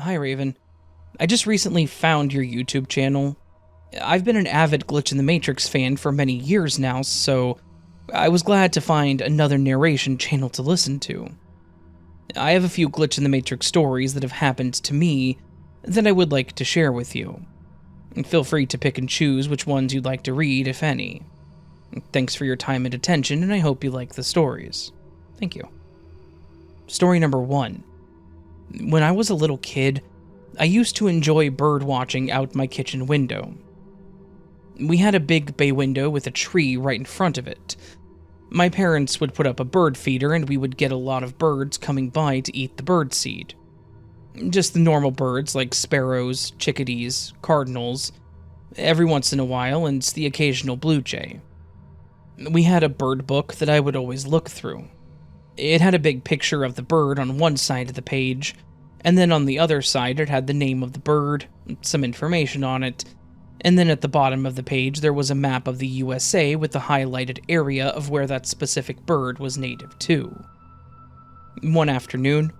Hi, Raven. I just recently found your YouTube channel. I've been an avid Glitch in the Matrix fan for many years now, so I was glad to find another narration channel to listen to. I have a few Glitch in the Matrix stories that have happened to me that I would like to share with you. Feel free to pick and choose which ones you'd like to read, if any. Thanks for your time and attention, and I hope you like the stories. Thank you. Story number 1. When I was a little kid, I used to enjoy bird watching out my kitchen window. We had a big bay window with a tree right in front of it. My parents would put up a bird feeder and we would get a lot of birds coming by to eat the bird seed. Just the normal birds like sparrows, chickadees, cardinals, every once in a while, and the occasional blue jay. We had a bird book that I would always look through. It had a big picture of the bird on one side of the page, and then on the other side it had the name of the bird, some information on it, and then at the bottom of the page there was a map of the USA with the highlighted area of where that specific bird was native to. One afternoon,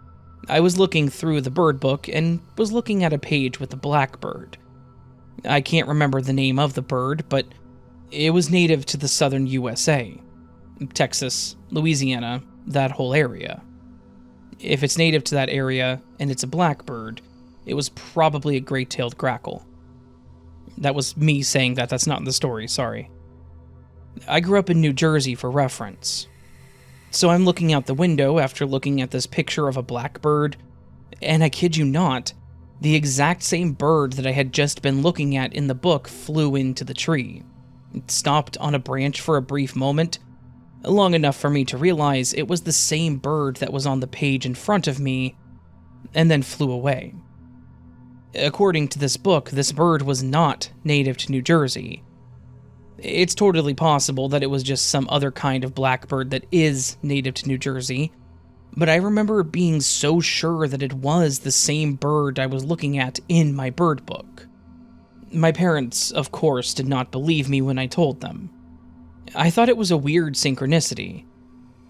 I was looking through the bird book and was looking at a page with a blackbird. I can't remember the name of the bird, but it was native to the southern USA. Texas, Louisiana, that whole area. If it's native to that area and it's a blackbird, it was probably a gray-tailed grackle. That was me saying that, that's not in the story, sorry. I grew up in New Jersey for reference. So I'm looking out the window after looking at this picture of a blackbird, and I kid you not, the exact same bird that I had just been looking at in the book flew into the tree. It stopped on a branch for a brief moment, long enough for me to realize it was the same bird that was on the page in front of me, and then flew away. According to this book, this bird was not native to New Jersey. It's totally possible that it was just some other kind of blackbird that is native to New Jersey, but I remember being so sure that it was the same bird I was looking at in my bird book. My parents, of course, did not believe me when I told them. I thought it was a weird synchronicity.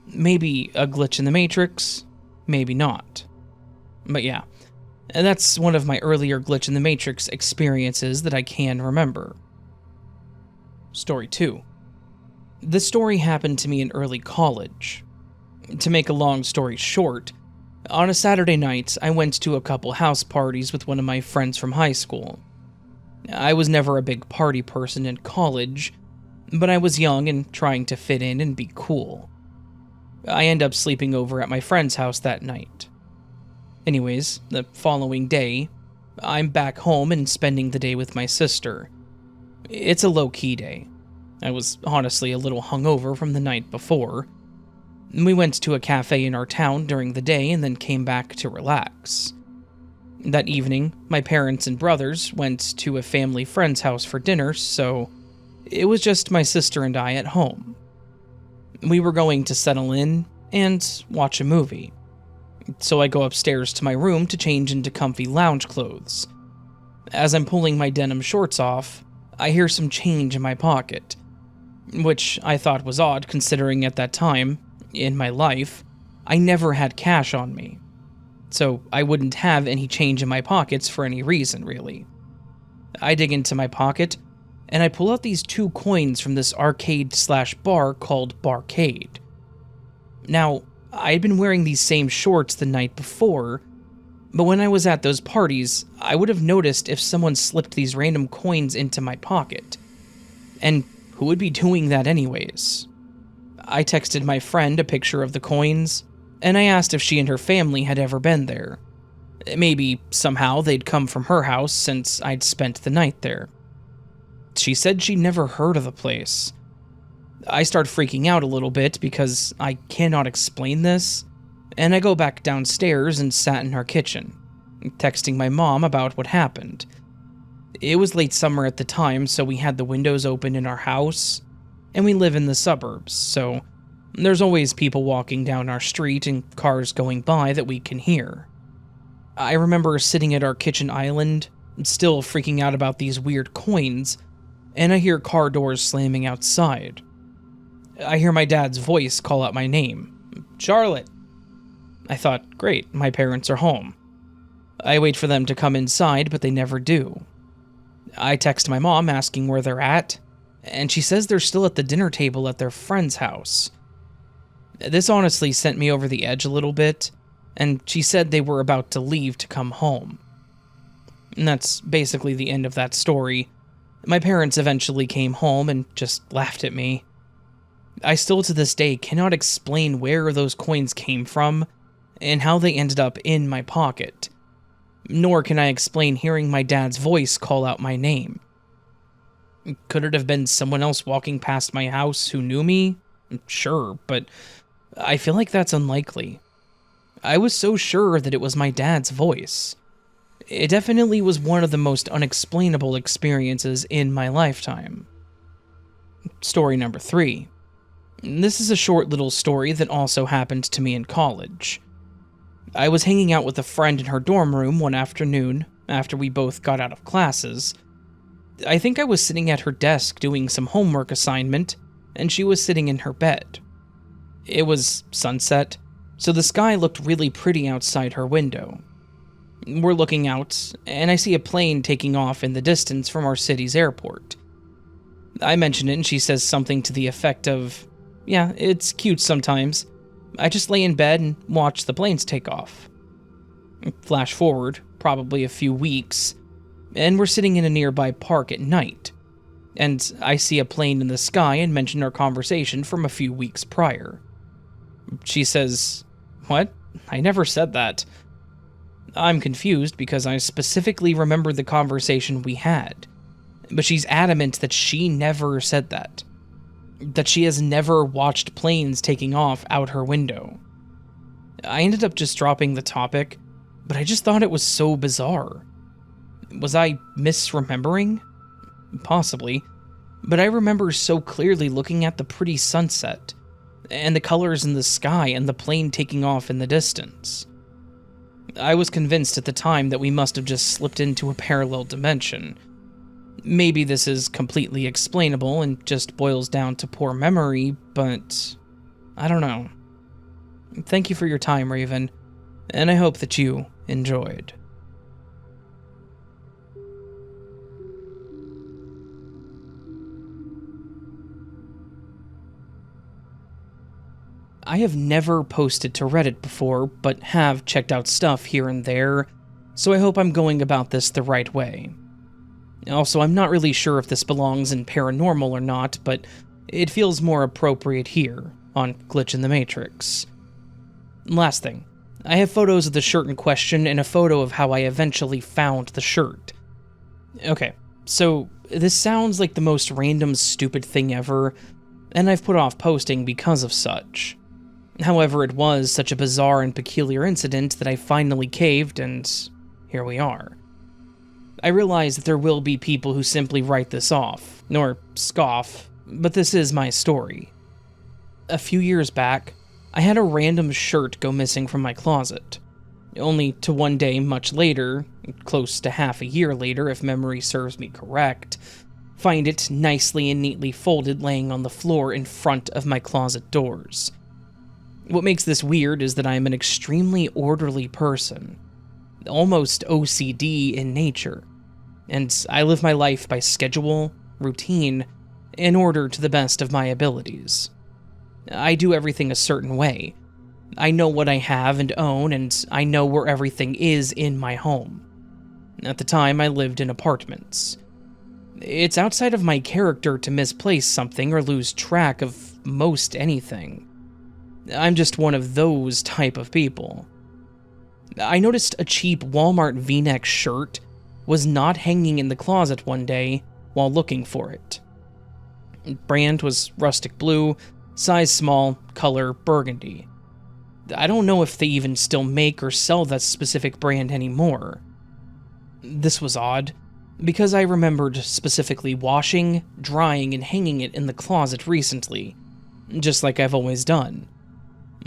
Maybe a glitch in the Matrix, maybe not. But yeah, that's one of my earlier Glitch in the Matrix experiences that I can remember. Story 2. This story happened to me in early college. To make a long story short, on a Saturday night, I went to a couple house parties with one of my friends from high school. I was never a big party person in college, but I was young and trying to fit in and be cool. I ended up sleeping over at my friend's house that night. Anyways, the following day, I'm back home and spending the day with my sister. It's a low-key day. I was honestly a little hungover from the night before. We went to a cafe in our town during the day and then came back to relax. That evening, my parents and brothers went to a family friend's house for dinner, so it was just my sister and I at home. We were going to settle in and watch a movie. So I go upstairs to my room to change into comfy lounge clothes. As I'm pulling my denim shorts off, I hear some change in my pocket, which I thought was odd considering at that time, in my life, I never had cash on me. So I wouldn't have any change in my pockets for any reason, really. I dig into my pocket, and I pull out these 2 coins from this arcade/bar called Barcade. Now, I'd been wearing these same shorts the night before, but when I was at those parties, I would have noticed if someone slipped these random coins into my pocket. And who would be doing that anyways? I texted my friend a picture of the coins, and I asked if she and her family had ever been there. Maybe somehow they'd come from her house since I'd spent the night there. She said she'd never heard of the place. I start freaking out a little bit because I cannot explain this, and I go back downstairs and sat in our kitchen, texting my mom about what happened. It was late summer at the time, so we had the windows open in our house, and we live in the suburbs, so there's always people walking down our street and cars going by that we can hear. I remember sitting at our kitchen island, still freaking out about these weird coins, and I hear car doors slamming outside. I hear my dad's voice call out my name, "Charlotte." I thought, great, my parents are home. I wait for them to come inside, but they never do. I text my mom asking where they're at, and she says they're still at the dinner table at their friend's house. This honestly sent me over the edge a little bit, and she said they were about to leave to come home. And that's basically the end of that story. My parents eventually came home and just laughed at me. I still to this day cannot explain where those coins came from and how they ended up in my pocket. Nor can I explain hearing my dad's voice call out my name. Could it have been someone else walking past my house who knew me? Sure, but I feel like that's unlikely. I was so sure that it was my dad's voice. It definitely was one of the most unexplainable experiences in my lifetime. Story number 3. This is a short little story that also happened to me in college. I was hanging out with a friend in her dorm room one afternoon after we both got out of classes. I think I was sitting at her desk doing some homework assignment, and she was sitting in her bed. It was sunset, so the sky looked really pretty outside her window. We're looking out, and I see a plane taking off in the distance from our city's airport. I mention it, and she says something to the effect of, "Yeah, it's cute sometimes. I just lay in bed and watch the planes take off." Flash forward, probably a few weeks, and we're sitting in a nearby park at night, and I see a plane in the sky and mention our conversation from a few weeks prior. She says, "What? I never said that." I'm confused because I specifically remember the conversation we had, but she's adamant that she never said that she has never watched planes taking off out her window. I ended up just dropping the topic, but I just thought it was so bizarre. Was I misremembering? Possibly, but I remember so clearly looking at the pretty sunset, and the colors in the sky and the plane taking off in the distance. I was convinced at the time that we must have just slipped into a parallel dimension. Maybe this is completely explainable and just boils down to poor memory, but I don't know. Thank you for your time, Raven, and I hope that you enjoyed. I have never posted to Reddit before, but have checked out stuff here and there, so I hope I'm going about this the right way. Also, I'm not really sure if this belongs in paranormal or not, but it feels more appropriate here, on Glitch in the Matrix. Last thing, I have photos of the shirt in question and a photo of how I eventually found the shirt. Okay, so this sounds like the most random stupid thing ever, and I've put off posting because of such. However, it was such a bizarre and peculiar incident that I finally caved, and here we are. I realize that there will be people who simply write this off, or scoff, but this is my story. A few years back, I had a random shirt go missing from my closet, only to one day much later, close to half a year later if memory serves me correct, find it nicely and neatly folded laying on the floor in front of my closet doors. What makes this weird is that I am an extremely orderly person, almost OCD in nature, and I live my life by schedule, routine, in order to the best of my abilities. I do everything a certain way. I know what I have and own, and I know where everything is in my home. At the time, I lived in apartments. It's outside of my character to misplace something or lose track of most anything. I'm just one of those type of people. I noticed a cheap Walmart V-neck shirt was not hanging in the closet one day while looking for it. Brand was rustic blue, size small, color burgundy. I don't know if they even still make or sell that specific brand anymore. This was odd, because I remembered specifically washing, drying, and hanging it in the closet recently, just like I've always done.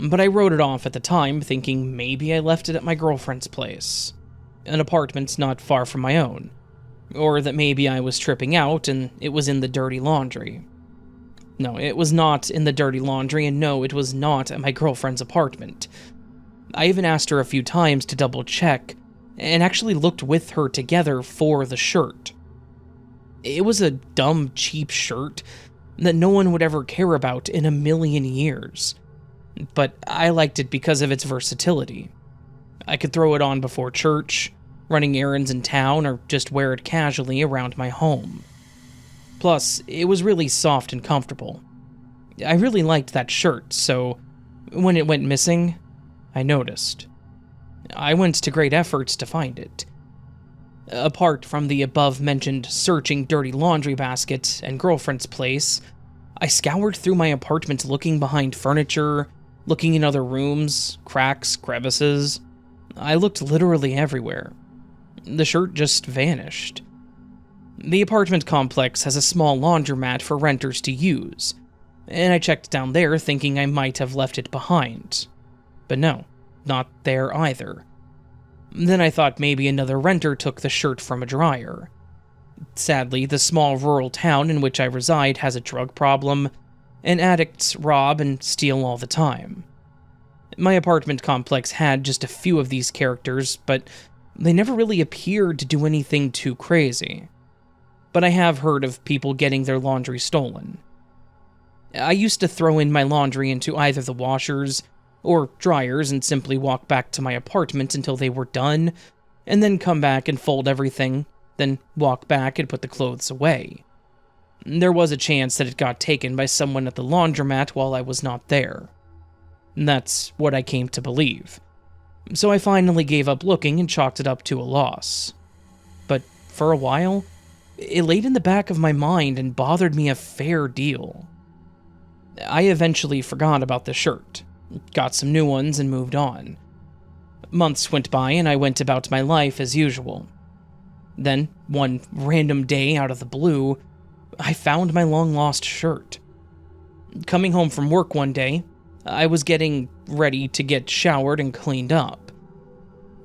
But I wrote it off at the time, thinking maybe I left it at my girlfriend's place, an apartment not far from my own, or that maybe I was tripping out and it was in the dirty laundry. No, it was not in the dirty laundry, and no, it was not at my girlfriend's apartment. I even asked her a few times to double check, and actually looked with her together for the shirt. It was a dumb, cheap shirt that no one would ever care about in a million years, but I liked it because of its versatility. I could throw it on before church, running errands in town, or just wear it casually around my home. Plus, it was really soft and comfortable. I really liked that shirt, so when it went missing, I noticed. I went to great efforts to find it. Apart from the above-mentioned searching dirty laundry basket and girlfriend's place, I scoured through my apartment looking behind furniture, looking in other rooms, cracks, crevices. I looked literally everywhere. The shirt just vanished. The apartment complex has a small laundromat for renters to use, and I checked down there thinking I might have left it behind. But no, not there either. Then I thought maybe another renter took the shirt from a dryer. Sadly, the small rural town in which I reside has a drug problem, and addicts rob and steal all the time. My apartment complex had just a few of these characters, but they never really appeared to do anything too crazy. But I have heard of people getting their laundry stolen. I used to throw in my laundry into either the washers or dryers and simply walk back to my apartment until they were done, and then come back and fold everything, then walk back and put the clothes away. There was a chance that it got taken by someone at the laundromat while I was not there. That's what I came to believe. So I finally gave up looking and chalked it up to a loss. But for a while, it laid in the back of my mind and bothered me a fair deal. I eventually forgot about the shirt, got some new ones, and moved on. Months went by and I went about my life as usual. Then, one random day out of the blue, I found my long-lost shirt. Coming home from work one day, I was getting ready to get showered and cleaned up.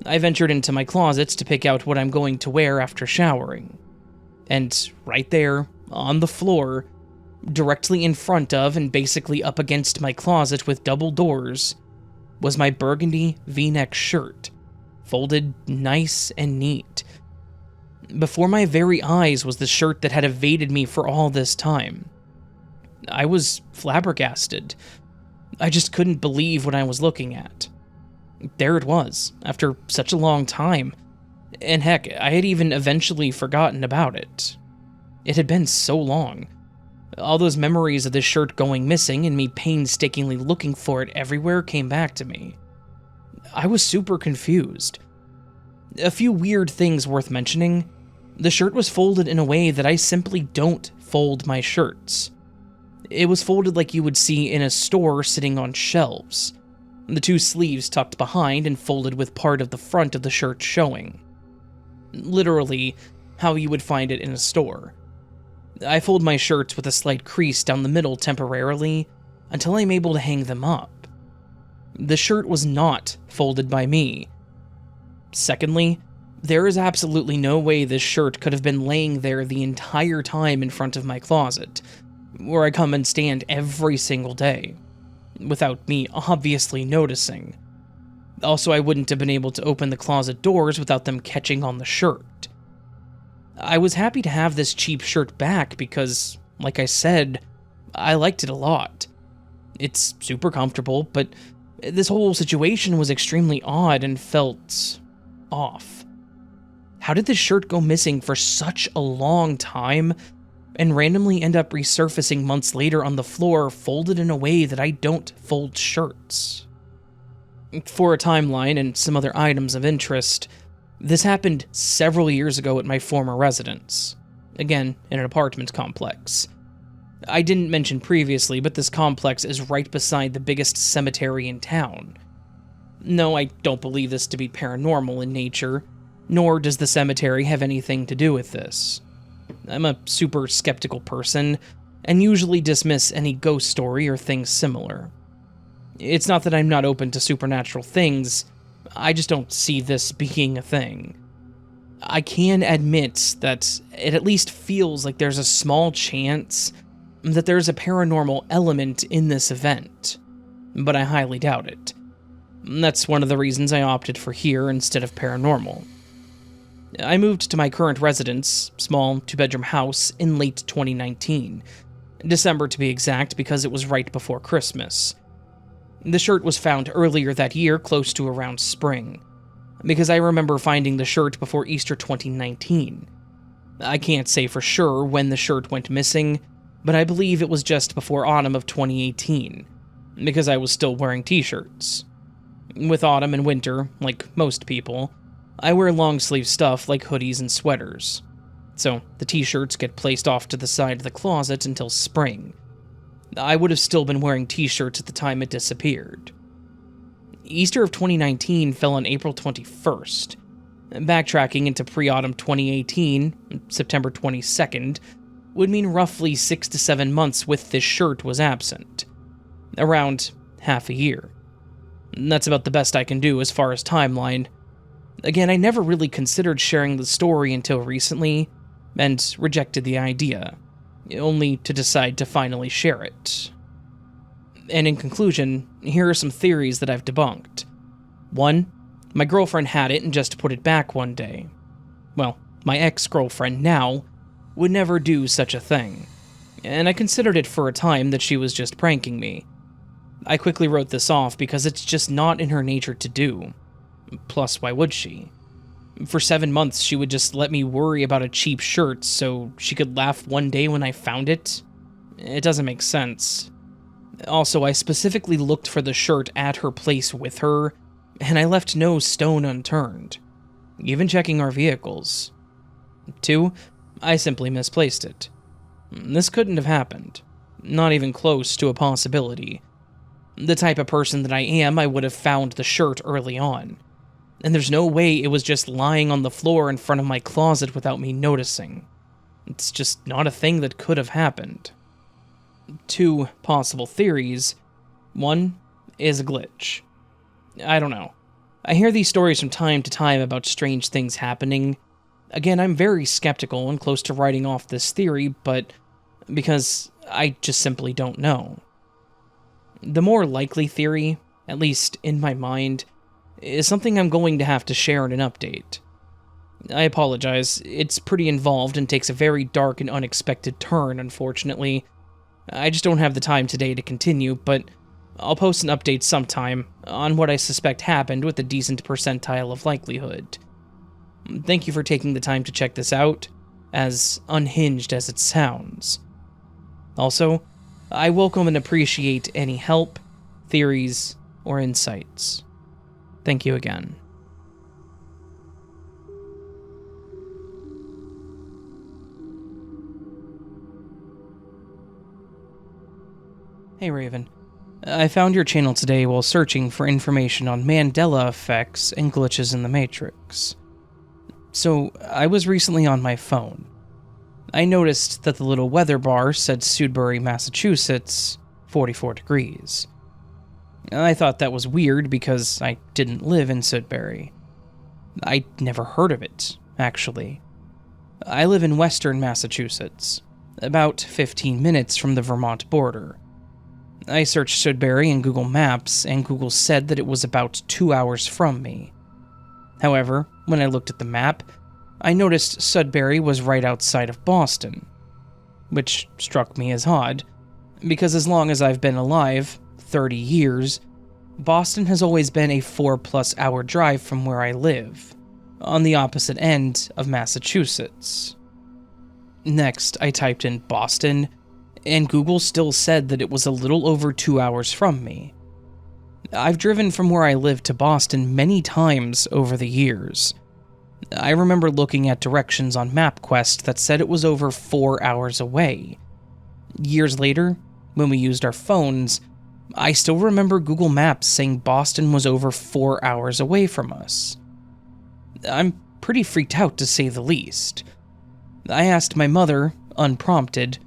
I ventured into my closets to pick out what I'm going to wear after showering. And right there, on the floor, directly in front of and basically up against my closet with double doors, was my burgundy V-neck shirt, folded nice and neat. Before my very eyes was the shirt that had evaded me for all this time. I was flabbergasted. I just couldn't believe what I was looking at. There it was, after such a long time, and heck, I had even eventually forgotten about it. It had been so long. All those memories of this shirt going missing and me painstakingly looking for it everywhere came back to me. I was super confused. A few weird things worth mentioning. The shirt was folded in a way that I simply don't fold my shirts. It was folded like you would see in a store sitting on shelves. The two sleeves tucked behind and folded with part of the front of the shirt showing. Literally, how you would find it in a store. I fold my shirts with a slight crease down the middle temporarily, until I'm able to hang them up. The shirt was not folded by me. Secondly, there is absolutely no way this shirt could have been laying there the entire time in front of my closet, where I come and stand every single day, without me obviously noticing. Also, I wouldn't have been able to open the closet doors without them catching on the shirt. I was happy to have this cheap shirt back because, like I said, I liked it a lot. It's super comfortable, but this whole situation was extremely odd and felt off. How did this shirt go missing for such a long time and randomly end up resurfacing months later on the floor folded in a way that I don't fold shirts? For a timeline and some other items of interest, this happened several years ago at my former residence, again in an apartment complex. I didn't mention previously, but this complex is right beside the biggest cemetery in town. No, I don't believe this to be paranormal in nature, nor does the cemetery have anything to do with this. I'm a super skeptical person, and usually dismiss any ghost story or things similar. It's not that I'm not open to supernatural things, I just don't see this being a thing. I can admit that it at least feels like there's a small chance that there's a paranormal element in this event, but I highly doubt it. That's one of the reasons I opted for here instead of paranormal. I moved to my current residence, small 2-bedroom house, in late 2019. December to be exact, because it was right before Christmas. The shirt was found earlier that year, close to around spring, because I remember finding the shirt before Easter 2019. I can't say for sure when the shirt went missing, but I believe it was just before autumn of 2018, because I was still wearing t-shirts. With autumn and winter, like most people, I wear long-sleeve stuff like hoodies and sweaters, so the t-shirts get placed off to the side of the closet until spring. I would have still been wearing t-shirts at the time it disappeared. Easter of 2019 fell on April 21st. Backtracking into pre-autumn 2018, September 22nd, would mean roughly 6 to 7 months with this shirt was absent. Around half a year. That's about the best I can do as far as timeline. Again, I never really considered sharing the story until recently, and rejected the idea, only to decide to finally share it. And in conclusion, here are some theories that I've debunked. 1. My girlfriend had it and just put it back one day. Well, my ex-girlfriend now would never do such a thing, and I considered it for a time that she was just pranking me. I quickly wrote this off because it's just not in her nature to do. Plus, why would she? For 7 months, she would just let me worry about a cheap shirt so she could laugh one day when I found it? It doesn't make sense. Also, I specifically looked for the shirt at her place with her, and I left no stone unturned, even checking our vehicles. 2. I simply misplaced it. This couldn't have happened. Not even close to a possibility. The type of person that I am, I would have found the shirt early on. And there's no way it was just lying on the floor in front of my closet without me noticing. It's just not a thing that could have happened. 2 possible theories. 1 is a glitch. I don't know. I hear these stories from time to time about strange things happening. Again, I'm very skeptical and close to writing off this theory, but because I just simply don't know. The more likely theory, at least in my mind, is something I'm going to have to share in an update. I apologize, it's pretty involved and takes a very dark and unexpected turn, unfortunately. I just don't have the time today to continue, but I'll post an update sometime on what I suspect happened with a decent percentile of likelihood. Thank you for taking the time to check this out, as unhinged as it sounds. Also, I welcome and appreciate any help, theories, or insights. Thank you again. Hey Raven, I found your channel today while searching for information on Mandela effects and glitches in the Matrix. So, I was recently on my phone. I noticed that the little weather bar said Sudbury, Massachusetts, 44 degrees. I thought that was weird because I didn't live in Sudbury. I'd never heard of it, actually. I live in western Massachusetts, about 15 minutes from the Vermont border. I searched Sudbury in Google Maps, and Google said that it was about 2 hours from me. However, when I looked at the map, I noticed Sudbury was right outside of Boston, which struck me as odd, because as long as I've been alive, 30 years, Boston has always been a 4+ hour drive from where I live, on the opposite end of Massachusetts. Next, I typed in Boston, and Google still said that it was a little over 2 hours from me. I've driven from where I live to Boston many times over the years. I remember looking at directions on MapQuest that said it was over 4 hours away. Years later, when we used our phones, I still remember Google Maps saying Boston was over 4 hours away from us. I'm pretty freaked out, to say the least. I asked my mother, unprompted,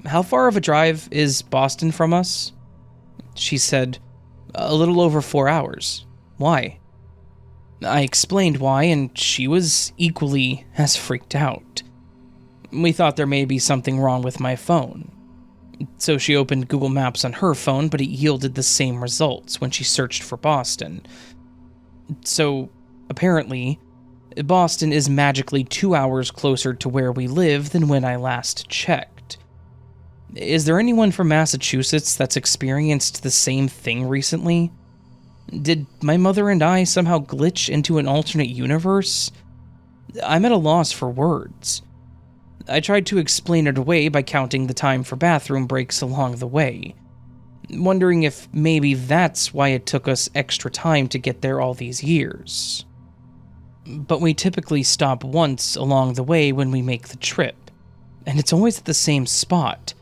how far of a drive is Boston from us? She said, a little over 4 hours. Why? I explained why, and she was equally as freaked out. We thought there may be something wrong with my phone. So she opened Google Maps on her phone, but it yielded the same results when she searched for Boston. So, apparently, Boston is magically 2 hours closer to where we live than when I last checked. Is there anyone from Massachusetts that's experienced the same thing recently? Did my mother and I somehow glitch into an alternate universe? I'm at a loss for words. I tried to explain it away by counting the time for bathroom breaks along the way, wondering if maybe that's why it took us extra time to get there all these years. But we typically stop once along the way when we make the trip, and it's always at the same spot.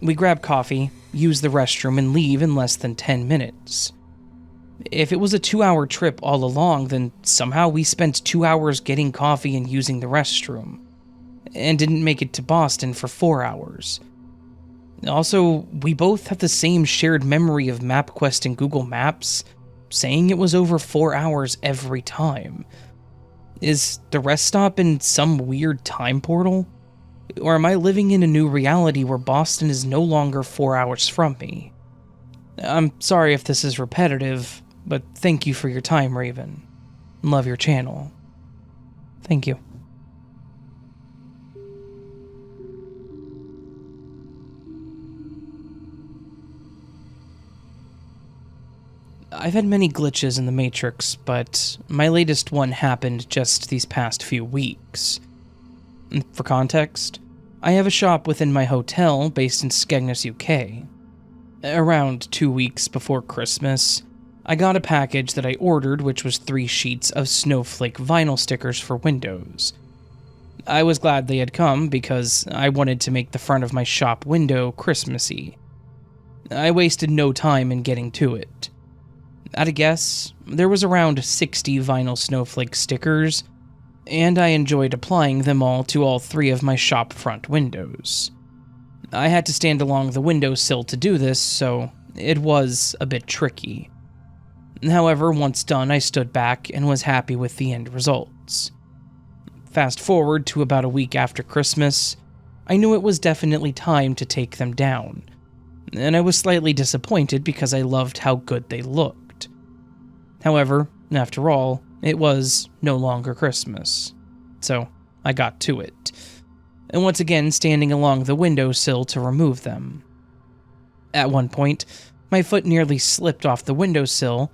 We grab coffee, use the restroom, and leave in less than 10 minutes. If it was a 2-hour trip all along, then somehow we spent 2 hours getting coffee and using the restroom, and didn't make it to Boston for 4 hours. Also, we both have the same shared memory of MapQuest and Google Maps, saying it was over 4 hours every time. Is the rest stop in some weird time portal? Or am I living in a new reality where Boston is no longer 4 hours from me? I'm sorry if this is repetitive, but thank you for your time, Raven. Love your channel. Thank you. I've had many glitches in the Matrix, but my latest one happened just these past few weeks. For context, I have a shop within my hotel based in Skegness, UK. Around 2 weeks before Christmas, I got a package that I ordered, which was 3 sheets of snowflake vinyl stickers for windows. I was glad they had come because I wanted to make the front of my shop window Christmassy. I wasted no time in getting to it. At a guess, there was around 60 vinyl snowflake stickers, and I enjoyed applying them all to all 3 of my shop front windows. I had to stand along the windowsill to do this, so it was a bit tricky. However, once done, I stood back and was happy with the end results. Fast forward to about a week after Christmas, I knew it was definitely time to take them down, and I was slightly disappointed because I loved how good they looked. However, after all, it was no longer Christmas, so I got to it, and once again standing along the windowsill to remove them. At one point, my foot nearly slipped off the windowsill,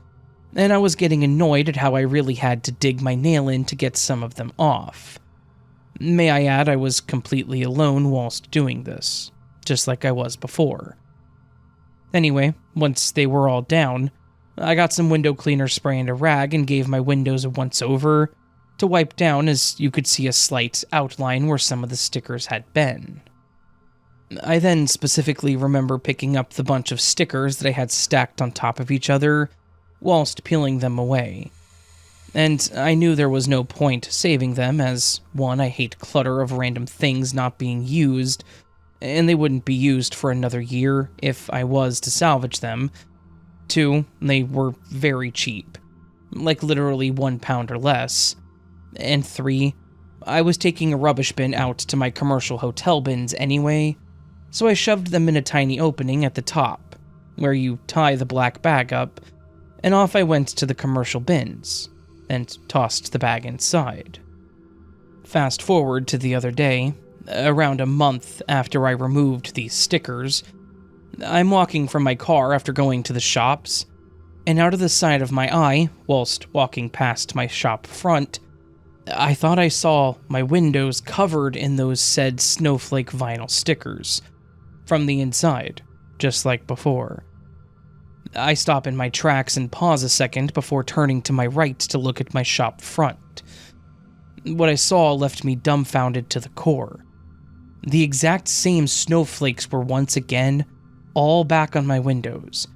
and I was getting annoyed at how I really had to dig my nail in to get some of them off. May I add, I was completely alone whilst doing this, just like I was before. Anyway, once they were all down, I got some window cleaner spray and a rag and gave my windows a once-over to wipe down, as you could see a slight outline where some of the stickers had been. I then specifically remember picking up the bunch of stickers that I had stacked on top of each other whilst peeling them away. And I knew there was no point saving them, as 1, I hate clutter of random things not being used, and they wouldn't be used for another year if I was to salvage them. 2, they were very cheap, like literally £1 or less. And 3, I was taking a rubbish bin out to my commercial hotel bins anyway, so I shoved them in a tiny opening at the top, where you tie the black bag up, and off I went to the commercial bins, and tossed the bag inside. Fast forward to the other day, around a month after I removed these stickers, I'm walking from my car after going to the shops, and out of the side of my eye, whilst walking past my shop front, I thought I saw my windows covered in those said snowflake vinyl stickers, from the inside, just like before. I stop in my tracks and pause a second before turning to my right to look at my shop front. What I saw left me dumbfounded to the core. The exact same snowflakes were once again all back on my windows,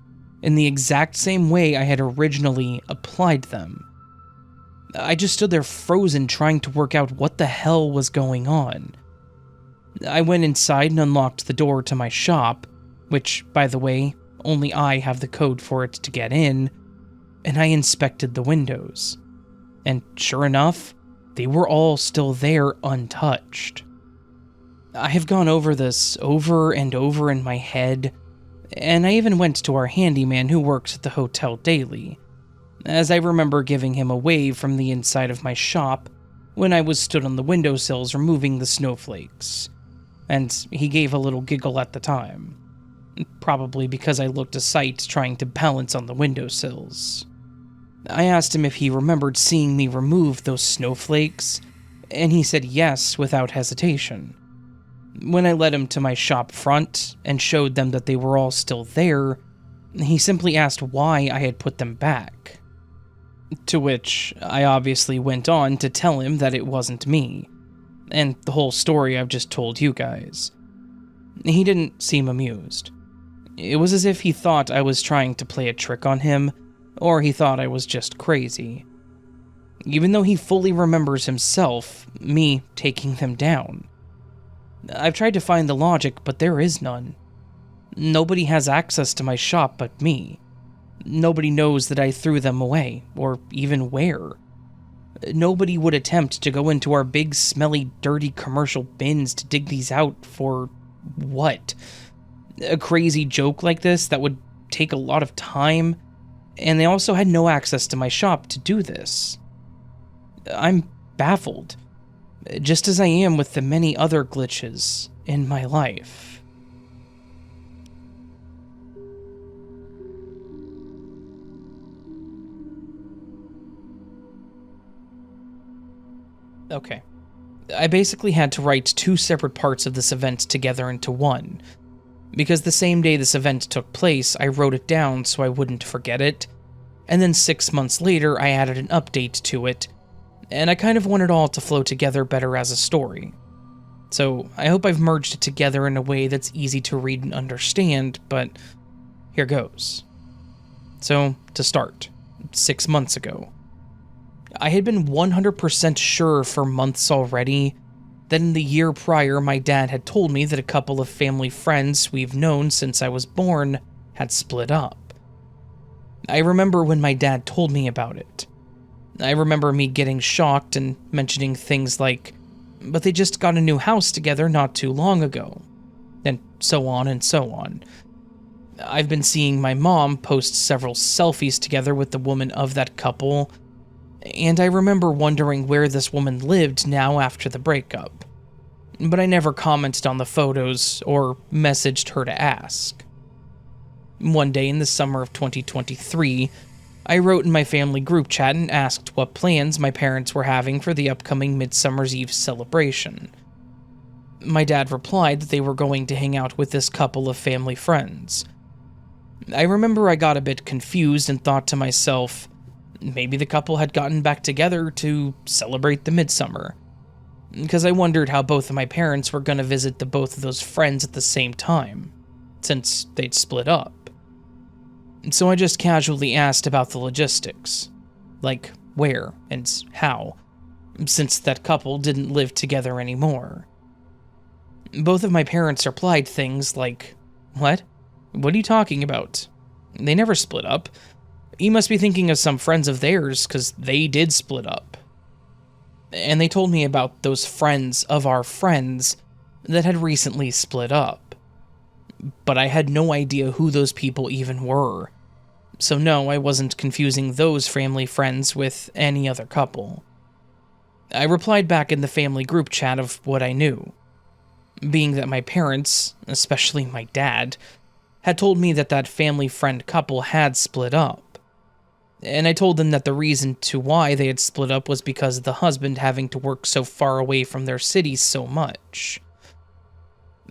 in the exact same way I had originally applied them. I just stood there frozen trying to work out what the hell was going on. I went inside and unlocked the door to my shop, which, by the way, only I have the code for it to get in, and I inspected the windows. And sure enough, they were all still there untouched. I have gone over this over and over in my head, and I even went to our handyman who works at the hotel daily, as I remember giving him a wave from the inside of my shop when I was stood on the windowsills removing the snowflakes, and he gave a little giggle at the time, probably because I looked a sight trying to balance on the windowsills. I asked him if he remembered seeing me remove those snowflakes, and he said yes without hesitation. When I led him to my shop front and showed them that they were all still there, he simply asked why I had put them back. To which I obviously went on to tell him that it wasn't me, and the whole story I've just told you guys. He didn't seem amused. It was as if he thought I was trying to play a trick on him, or he thought I was just crazy. Even though he fully remembers himself, me taking them down. I've tried to find the logic, but there is none. Nobody has access to my shop but me. Nobody knows that I threw them away, or even where. Nobody would attempt to go into our big, smelly, dirty commercial bins to dig these out for what? A crazy joke like this that would take a lot of time, and they also had no access to my shop to do this. I'm baffled, just as I am with the many other glitches in my life. Okay. I basically had to write two separate parts of this event together into one, because the same day this event took place, I wrote it down so I wouldn't forget it, and then 6 months later I added an update to it, and I kind of want it all to flow together better as a story. So I hope I've merged it together in a way that's easy to read and understand, but here goes. So, to start, 6 months ago, I had been 100% sure for months already that in the year prior my dad had told me that a couple of family friends we've known since I was born had split up. I remember when my dad told me about it. I remember me getting shocked and mentioning things like, but they just got a new house together not too long ago, and so on and so on. I've been seeing my mom post several selfies together with the woman of that couple, and I remember wondering where this woman lived now after the breakup, but I never commented on the photos or messaged her to ask. One day in the summer of 2023, I wrote in my family group chat and asked what plans my parents were having for the upcoming Midsummer's Eve celebration. My dad replied that they were going to hang out with this couple of family friends. I remember I got a bit confused and thought to myself, maybe the couple had gotten back together to celebrate the midsummer, because I wondered how both of my parents were going to visit the both of those friends at the same time, since they'd split up. So I just casually asked about the logistics, like where and how, since that couple didn't live together anymore. Both of my parents replied things like, "What? What are you talking about? They never split up. You must be thinking of some friends of theirs, because they did split up." And they told me about those friends of our friends that had recently split up. But I had no idea who those people even were. So no, I wasn't confusing those family friends with any other couple. I replied back in the family group chat of what I knew, being that my parents, especially my dad, had told me that that family friend couple had split up. And I told them that the reason to why they had split up was because of the husband having to work so far away from their city so much.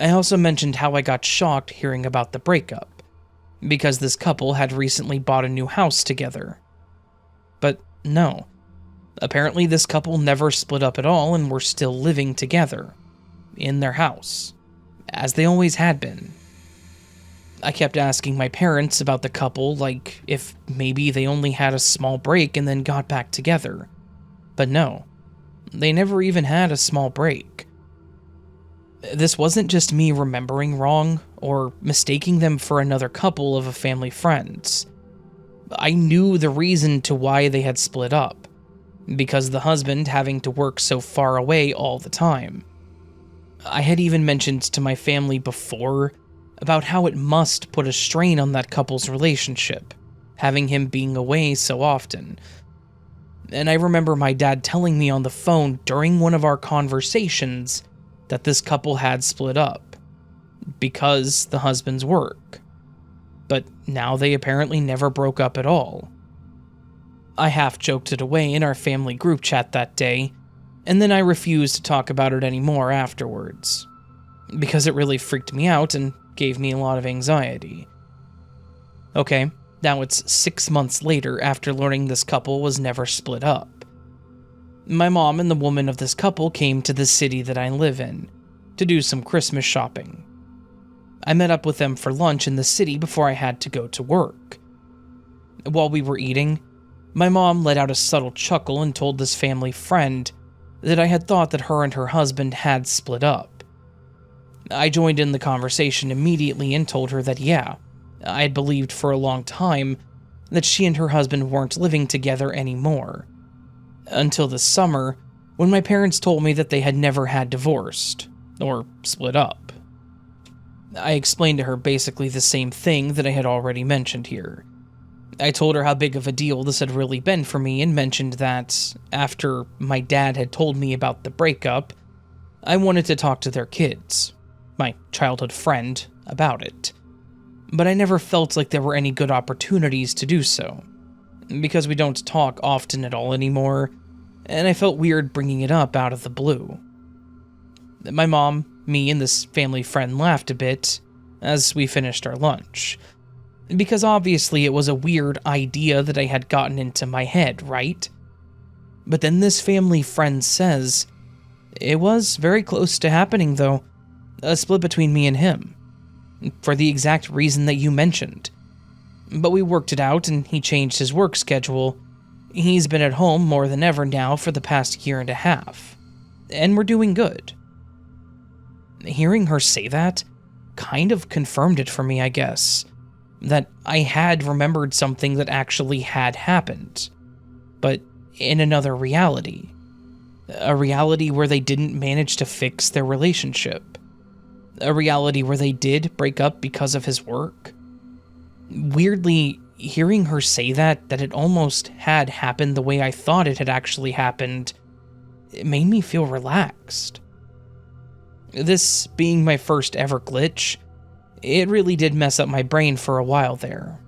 I also mentioned how I got shocked hearing about the breakup, because this couple had recently bought a new house together. But no, apparently this couple never split up at all and were still living together, in their house, as they always had been. I kept asking my parents about the couple, like if maybe they only had a small break and then got back together. But no, they never even had a small break. This wasn't just me remembering wrong or mistaking them for another couple of a family friends. I knew the reason to why they had split up, because the husband having to work so far away all the time. I had even mentioned to my family before about how it must put a strain on that couple's relationship, having him being away so often. And I remember my dad telling me on the phone during one of our conversations that this couple had split up because the husband's work. But now they apparently never broke up at all. I half joked it away in our family group chat that day, and then I refused to talk about it anymore afterwards, because it really freaked me out and gave me a lot of anxiety. Okay, now it's 6 months later after learning this couple was never split up. My mom and the woman of this couple came to the city that I live in to do some Christmas shopping. I met up with them for lunch in the city before I had to go to work. While we were eating, my mom let out a subtle chuckle and told this family friend that I had thought that her and her husband had split up. I joined in the conversation immediately and told her that yeah, I had believed for a long time that she and her husband weren't living together anymore. Until this summer, when my parents told me that they had never had divorced, or split up. I explained to her basically the same thing that I had already mentioned here. I told her how big of a deal this had really been for me and mentioned that, after my dad had told me about the breakup, I wanted to talk to their kids, my childhood friend, about it. But I never felt like there were any good opportunities to do so, because we don't talk often at all anymore, and I felt weird bringing it up out of the blue. My mom, me, and this family friend laughed a bit as we finished our lunch, because obviously it was a weird idea that I had gotten into my head, right? But then this family friend says, it was very close to happening though, a split between me and him, for the exact reason that you mentioned. But we worked it out and he changed his work schedule. He's been at home more than ever now for the past year and a half, and we're doing good. Hearing her say that kind of confirmed it for me, I guess. That I had remembered something that actually had happened, but in another reality. A reality where they didn't manage to fix their relationship. A reality where they did break up because of his work. Weirdly, hearing her say that it almost had happened the way I thought it had actually happened, it made me feel relaxed. This being my first ever glitch, it really did mess up my brain for a while there.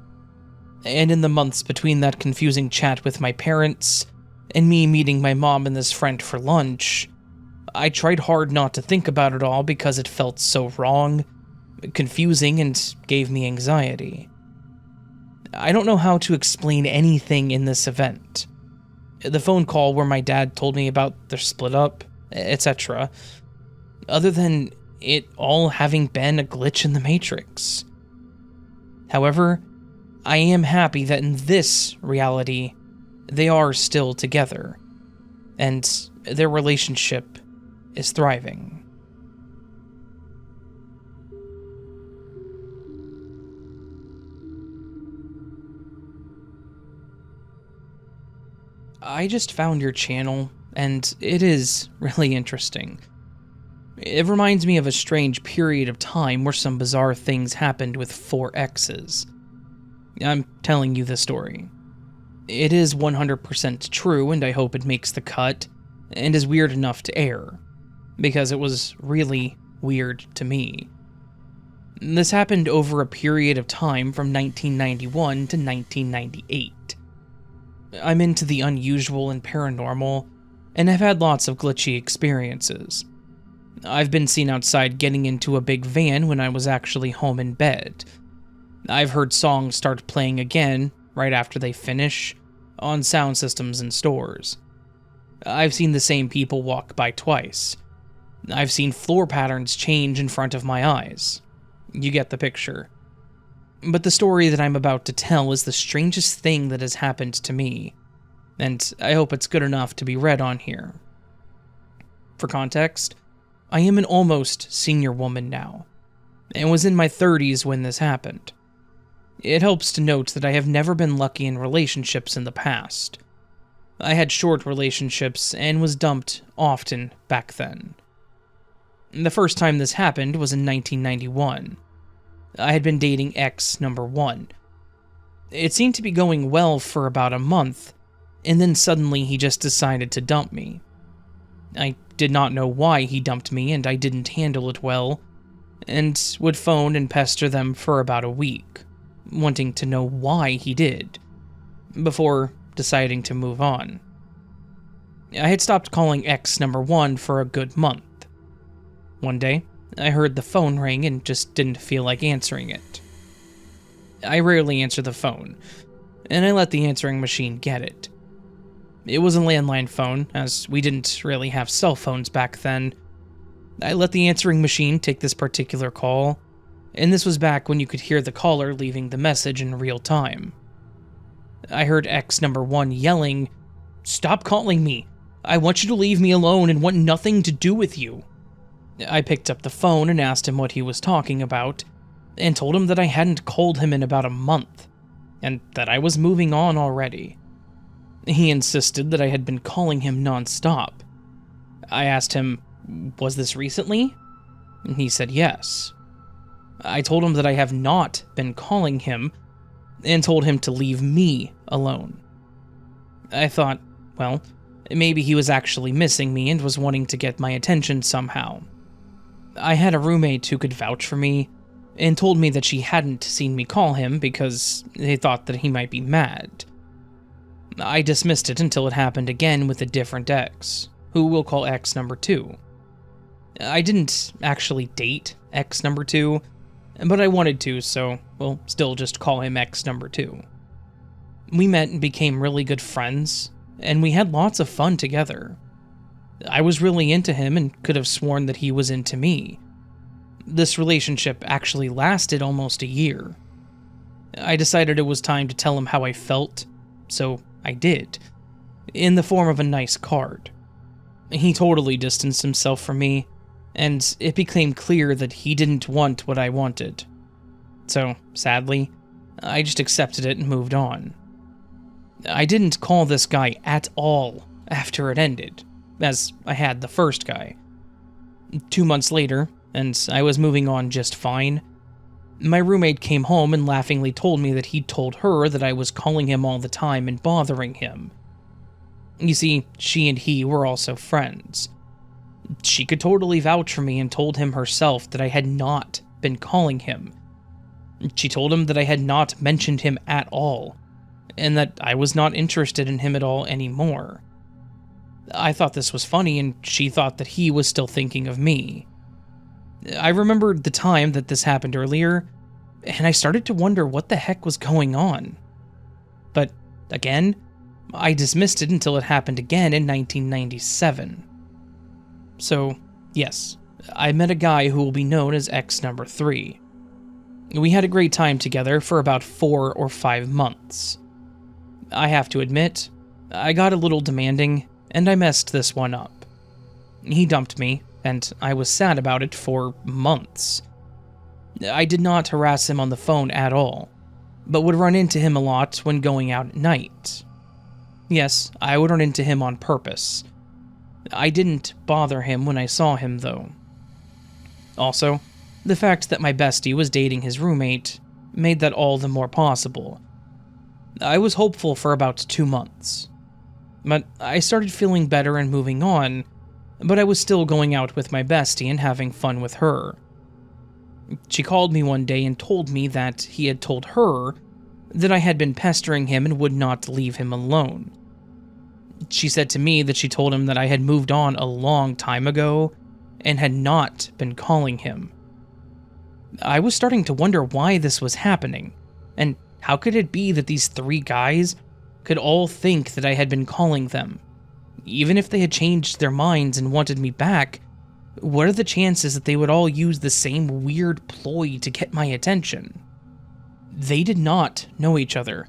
And in the months between that confusing chat with my parents, and me meeting my mom and this friend for lunch, I tried hard not to think about it all because it felt so wrong, confusing, and gave me anxiety. I don't know how to explain anything in this event. The phone call where my dad told me about their split up, etc., other than it all having been a glitch in the Matrix. However, I am happy that in this reality, they are still together, and their relationship is thriving. I just found your channel, and it is really interesting. It reminds me of a strange period of time where some bizarre things happened with 4 X's. I'm telling you the story. It is 100% true, and I hope it makes the cut, and is weird enough to air, because it was really weird to me. This happened over a period of time from 1991 to 1998. I'm into the unusual and paranormal, and have had lots of glitchy experiences. I've been seen outside getting into a big van when I was actually home in bed. I've heard songs start playing again, right after they finish, on sound systems in stores. I've seen the same people walk by twice. I've seen floor patterns change in front of my eyes. You get the picture. But the story that I'm about to tell is the strangest thing that has happened to me, and I hope it's good enough to be read on here. For context, I am an almost senior woman now, and was in my 30s when this happened. It helps to note that I have never been lucky in relationships in the past. I had short relationships and was dumped often back then. The first time this happened was in 1991. I had been dating ex number 1. It seemed to be going well for about a month, and then suddenly he just decided to dump me. I did not know why he dumped me, and I didn't handle it well, and would phone and pester them for about a week, wanting to know why he did, before deciding to move on. I had stopped calling ex number 1 for a good month. One day, I heard the phone ring and just didn't feel like answering it. I rarely answer the phone, and I let the answering machine get it. It was a landline phone, as we didn't really have cell phones back then. I let the answering machine take this particular call, and this was back when you could hear the caller leaving the message in real time. I heard ex number 1 yelling, "Stop calling me! I want you to leave me alone and want nothing to do with you." I picked up the phone and asked him what he was talking about, and told him that I hadn't called him in about a month, and that I was moving on already. He insisted that I had been calling him non-stop. I asked him, "Was this recently?" And he said yes. I told him that I have not been calling him, and told him to leave me alone. I thought, well, maybe he was actually missing me and was wanting to get my attention somehow. I had a roommate who could vouch for me, and told me that she hadn't seen me call him because they thought that he might be mad. I dismissed it until it happened again with a different ex, who we'll call ex number 2. I didn't actually date ex number 2, but I wanted to, so we'll still just call him ex number 2. We met and became really good friends, and we had lots of fun together. I was really into him and could have sworn that he was into me. This relationship actually lasted almost a year. I decided it was time to tell him how I felt, so I did, in the form of a nice card. He totally distanced himself from me, and it became clear that he didn't want what I wanted. So, sadly, I just accepted it and moved on. I didn't call this guy at all after it ended, as I had the first guy. 2 months later, and I was moving on just fine, my roommate came home and laughingly told me that he'd told her that I was calling him all the time and bothering him. You see, she and he were also friends. She could totally vouch for me and told him herself that I had not been calling him. She told him that I had not mentioned him at all, and that I was not interested in him at all anymore. I thought this was funny, and she thought that he was still thinking of me. I remembered the time that this happened earlier, and I started to wonder what the heck was going on. But, again, I dismissed it until it happened again in 1997. So, yes, I met a guy who will be known as ex number 3. We had a great time together for about 4 or 5 months. I have to admit, I got a little demanding, and I messed this one up. He dumped me, and I was sad about it for months. I did not harass him on the phone at all, but would run into him a lot when going out at night. Yes, I would run into him on purpose. I didn't bother him when I saw him, though. Also, the fact that my bestie was dating his roommate made that all the more possible. I was hopeful for about 2 months, but I started feeling better and moving on, but I was still going out with my bestie and having fun with her. She called me one day and told me that he had told her that I had been pestering him and would not leave him alone. She said to me that she told him that I had moved on a long time ago and had not been calling him. I was starting to wonder why this was happening, and how could it be that these 3 guys could all think that I had been calling them? Even if they had changed their minds and wanted me back, what are the chances that they would all use the same weird ploy to get my attention? They did not know each other,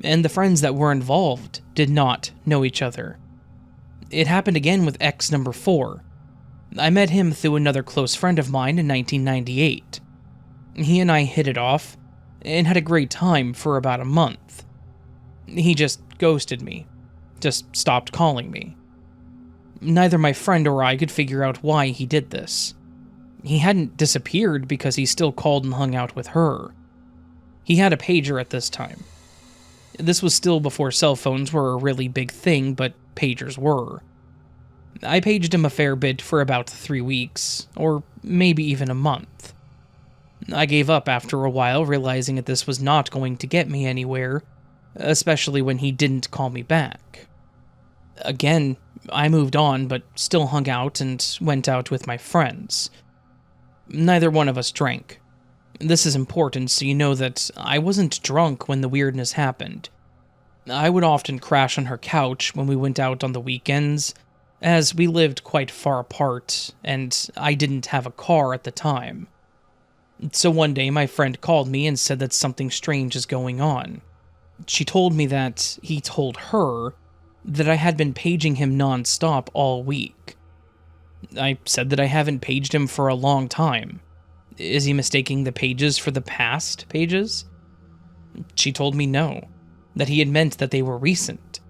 and the friends that were involved did not know each other. It happened again with ex number 4. I met him through another close friend of mine in 1998. He and I hit it off, and had a great time for about a month. He just ghosted me, just stopped calling me. Neither my friend or I could figure out why he did this. He hadn't disappeared because he still called and hung out with her. He had a pager at this time, This was still before cell phones were a really big thing, but pagers were. I paged him a fair bit for about 3 weeks, or maybe even a month. I gave up after a while, realizing that this was not going to get me anywhere, especially when he didn't call me back. Again, I moved on, but still hung out and went out with my friends. Neither one of us drank. This is important so you know that I wasn't drunk when the weirdness happened. I would often crash on her couch when we went out on the weekends, as we lived quite far apart, and I didn't have a car at the time. So one day my friend called me and said that something strange is going on. She told me that he told her that I had been paging him non-stop all week. I said that I haven't paged him for a long time. Is he mistaking the pages for the past pages? She told me no, that he had meant that they were recent.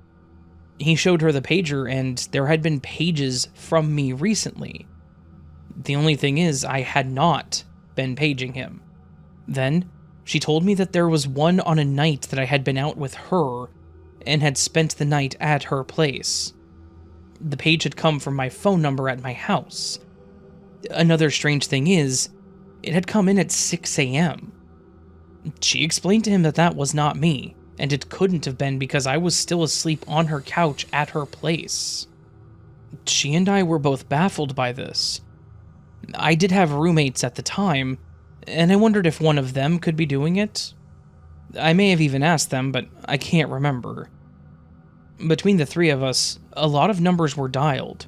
He showed her the pager and there had been pages from me recently. The only thing is, I had not been paging him. Then, she told me that there was one on a night that I had been out with her and had spent the night at her place. The page had come from my phone number at my house. Another strange thing is, it had come in at 6 a.m. She explained to him that that was not me, and it couldn't have been because I was still asleep on her couch at her place. She and I were both baffled by this. I did have roommates at the time, and I wondered if one of them could be doing it. I may have even asked them, but I can't remember. Between the three of us, a lot of numbers were dialed,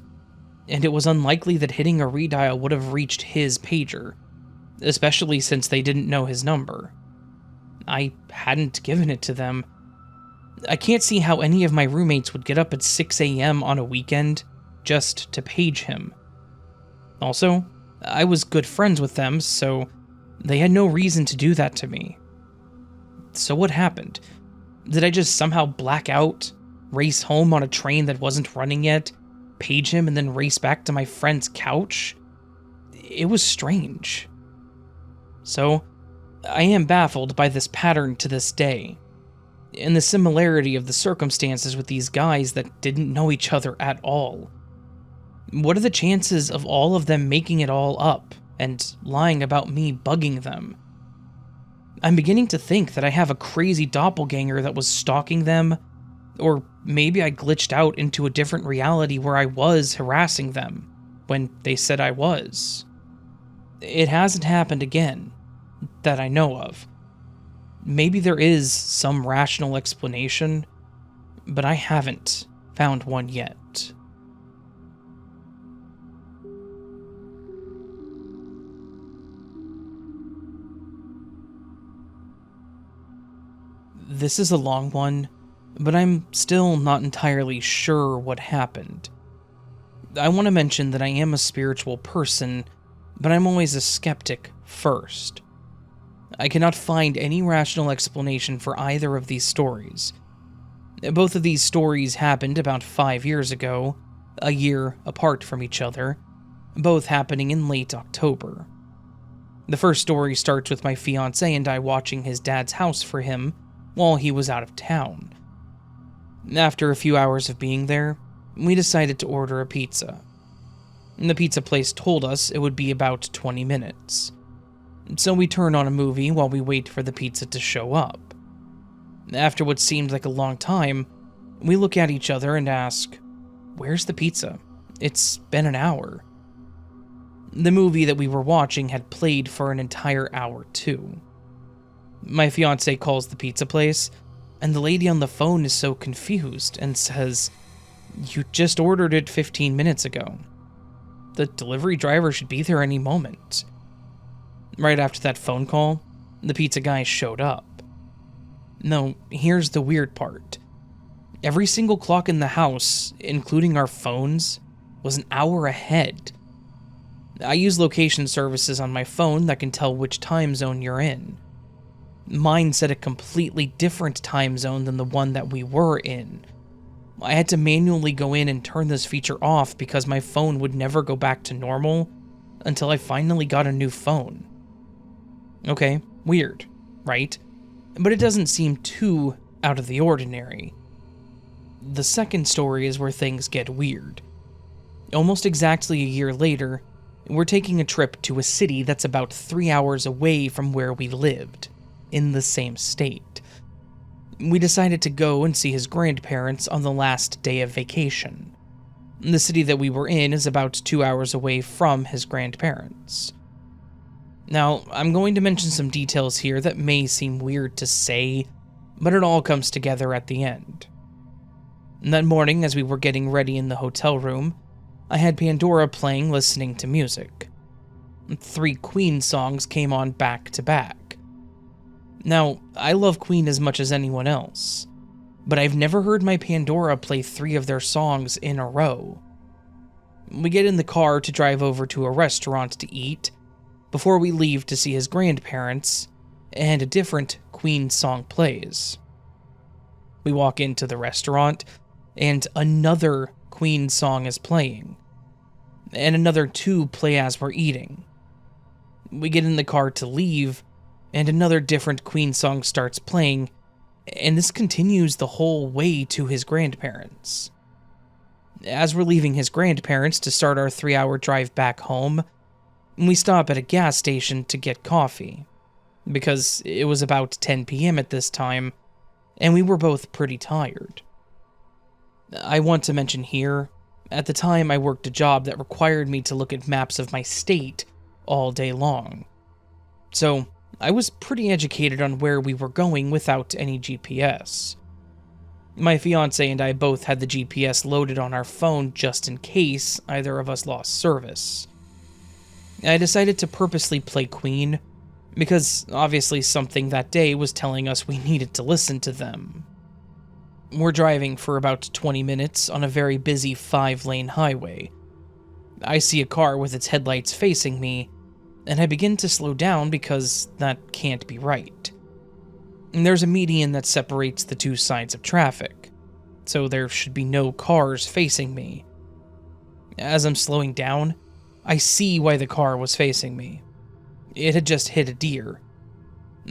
and it was unlikely that hitting a redial would have reached his pager, especially since they didn't know his number. I hadn't given it to them. I can't see how any of my roommates would get up at 6 a.m. on a weekend just to page him. Also, I was good friends with them, so they had no reason to do that to me. So what happened? Did I just somehow black out, race home on a train that wasn't running yet, page him, and then race back to my friend's couch? It was strange. So, I am baffled by this pattern to this day, and the similarity of the circumstances with these guys that didn't know each other at all. What are the chances of all of them making it all up and lying about me bugging them? I'm beginning to think that I have a crazy doppelganger that was stalking them, or maybe I glitched out into a different reality where I was harassing them when they said I was. It hasn't happened again, that I know of. Maybe there is some rational explanation, but I haven't found one yet. This is a long one, but I'm still not entirely sure what happened. I want to mention that I am a spiritual person, but I'm always a skeptic first. I cannot find any rational explanation for either of these stories. Both of these stories happened about 5 years ago, a year apart from each other, both happening in late October. The first story starts with my fiancé and I watching his dad's house for him while he was out of town. After a few hours of being there, we decided to order a pizza. The pizza place told us it would be about 20 minutes. So we turn on a movie while we wait for the pizza to show up. After what seemed like a long time, we look at each other and ask, "Where's the pizza? It's been an hour." The movie that we were watching had played for an entire hour too. My fiancé calls the pizza place, and the lady on the phone is so confused and says, "You just ordered it 15 minutes ago. The delivery driver should be there any moment." Right after that phone call, the pizza guy showed up. No, here's the weird part. Every single clock in the house, including our phones, was an hour ahead. I use location services on my phone that can tell which time zone you're in. Mine said a completely different time zone than the one that we were in. I had to manually go in and turn this feature off because my phone would never go back to normal until I finally got a new phone. Okay, weird, right? But it doesn't seem too out of the ordinary. The second story is where things get weird. Almost exactly a year later, we're taking a trip to a city that's about 3 hours away from where we lived, in the same state. We decided to go and see his grandparents on the last day of vacation. The city that we were in is about 2 hours away from his grandparents. Now, I'm going to mention some details here that may seem weird to say, but it all comes together at the end. That morning, as we were getting ready in the hotel room, I had Pandora playing, listening to music. 3 Queen songs came on back to back. Now, I love Queen as much as anyone else, but I've never heard my Pandora play 3 of their songs in a row. We get in the car to drive over to a restaurant to eat, before we leave to see his grandparents, and a different Queen song plays. We walk into the restaurant, and another Queen song is playing, and another 2 play as we're eating. We get in the car to leave, and another different Queen song starts playing, and this continues the whole way to his grandparents. As we're leaving his grandparents to start our 3-hour drive back home, we stop at a gas station to get coffee, because it was about 10 p.m. at this time, and we were both pretty tired. I want to mention here, at the time I worked a job that required me to look at maps of my state all day long. So, I was pretty educated on where we were going without any GPS. My fiancé and I both had the GPS loaded on our phone just in case either of us lost service. I decided to purposely play Queen, because obviously something that day was telling us we needed to listen to them. We're driving for about 20 minutes on a very busy 5-lane highway. I see a car with its headlights facing me, and I begin to slow down because that can't be right. There's a median that separates the 2 sides of traffic, so there should be no cars facing me. As I'm slowing down, I see why the car was facing me. It had just hit a deer.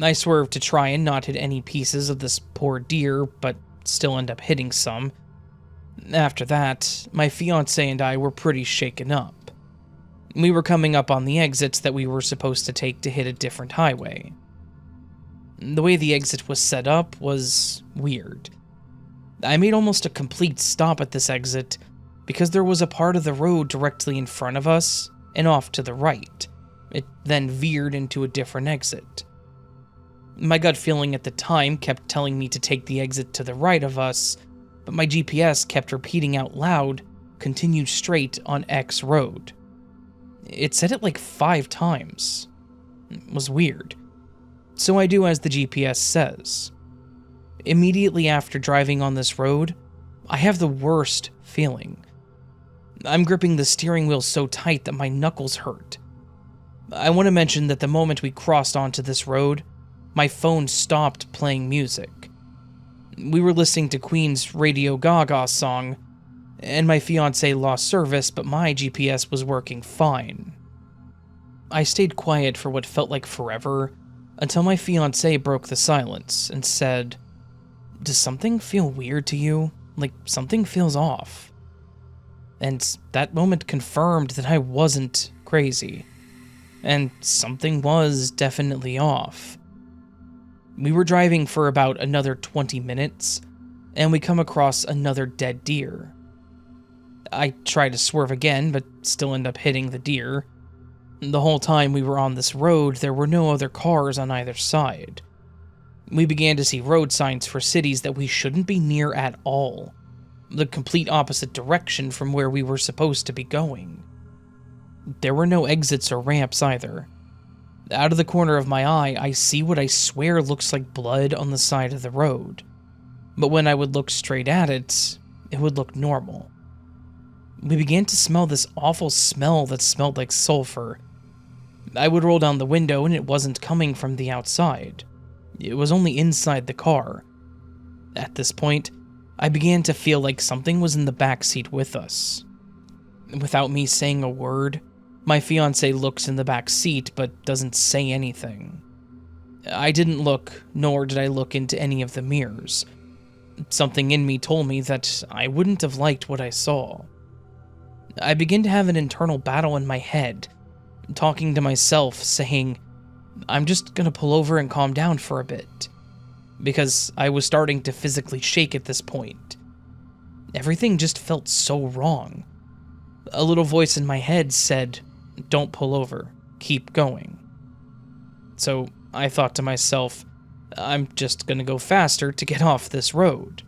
I swerved to try and not hit any pieces of this poor deer, but still end up hitting some. After that, my fiancé and I were pretty shaken up. We were coming up on the exits that we were supposed to take to hit a different highway. The way the exit was set up was weird. I made almost a complete stop at this exit because there was a part of the road directly in front of us and off to the right. It then veered into a different exit. My gut feeling at the time kept telling me to take the exit to the right of us, but my GPS kept repeating out loud, "Continue straight on X road." It said it like 5 times. It was weird. So I do as the GPS says. Immediately after driving on this road, I have the worst feeling. I'm gripping the steering wheel so tight that my knuckles hurt. I want to mention that the moment we crossed onto this road, my phone stopped playing music. We were listening to Queen's Radio Gaga song, and my fiancé lost service, but my GPS was working fine. I stayed quiet for what felt like forever, until my fiancé broke the silence and said, "Does something feel weird to you? Like something feels off?" And that moment confirmed that I wasn't crazy, and something was definitely off. We were driving for about another 20 minutes, and we come across another dead deer. I try to swerve again, but still end up hitting the deer. The whole time we were on this road, there were no other cars on either side. We began to see road signs for cities that we shouldn't be near at all, the complete opposite direction from where we were supposed to be going. There were no exits or ramps either. Out of the corner of my eye, I see what I swear looks like blood on the side of the road, but when I would look straight at it, it would look normal. We began to smell this awful smell that smelled like sulfur. I would roll down the window and it wasn't coming from the outside. It was only inside the car. At this point, I began to feel like something was in the back seat with us. Without me saying a word, my fiancé looks in the back seat but doesn't say anything. I didn't look, nor did I look into any of the mirrors, Something in me told me that I wouldn't have liked what I saw. I began to have an internal battle in my head, talking to myself, saying, I'm just gonna pull over and calm down for a bit, because I was starting to physically shake at this point. Everything just felt so wrong. A little voice in my head said, don't pull over, keep going. So I thought to myself, I'm just gonna go faster to get off this road.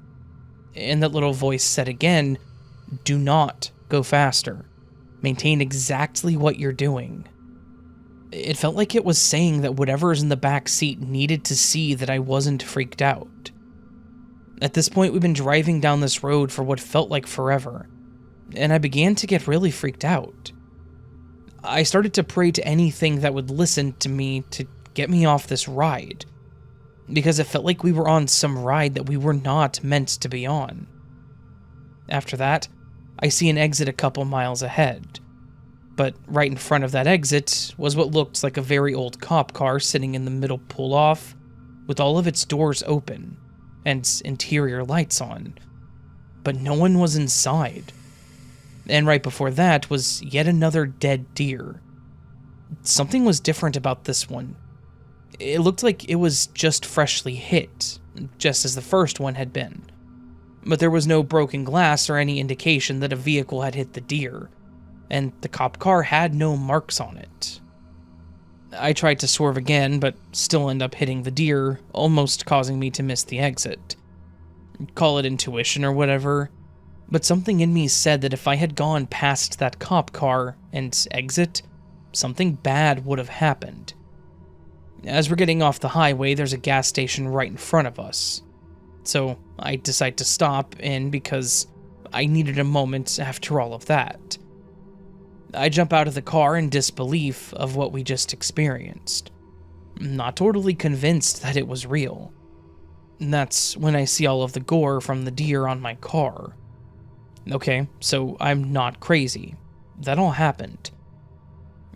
And that little voice said again, do not go faster. Maintain exactly what you're doing. It felt like it was saying that whatever's in the back seat needed to see that I wasn't freaked out. At this point, we've been driving down this road for what felt like forever, and I began to get really freaked out. I started to pray to anything that would listen to me to get me off this ride, because it felt like we were on some ride that we were not meant to be on. After that, I see an exit a couple miles ahead, but right in front of that exit was what looked like a very old cop car sitting in the middle pull-off, with all of its doors open and interior lights on, but no one was inside. And right before that was yet another dead deer. Something was different about this one. It looked like it was just freshly hit, just as the first one had been. But there was no broken glass or any indication that a vehicle had hit the deer, and the cop car had no marks on it. I tried to swerve again, but still end up hitting the deer, almost causing me to miss the exit. Call it intuition or whatever, but something in me said that if I had gone past that cop car and exit, something bad would have happened. As we're getting off the highway, there's a gas station right in front of us. So I decide to stop in because I needed a moment after all of that. I jump out of the car in disbelief of what we just experienced, not totally convinced that it was real. And that's when I see all of the gore from the deer on my car. Okay, so I'm not crazy. That all happened.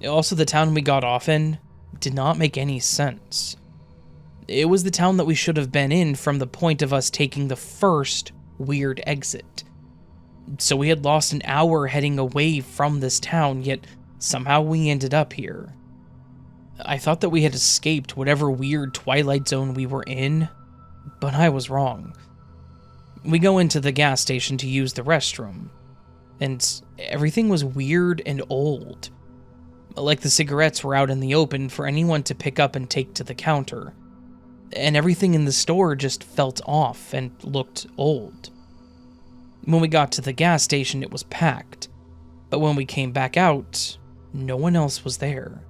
Also, the town we got off in did not make any sense. It was the town that we should have been in from the point of us taking the first weird exit. So we had lost an hour heading away from this town, yet somehow we ended up here. I thought that we had escaped whatever weird Twilight Zone we were in, but I was wrong. We go into the gas station to use the restroom, and everything was weird and old. Like the cigarettes were out in the open for anyone to pick up and take to the counter, and everything in the store just felt off and looked old. When we got to the gas station, it was packed, but when we came back out, no one else was there.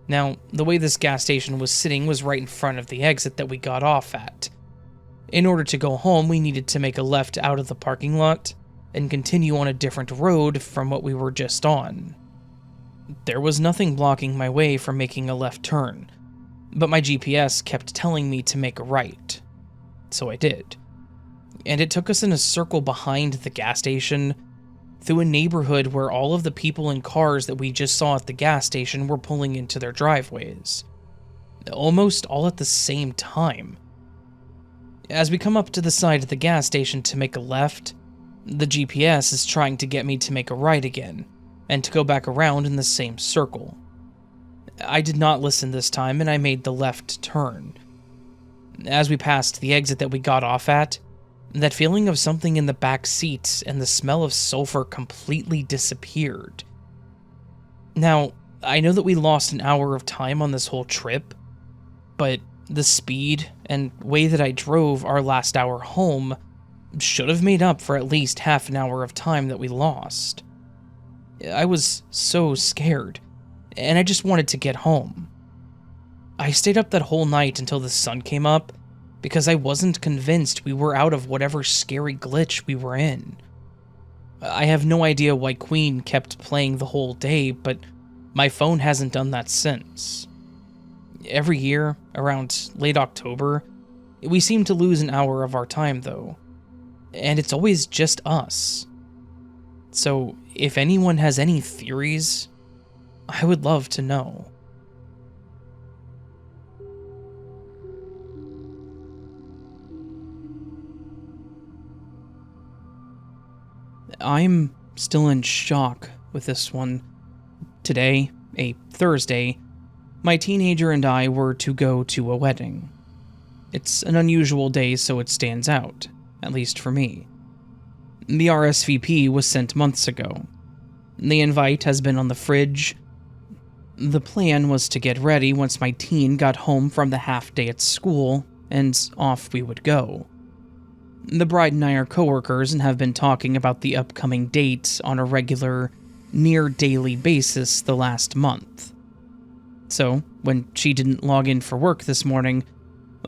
Now, the way this gas station was sitting was right in front of the exit that we got off at. In order to go home, we needed to make a left out of the parking lot and continue on a different road from what we were just on. There was nothing blocking my way from making a left turn, but my GPS kept telling me to make a right, so I did. And it took us in a circle behind the gas station, through a neighborhood where all of the people in cars that we just saw at the gas station were pulling into their driveways. Almost all at the same time. As we come up to the side of the gas station to make a left, the GPS is trying to get me to make a right again, and to go back around in the same circle. I did not listen this time, and I made the left turn. As we passed the exit that we got off at, that feeling of something in the back seat and the smell of sulfur completely disappeared. Now, I know that we lost an hour of time on this whole trip, but the speed and way that I drove our last hour home should have made up for at least half an hour of time that we lost. I was so scared, and I just wanted to get home. I stayed up that whole night until the sun came up, because I wasn't convinced we were out of whatever scary glitch we were in. I have no idea why Queen kept playing the whole day, but my phone hasn't done that since. Every year, around late October, we seem to lose an hour of our time though, and it's always just us. So, if anyone has any theories, I would love to know. I'm still in shock with this one. Today, a Thursday, my teenager and I were to go to a wedding. It's an unusual day, so it stands out, at least for me. The RSVP was sent months ago. The invite has been on the fridge. The plan was to get ready once my teen got home from the half day at school, and off we would go. The bride and I are coworkers and have been talking about the upcoming date on a regular, near-daily basis the last month. So, when she didn't log in for work this morning,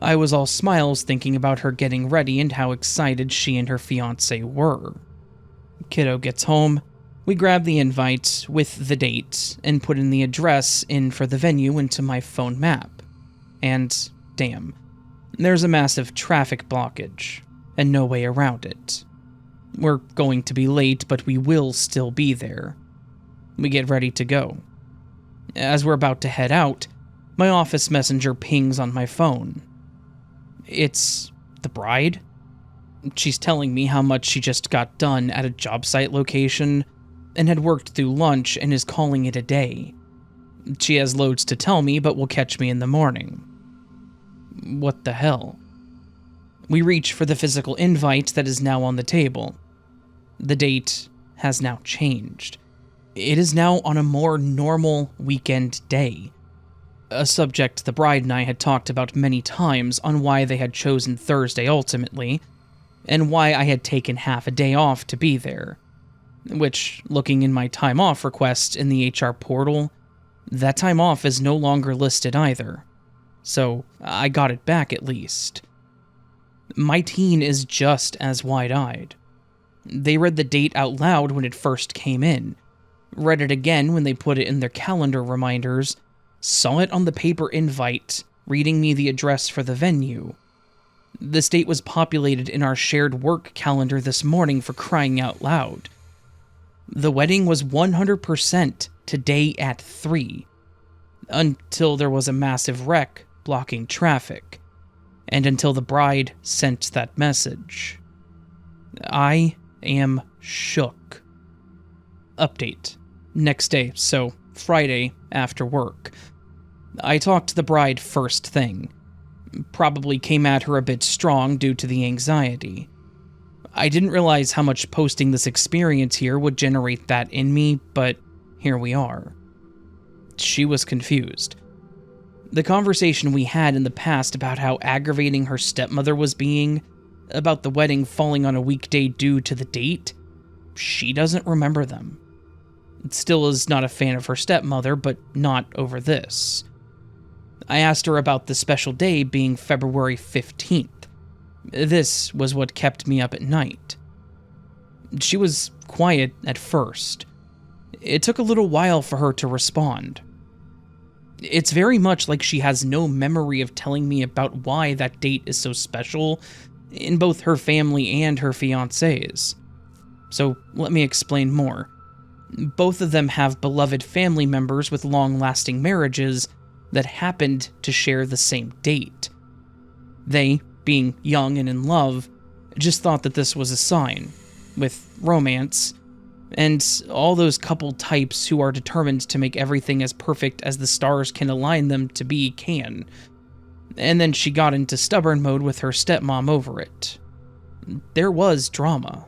I was all smiles thinking about her getting ready and how excited she and her fiancé were. Kiddo gets home, we grab the invite with the date and put in the address in for the venue into my phone map. And, damn, there's a massive traffic blockage, and no way around it. We're going to be late, but we will still be there. We get ready to go. As we're about to head out, my office messenger pings on my phone. It's the bride? She's telling me how much she just got done at a job site location and had worked through lunch and is calling it a day. She has loads to tell me, but will catch me in the morning. What the hell? We reach for the physical invite that is now on the table. The date has now changed. It is now on a more normal weekend day. A subject the bride and I had talked about many times on why they had chosen Thursday ultimately, and why I had taken half a day off to be there. Which, looking in my time off request in the HR portal, that time off is no longer listed either. So, I got it back at least. My teen is just as wide-eyed. They read the date out loud when it first came in, read it again when they put it in their calendar reminders, saw it on the paper invite, reading me the address for the venue. This date was populated in our shared work calendar this morning, for crying out loud. The wedding was 100% today at 3, until there was a massive wreck blocking traffic, and until the bride sent that message. I am shook. Update. Next day, so Friday after work. I talked to the bride first thing. Probably came at her a bit strong due to the anxiety. I didn't realize how much posting this experience here would generate that in me, but here we are. She was confused. The conversation we had in the past about how aggravating her stepmother was being, about the wedding falling on a weekday due to the date, she doesn't remember them. Still is not a fan of her stepmother, but not over this. I asked her about the special day being February 15th. This was what kept me up at night. She was quiet at first. It took a little while for her to respond. It's very much like she has no memory of telling me about why that date is so special in both her family and her fiancé's. So let me explain more. Both of them have beloved family members with long-lasting marriages that happened to share the same date. They, being young and in love, just thought that this was a sign, with romance, and all those couple types who are determined to make everything as perfect as the stars can align them to be can. And then she got into stubborn mode with her stepmom over it. There was drama.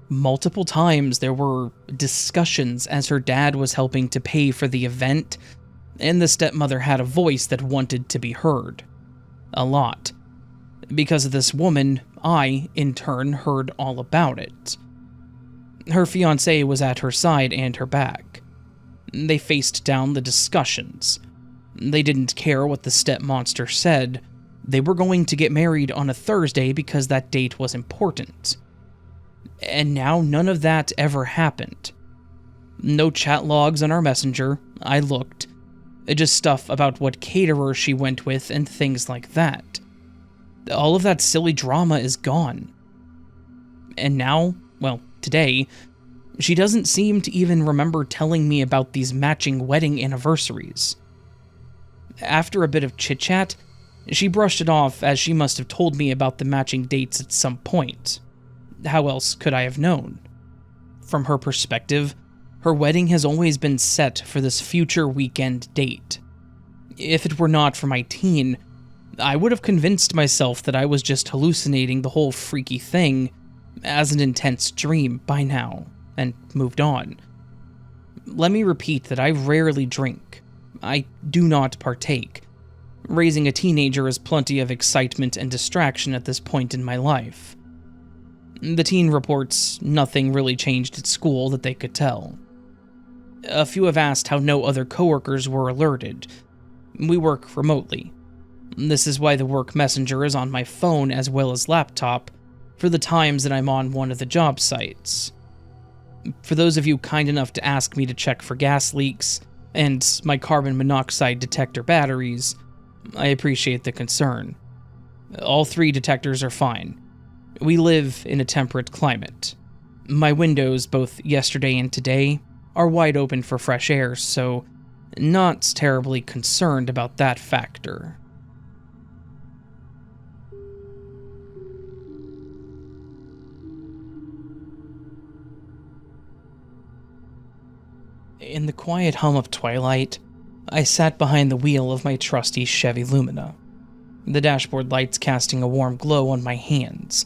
Multiple times there were discussions as her dad was helping to pay for the event, and the stepmother had a voice that wanted to be heard. A lot. Because of this woman, I, in turn, heard all about it. Her fiancé was at her side and her back. They faced down the discussions. They didn't care what the stepmonster said. They were going to get married on a Thursday because that date was important. And now none of that ever happened. No chat logs on our messenger, I looked. Just stuff about what caterer she went with and things like that. All of that silly drama is gone. And now, well, today, she doesn't seem to even remember telling me about these matching wedding anniversaries. After a bit of chit-chat, she brushed it off as she must have told me about the matching dates at some point. How else could I have known? From her perspective, her wedding has always been set for this future weekend date. If it were not for my teen, I would have convinced myself that I was just hallucinating the whole freaky thing as an intense dream by now, and moved on. Let me repeat that I rarely drink. I do not partake. Raising a teenager is plenty of excitement and distraction at this point in my life. The teen reports nothing really changed at school that they could tell. A few have asked how no other coworkers were alerted. We work remotely. This is why the work messenger is on my phone as well as laptop for the times that I'm on one of the job sites. For those of you kind enough to ask me to check for gas leaks and my carbon monoxide detector batteries, I appreciate the concern. All 3 detectors are fine. We live in a temperate climate. My windows, both yesterday and today, are wide open for fresh air, so not terribly concerned about that factor. In the quiet hum of twilight, I sat behind the wheel of my trusty Chevy Lumina, the dashboard lights casting a warm glow on my hands.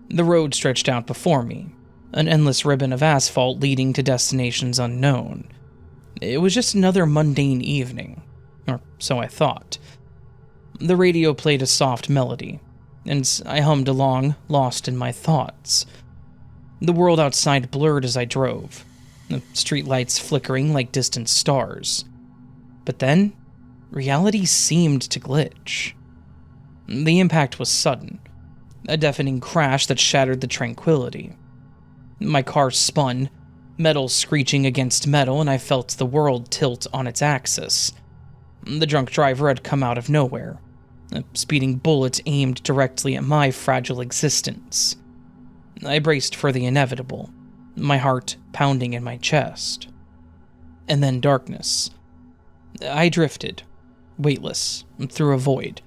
The road stretched out before me, an endless ribbon of asphalt leading to destinations unknown. It was just another mundane evening, or so I thought. The radio played a soft melody, and I hummed along, lost in my thoughts. The world outside blurred as I drove, the streetlights flickering like distant stars. But then, reality seemed to glitch. The impact was sudden, a deafening crash that shattered the tranquility. My car spun, metal screeching against metal, and I felt the world tilt on its axis. The drunk driver had come out of nowhere, a speeding bullet aimed directly at my fragile existence. I braced for the inevitable, my heart pounding in my chest. And then darkness. I drifted, weightless, through a void.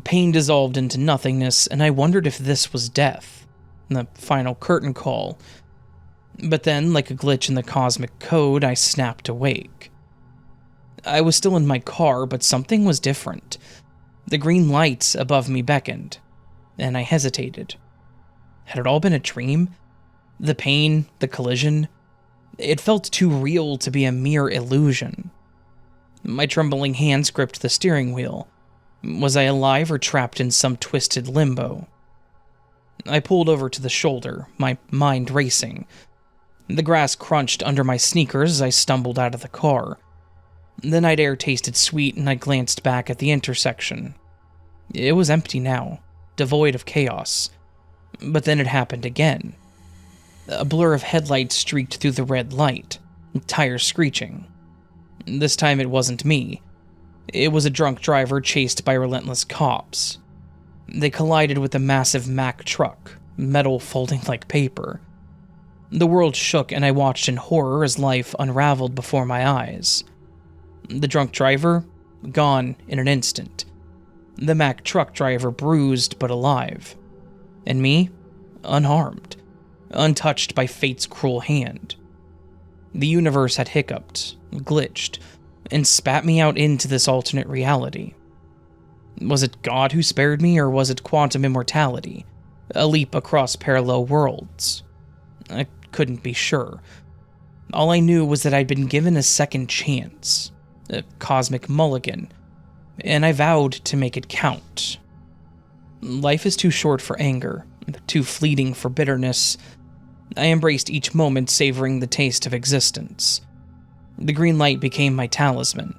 Pain dissolved into nothingness, and I wondered if this was death, the final curtain call. But then, like a glitch in the cosmic code, I snapped awake. I was still in my car, but something was different. The green lights above me beckoned, and I hesitated. Had it all been a dream? The pain, the collision, it felt too real to be a mere illusion. My trembling hands gripped the steering wheel. Was I alive or trapped in some twisted limbo? I pulled over to the shoulder, my mind racing. The grass crunched under my sneakers as I stumbled out of the car. The night air tasted sweet, and I glanced back at the intersection. It was empty now, devoid of chaos. But then it happened again. A blur of headlights streaked through the red light, tires screeching. This time it wasn't me. It was a drunk driver chased by relentless cops. They collided with a massive Mack truck, metal folding like paper. The world shook, and I watched in horror as life unraveled before my eyes. The drunk driver, gone in an instant. The Mack truck driver bruised but alive. And me, unharmed, untouched by fate's cruel hand. The universe had hiccuped, glitched, and spat me out into this alternate reality. Was it God who spared me, or was it quantum immortality, a leap across parallel worlds? I couldn't be sure. All I knew was that I'd been given a second chance, a cosmic mulligan, and I vowed to make it count. Life is too short for anger, too fleeting for bitterness. I embraced each moment, savoring the taste of existence. The green light became my talisman,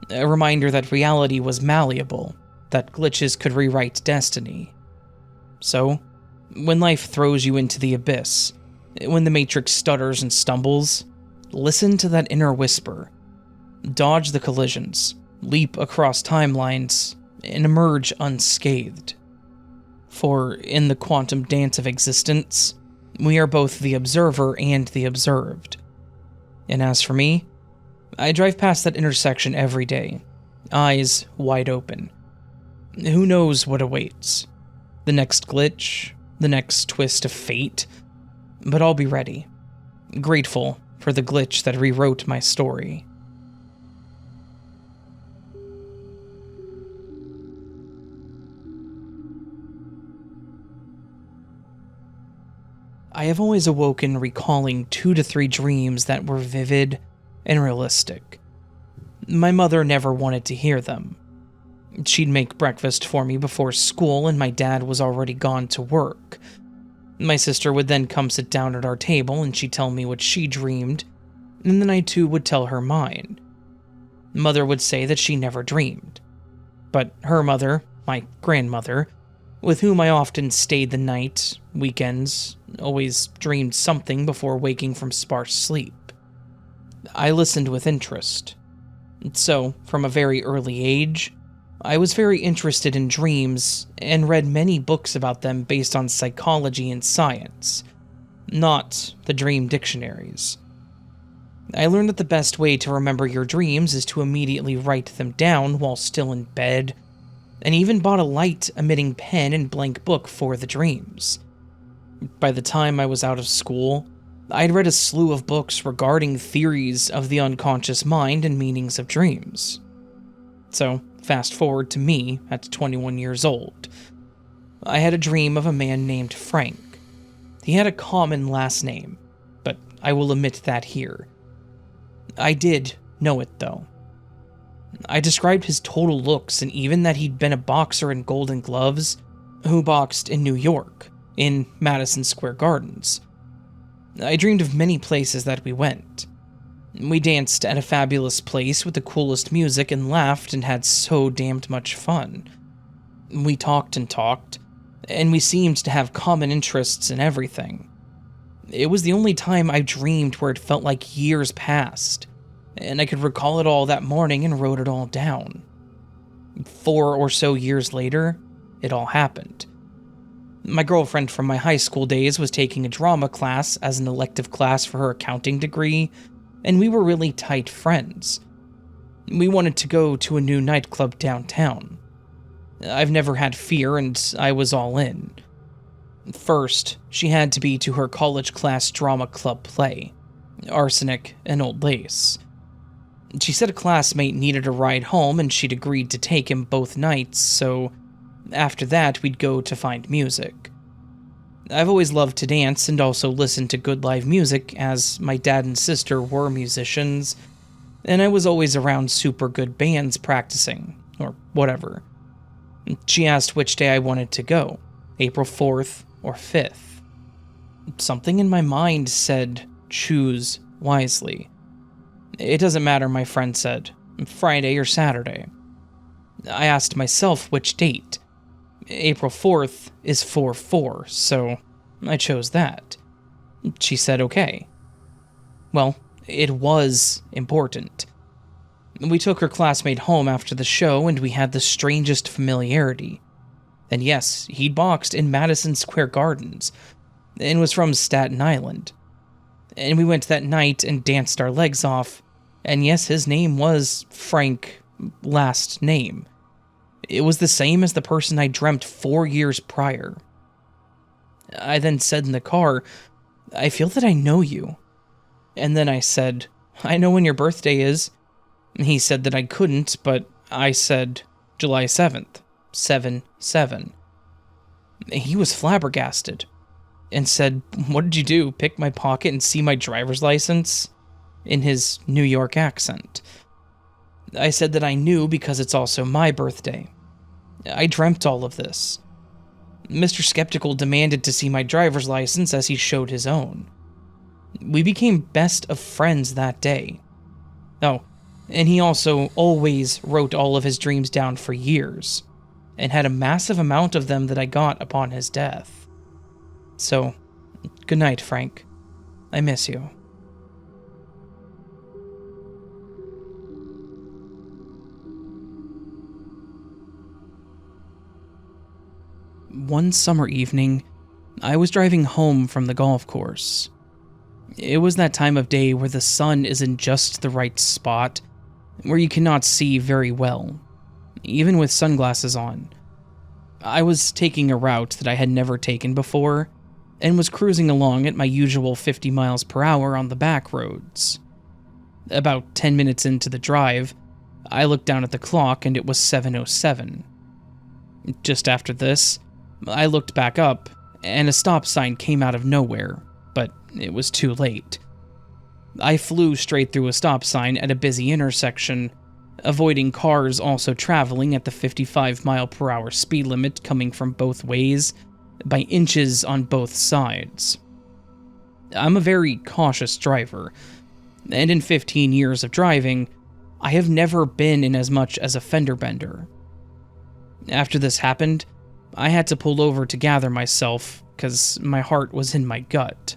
a reminder that reality was malleable, that glitches could rewrite destiny. So, when life throws you into the abyss, when the Matrix stutters and stumbles, listen to that inner whisper. Dodge the collisions, leap across timelines, and emerge unscathed. For in the quantum dance of existence, we are both the observer and the observed. And as for me, I drive past that intersection every day, eyes wide open. Who knows what awaits? The next glitch, the next twist of fate, but I'll be ready. Grateful for the glitch that rewrote my story. I have always awoken recalling 2 to 3 dreams that were vivid and realistic. My mother never wanted to hear them. She'd make breakfast for me before school and my dad was already gone to work. My sister would then come sit down at our table and she'd tell me what she dreamed, and then I too would tell her mine. Mother would say that she never dreamed. But her mother, my grandmother, with whom I often stayed the night, weekends, always dreamed something before waking from sparse sleep. I listened with interest. So, from a very early age, I was very interested in dreams and read many books about them based on psychology and science, not the dream dictionaries. I learned that the best way to remember your dreams is to immediately write them down while still in bed, and even bought a light-emitting pen and blank book for the dreams. By the time I was out of school, I'd read a slew of books regarding theories of the unconscious mind and meanings of dreams. So, fast forward to me at 21 years old. I had a dream of a man named Frank. He had a common last name, but I will omit that here. I did know it, though. I described his total looks and even that he'd been a boxer in Golden Gloves who boxed in New York, in Madison Square Gardens. I dreamed of many places that we went. We danced at a fabulous place with the coolest music and laughed and had so damned much fun. We talked, and we seemed to have common interests in everything. It was the only time I dreamed where it felt like years passed, and I could recall it all that morning and wrote it all down. 4 or so years later, it all happened. My girlfriend from my high school days was taking a drama class as an elective class for her accounting degree, and we were really tight friends. We wanted to go to a new nightclub downtown. I've never had fear, and I was all in. First, she had to be to her college class drama club play, Arsenic and Old Lace. She said a classmate needed a ride home and she'd agreed to take him both nights, so after that we'd go to find music. I've always loved to dance and also listen to good live music as my dad and sister were musicians, and I was always around super good bands practicing, or whatever. She asked which day I wanted to go, April 4th or 5th. Something in my mind said, choose wisely. It doesn't matter, my friend said, Friday or Saturday. I asked myself which date. April 4th is 4/4, so I chose that. She said okay. Well, it was important. We took her classmate home after the show and we had the strangest familiarity. And yes, he'd boxed in Madison Square Gardens and was from Staten Island. And we went that night and danced our legs off, and yes, his name was Frank, last name. It was the same as the person I dreamt 4 years prior. I then said in the car, I feel that I know you. And then I said, I know when your birthday is. He said that I couldn't, but I said July 7th, 7/7. He was flabbergasted and said, what did you do, pick my pocket and see my driver's license? In his New York accent. I said that I knew because it's also my birthday. I dreamt all of this. Mr. Skeptical demanded to see my driver's license as he showed his own. We became best of friends that day. Oh, and he also always wrote all of his dreams down for years, and had a massive amount of them that I got upon his death. So, good night, Frank. I miss you. One summer evening, I was driving home from the golf course. It was that time of day where the sun is in just the right spot, where you cannot see very well, even with sunglasses on. I was taking a route that I had never taken before, and was cruising along at my usual 50 miles per hour on the back roads. About 10 minutes into the drive, I looked down at the clock and it was 7:07. Just after this, I looked back up and a stop sign came out of nowhere, but it was too late. I flew straight through a stop sign at a busy intersection, avoiding cars also traveling at the 55-mile-per-hour speed limit coming from both ways by inches on both sides. I'm a very cautious driver, and in 15 years of driving, I have never been in as much as a fender bender. After this happened, I had to pull over to gather myself because my heart was in my gut.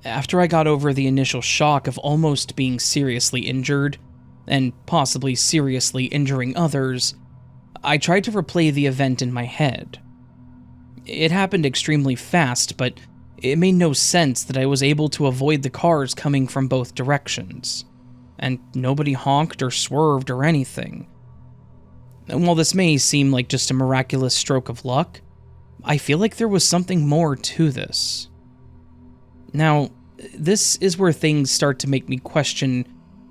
After I got over the initial shock of almost being seriously injured, and possibly seriously injuring others, I tried to replay the event in my head. It happened extremely fast, but it made no sense that I was able to avoid the cars coming from both directions, and nobody honked or swerved or anything. And while this may seem like just a miraculous stroke of luck, I feel like there was something more to this. Now, this is where things start to make me question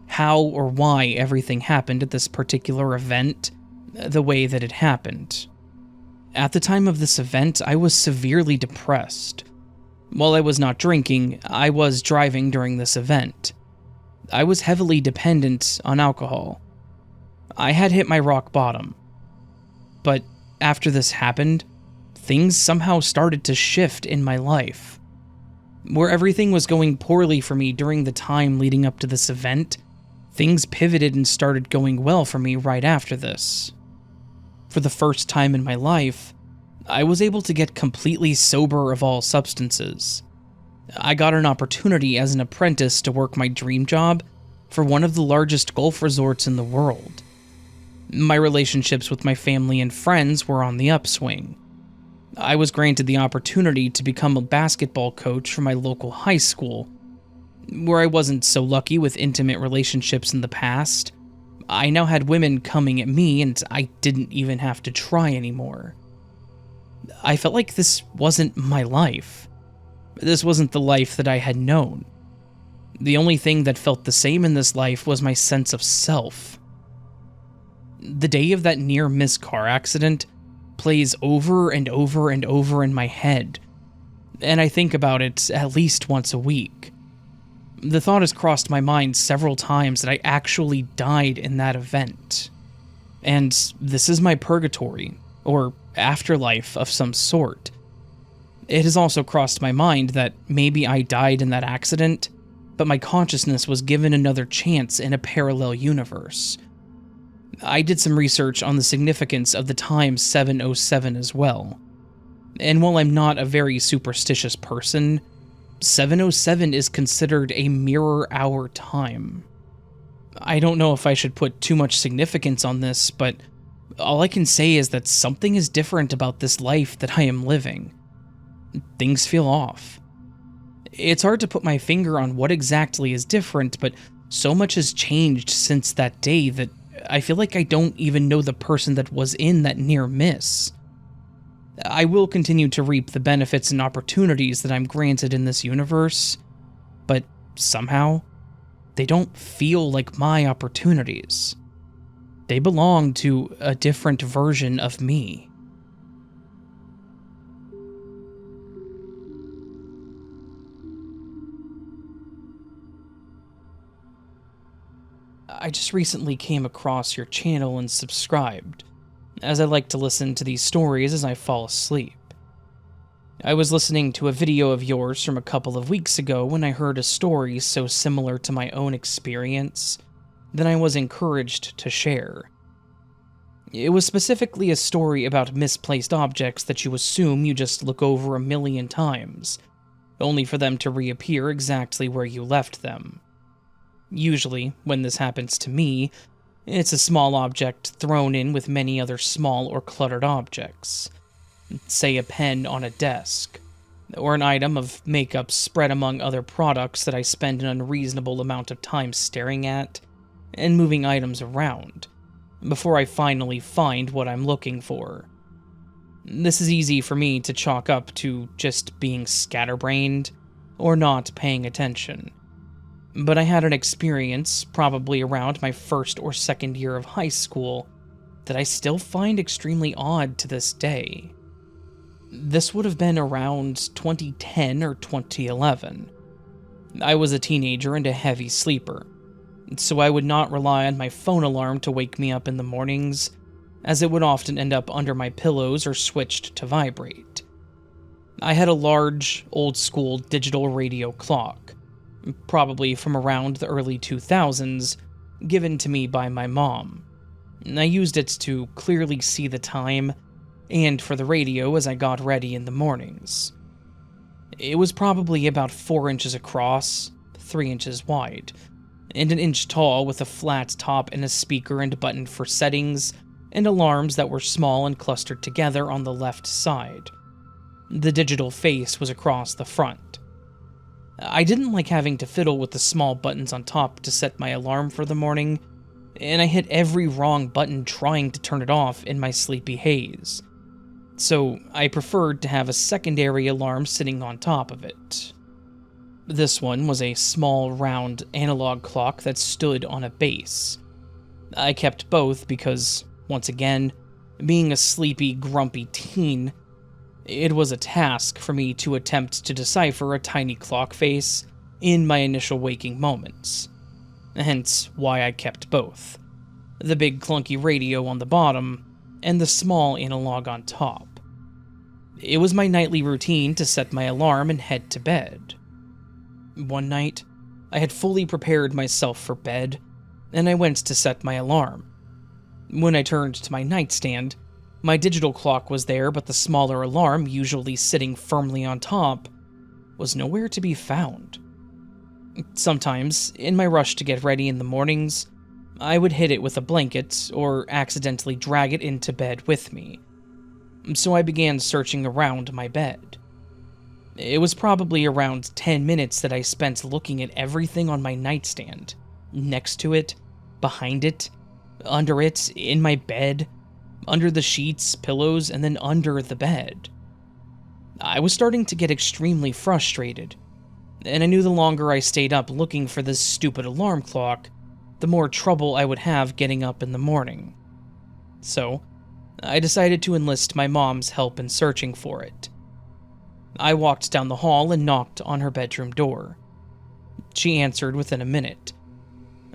how or why everything happened at this particular event the way that it happened. At the time of this event, I was severely depressed. While I was not drinking, I was driving during this event. I was heavily dependent on alcohol. I had hit my rock bottom. But after this happened, things somehow started to shift in my life. Where everything was going poorly for me during the time leading up to this event, things pivoted and started going well for me right after this. For the first time in my life, I was able to get completely sober of all substances. I got an opportunity as an apprentice to work my dream job for one of the largest golf resorts in the world. My relationships with my family and friends were on the upswing. I was granted the opportunity to become a basketball coach for my local high school. Where I wasn't so lucky with intimate relationships in the past, I now had women coming at me and I didn't even have to try anymore. I felt like this wasn't my life. This wasn't the life that I had known. The only thing that felt the same in this life was my sense of self. The day of that near-miss car accident plays over and over and over in my head, and I think about it at least once a week. The thought has crossed my mind several times that I actually died in that event. And this is my purgatory, or afterlife of some sort. It has also crossed my mind that maybe I died in that accident, but my consciousness was given another chance in a parallel universe. I did some research on the significance of the time 7:07 as well. And while I'm not a very superstitious person, 7:07 is considered a mirror hour time. I don't know if I should put too much significance on this, but all I can say is that something is different about this life that I am living. Things feel off. It's hard to put my finger on what exactly is different, but so much has changed since that day that I feel like I don't even know the person that was in that near miss. I will continue to reap the benefits and opportunities that I'm granted in this universe, but somehow, they don't feel like my opportunities. They belong to a different version of me. I just recently came across your channel and subscribed, as I like to listen to these stories as I fall asleep. I was listening to a video of yours from a couple of weeks ago when I heard a story so similar to my own experience that I was encouraged to share. It was specifically a story about misplaced objects that you assume you just look over a million times, only for them to reappear exactly where you left them. Usually, when this happens to me, it's a small object thrown in with many other small or cluttered objects. Say a pen on a desk, or an item of makeup spread among other products that I spend an unreasonable amount of time staring at and moving items around, before I finally find what I'm looking for. This is easy for me to chalk up to just being scatterbrained or not paying attention. But I had an experience, probably around my first or second year of high school, that I still find extremely odd to this day. This would have been around 2010 or 2011. I was a teenager and a heavy sleeper, so I would not rely on my phone alarm to wake me up in the mornings, as it would often end up under my pillows or switched to vibrate. I had a large, old-school digital radio clock, probably from around the early 2000s, given to me by my mom. I used it to clearly see the time, and for the radio as I got ready in the mornings. It was probably about 4 inches across, 3 inches wide, and an inch tall with a flat top and a speaker and button for settings, and alarms that were small and clustered together on the left side. The digital face was across the front. I didn't like having to fiddle with the small buttons on top to set my alarm for the morning, and I hit every wrong button trying to turn it off in my sleepy haze. So I preferred to have a secondary alarm sitting on top of it. This one was a small, round analog clock that stood on a base. I kept both because, once again, being a sleepy, grumpy teen, it was a task for me to attempt to decipher a tiny clock face in my initial waking moments. Hence why I kept both. The big clunky radio on the bottom, and the small analog on top. It was my nightly routine to set my alarm and head to bed. One night, I had fully prepared myself for bed, and I went to set my alarm. When I turned to my nightstand, my digital clock was there, but the smaller alarm, usually sitting firmly on top, was nowhere to be found. Sometimes, in my rush to get ready in the mornings, I would hit it with a blanket or accidentally drag it into bed with me. So I began searching around my bed. It was probably around 10 minutes that I spent looking at everything on my nightstand, next to it, behind it, under it, in my bed, under the sheets, pillows, and then under the bed. I was starting to get extremely frustrated, and I knew the longer I stayed up looking for this stupid alarm clock, the more trouble I would have getting up in the morning. So, I decided to enlist my mom's help in searching for it. I walked down the hall and knocked on her bedroom door. She answered within a minute.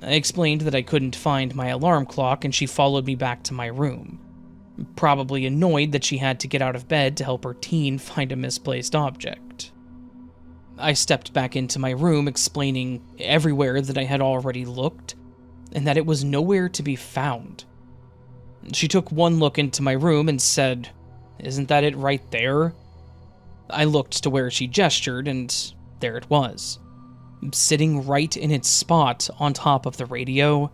I explained that I couldn't find my alarm clock, and she followed me back to my room, probably annoyed that she had to get out of bed to help her teen find a misplaced object. I stepped back into my room, explaining everywhere that I had already looked, and that it was nowhere to be found. She took one look into my room and said, "Isn't that it right there?" I looked to where she gestured, and there it was, sitting right in its spot on top of the radio,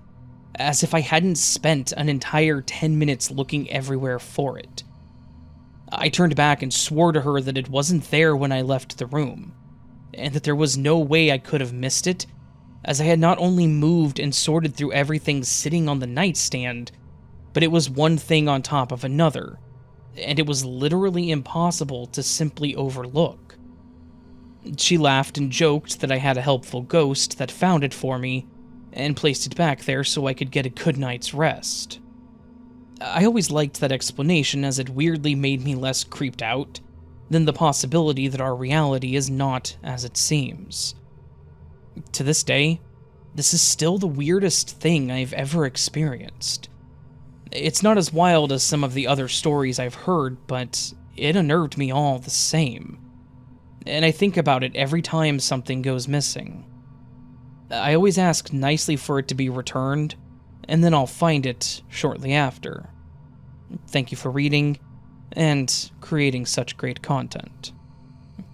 as if I hadn't spent an entire 10 minutes looking everywhere for it. I turned back and swore to her that it wasn't there when I left the room, and that there was no way I could have missed it, as I had not only moved and sorted through everything sitting on the nightstand, but it was one thing on top of another, and it was literally impossible to simply overlook. She laughed and joked that I had a helpful ghost that found it for me, and placed it back there so I could get a good night's rest. I always liked that explanation, as it weirdly made me less creeped out than the possibility that our reality is not as it seems. To this day, this is still the weirdest thing I've ever experienced. It's not as wild as some of the other stories I've heard, but it unnerved me all the same. And I think about it every time something goes missing. I always ask nicely for it to be returned, and then I'll find it shortly after. Thank you for reading, and creating such great content.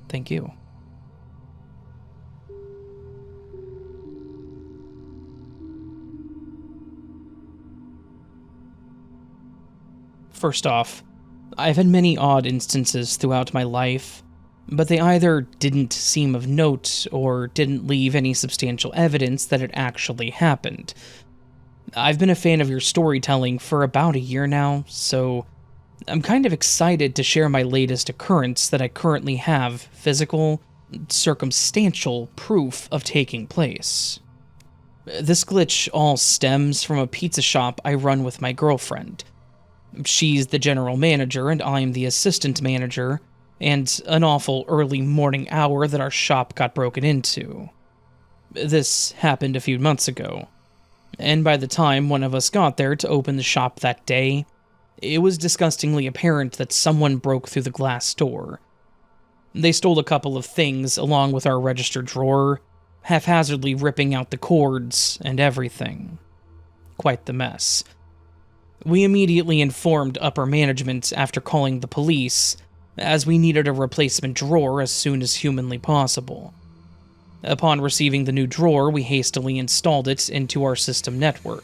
Thank you. First off, I've had many odd instances throughout my life, but they either didn't seem of note or didn't leave any substantial evidence that it actually happened. I've been a fan of your storytelling for about a year now, so I'm kind of excited to share my latest occurrence that I currently have physical, circumstantial proof of taking place. This glitch all stems from a pizza shop I run with my girlfriend. She's the general manager and I'm the assistant manager, and an awful early morning hour that our shop got broken into. This happened a few months ago, and by the time one of us got there to open the shop that day, it was disgustingly apparent that someone broke through the glass door. They stole a couple of things along with our register drawer, haphazardly ripping out the cords and everything. Quite the mess. We immediately informed upper management after calling the police, as we needed a replacement drawer as soon as humanly possible. Upon receiving the new drawer, we hastily installed it into our system network.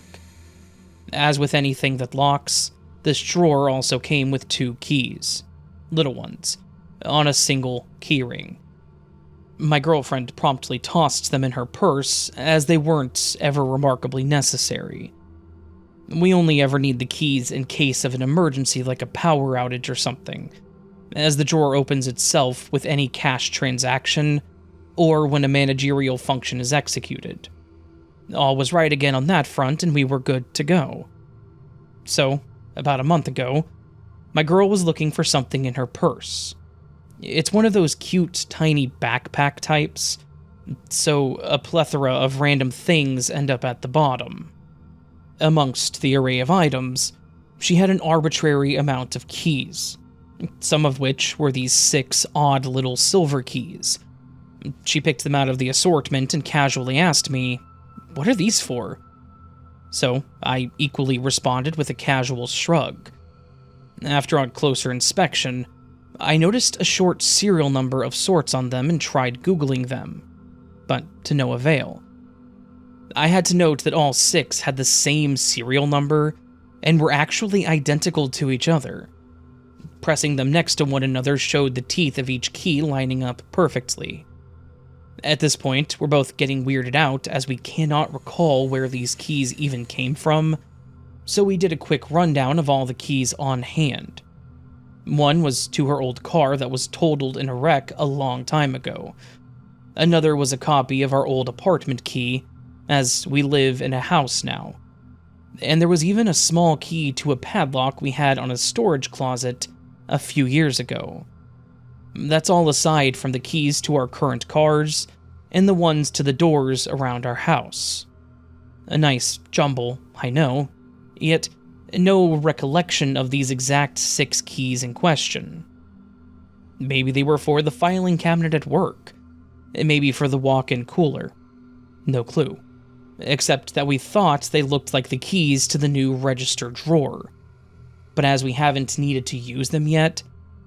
As with anything that locks, this drawer also came with 2 keys, little ones, on a single keyring. My girlfriend promptly tossed them in her purse, as they weren't ever remarkably necessary. We only ever need the keys in case of an emergency like a power outage or something, as the drawer opens itself with any cash transaction, or when a managerial function is executed. All was right again on that front, and we were good to go. So, about a month ago, my girl was looking for something in her purse. It's one of those cute, tiny backpack types, so a plethora of random things end up at the bottom. Amongst the array of items, she had an arbitrary amount of keys, some of which were these 6 odd little silver keys. She picked them out of the assortment and casually asked me, "What are these for?" So I equally responded with a casual shrug. After on closer inspection, I noticed a short serial number of sorts on them and tried Googling them, but to no avail. I had to note that all 6 had the same serial number and were actually identical to each other. Pressing them next to one another showed the teeth of each key lining up perfectly. At this point, we're both getting weirded out as we cannot recall where these keys even came from, so we did a quick rundown of all the keys on hand. One was to her old car that was totaled in a wreck a long time ago. Another was a copy of our old apartment key, as we live in a house now. And there was even a small key to a padlock we had on a storage closet a few years ago. That's all aside from the keys to our current cars and the ones to the doors around our house. A nice jumble, I know, yet no recollection of these exact 6 keys in question. Maybe they were for the filing cabinet at work, maybe for the walk-in cooler. No clue, except that we thought they looked like the keys to the new register drawer. But as we haven't needed to use them yet,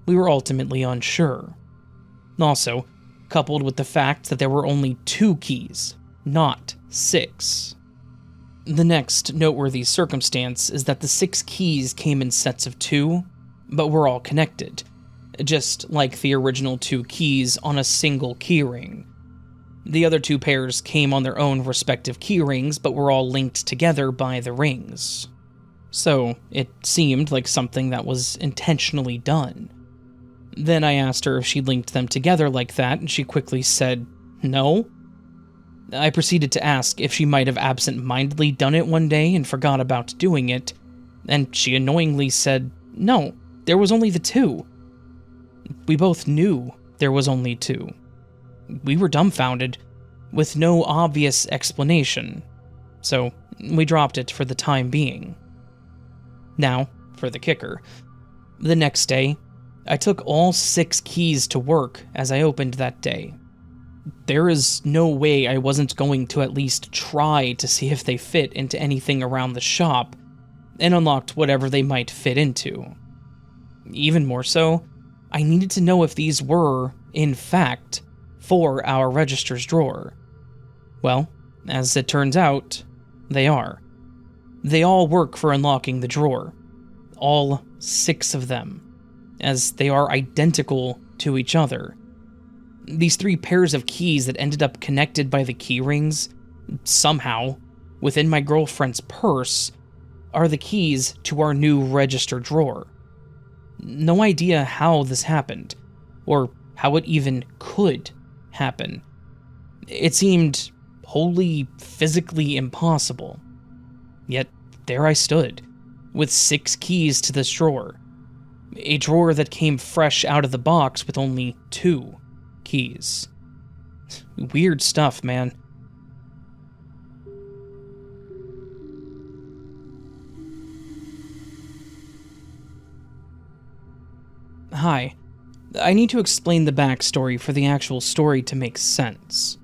we were ultimately unsure. Also, coupled with the fact that there were only 2 keys, not 6. The next noteworthy circumstance is that the 6 keys came in sets of 2, but were all connected, just like the original 2 keys on a single keyring. The other 2 pairs came on their own respective keyrings, but were all linked together by the rings. So, it seemed like something that was intentionally done. Then I asked her if she linked them together like that, and she quickly said, "No." I proceeded to ask if she might have absent-mindedly done it one day and forgot about doing it, and she annoyingly said, "No, there was only the 2." We both knew there was only 2. We were dumbfounded, with no obvious explanation, so we dropped it for the time being. Now, for the kicker. The next day, I took all 6 keys to work as I opened that day. There is no way I wasn't going to at least try to see if they fit into anything around the shop, and unlocked whatever they might fit into. Even more so, I needed to know if these were, in fact, for our register's drawer. Well, as it turns out, they are. They all work for unlocking the drawer. All 6 of them, as they are identical to each other. These 3 pairs of keys that ended up connected by the keyrings, somehow, within my girlfriend's purse, are the keys to our new register drawer. No idea how this happened, or how it even could happen. It seemed wholly physically impossible. Yet there I stood, with 6 keys to this drawer. A drawer that came fresh out of the box with only 2 keys. Weird stuff, man. Hi. I need to explain the backstory for the actual story to make sense.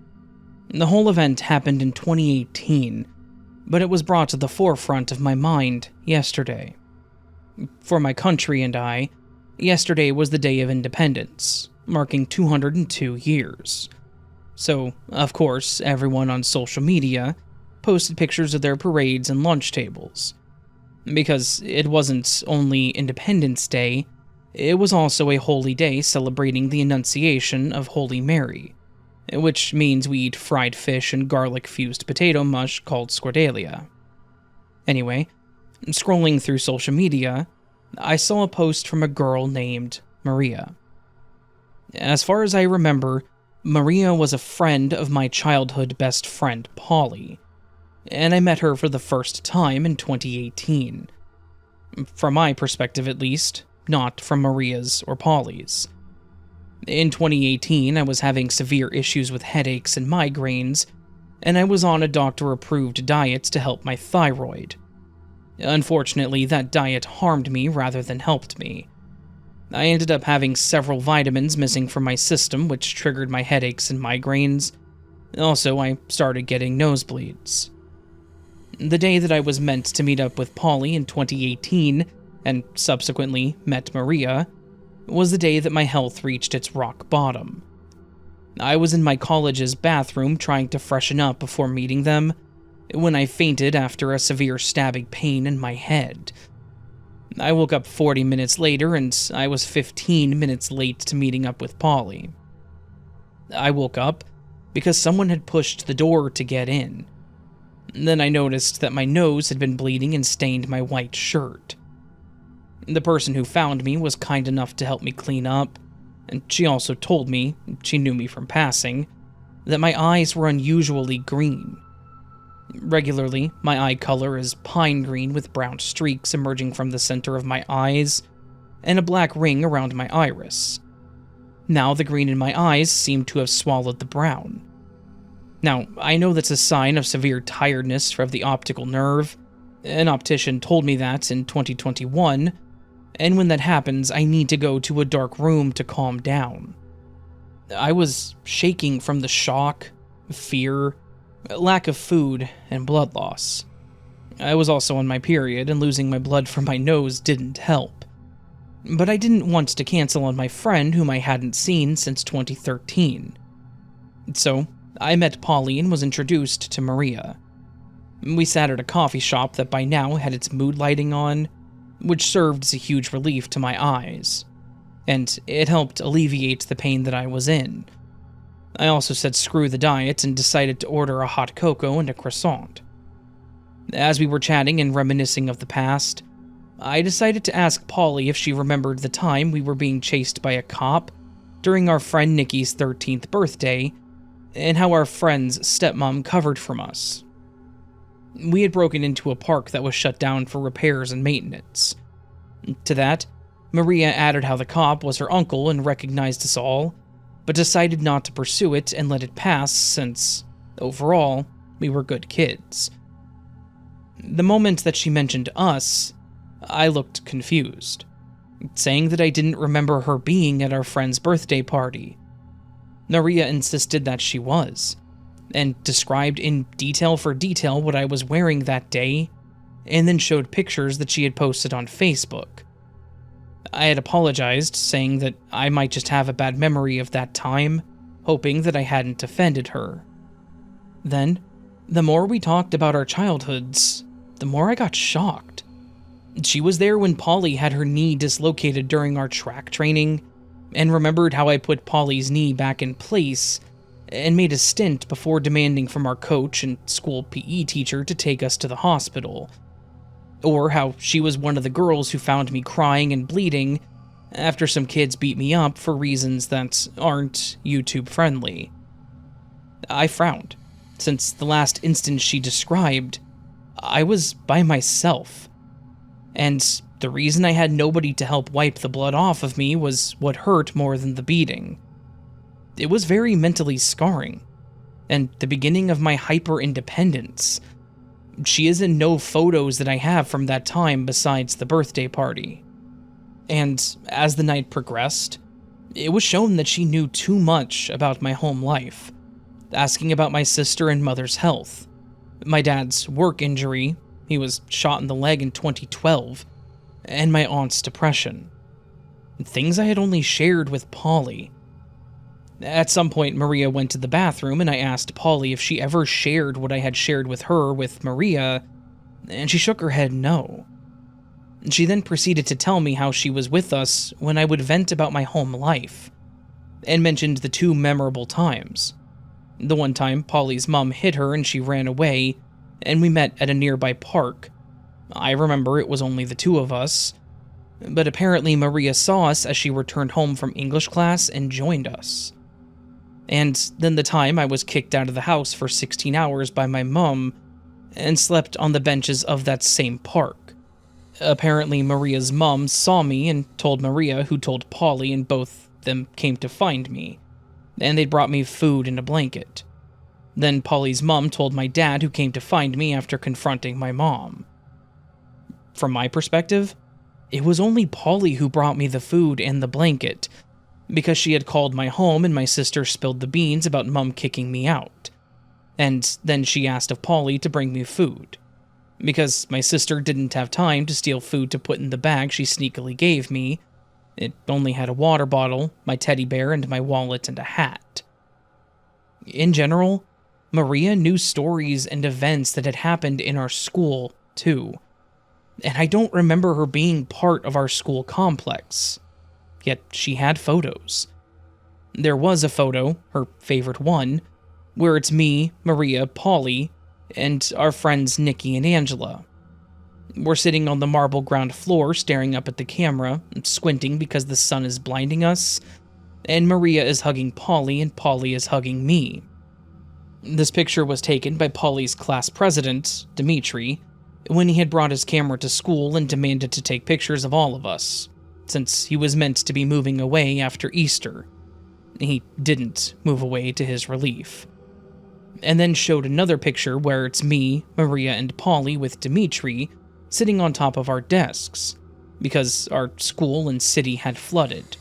The whole event happened in 2018, but it was brought to the forefront of my mind yesterday. For my country and I, yesterday was the Day of Independence, marking 202 years. So, of course, everyone on social media posted pictures of their parades and lunch tables. Because it wasn't only Independence Day, it was also a holy day celebrating the Annunciation of Holy Mary, which means we eat fried fish and garlic-fused potato mush called scordalia. Anyway, scrolling through social media, I saw a post from a girl named Maria. As far as I remember, Maria was a friend of my childhood best friend, Polly, and I met her for the first time in 2018. From my perspective, at least, not from Maria's or Polly's. In 2018, I was having severe issues with headaches and migraines, and I was on a doctor-approved diet to help my thyroid. Unfortunately, that diet harmed me rather than helped me. I ended up having several vitamins missing from my system, which triggered my headaches and migraines. Also, I started getting nosebleeds. The day that I was meant to meet up with Polly in 2018, and subsequently met Maria, was the day that my health reached its rock bottom. I was in my college's bathroom trying to freshen up before meeting them, when I fainted after a severe stabbing pain in my head. I woke up 40 minutes later, and I was 15 minutes late to meeting up with Polly. I woke up because someone had pushed the door to get in. Then I noticed that my nose had been bleeding and stained my white shirt. The person who found me was kind enough to help me clean up, and she also told me, she knew me from passing, that my eyes were unusually green. Regularly, my eye color is pine green with brown streaks emerging from the center of my eyes, and a black ring around my iris. Now the green in my eyes seemed to have swallowed the brown. Now, I know that's a sign of severe tiredness of the optical nerve. An optician told me that in 2021, and when that happens, I need to go to a dark room to calm down. I was shaking from the shock, fear, lack of food, and blood loss. I was also on my period, and losing my blood from my nose didn't help. But I didn't want to cancel on my friend whom I hadn't seen since 2013. So, I met Polly and was introduced to Maria. We sat at a coffee shop that by now had its mood lighting on, which served as a huge relief to my eyes, and it helped alleviate the pain that I was in. I also said screw the diet and decided to order a hot cocoa and a croissant. As we were chatting and reminiscing of the past, I decided to ask Polly if she remembered the time we were being chased by a cop during our friend Nikki's 13th birthday, and how our friend's stepmom covered from us. We had broken into a park that was shut down for repairs and maintenance. To that, Maria added how the cop was her uncle and recognized us all, but decided not to pursue it and let it pass since, overall, we were good kids. The moment that she mentioned us, I looked confused, saying that I didn't remember her being at our friend's birthday party. Maria insisted that she was, and described in detail for detail what I was wearing that day, and then showed pictures that she had posted on Facebook. I had apologized, saying that I might just have a bad memory of that time, hoping that I hadn't offended her. Then, the more we talked about our childhoods, the more I got shocked. She was there when Polly had her knee dislocated during our track training, and remembered how I put Polly's knee back in place and made a stint before demanding from our coach and school PE teacher to take us to the hospital. Or how she was one of the girls who found me crying and bleeding after some kids beat me up for reasons that aren't YouTube friendly. I frowned, since the last instance she described, I was by myself. And the reason I had nobody to help wipe the blood off of me was what hurt more than the beating. It was very mentally scarring, and the beginning of my hyper-independence. She is in no photos that I have from that time besides the birthday party. And as the night progressed, it was shown that she knew too much about my home life, asking about my sister and mother's health, my dad's work injury, he was shot in the leg in 2012, and my aunt's depression. Things I had only shared with Polly. At some point, Maria went to the bathroom, and I asked Polly if she ever shared what I had shared with her with Maria, and she shook her head no. She then proceeded to tell me how she was with us when I would vent about my home life, and mentioned the two memorable times. The one time Polly's mom hit her and she ran away, and we met at a nearby park. I remember it was only the two of us, but apparently Maria saw us as she returned home from English class and joined us. And then the time I was kicked out of the house for 16 hours by my mom and slept on the benches of that same park. Apparently Maria's mom saw me and told Maria, who told Polly, and both them came to find me, and they brought me food and a blanket. Then Polly's mom told my dad, who came to find me after confronting my mom. From my perspective, it was only Polly who brought me the food and the blanket, because she had called my home and my sister spilled the beans about Mum kicking me out. And then she asked of Polly to bring me food, because my sister didn't have time to steal food to put in the bag she sneakily gave me. It only had a water bottle, my teddy bear, and my wallet and a hat. In general, Maria knew stories and events that had happened in our school, too. And I don't remember her being part of our school complex. Yet she had photos. There was a photo, her favorite one, where it's me, Maria, Polly, and our friends Nikki and Angela. We're sitting on the marble ground floor staring up at the camera, squinting because the sun is blinding us, and Maria is hugging Polly and Polly is hugging me. This picture was taken by Polly's class president, Dimitri, when he had brought his camera to school and demanded to take pictures of all of us, since he was meant to be moving away after Easter. He didn't move away, to his relief. And then showed another picture where it's me, Maria, and Polly with Dimitri sitting on top of our desks, because our school and city had flooded.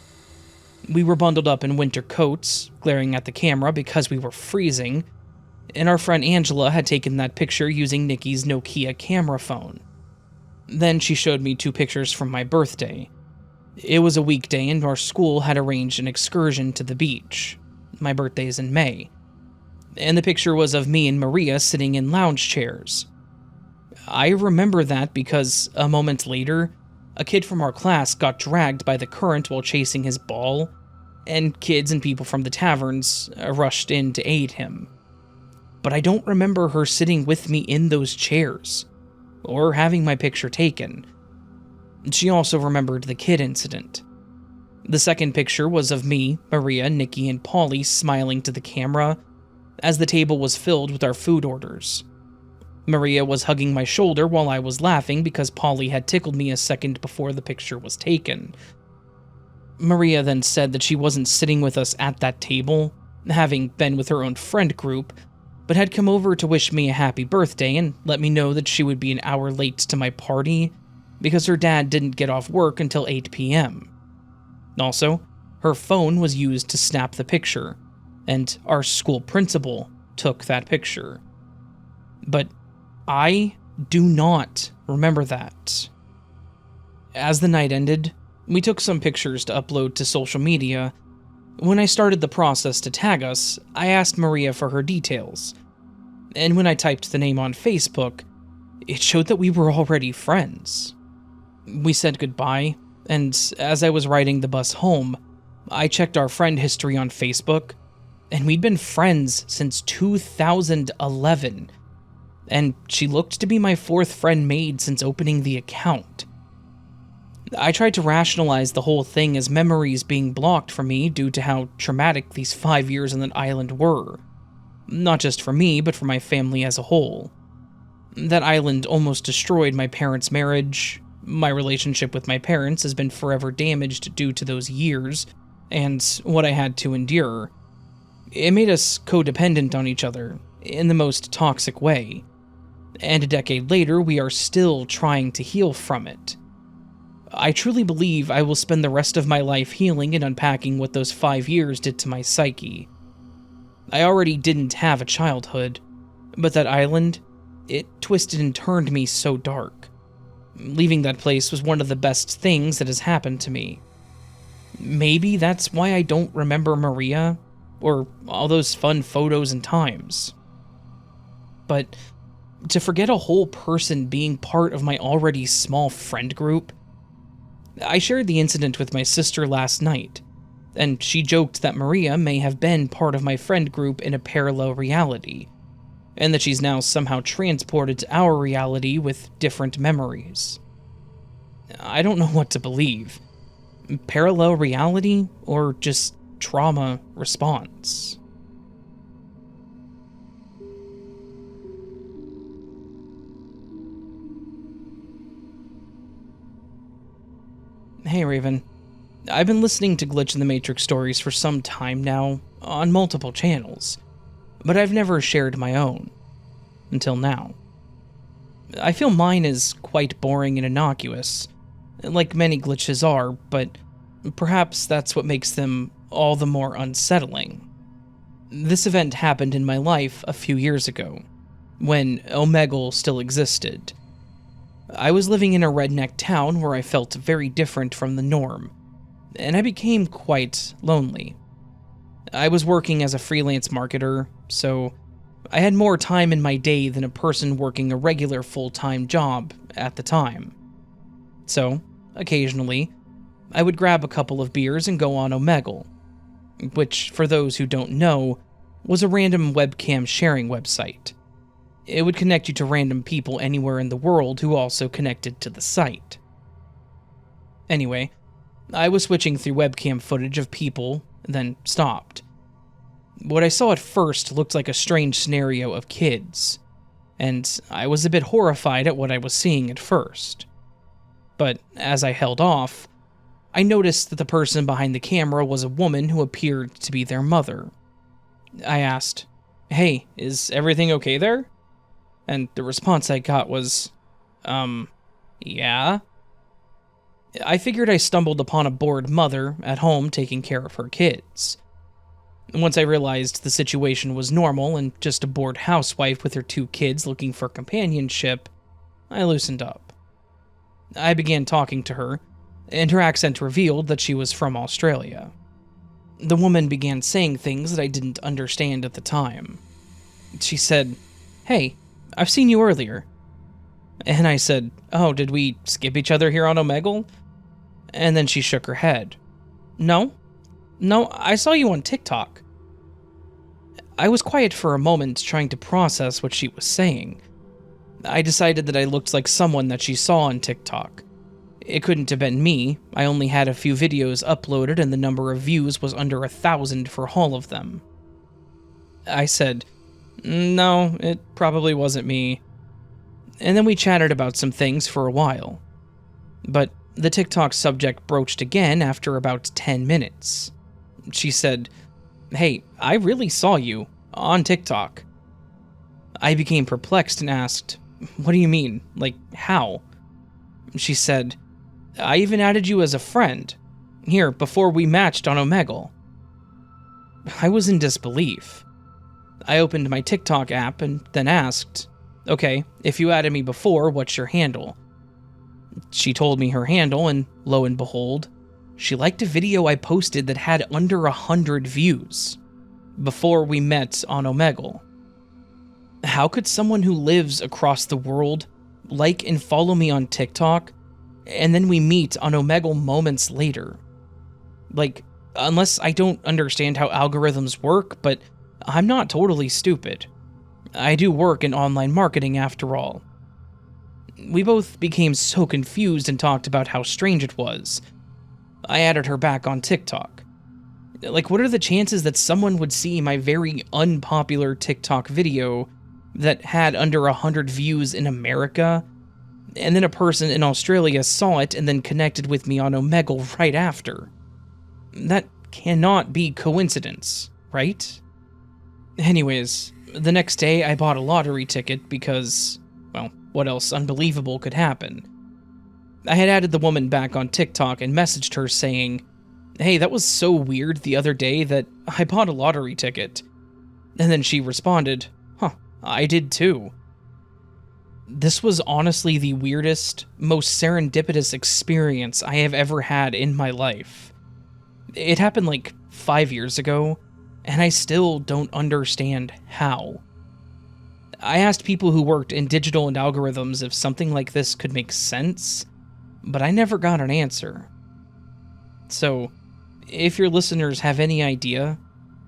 We were bundled up in winter coats, glaring at the camera because we were freezing, and our friend Angela had taken that picture using Nikki's Nokia camera phone. Then she showed me two pictures from my birthday. It was a weekday and our school had arranged an excursion to the beach. My birthday is in May. And the picture was of me and Maria sitting in lounge chairs. I remember that because a moment later, a kid from our class got dragged by the current while chasing his ball, and kids and people from the taverns rushed in to aid him. But I don't remember her sitting with me in those chairs, or having my picture taken. She also remembered the kid incident. The second picture was of me, Maria, Nikki, and Polly smiling to the camera as the table was filled with our food orders. Maria was hugging my shoulder while I was laughing because Polly had tickled me a second before the picture was taken. Maria then said that she wasn't sitting with us at that table, having been with her own friend group, but had come over to wish me a happy birthday and let me know that she would be an hour late to my party because her dad didn't get off work until 8 p.m. Also, her phone was used to snap the picture, and our school principal took that picture. But I do not remember that. As the night ended, we took some pictures to upload to social media. When I started the process to tag us, I asked Maria for her details. And when I typed the name on Facebook, it showed that we were already friends. We said goodbye, and as I was riding the bus home, I checked our friend history on Facebook, and we'd been friends since 2011, and she looked to be my fourth friend made since opening the account. I tried to rationalize the whole thing as memories being blocked from me due to how traumatic these 5 years on that island were. Not just for me, but for my family as a whole. That island almost destroyed my parents' marriage. My relationship with my parents has been forever damaged due to those years, and what I had to endure. It made us codependent on each other, in the most toxic way. And a decade later, we are still trying to heal from it. I truly believe I will spend the rest of my life healing and unpacking what those 5 years did to my psyche. I already didn't have a childhood, but that island, it twisted and turned me so dark. Leaving that place was one of the best things that has happened to me. Maybe that's why I don't remember Maria, or all those fun photos and times. But to forget a whole person being part of my already small friend group. I shared the incident with my sister last night, and she joked that Maria may have been part of my friend group in a parallel reality, and that she's now somehow transported to our reality with different memories. I don't know what to believe. Parallel reality, or just trauma response? Hey Raven, I've been listening to Glitch in the Matrix stories for some time now, on multiple channels, but I've never shared my own. Until now. I feel mine is quite boring and innocuous, like many glitches are, but perhaps that's what makes them all the more unsettling. This event happened in my life a few years ago, when Omegle still existed. I was living in a redneck town where I felt very different from the norm, and I became quite lonely. I was working as a freelance marketer, so I had more time in my day than a person working a regular full-time job at the time. So, occasionally, I would grab a couple of beers and go on Omegle, which, for those who don't know, was a random webcam sharing website. It would connect you to random people anywhere in the world who also connected to the site. Anyway, I was switching through webcam footage of people, then stopped. What I saw at first looked like a strange scenario of kids, and I was a bit horrified at what I was seeing at first. But as I held off, I noticed that the person behind the camera was a woman who appeared to be their mother. I asked, "Hey, is everything okay there?" And the response I got was, yeah? I figured I stumbled upon a bored mother at home taking care of her kids. Once I realized the situation was normal and just a bored housewife with her 2 kids looking for companionship, I loosened up. I began talking to her, and her accent revealed that she was from Australia. The woman began saying things that I didn't understand at the time. She said, "Hey, I've seen you earlier." And I said, "Oh, did we skip each other here on Omegle?" And then she shook her head. No, I saw you on TikTok." I was quiet for a moment, trying to process what she was saying. I decided that I looked like someone that she saw on TikTok. It couldn't have been me. I only had a few videos uploaded and the number of views was under 1,000 for all of them. I said, "No, it probably wasn't me." And then we chatted about some things for a while. But the TikTok subject broached again after about 10 minutes. She said, "Hey, I really saw you on TikTok." I became perplexed and asked, "What do you mean? Like, how?" She said, "I even added you as a friend. Here, before we matched on Omegle." I was in disbelief. I opened my TikTok app and then asked, "Okay, if you added me before, what's your handle?" She told me her handle, and lo and behold, she liked a video I posted that had under 100 views before we met on Omegle. How could someone who lives across the world like and follow me on TikTok, and then we meet on Omegle moments later? Like, unless I don't understand how algorithms work, but I'm not totally stupid. I do work in online marketing after all. We both became so confused and talked about how strange it was. I added her back on TikTok. Like, what are the chances that someone would see my very unpopular TikTok video that had under 100 views in America, and then a person in Australia saw it and then connected with me on Omegle right after? That cannot be coincidence, right? Anyways, the next day I bought a lottery ticket because, well, what else unbelievable could happen? I had added the woman back on TikTok and messaged her saying, "Hey, that was so weird the other day that I bought a lottery ticket." And then she responded, "Huh, I did too." This was honestly the weirdest, most serendipitous experience I have ever had in my life. It happened like 5 years ago, and I still don't understand how. I asked people who worked in digital and algorithms if something like this could make sense, but I never got an answer. So, if your listeners have any idea,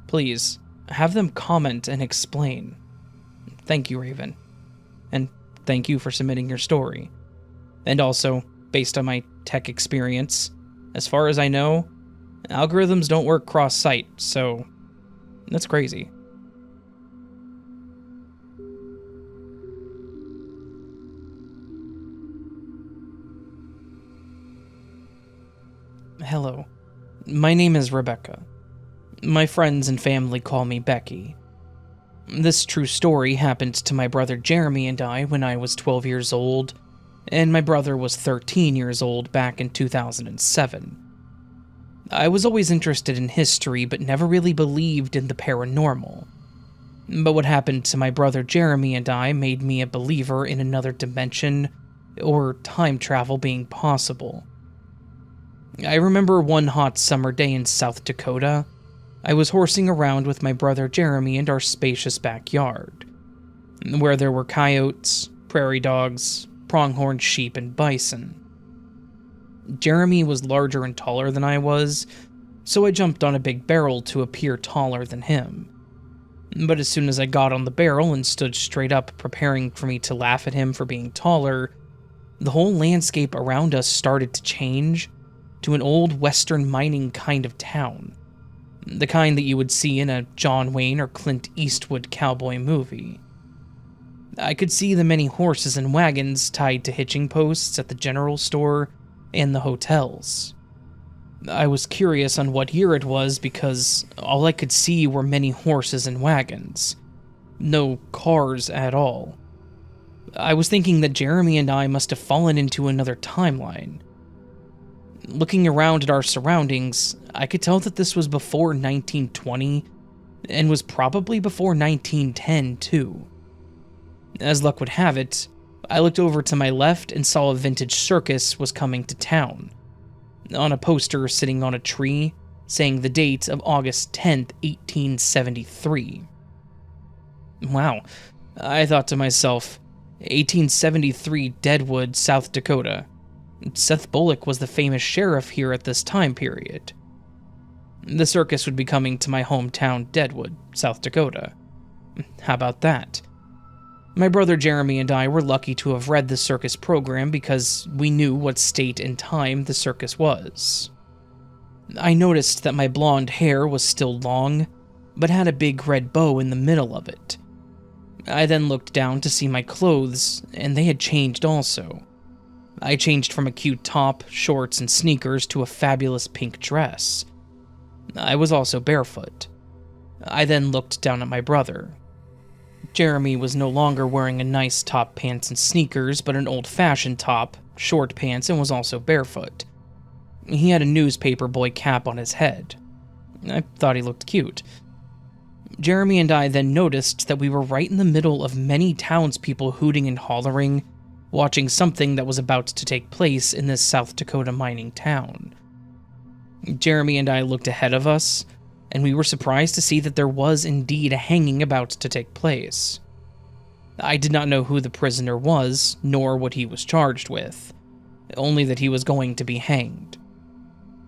please have them comment and explain. Thank you, Raven. And thank you for submitting your story. And also, based on my tech experience, as far as I know, algorithms don't work cross-site, so that's crazy. Hello. My name is Rebecca. My friends and family call me Becky. This true story happened to my brother Jeremy and I when I was 12 years old, and my brother was 13 years old back in 2007. I was always interested in history, but never really believed in the paranormal. But what happened to my brother Jeremy and I made me a believer in another dimension, or time travel being possible. I remember one hot summer day in South Dakota. I was horsing around with my brother Jeremy in our spacious backyard, where there were coyotes, prairie dogs, pronghorn sheep, and bison. Jeremy was larger and taller than I was, so I jumped on a big barrel to appear taller than him. But as soon as I got on the barrel and stood straight up, preparing for me to laugh at him for being taller, the whole landscape around us started to change to an old western mining kind of town. The kind that you would see in a John Wayne or Clint Eastwood cowboy movie. I could see the many horses and wagons tied to hitching posts at the general store and the hotels. I was curious on what year it was because all I could see were many horses and wagons. No cars at all. I was thinking that Jeremy and I must have fallen into another timeline. Looking around at our surroundings, I could tell that this was before 1920, and was probably before 1910 too. As luck would have it, I looked over to my left and saw a vintage circus was coming to town. On a poster sitting on a tree, saying the date of August 10th, 1873. Wow, I thought to myself, 1873 Deadwood, South Dakota. Seth Bullock was the famous sheriff here at this time period. The circus would be coming to my hometown, Deadwood, South Dakota. How about that? My brother Jeremy and I were lucky to have read the circus program because we knew what state and time the circus was. I noticed that my blonde hair was still long, but had a big red bow in the middle of it. I then looked down to see my clothes, and they had changed also. I changed from a cute top, shorts, and sneakers to a fabulous pink dress. I was also barefoot. I then looked down at my brother. Jeremy was no longer wearing a nice top, pants, and sneakers, but an old-fashioned top, short pants, and was also barefoot. He had a newspaper boy cap on his head. I thought he looked cute. Jeremy and I then noticed that we were right in the middle of many townspeople hooting and hollering, watching something that was about to take place in this South Dakota mining town. Jeremy and I looked ahead of us, and we were surprised to see that there was indeed a hanging about to take place. I did not know who the prisoner was, nor what he was charged with, only that he was going to be hanged.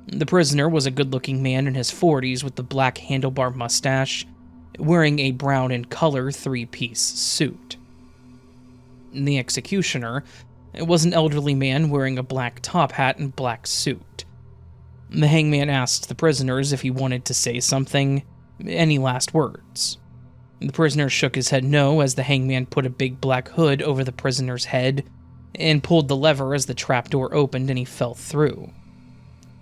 The prisoner was a good-looking man in his 40s with a black handlebar mustache, wearing a brown in color three-piece suit. The executioner, It was an elderly man wearing a black top hat and black suit. The hangman asked the prisoners if he wanted to say something, any last words. The prisoner shook his head no as the hangman put a big black hood over the prisoner's head and pulled the lever as the trapdoor opened and he fell through.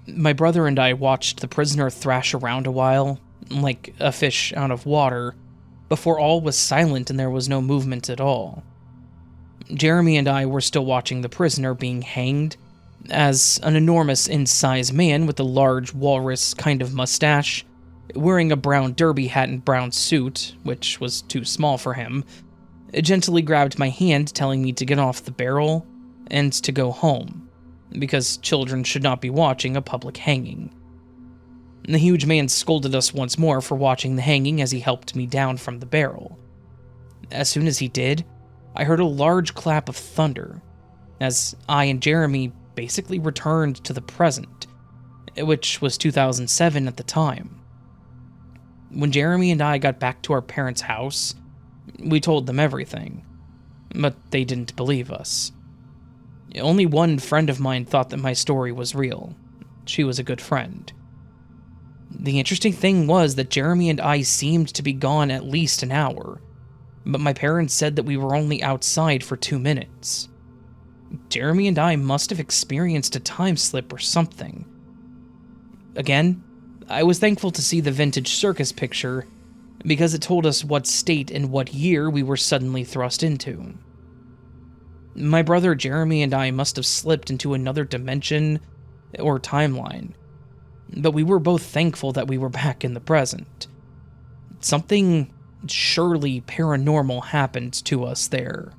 My brother and I watched the prisoner thrash around a while, like a fish out of water, before all was silent and there was no movement at all. Jeremy and I were still watching the prisoner being hanged, as an enormous in size man with a large walrus kind of mustache, wearing a brown derby hat and brown suit, which was too small for him, gently grabbed my hand telling me to get off the barrel and to go home, because children should not be watching a public hanging. The huge man scolded us once more for watching the hanging as he helped me down from the barrel. As soon as he did, I heard a large clap of thunder, as I and Jeremy basically returned to the present, which was 2007 at the time. When Jeremy and I got back to our parents' house, we told them everything, but they didn't believe us. Only one friend of mine thought that my story was real. She was a good friend. The interesting thing was that Jeremy and I seemed to be gone at least an hour, but my parents said that we were only outside for 2 minutes. Jeremy and I must have experienced a time slip or something. Again, I was thankful to see the vintage circus picture, because it told us what state and what year we were suddenly thrust into. My brother Jeremy and I must have slipped into another dimension or timeline, but we were both thankful that we were back in the present. Something surely paranormal happened to us there.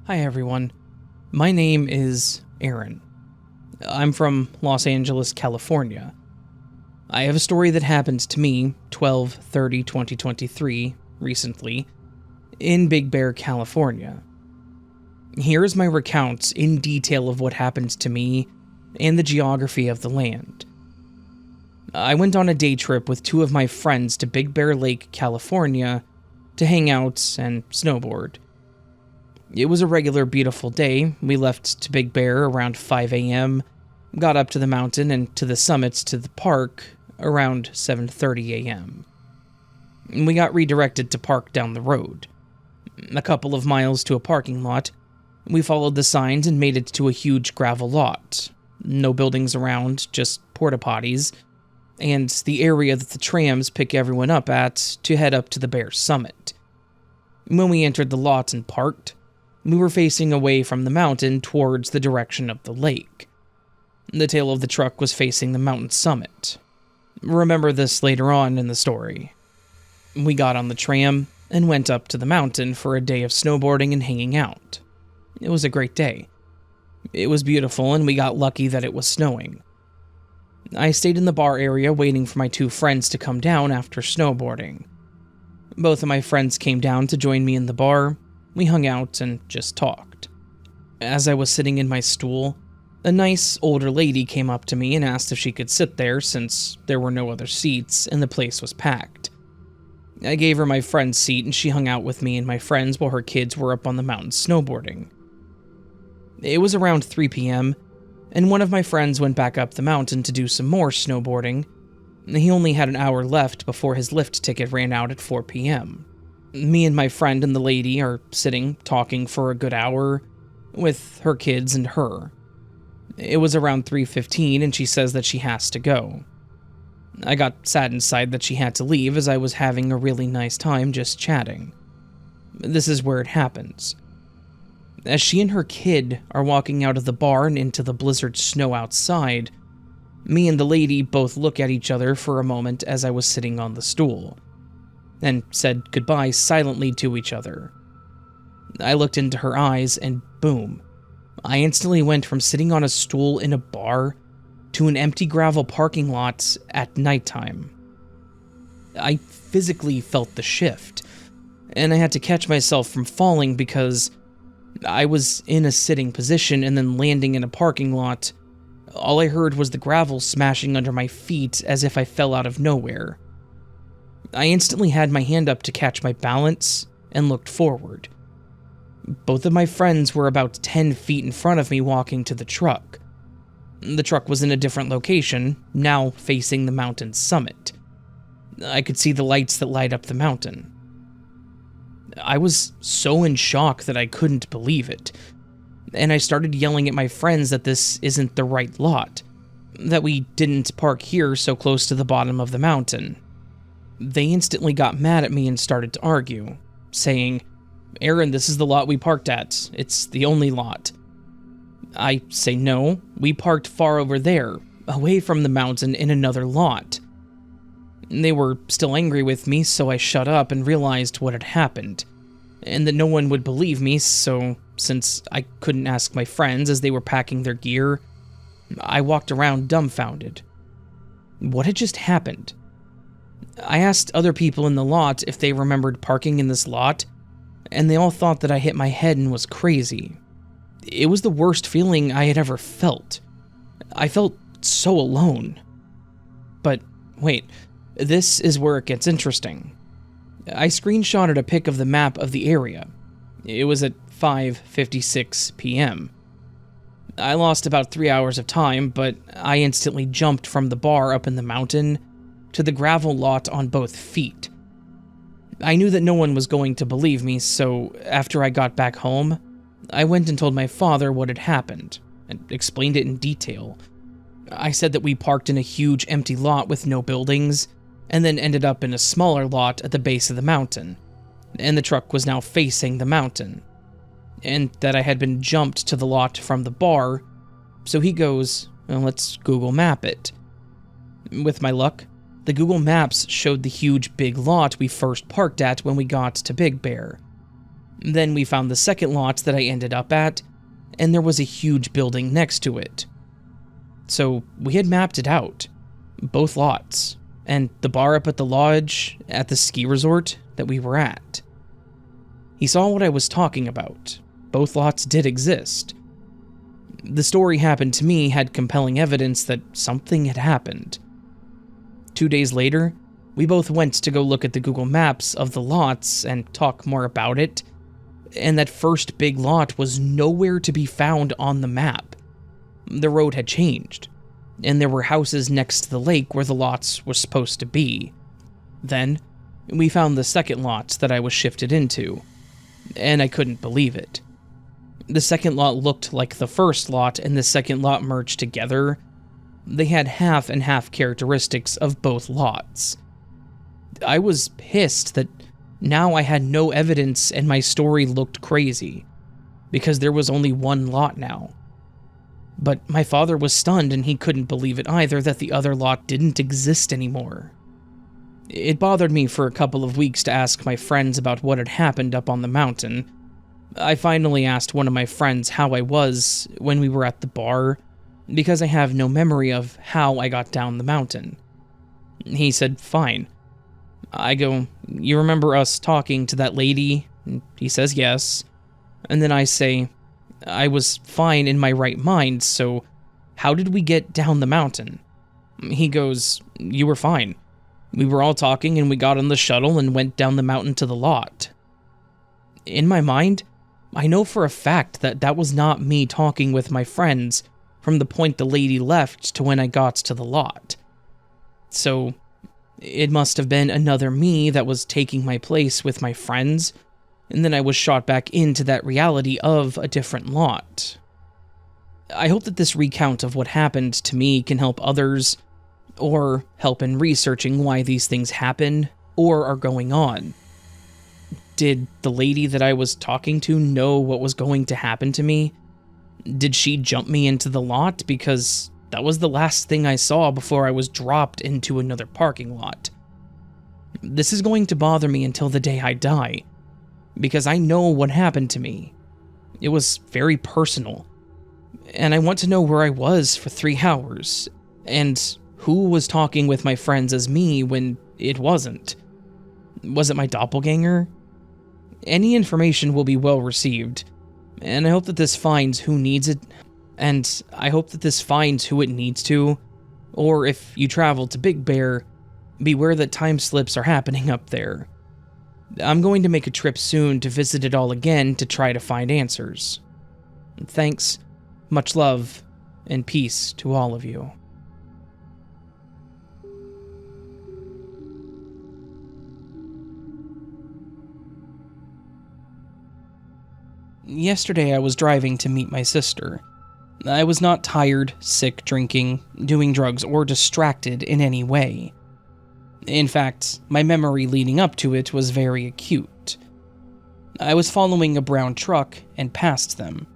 Hi everyone, my name is Aaron. I'm from Los Angeles, California. I have a story that happened to me 12/30/2023, recently, in Big Bear, California. Here is my recount in detail of what happened to me and the geography of the land. I went on a day trip with 2 of my friends to Big Bear Lake, California, to hang out and snowboard. It was a regular beautiful day. We left to Big Bear around 5 a.m., got up to the mountain and to the summits to the park around 7:30 a.m. We got redirected to park down the road. A couple of miles to a parking lot, we followed the signs and made it to a huge gravel lot. No buildings around, just porta-potties, and the area that the trams pick everyone up at to head up to the Bear summit. When we entered the lot and parked, we were facing away from the mountain towards the direction of the lake. The tail of the truck was facing the mountain summit. Remember this later on in the story. We got on the tram and went up to the mountain for a day of snowboarding and hanging out. It was a great day. It was beautiful and we got lucky that it was snowing. I stayed in the bar area waiting for my 2 friends to come down after snowboarding. Both of my friends came down to join me in the bar. We hung out and just talked. As I was sitting in my stool, a nice older lady came up to me and asked if she could sit there since there were no other seats and the place was packed. I gave her my friend's seat and she hung out with me and my friends while her kids were up on the mountain snowboarding. It was around 3 p.m., and one of my friends went back up the mountain to do some more snowboarding. He only had an hour left before his lift ticket ran out at 4 p.m. Me and my friend and the lady are sitting, talking for a good hour, with her kids and her. It was around 3:15 and she says that she has to go. I got sad inside that she had to leave as I was having a really nice time just chatting. This is where it happens. As she and her kid are walking out of the bar and into the blizzard snow outside, me and the lady both look at each other for a moment as I was sitting on the stool, and said goodbye silently to each other. I looked into her eyes and boom, I instantly went from sitting on a stool in a bar to an empty gravel parking lot at nighttime. I physically felt the shift, and I had to catch myself from falling because I was in a sitting position and then landing in a parking lot All I heard was the gravel smashing under my feet as if I fell out of nowhere. I instantly had my hand up to catch my balance and looked forward. Both of my friends were about 10 feet in front of me walking to the truck. The truck was in a different location, now facing the mountain's summit. I could see the lights that light up the mountain. I was so in shock that I couldn't believe it, and I started yelling at my friends that this isn't the right lot, that we didn't park here so close to the bottom of the mountain. They instantly got mad at me and started to argue, saying, "Aaron, this is the lot we parked at. It's the only lot." I say no, we parked far over there, away from the mountain in another lot. They were still angry with me, so I shut up and realized what had happened, and that no one would believe me, so since I couldn't ask my friends as they were packing their gear, I walked around dumbfounded. What had just happened? I asked other people in the lot if they remembered parking in this lot, and they all thought that I hit my head and was crazy. It was the worst feeling I had ever felt. I felt so alone. But wait, this is where it gets interesting. I screenshotted a pic of the map of the area. It was at 5:56 p.m. I lost about 3 hours of time, but I instantly jumped from the bar up in the mountain to the gravel lot on both feet. I knew that no one was going to believe me, so after I got back home, I went and told my father what had happened, and explained it in detail. I said that we parked in a huge empty lot with no buildings, and then ended up in a smaller lot at the base of the mountain, and the truck was now facing the mountain, and that I had been jumped to the lot from the bar, so he goes, "Well, let's Google Map it." With my luck, the Google Maps showed the huge big lot we first parked at when we got to Big Bear. Then we found the second lot that I ended up at, and there was a huge building next to it. So we had mapped it out, both lots, and the bar up at the lodge at the ski resort that we were at. He saw what I was talking about. Both lots did exist. The story happened to me had compelling evidence that something had happened. 2 days later, we both went to go look at the Google Maps of the lots and talk more about it, and that first big lot was nowhere to be found on the map. The road had changed, and there were houses next to the lake where the lots were supposed to be. Then, we found the second lot that I was shifted into, and I couldn't believe it. The second lot looked like the first lot, and the second lot merged together. They had half and half characteristics of both lots. I was pissed that now I had no evidence and my story looked crazy, because there was only one lot now. But my father was stunned and he couldn't believe it either that the other lot didn't exist anymore. It bothered me for a couple of weeks to ask my friends about what had happened up on the mountain. I finally asked one of my friends how I was when we were at the bar, because I have no memory of how I got down the mountain. He said, "Fine." I go, "You remember us talking to that lady?" He says, "Yes." And then I say, "I was fine in my right mind, so how did we get down the mountain?" He goes, "You were fine. We were all talking and we got on the shuttle and went down the mountain to the lot." In my mind, I know for a fact that that was not me talking with my friends from the point the lady left to when I got to the lot. So it must have been another me that was taking my place with my friends, and then I was shot back into that reality of a different lot. I hope that this recount of what happened to me can help others, or help in researching why these things happen, or are going on. Did the lady that I was talking to know what was going to happen to me? Did she jump me into the lot? Because that was the last thing I saw before I was dropped into another parking lot. This is going to bother me until the day I die, because I know what happened to me. It was very personal, and I want to know where I was for 3 hours, and who was talking with my friends as me when it wasn't. Was it my doppelganger? Any information will be well received, and I hope that this finds who needs it. and I hope that this finds who it needs to, or if you travel to Big Bear, beware that time slips are happening up there. I'm going to make a trip soon to visit it all again to try to find answers. Thanks, much love, and peace to all of you. Yesterday I was driving to meet my sister. I was not tired, sick, drinking, doing drugs, or distracted in any way. In fact, my memory leading up to it was very acute. I was following a brown truck and passed them.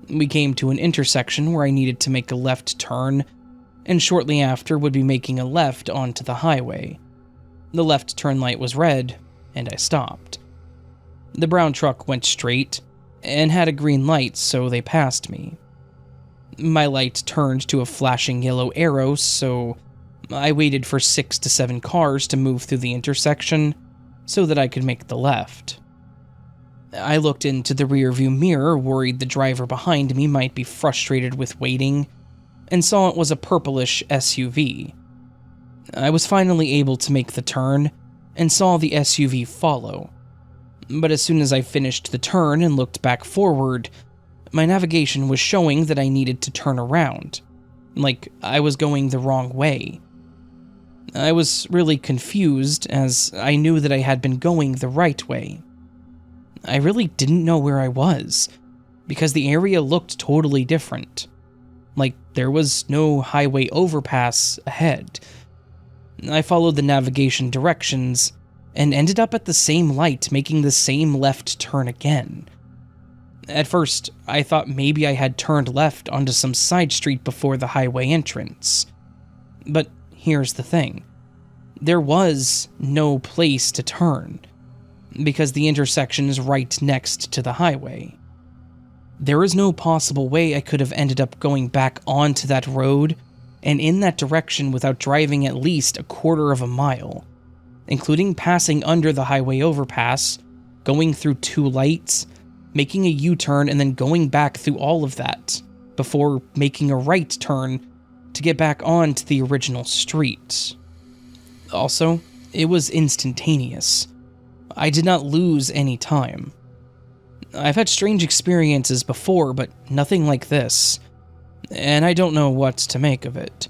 We came to an intersection where I needed to make a left turn, and shortly after would be making a left onto the highway. The left turn light was red, and I stopped. The brown truck went straight, and had a green light, so they passed me. My light turned to a flashing yellow arrow, so I waited for 6 to 7 cars to move through the intersection so that I could make the left. I looked into the rearview mirror, worried the driver behind me might be frustrated with waiting, and saw it was a purplish SUV. I was finally able to make the turn, and saw the SUV follow. But as soon as I finished the turn and looked back forward, my navigation was showing that I needed to turn around, like I was going the wrong way. I was really confused, as I knew that I had been going the right way. I really didn't know where I was, because the area looked totally different. Like there was no highway overpass ahead. I followed the navigation directions, and ended up at the same light, making the same left turn again. At first, I thought maybe I had turned left onto some side street before the highway entrance. But here's the thing. There was no place to turn, because the intersection is right next to the highway. There is no possible way I could have ended up going back onto that road and in that direction without driving at least a quarter of a mile, including passing under the highway overpass, going through 2 lights, making a U-turn, and then going back through all of that, before making a right turn to get back onto the original street. Also, it was instantaneous. I did not lose any time. I've had strange experiences before, but nothing like this, and I don't know what to make of it.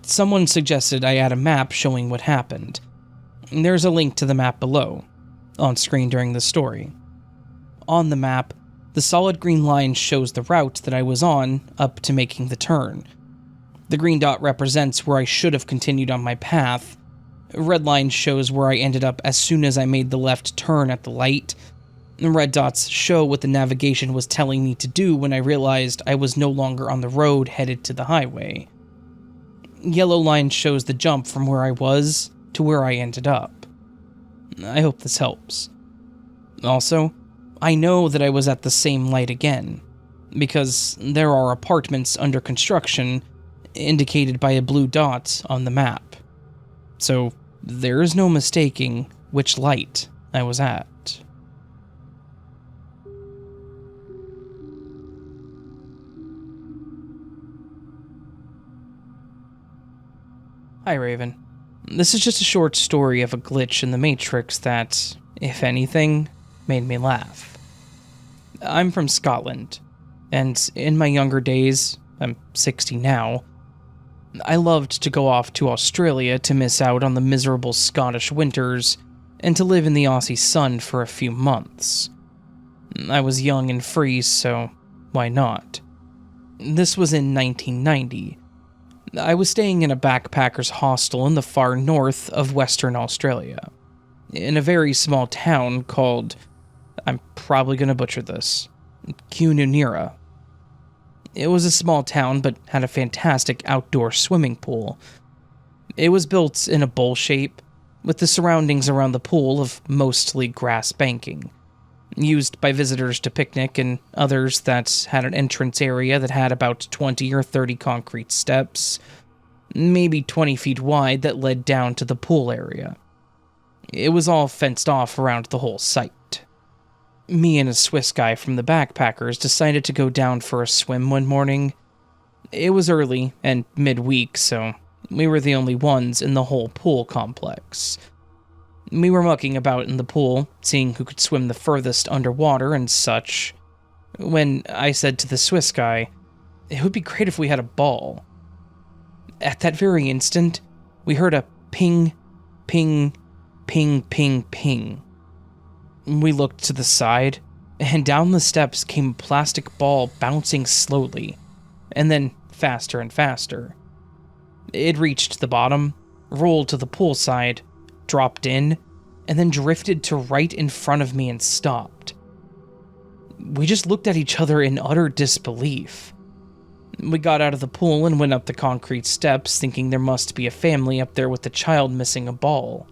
Someone suggested I add a map showing what happened. There's a link to the map below, on screen during the story. On the map, the solid green line shows the route that I was on up to making the turn. The green dot represents where I should have continued on my path. Red line shows where I ended up as soon as I made the left turn at the light. Red dots show what the navigation was telling me to do when I realized I was no longer on the road headed to the highway. Yellow line shows the jump from where I was to where I ended up. I hope this helps. Also, I know that I was at the same light again, because there are apartments under construction indicated by a blue dot on the map. So there is no mistaking which light I was at. Hi, Raven. This is just a short story of a glitch in the Matrix that, if anything, made me laugh. I'm from Scotland, and in my younger days, I'm 60 now, I loved to go off to Australia to miss out on the miserable Scottish winters and to live in the Aussie sun for a few months. I was young and free, so why not? This was in 1990. I was staying in a backpacker's hostel in the far north of Western Australia, in a very small town called, I'm probably going to butcher this, Cununira. It was a small town, but had a fantastic outdoor swimming pool. It was built in a bowl shape, with the surroundings around the pool of mostly grass banking, used by visitors to picnic and others that had an entrance area that had about 20 or 30 concrete steps, maybe 20 feet wide, that led down to the pool area. It was all fenced off around the whole site. Me and a Swiss guy from the backpackers decided to go down for a swim one morning. It was early and midweek, so we were the only ones in the whole pool complex. We were mucking about in the pool, seeing who could swim the furthest underwater and such, when I said to the Swiss guy, "It would be great if we had a ball." At that very instant, we heard a ping, ping, ping, ping, ping. We looked to the side, and down the steps came a plastic ball bouncing slowly, and then faster and faster. It reached the bottom, rolled to the poolside, dropped in, and then drifted to right in front of me and stopped. We just looked at each other in utter disbelief. We got out of the pool and went up the concrete steps, thinking there must be a family up there with a child missing a ball.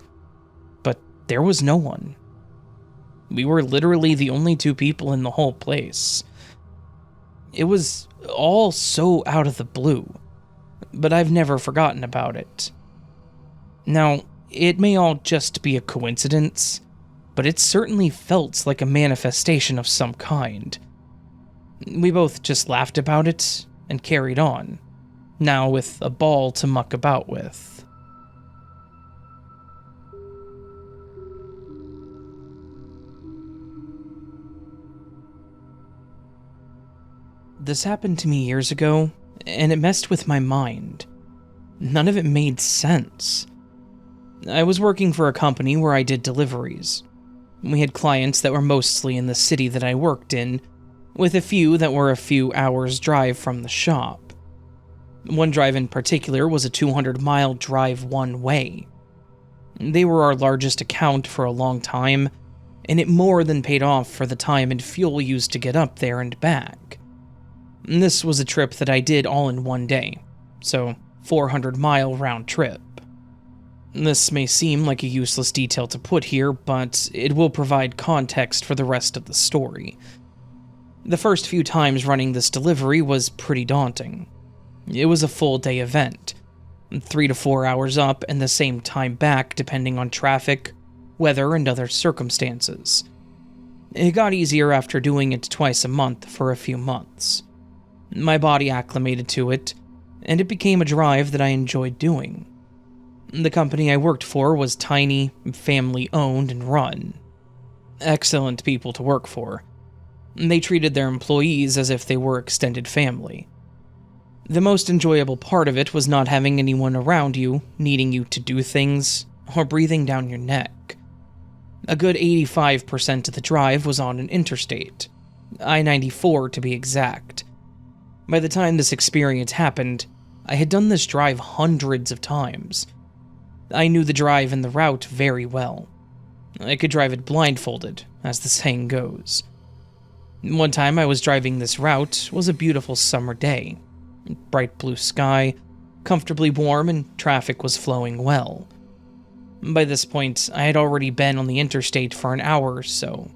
But there was no one. We were literally the only two people in the whole place. It was all so out of the blue, but I've never forgotten about it. Now, it may all just be a coincidence, but it certainly felt like a manifestation of some kind. We both just laughed about it and carried on, now with a ball to muck about with. This happened to me years ago, and it messed with my mind. None of it made sense. I was working for a company where I did deliveries. We had clients that were mostly in the city that I worked in, with a few that were a few hours' drive from the shop. One drive in particular was a 200-mile drive one way. They were our largest account for a long time, and it more than paid off for the time and fuel used to get up there and back. This was a trip that I did all in one day, so 400-mile round trip. This may seem like a useless detail to put here, but it will provide context for the rest of the story. The first few times running this delivery was pretty daunting. It was a full-day event, 3 to 4 hours up and the same time back depending on traffic, weather, and other circumstances. It got easier after doing it twice a month for a few months. My body acclimated to it, and it became a drive that I enjoyed doing. The company I worked for was tiny, family-owned and run. Excellent people to work for. They treated their employees as if they were extended family. The most enjoyable part of it was not having anyone around you, needing you to do things, or breathing down your neck. A good 85% of the drive was on an interstate, I-94 to be exact. By the time this experience happened, I had done this drive hundreds of times. I knew the drive and the route very well. I could drive it blindfolded, as the saying goes. One time I was driving this route was a beautiful summer day. Bright blue sky, comfortably warm, and traffic was flowing well. By this point, I had already been on the interstate for an hour or so.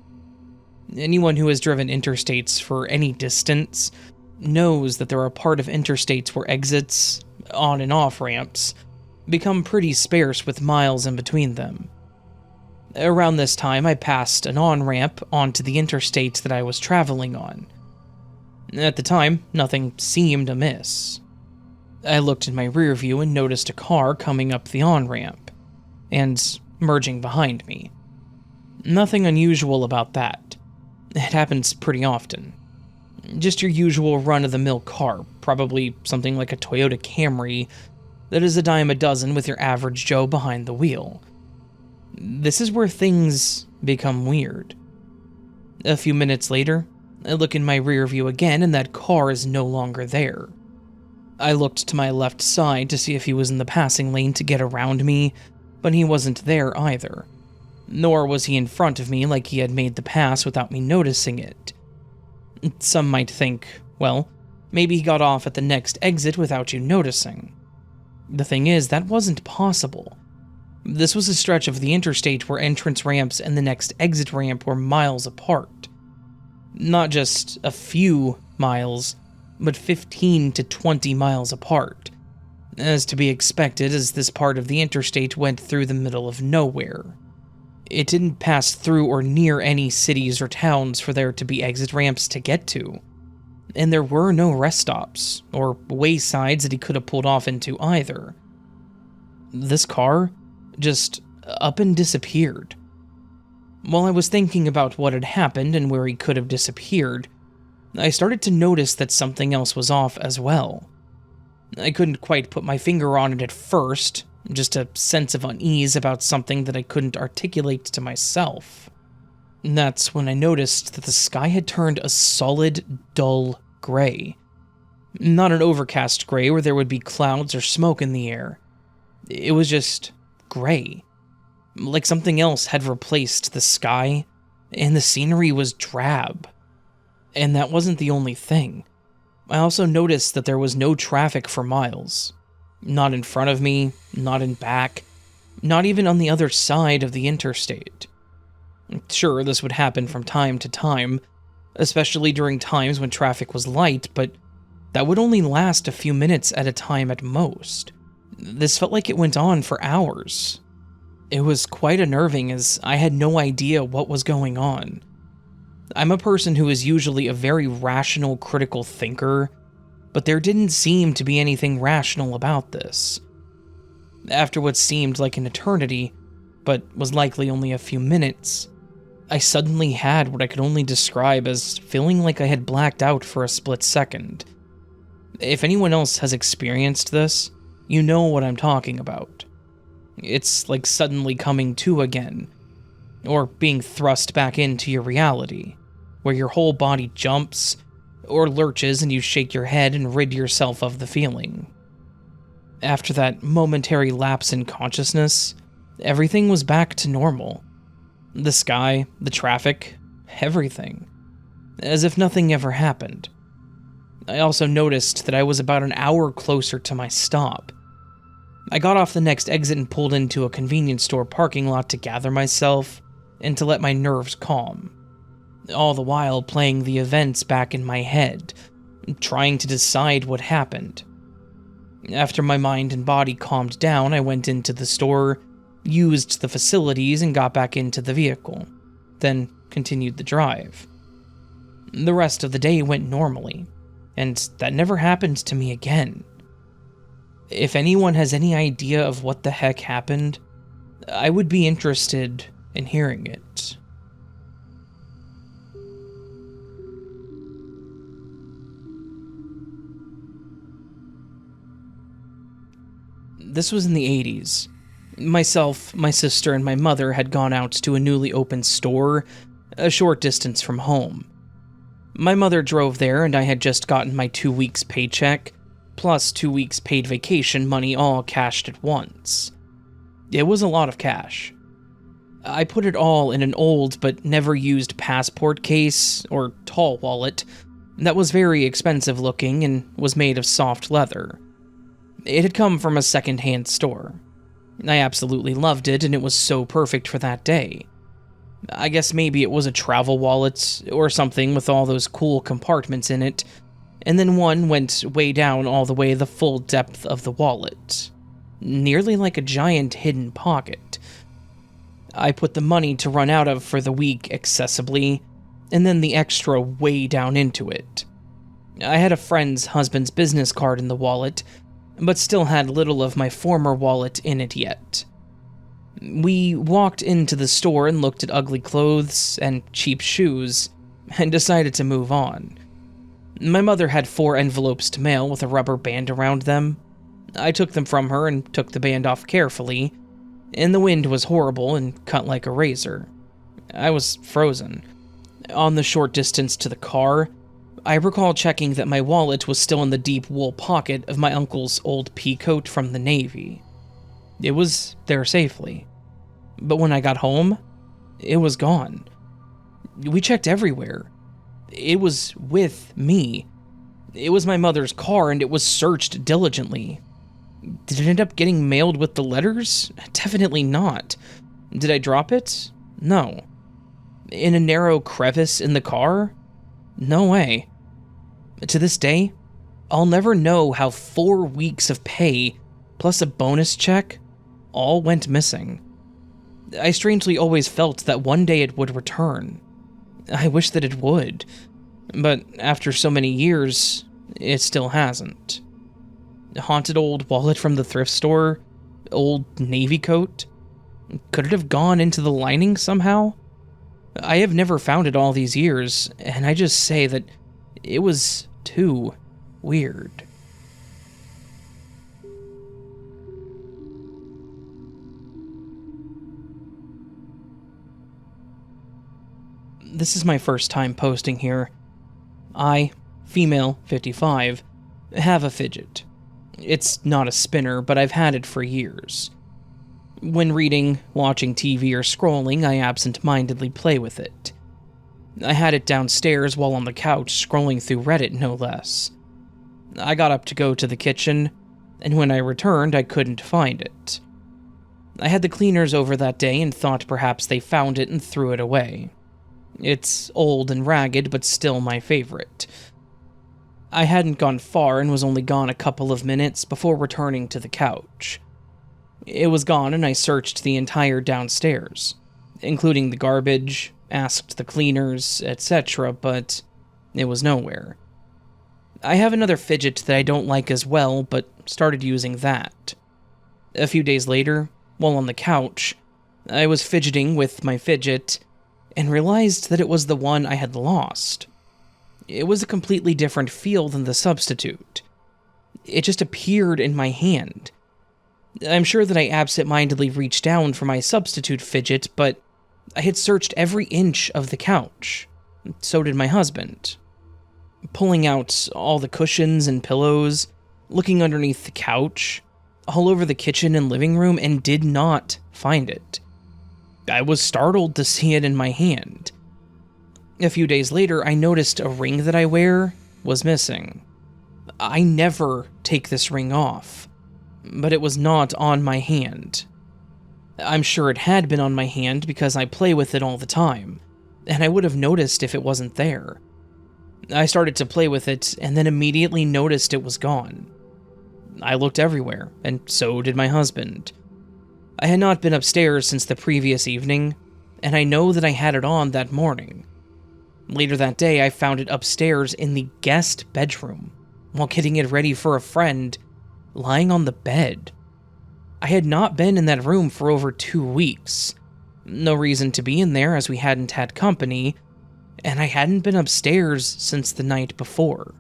Anyone who has driven interstates for any distance knows that there are part of interstates where exits, on and off ramps, become pretty sparse with miles in between them. Around this time, I passed an on-ramp onto the interstate that I was traveling on. At the time, nothing seemed amiss. I looked in my rear view and noticed a car coming up the on-ramp, and merging behind me. Nothing unusual about that. It happens pretty often. Just your usual run-of-the-mill car, probably something like a Toyota Camry that is a dime a dozen with your average Joe behind the wheel. This is where things become weird. A few minutes later, I look in my rear view again and that car is no longer there. I looked to my left side to see if he was in the passing lane to get around me, but he wasn't there either. Nor was he in front of me like he had made the pass without me noticing it. Some might think, well, maybe he got off at the next exit without you noticing. The thing is, that wasn't possible. This was a stretch of the interstate where entrance ramps and the next exit ramp were miles apart. Not just a few miles, but 15 to 20 miles apart, as to be expected as this part of the interstate went through the middle of nowhere. It didn't pass through or near any cities or towns for there to be exit ramps to get to. And there were no rest stops or waysides that he could have pulled off into either. This car just up and disappeared. While I was thinking about what had happened and where he could have disappeared, I started to notice that something else was off as well. I couldn't quite put my finger on it at first, just a sense of unease about something that I couldn't articulate to myself. And that's when I noticed that the sky had turned a solid, dull gray. Not an overcast gray where there would be clouds or smoke in the air. It was just gray. Like something else had replaced the sky, and the scenery was drab. And that wasn't the only thing. I also noticed that there was no traffic for miles. Not in front of me, not in back, not even on the other side of the interstate. Sure, this would happen from time to time, especially during times when traffic was light, but that would only last a few minutes at a time at most. This felt like it went on for hours. It was quite unnerving as I had no idea what was going on. I'm a person who is usually a very rational, critical thinker, but there didn't seem to be anything rational about this. After what seemed like an eternity, but was likely only a few minutes, I suddenly had what I could only describe as feeling like I had blacked out for a split second. If anyone else has experienced this, you know what I'm talking about. It's like suddenly coming to again, or being thrust back into your reality, where your whole body jumps, or lurches and you shake your head and rid yourself of the feeling. After that momentary lapse in consciousness, everything was back to normal. The sky, the traffic, everything. As if nothing ever happened. I also noticed that I was about an hour closer to my stop. I got off the next exit and pulled into a convenience store parking lot to gather myself and to let my nerves calm. All the while playing the events back in my head, trying to decide what happened. After my mind and body calmed down, I went into the store, used the facilities, and got back into the vehicle, then continued the drive. The rest of the day went normally, and that never happened to me again. If anyone has any idea of what the heck happened, I would be interested in hearing it. This was in the 80s. Myself, my sister, and my mother had gone out to a newly opened store a short distance from home. My mother drove there, and I had just gotten my 2 weeks paycheck, plus 2 weeks paid vacation money all cashed at once. It was a lot of cash. I put it all in an old but never used passport case, or tall wallet, that was very expensive looking and was made of soft leather. It had come from a second-hand store. I absolutely loved it, and it was so perfect for that day. I guess maybe it was a travel wallet or something with all those cool compartments in it, and then one went way down all the way the full depth of the wallet, nearly like a giant hidden pocket. I put the money to run out of for the week accessibly, and then the extra way down into it. I had a friend's husband's business card in the wallet, but still had little of my former wallet in it yet. We walked into the store and looked at ugly clothes and cheap shoes, and decided to move on. My mother had 4 envelopes to mail with a rubber band around them. I took them from her and took the band off carefully, and the wind was horrible and cut like a razor. I was frozen. On the short distance to the car, I recall checking that my wallet was still in the deep wool pocket of my uncle's old pea coat from the Navy. It was there safely. But when I got home, it was gone. We checked everywhere. It was with me. It was my mother's car, and it was searched diligently. Did it end up getting mailed with the letters? Definitely not. Did I drop it? No. In a narrow crevice in the car? No way. To this day, I'll never know how 4 weeks of pay, plus a bonus check, all went missing. I strangely always felt that one day it would return. I wish that it would, but after so many years, it still hasn't. A haunted old wallet from the thrift store, old navy coat. Could it have gone into the lining somehow? I have never found it all these years, and I just say that it was too weird. This is my first time posting here. I, female 55, have a fidget. It's not a spinner, but I've had it for years. When reading, watching TV, or scrolling, I absent-mindedly play with it. I had it downstairs while on the couch, scrolling through Reddit, no less. I got up to go to the kitchen, and when I returned, I couldn't find it. I had the cleaners over that day and thought perhaps they found it and threw it away. It's old and ragged, but still my favorite. I hadn't gone far and was only gone a couple of minutes before returning to the couch. It was gone and I searched the entire downstairs, including the garbage, asked the cleaners, etc., but it was nowhere. I have another fidget that I don't like as well, but started using that. A few days later, while on the couch, I was fidgeting with my fidget and realized that it was the one I had lost. It was a completely different feel than the substitute. It just appeared in my hand. I'm sure that I absent-mindedly reached down for my substitute fidget, but I had searched every inch of the couch. So did my husband. Pulling out all the cushions and pillows, looking underneath the couch, all over the kitchen and living room, and did not find it. I was startled to see it in my hand. A few days later, I noticed a ring that I wear was missing. I never take this ring off, but it was not on my hand. I'm sure it had been on my hand because I play with it all the time, and I would have noticed if it wasn't there. I started to play with it and then immediately noticed it was gone. I looked everywhere, and so did my husband. I had not been upstairs since the previous evening, and I know that I had it on that morning. Later that day, I found it upstairs in the guest bedroom, while getting it ready for a friend, lying on the bed. I had not been in that room for over 2 weeks. No reason to be in there as we hadn't had company, and I hadn't been upstairs since the night before.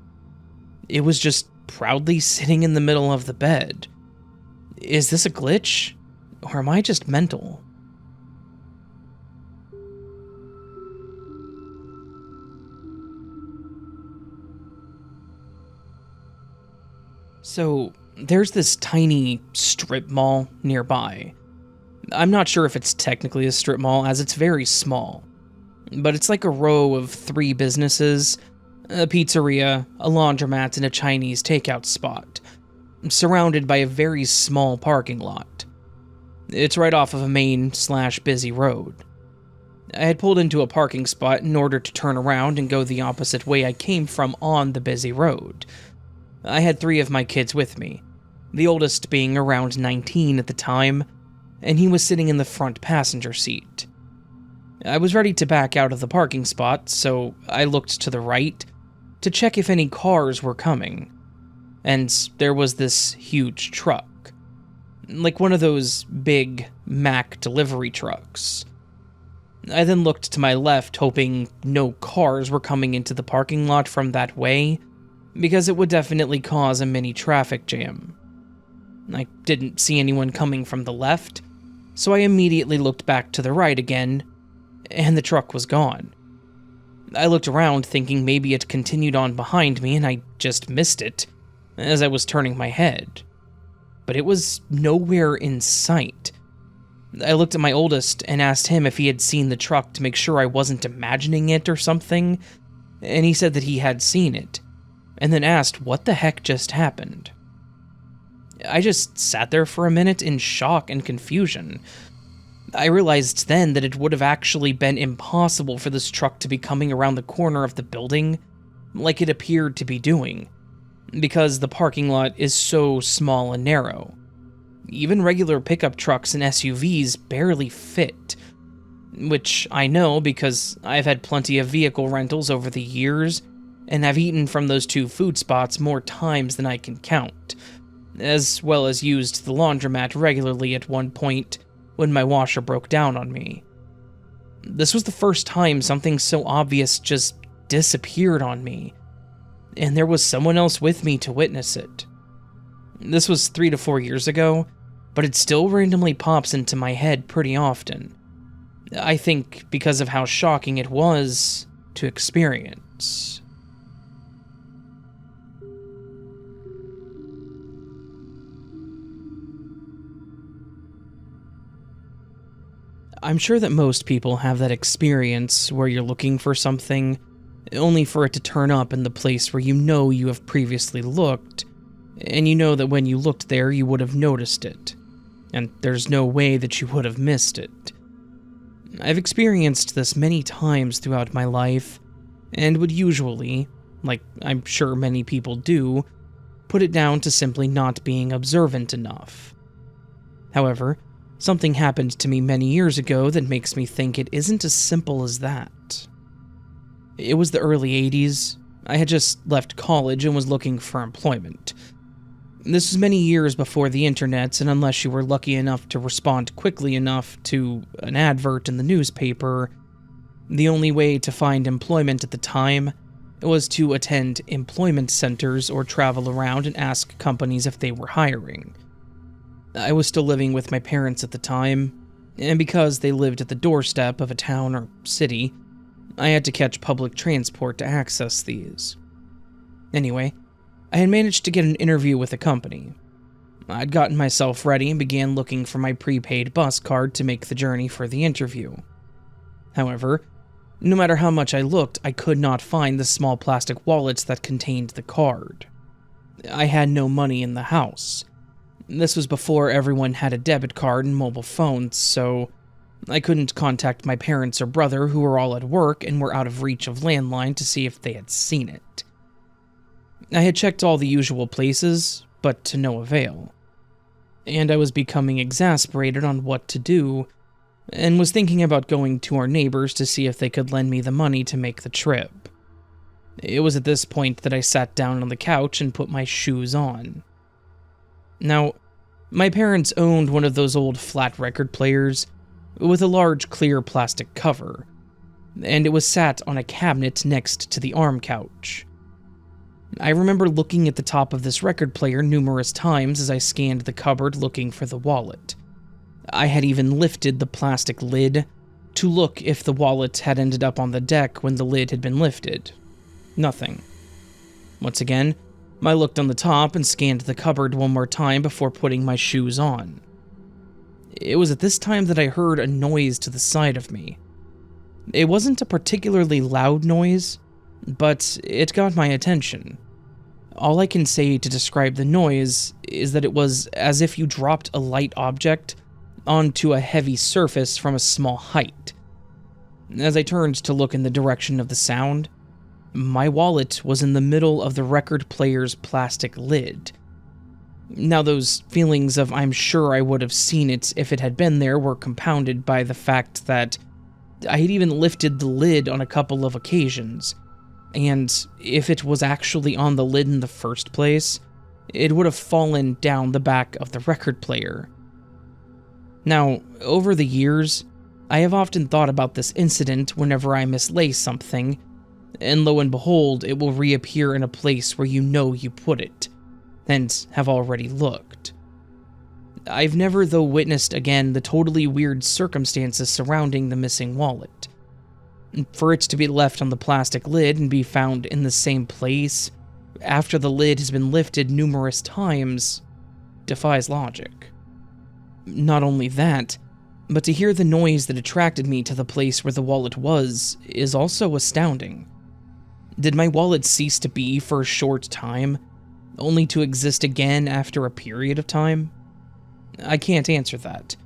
It was just proudly sitting in the middle of the bed. Is this a glitch? Or am I just mental? So, there's this tiny strip mall nearby. I'm not sure if it's technically a strip mall, as it's very small. But it's like a row of 3 businesses, a pizzeria, a laundromat, and a Chinese takeout spot, surrounded by a very small parking lot. It's right off of a main/busy road. I had pulled into a parking spot in order to turn around and go the opposite way I came from on the busy road. I had 3 of my kids with me, the oldest being around 19 at the time, and he was sitting in the front passenger seat. I was ready to back out of the parking spot, so I looked to the right to check if any cars were coming, and there was this huge truck. Like one of those big Mac delivery trucks. I then looked to my left, hoping no cars were coming into the parking lot from that way, because it would definitely cause a mini traffic jam. I didn't see anyone coming from the left, so I immediately looked back to the right again, and the truck was gone. I looked around thinking maybe it continued on behind me and I just missed it as I was turning my head. But it was nowhere in sight. I looked at my oldest and asked him if he had seen the truck to make sure I wasn't imagining it or something, and he said that he had seen it, and then asked what the heck just happened. I just sat there for a minute in shock and confusion. I realized then that it would have actually been impossible for this truck to be coming around the corner of the building like it appeared to be doing, because the parking lot is so small and narrow. Even regular pickup trucks and SUVs barely fit. Which I know because I've had plenty of vehicle rentals over the years, and have eaten from those two food spots more times than I can count, as well as used the laundromat regularly at one point when my washer broke down on me. This was the first time something so obvious just disappeared on me, and there was someone else with me to witness it. This was 3 to 4 years ago, but it still randomly pops into my head pretty often. I think because of how shocking it was to experience. I'm sure that most people have that experience where you're looking for something, only for it to turn up in the place where you know you have previously looked, and you know that when you looked there you would have noticed it, and there's no way that you would have missed it. I've experienced this many times throughout my life, and would usually, like I'm sure many people do, put it down to simply not being observant enough. However, something happened to me many years ago that makes me think it isn't as simple as that. It was the early 80s. I had just left college and was looking for employment. This was many years before the internet, and unless you were lucky enough to respond quickly enough to an advert in the newspaper, the only way to find employment at the time was to attend employment centers or travel around and ask companies if they were hiring. I was still living with my parents at the time, and because they lived at the doorstep of a town or city, I had to catch public transport to access these. Anyway, I had managed to get an interview with a company. I'd gotten myself ready and began looking for my prepaid bus card to make the journey for the interview. However, no matter how much I looked, I could not find the small plastic wallets that contained the card. I had no money in the house. This was before everyone had a debit card and mobile phones, so I couldn't contact my parents or brother, who were all at work and were out of reach of landline, to see if they had seen it. I had checked all the usual places, but to no avail. And I was becoming exasperated on what to do, and was thinking about going to our neighbors to see if they could lend me the money to make the trip. It was at this point that I sat down on the couch and put my shoes on. Now, my parents owned one of those old flat record players with a large clear plastic cover, and it was sat on a cabinet next to the arm couch. I remember looking at the top of this record player numerous times as I scanned the cupboard looking for the wallet. I had even lifted the plastic lid to look if the wallet had ended up on the deck when the lid had been lifted. Nothing. Once again, I looked on the top and scanned the cupboard one more time before putting my shoes on. It was at this time that I heard a noise to the side of me. It wasn't a particularly loud noise, but it got my attention. All I can say to describe the noise is that it was as if you dropped a light object onto a heavy surface from a small height. As I turned to look in the direction of the sound, my wallet was in the middle of the record player's plastic lid. Now, those feelings of I'm sure I would have seen it if it had been there were compounded by the fact that I had even lifted the lid on a couple of occasions, and if it was actually on the lid in the first place, it would have fallen down the back of the record player. Now, over the years, I have often thought about this incident whenever I mislay something, and lo and behold, it will reappear in a place where you know you put it, and have already looked. I've never, though, witnessed again the totally weird circumstances surrounding the missing wallet. For it to be left on the plastic lid and be found in the same place after the lid has been lifted numerous times defies logic. Not only that, but to hear the noise that attracted me to the place where the wallet was is also astounding. Did my wallet cease to be for a short time, only to exist again after a period of time? I can't answer that,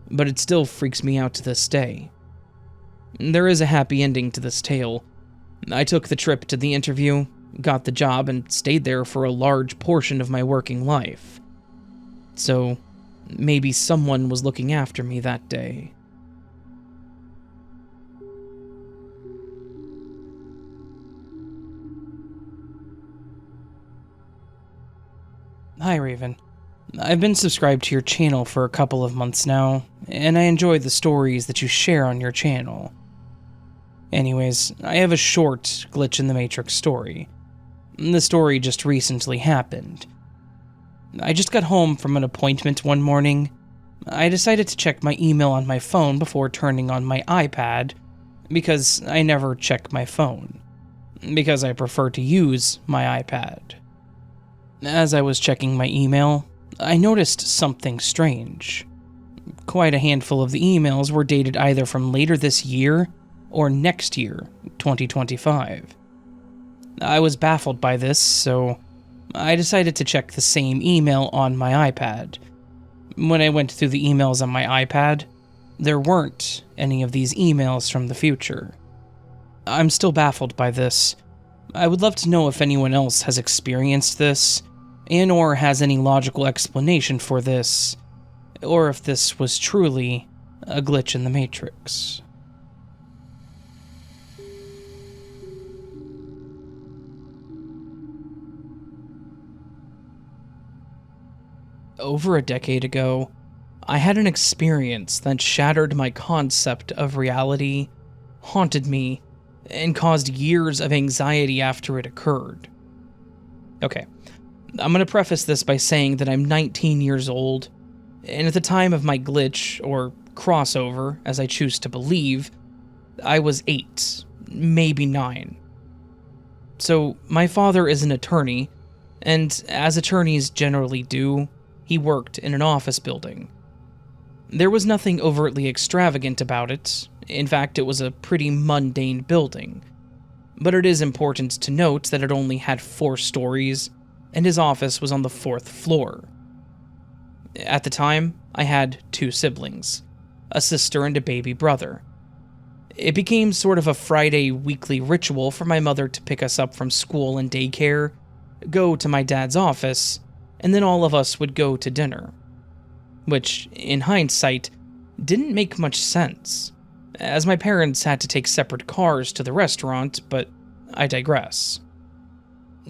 but it still freaks me out to this day. There is a happy ending to this tale. I took the trip to the interview, got the job, and stayed there for a large portion of my working life. So, Maybe someone was looking after me that day. Hi, Raven. I've been subscribed to your channel for a couple of months now, and I enjoy the stories that you share on your channel. Anyways, I have a short Glitch in the Matrix story. The story just recently happened. I just got home from an appointment one morning. I decided to check my email on my phone before turning on my iPad, because I never check my phone, because I prefer to use my iPad. As I was checking my email, I noticed something strange. Quite a handful of the emails were dated either from later this year or next year, 2025. I was baffled by this, so I decided to check the same email on my iPad. When I went through the emails on my iPad, there weren't any of these emails from the future. I'm still baffled by this. I would love to know if anyone else has experienced this, and/or has any logical explanation for this, or if this was truly a glitch in the Matrix. Over a decade ago, I had an experience that shattered my concept of reality, haunted me, and caused years of anxiety after it occurred. Okay, I'm going to preface this by saying that I'm 19 years old, and at the time of my glitch, or crossover, as I choose to believe, I was 8, maybe 9. So, my father is an attorney, and as attorneys generally do, he worked in an office building. There was nothing overtly extravagant about it. In fact, it was a pretty mundane building. But it is important to note that it only had 4 stories, and his office was on the 4th floor. At the time, I had 2 siblings, a sister and a baby brother. It became sort of a Friday weekly ritual for my mother to pick us up from school and daycare, go to my dad's office, and then all of us would go to dinner. Which, in hindsight, didn't make much sense, as my parents had to take separate cars to the restaurant, but I digress.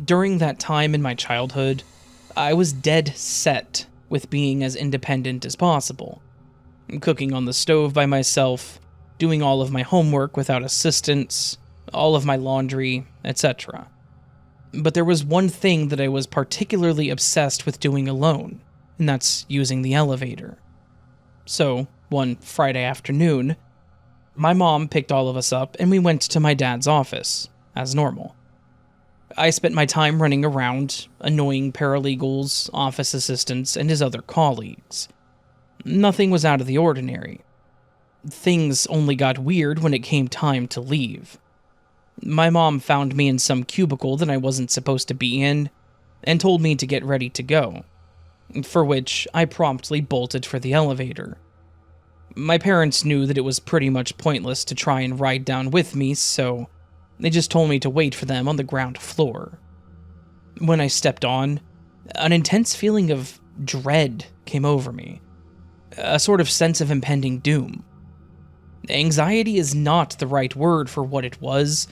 During that time in my childhood, I was dead set with being as independent as possible, cooking on the stove by myself, doing all of my homework without assistance, all of my laundry, etc. But there was one thing that I was particularly obsessed with doing alone, and that's using the elevator. So, one Friday afternoon, my mom picked all of us up and we went to my dad's office, as normal. I spent my time running around, annoying paralegals, office assistants, and his other colleagues. Nothing was out of the ordinary. Things only got weird when it came time to leave. My mom found me in some cubicle that I wasn't supposed to be in, and told me to get ready to go, for which I promptly bolted for the elevator. My parents knew that it was pretty much pointless to try and ride down with me, so they just told me to wait for them on the ground floor. When I stepped on, an intense feeling of dread came over me, a sort of sense of impending doom. Anxiety is not the right word for what it was,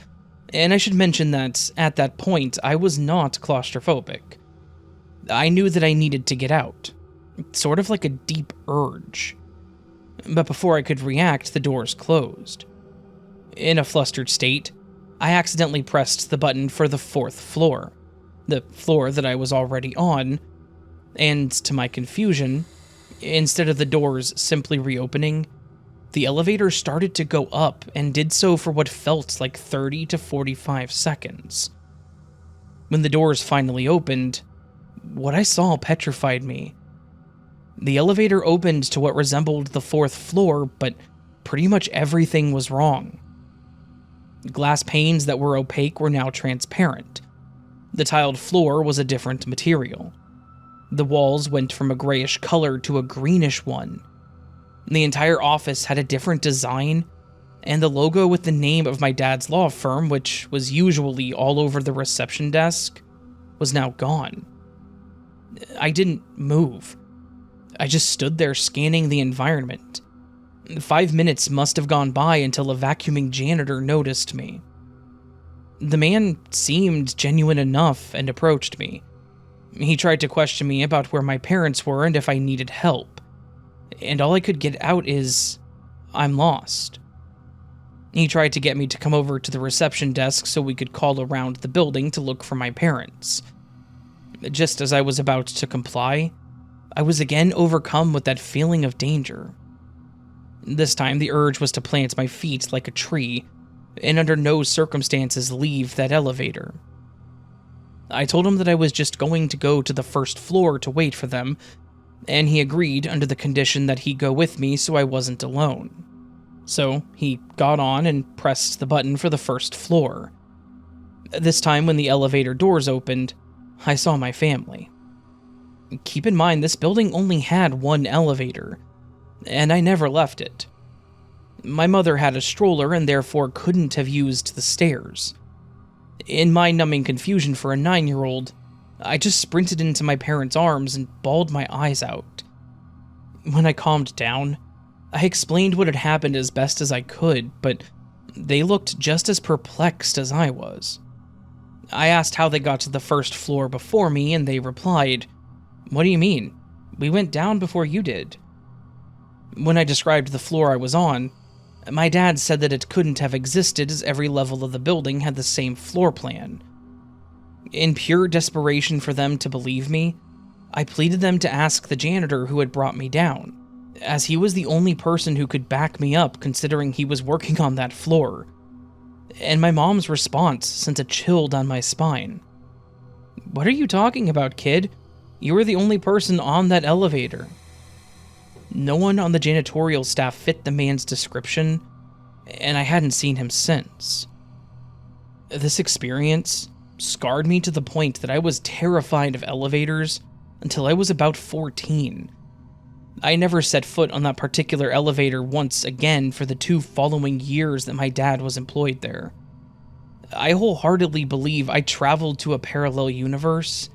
and I should mention that at that point I was not claustrophobic. I knew that I needed to get out, sort of like a deep urge. But before I could react, the doors closed. In a flustered state, I accidentally pressed the button for the 4th floor, the floor that I was already on, and to my confusion, instead of the doors simply reopening, the elevator started to go up and did so for what felt like 30 to 45 seconds. When the doors finally opened, what I saw petrified me. The elevator opened to what resembled the 4th floor, but pretty much everything was wrong. Glass panes that were opaque were now transparent. The tiled floor was a different material. The walls went from a grayish color to a greenish one. The entire office had a different design, and the logo with the name of my dad's law firm, which was usually all over the reception desk, was now gone. I didn't move. I just stood there scanning the environment. 5 minutes must have gone by until a vacuuming janitor noticed me. The man seemed genuine enough and approached me. He tried to question me about where my parents were and if I needed help, and all I could get out is, "I'm lost." He tried to get me to come over to the reception desk so we could call around the building to look for my parents. Just as I was about to comply, I was again overcome with that feeling of danger. This time, the urge was to plant my feet like a tree, and under no circumstances leave that elevator. I told him that I was just going to go to the first floor to wait for them, and he agreed under the condition that he go with me so I wasn't alone. So he got on and pressed the button for the first floor. This time, when the elevator doors opened, I saw my family. Keep in mind, this building only had one elevator, and I never left it. My mother had a stroller and therefore couldn't have used the stairs. In my numbing confusion for a 9-year-old, I just sprinted into my parents' arms and bawled my eyes out. When I calmed down, I explained what had happened as best as I could, but they looked just as perplexed as I was. I asked how they got to the first floor before me, and they replied, "What do you mean? We went down before you did." When I described the floor I was on, my dad said that it couldn't have existed as every level of the building had the same floor plan. In pure desperation for them to believe me, I pleaded them to ask the janitor who had brought me down, as he was the only person who could back me up considering he was working on that floor. And my mom's response sent a chill down my spine. "What are you talking about, kid? You were the only person on that elevator." No one on the janitorial staff fit the man's description, and I hadn't seen him since. This experience scarred me to the point that I was terrified of elevators until I was about 14. I never set foot on that particular elevator once again for the 2 following years that my dad was employed there. I wholeheartedly believe I traveled to a parallel universe,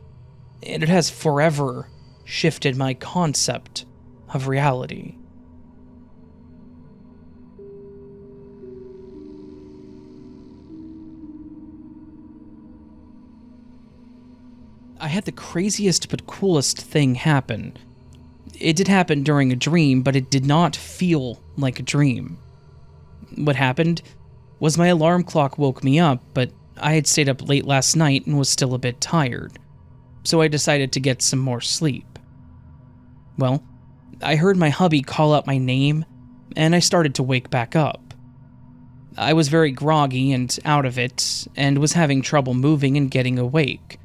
and it has forever shifted my concept of reality. I had the craziest but coolest thing happen. It did happen during a dream, but it did not feel like a dream. What happened was my alarm clock woke me up, but I had stayed up late last night and was still a bit tired, so I decided to get some more sleep. Well, I heard my hubby call out my name, and I started to wake back up. I was very groggy and out of it, and was having trouble moving and getting awake.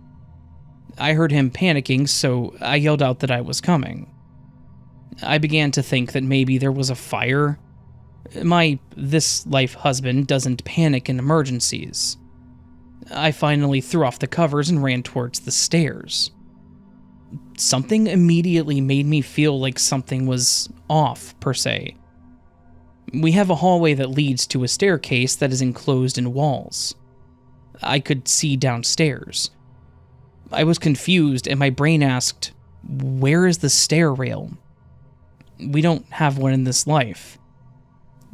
I heard him panicking, so I yelled out that I was coming. I began to think that maybe there was a fire. My this-life husband doesn't panic in emergencies. I finally threw off the covers and ran towards the stairs. Something immediately made me feel like something was off, per se. We have a hallway that leads to a staircase that is enclosed in walls. I could see downstairs. I was confused, and my brain asked, "Where is the stair rail? We don't have one in this life."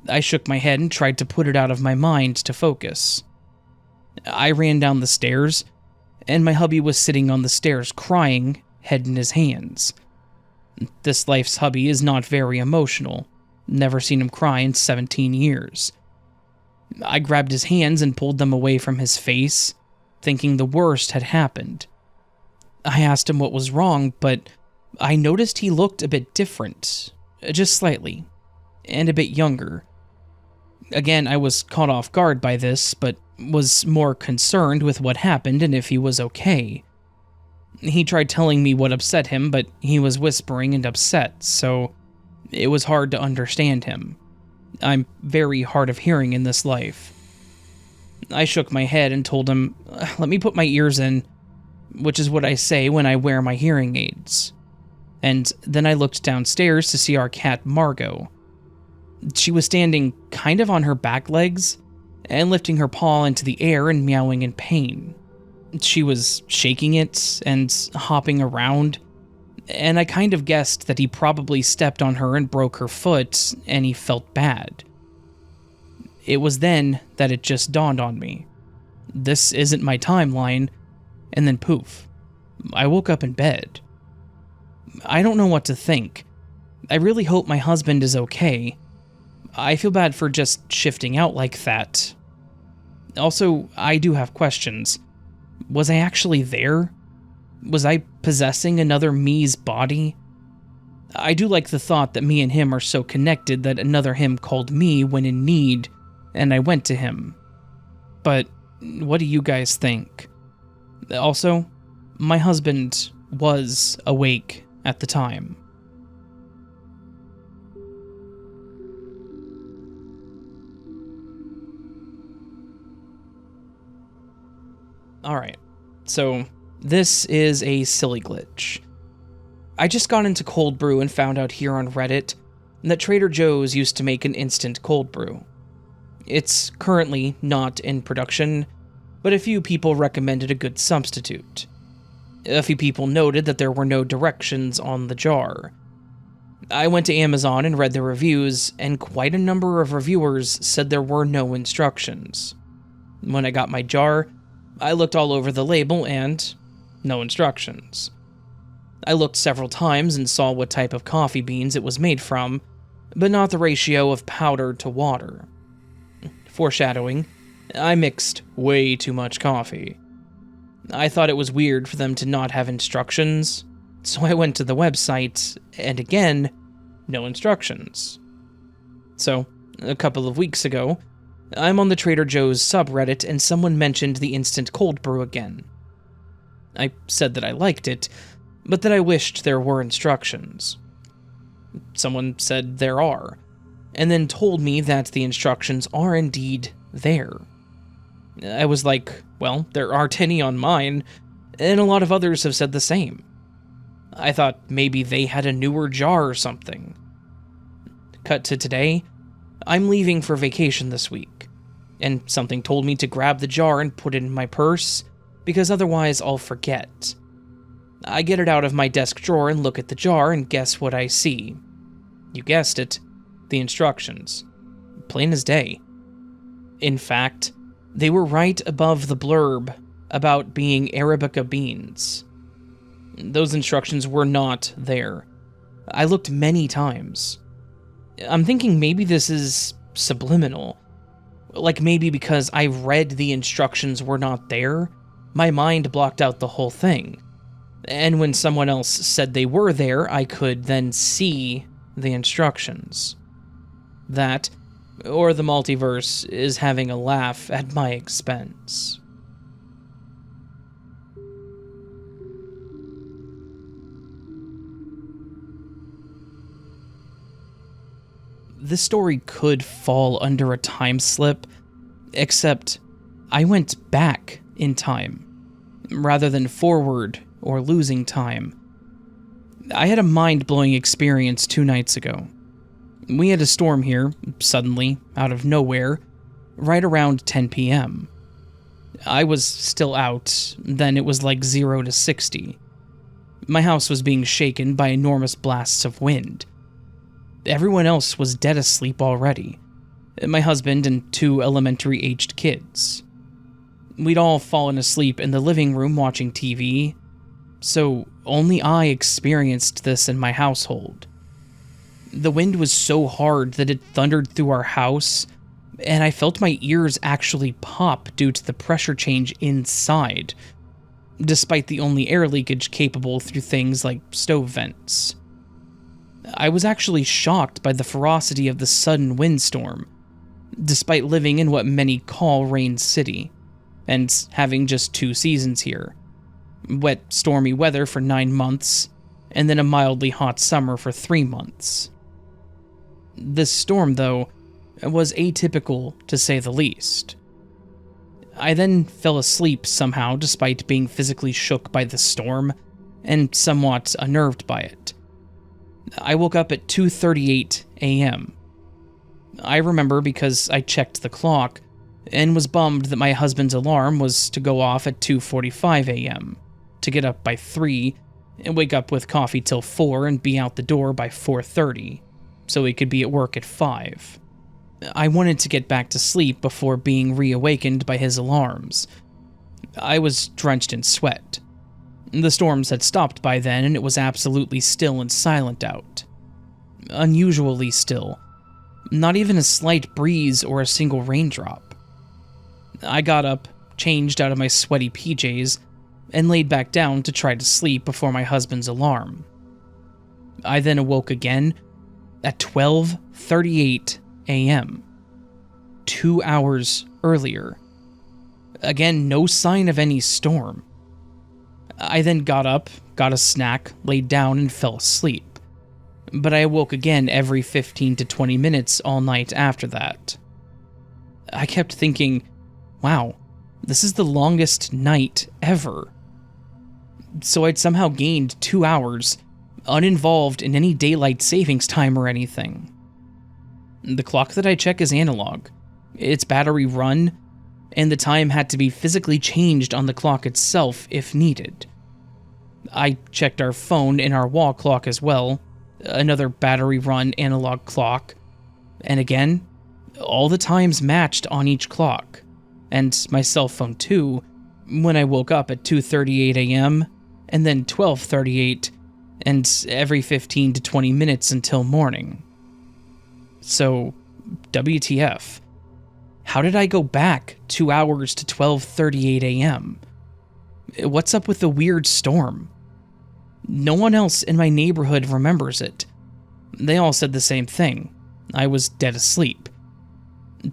I shook my head and tried to put it out of my mind to focus. I ran down the stairs, and my hubby was sitting on the stairs crying, head in his hands. This life's hubby is not very emotional. Never seen him cry in 17 years. I grabbed his hands and pulled them away from his face, thinking the worst had happened. I asked him what was wrong, but I noticed he looked a bit different, just slightly, and a bit younger. Again, I was caught off guard by this, but was more concerned with what happened and if he was okay. He tried telling me what upset him, but he was whispering and upset, so it was hard to understand him. I'm very hard of hearing in this life. I shook my head and told him, "Let me put my ears in," which is what I say when I wear my hearing aids. And then I looked downstairs to see our cat Margot. She was standing kind of on her back legs and lifting her paw into the air and meowing in pain. She was shaking it and hopping around. and I kind of guessed that he probably stepped on her and broke her foot, and he felt bad. It was then that it just dawned on me. This isn't my timeline, and then poof, I woke up in bed. I don't know what to think. I really hope my husband is okay. I feel bad for just shifting out like that. Also, I do have questions. Was I actually there? Was I possessing another me's body? I do like the thought that me and him are so connected that another him called me when in need, and I went to him. But what do you guys think? Also, my husband was awake at the time. Alright, so this is a silly glitch. I just got into cold brew and found out here on Reddit that Trader Joe's used to make an instant cold brew. It's currently not in production, but a few people recommended a good substitute. A few people noted that there were no directions on the jar. I went to Amazon and read the reviews, and quite a number of reviewers said there were no instructions. When I got my jar, I looked all over the label and no instructions. I looked several times and saw what type of coffee beans it was made from, but not the ratio of powder to water. Foreshadowing, I mixed way too much coffee. I thought it was weird for them to not have instructions, so I went to the website, and again, no instructions. So, a couple of weeks ago, I'm on the Trader Joe's subreddit and someone mentioned the instant cold brew again. I said that I liked it, but that I wished there were instructions. Someone said there are, and then told me that the instructions are indeed there. I was like, well, there aren't any on mine, and a lot of others have said the same. I thought maybe they had a newer jar or something. Cut to today, I'm leaving for vacation this week, and something told me to grab the jar and put it in my purse, because otherwise I'll forget. I get it out of my desk drawer and look at the jar and guess what I see. You guessed it, the instructions. Plain as day. In fact, they were right above the blurb about being Arabica beans. Those instructions were not there. I looked many times. I'm thinking maybe this is subliminal. Like maybe because I read the instructions were not there, my mind blocked out the whole thing. And when someone else said they were there, I could then see the instructions. That, or the multiverse, is having a laugh at my expense. This story could fall under a time slip, except I went back in time, rather than forward or losing time. I had a mind-blowing experience 2 nights ago. We had a storm here, suddenly, out of nowhere, right around 10 p.m. I was still out, then it was like 0 to 60. My house was being shaken by enormous blasts of wind. Everyone else was dead asleep already. My husband and 2 elementary-aged kids. We'd all fallen asleep in the living room watching TV, so only I experienced this in my household. The wind was so hard that it thundered through our house, and I felt my ears actually pop due to the pressure change inside, despite the only air leakage capable through things like stove vents. I was actually shocked by the ferocity of the sudden windstorm, despite living in what many call Rain City, and having just 2 seasons here. Wet, stormy weather for 9 months, and then a mildly hot summer for 3 months. This storm, though, was atypical to say the least. I then fell asleep somehow despite being physically shook by the storm, and somewhat unnerved by it. I woke up at 2:38 a.m. I remember because I checked the clock, and was bummed that my husband's alarm was to go off at 2:45 a.m., to get up by 3, and wake up with coffee till 4 and be out the door by 4:30, so he could be at work at 5. I wanted to get back to sleep before being reawakened by his alarms. I was drenched in sweat. The storms had stopped by then, and it was absolutely still and silent out. Unusually still. Not even a slight breeze or a single raindrop. I got up, changed out of my sweaty PJs, and laid back down to try to sleep before my husband's alarm. I then awoke again at 12:38 a.m., 2 hours earlier. Again, no sign of any storm. I then got up, got a snack, laid down, and fell asleep. But I awoke again every 15 to 20 minutes all night after that. I kept thinking, wow, this is the longest night ever. So I'd somehow gained 2 hours, uninvolved in any daylight savings time or anything. The clock that I check is analog. It's battery run, and the time had to be physically changed on the clock itself if needed. I checked our phone and our wall clock as well, another battery run analog clock, and again, all the times matched on each clock, and my cell phone too, when I woke up at 2:38 a.m., and then 12:38, and every 15 to 20 minutes until morning. So, WTF. How did I go back 2 hours to 12:38 a.m.? What's up with the weird storm? No one else in my neighborhood remembers it. They all said the same thing. I was dead asleep.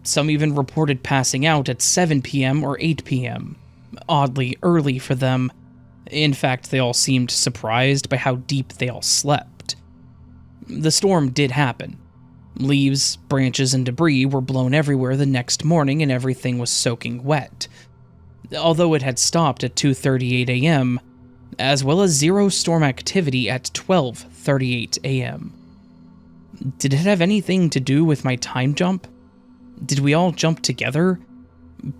Some even reported passing out at 7 p.m. or 8 p.m. Oddly early for them. In fact, they all seemed surprised by how deep they all slept. The storm did happen. Leaves, branches, and debris were blown everywhere the next morning, and everything was soaking wet. Although it had stopped at 2:38 a.m., as well as zero storm activity at 12:38 a.m. Did it have anything to do with my time jump? Did we all jump together?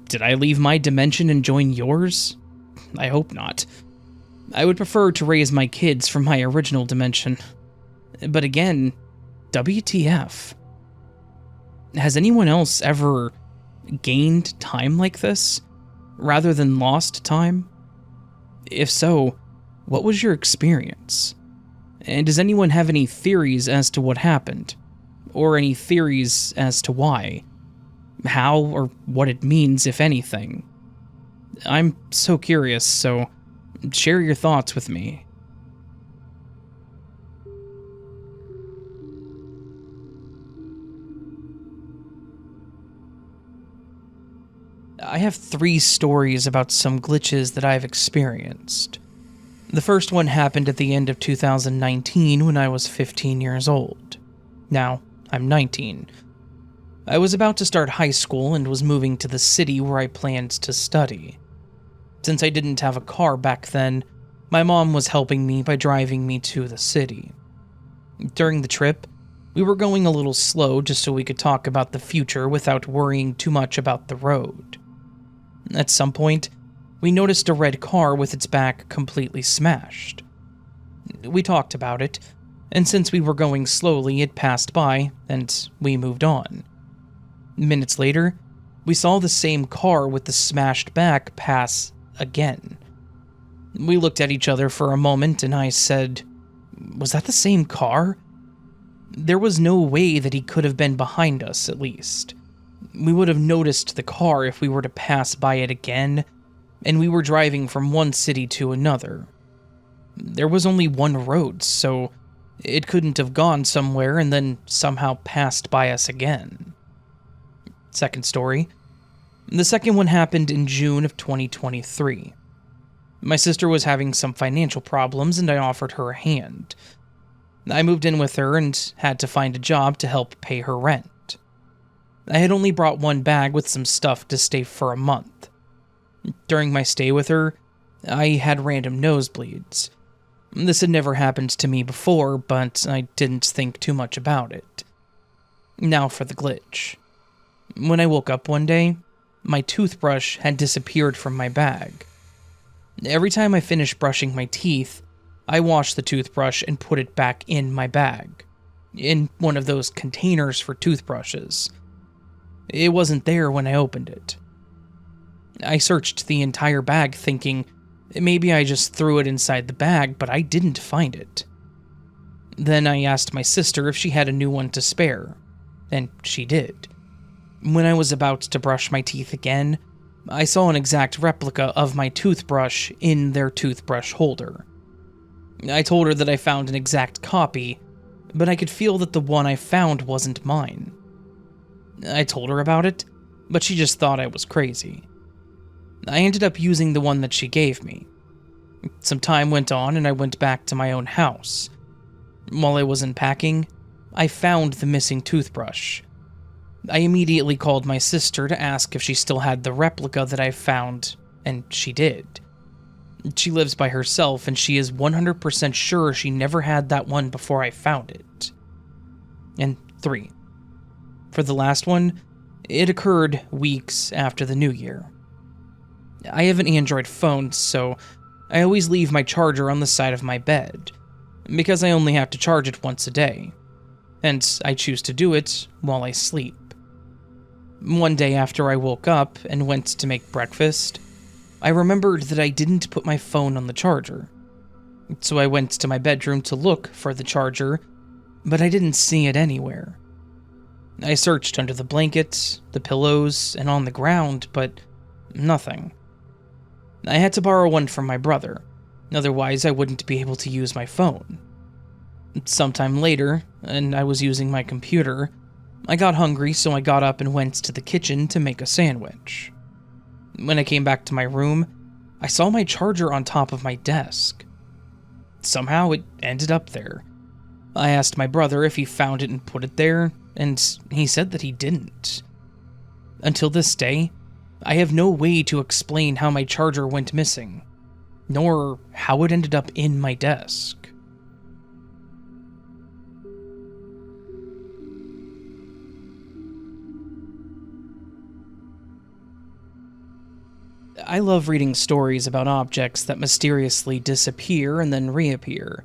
Did I leave my dimension and join yours? I hope not. I would prefer to raise my kids from my original dimension. But again, WTF? Has anyone else ever gained time like this, rather than lost time? If so, what was your experience? And does anyone have any theories as to what happened? Or any theories as to why? How or what it means, if anything? I'm so curious, so share your thoughts with me. I have 3 stories about some glitches that I've experienced. The first one happened at the end of 2019 when I was 15 years old. Now, I'm 19. I was about to start high school and was moving to the city where I planned to study. Since I didn't have a car back then, my mom was helping me by driving me to the city. During the trip, we were going a little slow just so we could talk about the future without worrying too much about the road. At some point, we noticed a red car with its back completely smashed. We talked about it, and since we were going slowly, it passed by, and we moved on. Minutes later, we saw the same car with the smashed back pass again. We looked at each other for a moment, and I said, "Was that the same car?" There was no way that he could have been behind us, at least. We would have noticed the car if we were to pass by it again, and we were driving from one city to another. There was only one road, so it couldn't have gone somewhere and then somehow passed by us again. Second story. The second one happened in June of 2023. My sister was having some financial problems, and I offered her a hand. I moved in with her and had to find a job to help pay her rent. I had only brought one bag with some stuff to stay for a month. During my stay with her, I had random nosebleeds. This had never happened to me before, but I didn't think too much about it. Now for the glitch. When I woke up one day, my toothbrush had disappeared from my bag. Every time I finished brushing my teeth, I washed the toothbrush and put it back in my bag, in one of those containers for toothbrushes. It wasn't there when I opened it. I searched the entire bag thinking maybe I just threw it inside the bag, but I didn't find it. Then I asked my sister if she had a new one to spare, and she did. When I was about to brush my teeth again, I saw an exact replica of my toothbrush in their toothbrush holder. I told her that I found an exact copy, but I could feel that the one I found wasn't mine. I told her about it, but she just thought I was crazy. I ended up using the one that she gave me. Some time went on and I went back to my own house. While I was unpacking, I found the missing toothbrush. I immediately called my sister to ask if she still had the replica that I found, and she did. She lives by herself and she is 100% sure she never had that one before I found it. And 3. For the last one, it occurred weeks after the New Year. I have an Android phone, so I always leave my charger on the side of my bed, because I only have to charge it once a day, and I choose to do it while I sleep. One day after I woke up and went to make breakfast, I remembered that I didn't put my phone on the charger. So I went to my bedroom to look for the charger, but I didn't see it anywhere. I searched under the blankets, the pillows, and on the ground, but nothing. I had to borrow one from my brother, otherwise I wouldn't be able to use my phone. Sometime later, and I was using my computer, I got hungry, so I got up and went to the kitchen to make a sandwich. When I came back to my room, I saw my charger on top of my desk. Somehow it ended up there. I asked my brother if he found it and put it there, and he said that he didn't. Until this day, I have no way to explain how my charger went missing, nor how it ended up in my desk. I love reading stories about objects that mysteriously disappear and then reappear.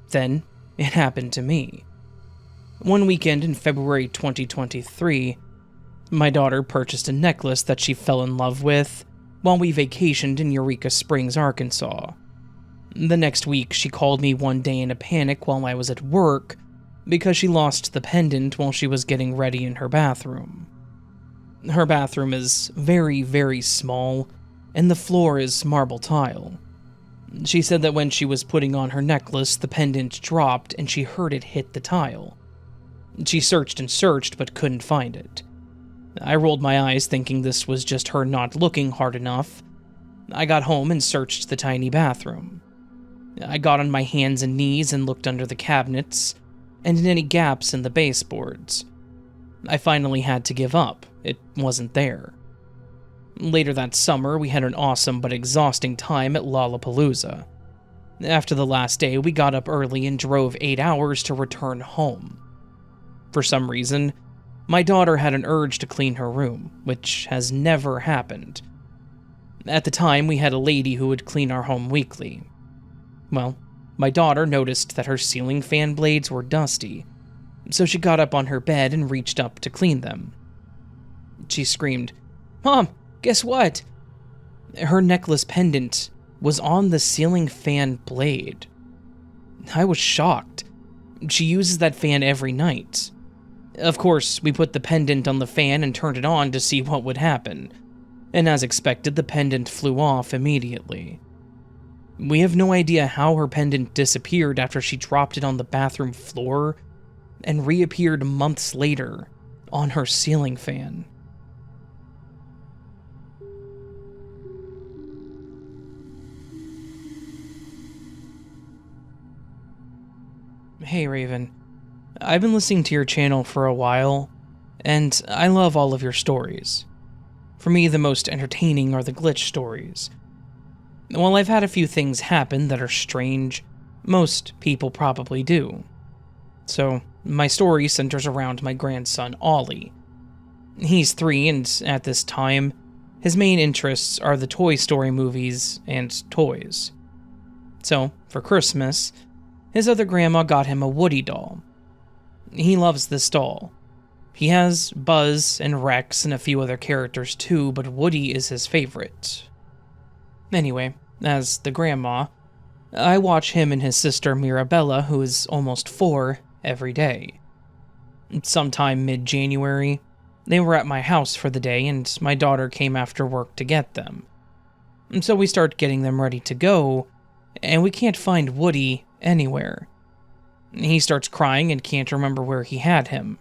Then, it happened to me. One weekend in February 2023, my daughter purchased a necklace that she fell in love with while we vacationed in Eureka Springs, Arkansas. The next week, she called me one day in a panic while I was at work because she lost the pendant while she was getting ready in her bathroom. Her bathroom is very, very small, and the floor is marble tile. She said that when she was putting on her necklace, the pendant dropped and she heard it hit the tile. She searched and searched but couldn't find it. I rolled my eyes thinking this was just her not looking hard enough. I got home and searched the tiny bathroom. I got on my hands and knees and looked under the cabinets and in any gaps in the baseboards. I finally had to give up. It wasn't there. Later that summer, we had an awesome but exhausting time at Lollapalooza. After the last day, we got up early and drove 8 hours to return home. For some reason, my daughter had an urge to clean her room, which has never happened. At the time, we had a lady who would clean our home weekly. Well, my daughter noticed that her ceiling fan blades were dusty, so she got up on her bed and reached up to clean them. She screamed, "Mom, guess what?" Her necklace pendant was on the ceiling fan blade. I was shocked. She uses that fan every night. Of course, we put the pendant on the fan and turned it on to see what would happen, and as expected, the pendant flew off immediately. We have no idea how her pendant disappeared after she dropped it on the bathroom floor and reappeared months later on her ceiling fan. Hey Raven, I've been listening to your channel for a while, and I love all of your stories. For me, the most entertaining are the glitch stories. While I've had a few things happen that are strange, most people probably do. So, my story centers around my grandson, Ollie. He's 3, and at this time, his main interests are the Toy Story movies and toys. So, for Christmas, his other grandma got him a Woody doll. He loves this doll. He has Buzz and Rex and a few other characters too, but Woody is his favorite. Anyway, as the grandma, I watch him and his sister Mirabella, who is almost 4, every day. Sometime mid-January, they were at my house for the day and my daughter came after work to get them. And so we start getting them ready to go, and we can't find Woody anywhere. He starts crying and can't remember where he had him.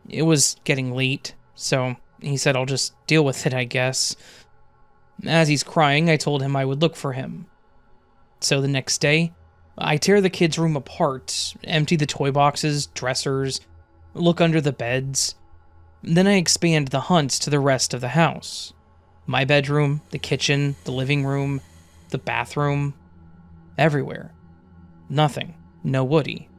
It was getting late, so he said I'll just deal with it, I guess. As he's crying, I told him I would look for him. So the next day, I tear the kids' room apart, empty the toy boxes, dressers, look under the beds. Then I expand the hunt to the rest of the house. My bedroom, the kitchen, the living room, the bathroom, everywhere. Nothing. No Woody.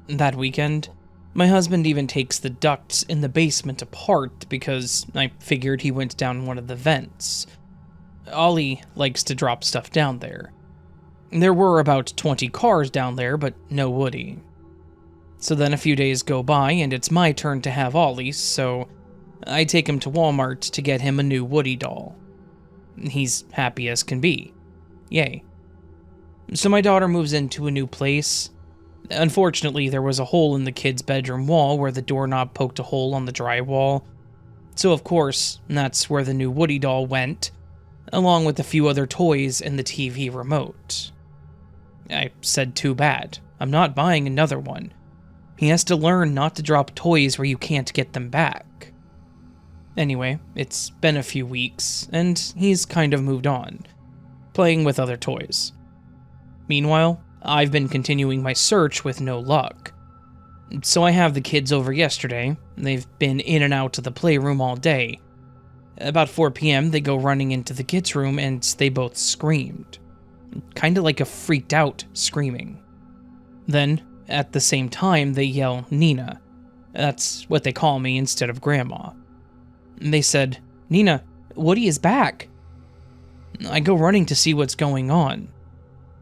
That weekend, my husband even takes the ducts in the basement apart because I figured he went down one of the vents. Ollie likes to drop stuff down there. There were about 20 cars down there, but no Woody. So then a few days go by and it's my turn to have Ollie, so I take him to Walmart to get him a new Woody doll. He's happy as can be. Yay. So my daughter moves into a new place. Unfortunately, there was a hole in the kid's bedroom wall where the doorknob poked a hole on the drywall. So of course, that's where the new Woody doll went, along with a few other toys and the TV remote. I said too bad. I'm not buying another one. He has to learn not to drop toys where you can't get them back. Anyway, it's been a few weeks, and he's kind of moved on, playing with other toys. Meanwhile, I've been continuing my search with no luck. So I have the kids over yesterday. They've been in and out of the playroom all day. About 4 p.m., they go running into the kids' room and they both screamed. Kinda like a freaked out screaming. Then, at the same time, they yell Nina. That's what they call me instead of Grandma. They said, "Nina, Woody is back." I go running to see what's going on.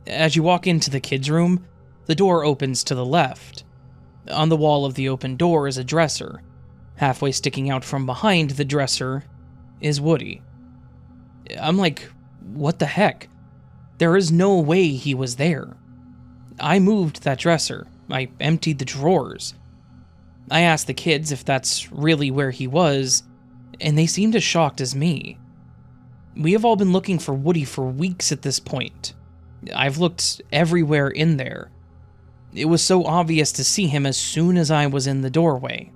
As you walk into the kids' room, the door opens to the left. On the wall of the open door is a dresser. Halfway sticking out from behind the dresser is Woody. I'm like, what the heck? There is no way he was there. I moved that dresser. I emptied the drawers. I asked the kids if that's really where he was, and they seemed as shocked as me. We have all been looking for Woody for weeks at this point. I've looked everywhere in there. It was so obvious to see him as soon as I was in the doorway.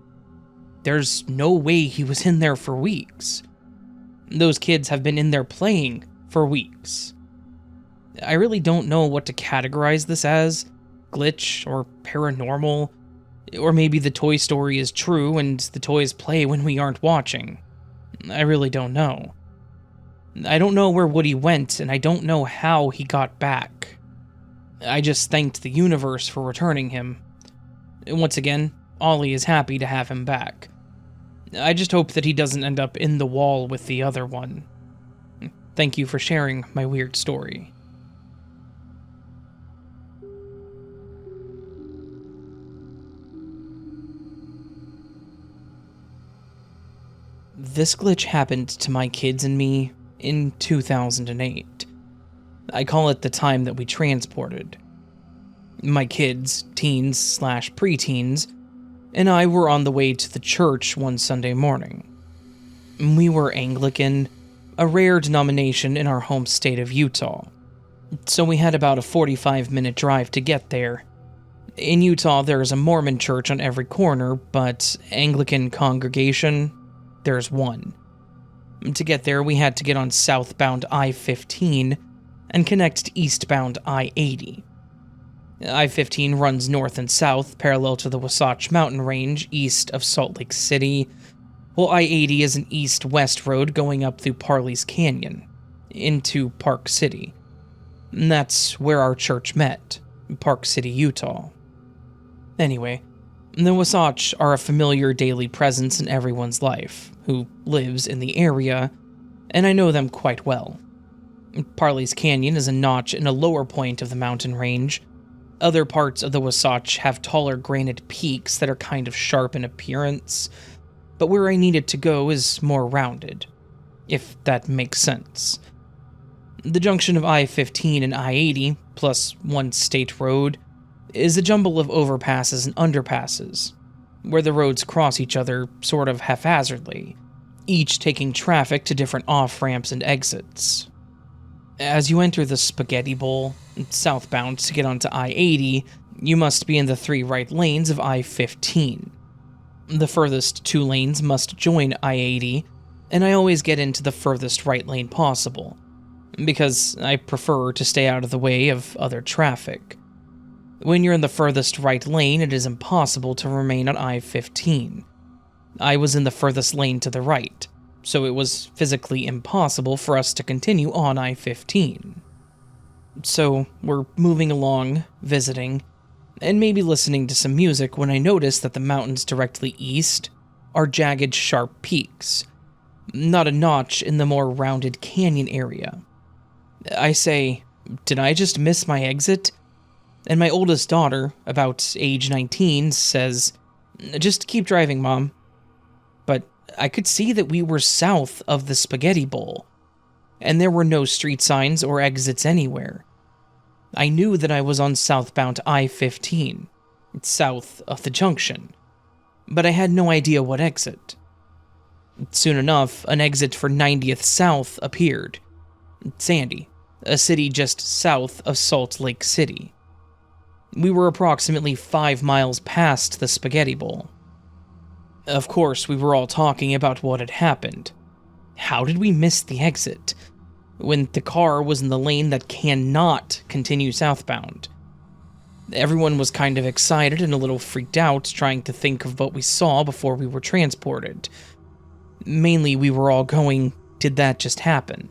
There's no way he was in there for weeks. Those kids have been in there playing for weeks. I really don't know what to categorize this as, glitch or paranormal, or maybe the toy story is true and the toys play when we aren't watching. I really don't know. I don't know where Woody went, and I don't know how he got back. I just thanked the universe for returning him. Once again, Ollie is happy to have him back. I just hope that he doesn't end up in the wall with the other one. Thank you for sharing my weird story. This glitch happened to my kids and me in 2008. I call it the time that we transported. My kids, teens/preteens, and I were on the way to the church one Sunday morning. We were Anglican, a rare denomination in our home state of Utah, so we had about a 45-minute drive to get there. In Utah, there is a Mormon church on every corner, but Anglican congregation, there's one. To get there, we had to get on southbound I-15 and connect to eastbound I-80. I-15 runs north and south parallel to the Wasatch Mountain Range east of Salt Lake City, while I-80 is an east-west road going up through Parley's Canyon into Park City. And that's where our church met, Park City, Utah. Anyway, the Wasatch are a familiar daily presence in everyone's life who lives in the area, and I know them quite well. Parley's Canyon is a notch in a lower point of the mountain range. Other parts of the Wasatch have taller granite peaks that are kind of sharp in appearance, but where I needed to go is more rounded, if that makes sense. The junction of I-15 and I-80, plus one state road, is a jumble of overpasses and underpasses, where the roads cross each other sort of haphazardly, each taking traffic to different off-ramps and exits. As you enter the Spaghetti Bowl, southbound to get onto I-80, you must be in the 3 right lanes of I-15. The furthest 2 lanes must join I-80, and I always get into the furthest right lane possible, because I prefer to stay out of the way of other traffic. When you're in the furthest right lane, it is impossible to remain on I-15. I was in the furthest lane to the right, so it was physically impossible for us to continue on I-15. So we're moving along, visiting, and maybe listening to some music when I notice that the mountains directly east are jagged, sharp peaks, not a notch in the more rounded canyon area. I say, did I just miss my exit? And my oldest daughter, about age 19, says, just keep driving, Mom. But I could see that we were south of the Spaghetti Bowl, and there were no street signs or exits anywhere. I knew that I was on southbound I-15, south of the junction, but I had no idea what exit. Soon enough, an exit for 90th South appeared. Sandy, a city just south of Salt Lake City. We were approximately 5 miles past the Spaghetti Bowl. Of course, we were all talking about what had happened. How did we miss the exit when the car was in the lane that cannot continue southbound? Everyone was kind of excited and a little freaked out, trying to think of what we saw before we were transported. Mainly, we were all going, did that just happen?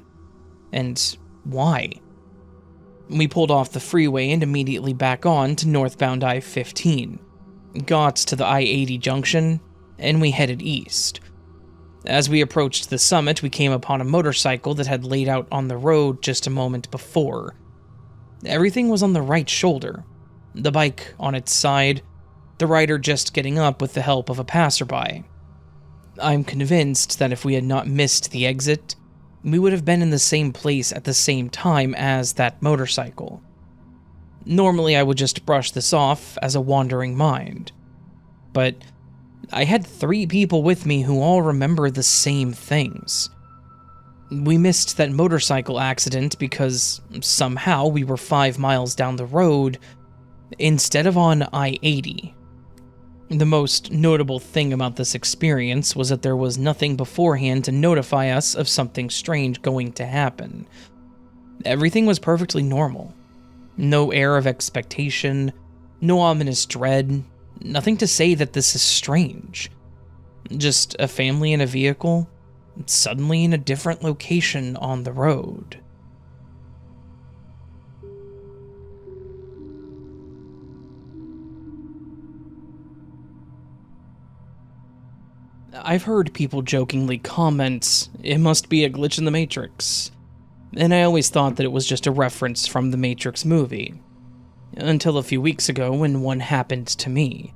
And why? We pulled off the freeway and immediately back on to northbound I-15, got to the I-80 junction, and we headed east. As we approached the summit, we came upon a motorcycle that had laid out on the road just a moment before. Everything was on the right shoulder, the bike on its side, the rider just getting up with the help of a passerby. I'm convinced that if we had not missed the exit, we would have been in the same place at the same time as that motorcycle. Normally, I would just brush this off as a wandering mind, but I had 3 people with me who all remember the same things. We missed that motorcycle accident because somehow we were 5 miles down the road instead of on I-80. The most notable thing about this experience was that there was nothing beforehand to notify us of something strange going to happen. Everything was perfectly normal. No air of expectation, no ominous dread, nothing to say that this is strange. Just a family in a vehicle, suddenly in a different location on the road. I've heard people jokingly comment, it must be a glitch in the Matrix, and I always thought that it was just a reference from the Matrix movie, until a few weeks ago when one happened to me.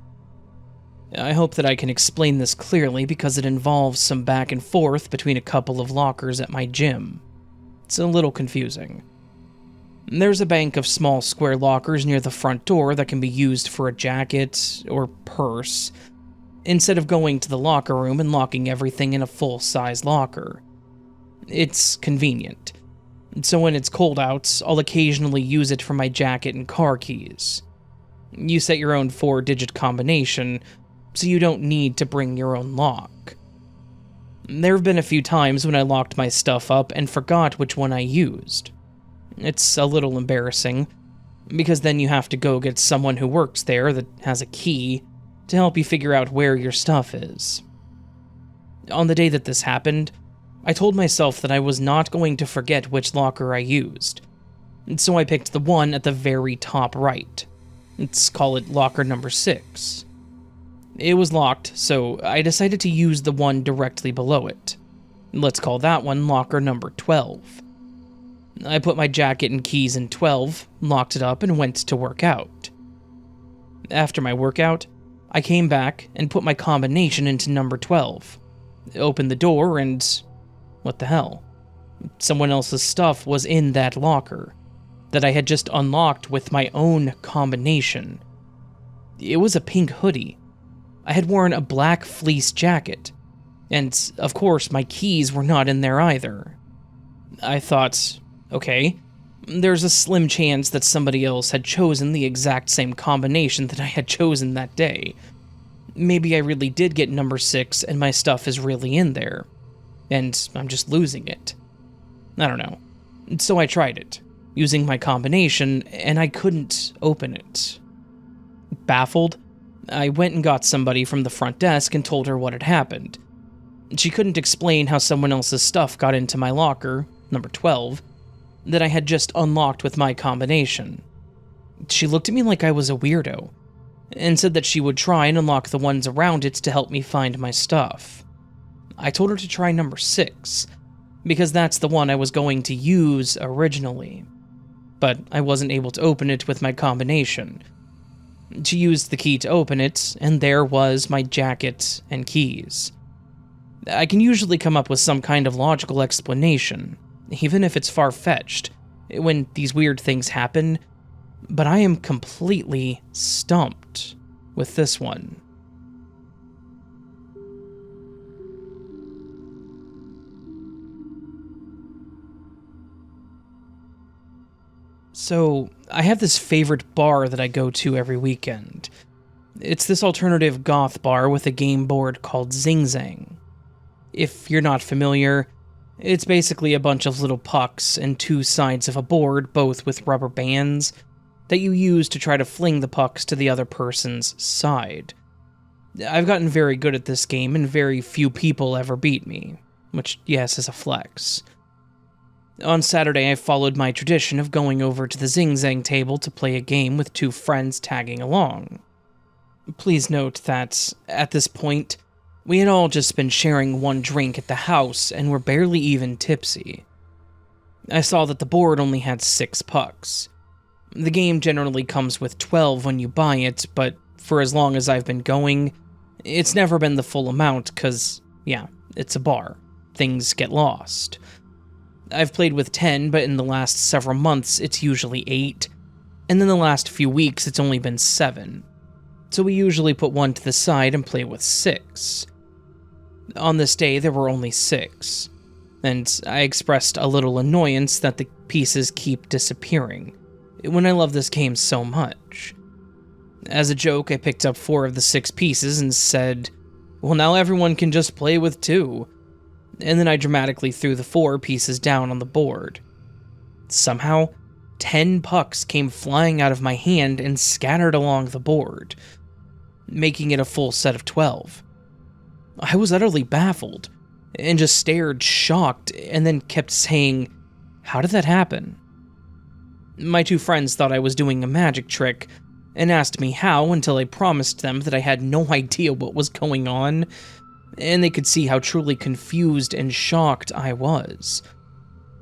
I hope that I can explain this clearly because it involves some back and forth between a couple of lockers at my gym. It's a little confusing. There's a bank of small square lockers near the front door that can be used for a jacket or purse, instead of going to the locker room and locking everything in a full-size locker. It's convenient. So when it's cold out, I'll occasionally use it for my jacket and car keys. You set your own 4-digit combination, so you don't need to bring your own lock. There have been a few times when I locked my stuff up and forgot which one I used. It's a little embarrassing, because then you have to go get someone who works there that has a key to help you figure out where your stuff is. On the day that this happened, I told myself that I was not going to forget which locker I used, so I picked the one at the very top right. Let's call it locker number 6. It was locked, so I decided to use the one directly below it. Let's call that one locker number 12. I put my jacket and keys in 12, locked it up, and went to work out. After my workout, I came back and put my combination into number 12, opened the door, and what the hell? Someone else's stuff was in that locker that I had just unlocked with my own combination. It was a pink hoodie. I had worn a black fleece jacket, and of course my keys were not in there either. I thought, okay, there's a slim chance that somebody else had chosen the exact same combination that I had chosen that day. Maybe I really did get number 6 and my stuff is really in there, and I'm just losing it. I don't know. So I tried it, using my combination, and I couldn't open it. Baffled, I went and got somebody from the front desk and told her what had happened. She couldn't explain how someone else's stuff got into my locker, number 12, that I had just unlocked with my combination. She looked at me like I was a weirdo, and said that she would try and unlock the ones around it to help me find my stuff. I told her to try number 6, because that's the one I was going to use originally, but I wasn't able to open it with my combination. She used the key to open it, and there was my jacket and keys. I can usually come up with some kind of logical explanation, even if it's far-fetched, when these weird things happen, but I am completely stumped with this one. So, I have this favorite bar that I go to every weekend. It's this alternative goth bar with a game board called Zingzang. If you're not familiar, it's basically a bunch of little pucks and 2 sides of a board, both with rubber bands, that you use to try to fling the pucks to the other person's side. I've gotten very good at this game, and very few people ever beat me, which, yes, is a flex. On Saturday, I followed my tradition of going over to the Zingzang table to play a game with 2 friends tagging along. Please note that, at this point, we had all just been sharing 1 drink at the house and were barely even tipsy. I saw that the board only had 6 pucks. The game generally comes with 12 when you buy it, but for as long as I've been going, it's never been the full amount, cause, yeah, it's a bar. Things get lost. I've played with 10, but in the last several months, it's usually 8, and in the last few weeks, it's only been 7. So we usually put 1 to the side and play with 6. On this day, there were only 6, and I expressed a little annoyance that the pieces keep disappearing, when I love this game so much. As a joke, I picked up 4 of the 6 pieces and said, well, now everyone can just play with 2. And then I dramatically threw the 4 pieces down on the board. Somehow, 10 pucks came flying out of my hand and scattered along the board, making it a full set of 12. I was utterly baffled, and just stared shocked, and then kept saying, how did that happen? My 2 friends thought I was doing a magic trick, and asked me how until I promised them that I had no idea what was going on, and they could see how truly confused and shocked I was.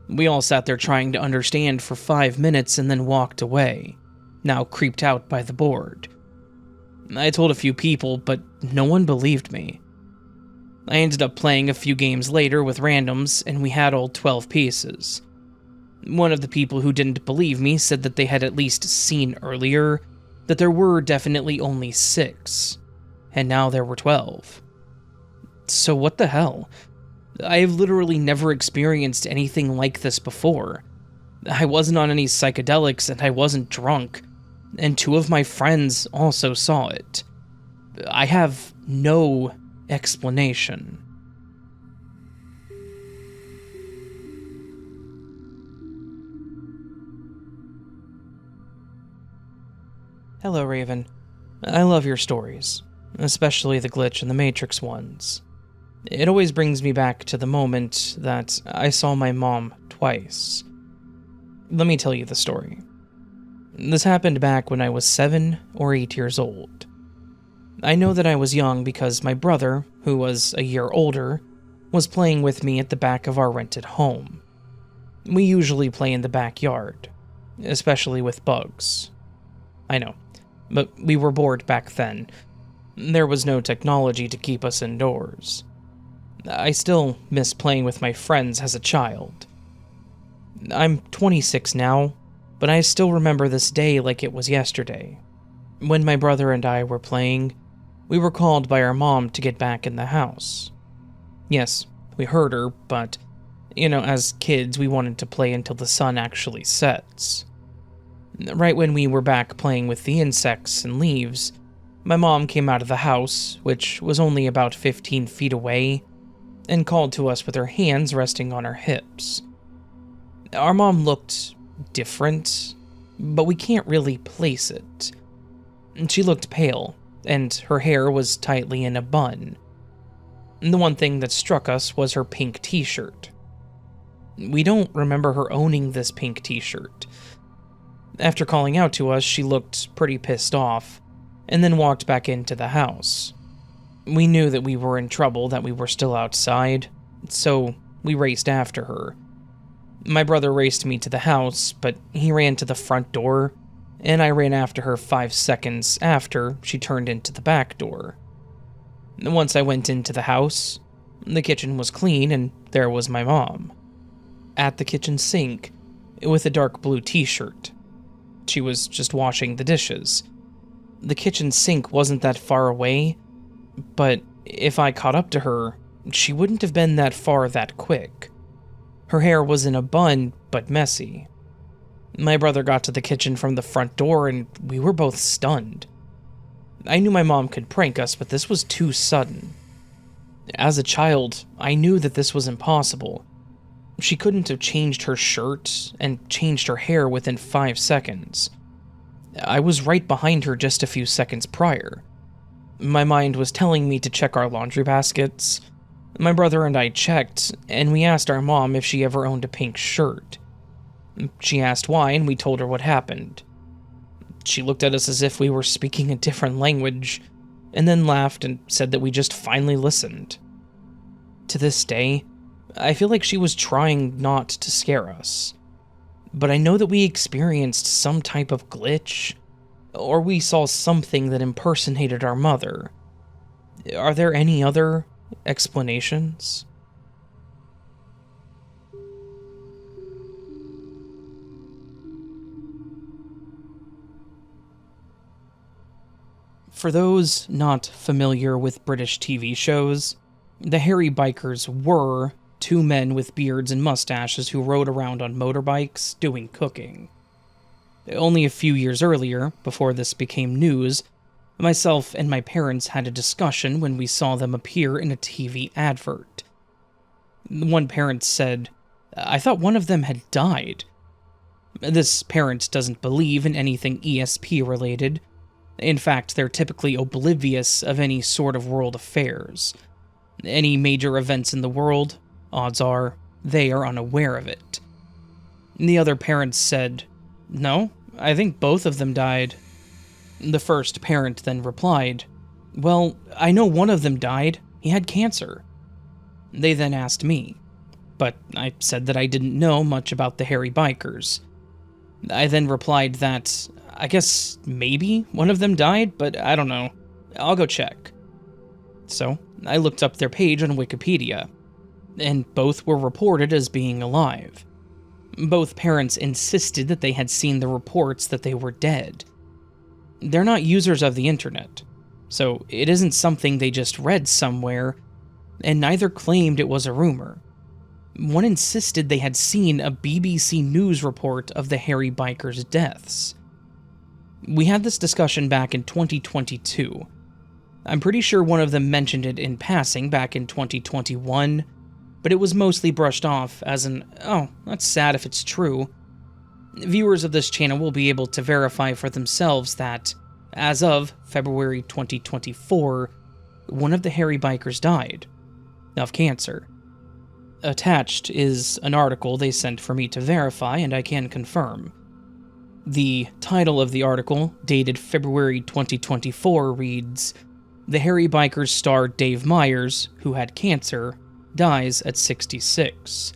We all sat there trying to understand for 5 minutes and then walked away, now creeped out by the board. I told a few people, but no one believed me. I ended up playing a few games later with randoms, and we had all 12 pieces. One of the people who didn't believe me said that they had at least seen earlier that there were definitely only 6, and now there were 12. So what the hell? I have literally never experienced anything like this before. I wasn't on any psychedelics and I wasn't drunk, and 2 of my friends also saw it. I have no explanation. Hello, Raven. I love your stories, especially the Glitch and the Matrix ones. It always brings me back to the moment that I saw my mom twice. Let me tell you the story. This happened back when I was 7 or 8 years old. I know that I was young because my brother, who was a year older, was playing with me at the back of our rented home. We usually play in the backyard, especially with bugs. I know, but we were bored back then. There was no technology to keep us indoors. I still miss playing with my friends as a child. I'm 26 now, but I still remember this day like it was yesterday. When my brother and I were playing, we were called by our mom to get back in the house. Yes, we heard her, but, as kids, we wanted to play until the sun actually sets. Right when we were back playing with the insects and leaves, my mom came out of the house, which was only about 15 feet away, and called to us with her hands resting on her hips. Our mom looked different, but we can't really place it. She looked pale, and her hair was tightly in a bun. The one thing that struck us was her pink t-shirt. We don't remember her owning this pink t-shirt. After calling out to us, she looked pretty pissed off, and then walked back into the house. We knew that we were in trouble, that we were still outside, so we raced after her. My brother raced me to the house, but he ran to the front door, and I ran after her 5 seconds after she turned into the back door. Once I went into the house, the kitchen was clean and there was my mom. At the kitchen sink, with a dark blue t-shirt. She was just washing the dishes. The kitchen sink wasn't that far away, but if I caught up to her, she wouldn't have been that far that quick. Her hair was in a bun, but messy. My brother got to the kitchen from the front door and we were both stunned. I knew my mom could prank us, but this was too sudden. As a child, I knew that this was impossible. She couldn't have changed her shirt and changed her hair within 5 seconds. I was right behind her just a few seconds prior. My mind was telling me to check our laundry baskets. My brother and I checked, and we asked our mom if she ever owned a pink shirt. She asked why, and we told her what happened. She looked at us as if we were speaking a different language, and then laughed and said that we just finally listened. To this day, I feel like she was trying not to scare us. But I know that we experienced some type of glitch, or we saw something that impersonated our mother. Are there any other explanations? For those not familiar with British TV shows, the Hairy Bikers were 2 men with beards and mustaches who rode around on motorbikes doing cooking. Only a few years earlier, before this became news, myself and my parents had a discussion when we saw them appear in a TV advert. One parent said, "I thought one of them had died." This parent doesn't believe in anything ESP related. In fact, they're typically oblivious of any sort of world affairs. Any major events in the world, odds are, they are unaware of it. The other parents said, "No, I think both of them died." The first parent then replied, "Well, I know one of them died. He had cancer." They then asked me, but I said that I didn't know much about the Hairy Bikers. I then replied that I guess maybe one of them died, but I don't know. I'll go check. So I looked up their page on Wikipedia, and both were reported as being alive. Both parents insisted that they had seen the reports that they were dead. They're not users of the internet, so it isn't something they just read somewhere, and neither claimed it was a rumor. One insisted they had seen a BBC News report of the Hairy Bikers' deaths. We had this discussion back in 2022. I'm pretty sure one of them mentioned it in passing back in 2021, but it was mostly brushed off as an, "Oh, that's sad if it's true." Viewers of this channel will be able to verify for themselves that, as of February 2024, one of the Hairy Bikers died of cancer. Attached is an article they sent for me to verify, and I can confirm. The title of the article, dated February 2024, reads, "The Hairy Bikers star Dave Meyers, who had cancer, dies at 66.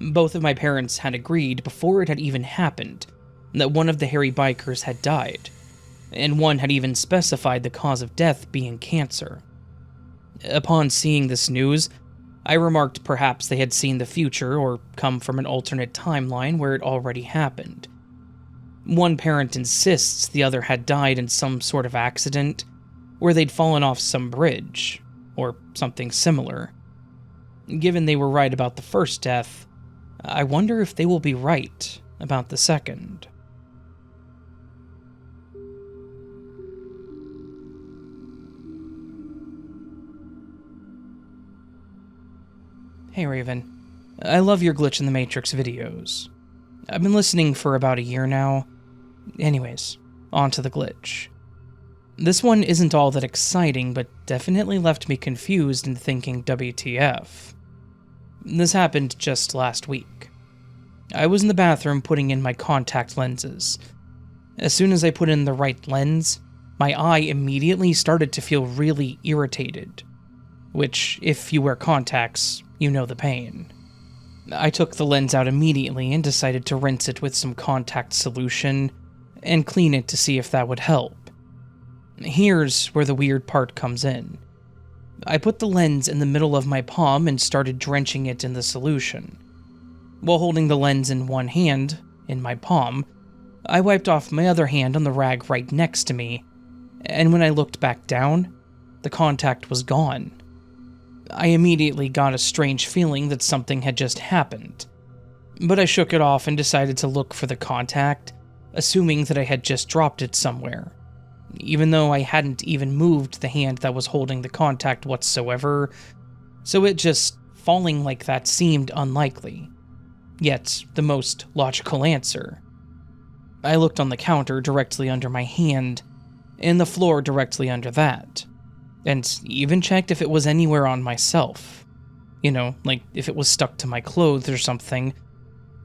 Both of my parents had agreed before it had even happened that one of the hairy bikers had died, and one had even specified the cause of death being cancer. Upon seeing this news, I remarked perhaps they had seen the future or come from an alternate timeline where it already happened. One parent insists the other had died in some sort of accident, where they'd fallen off some bridge, or something similar. Given they were right about the first death, I wonder if they will be right about the second. Hey Raven, I love your Glitch in the Matrix videos. I've been listening for about a year now. Anyways, on to the glitch. This one isn't all that exciting, but definitely left me confused and thinking WTF. This happened just last week. I was in the bathroom putting in my contact lenses. As soon as I put in the right lens, my eye immediately started to feel really irritated. Which, if you wear contacts, you know the pain. I took the lens out immediately and decided to rinse it with some contact solution and clean it to see if that would help. Here's where the weird part comes in. I put the lens in the middle of my palm and started drenching it in the solution. While holding the lens in one hand, in my palm, I wiped off my other hand on the rag right next to me, and when I looked back down, the contact was gone. I immediately got a strange feeling that something had just happened, but I shook it off and decided to look for the contact, assuming that I had just dropped it somewhere, even though I hadn't even moved the hand that was holding the contact whatsoever, so it just falling like that seemed unlikely, yet the most logical answer. I looked on the counter directly under my hand, and the floor directly under that, and even checked if it was anywhere on myself. You know, like if it was stuck to my clothes or something,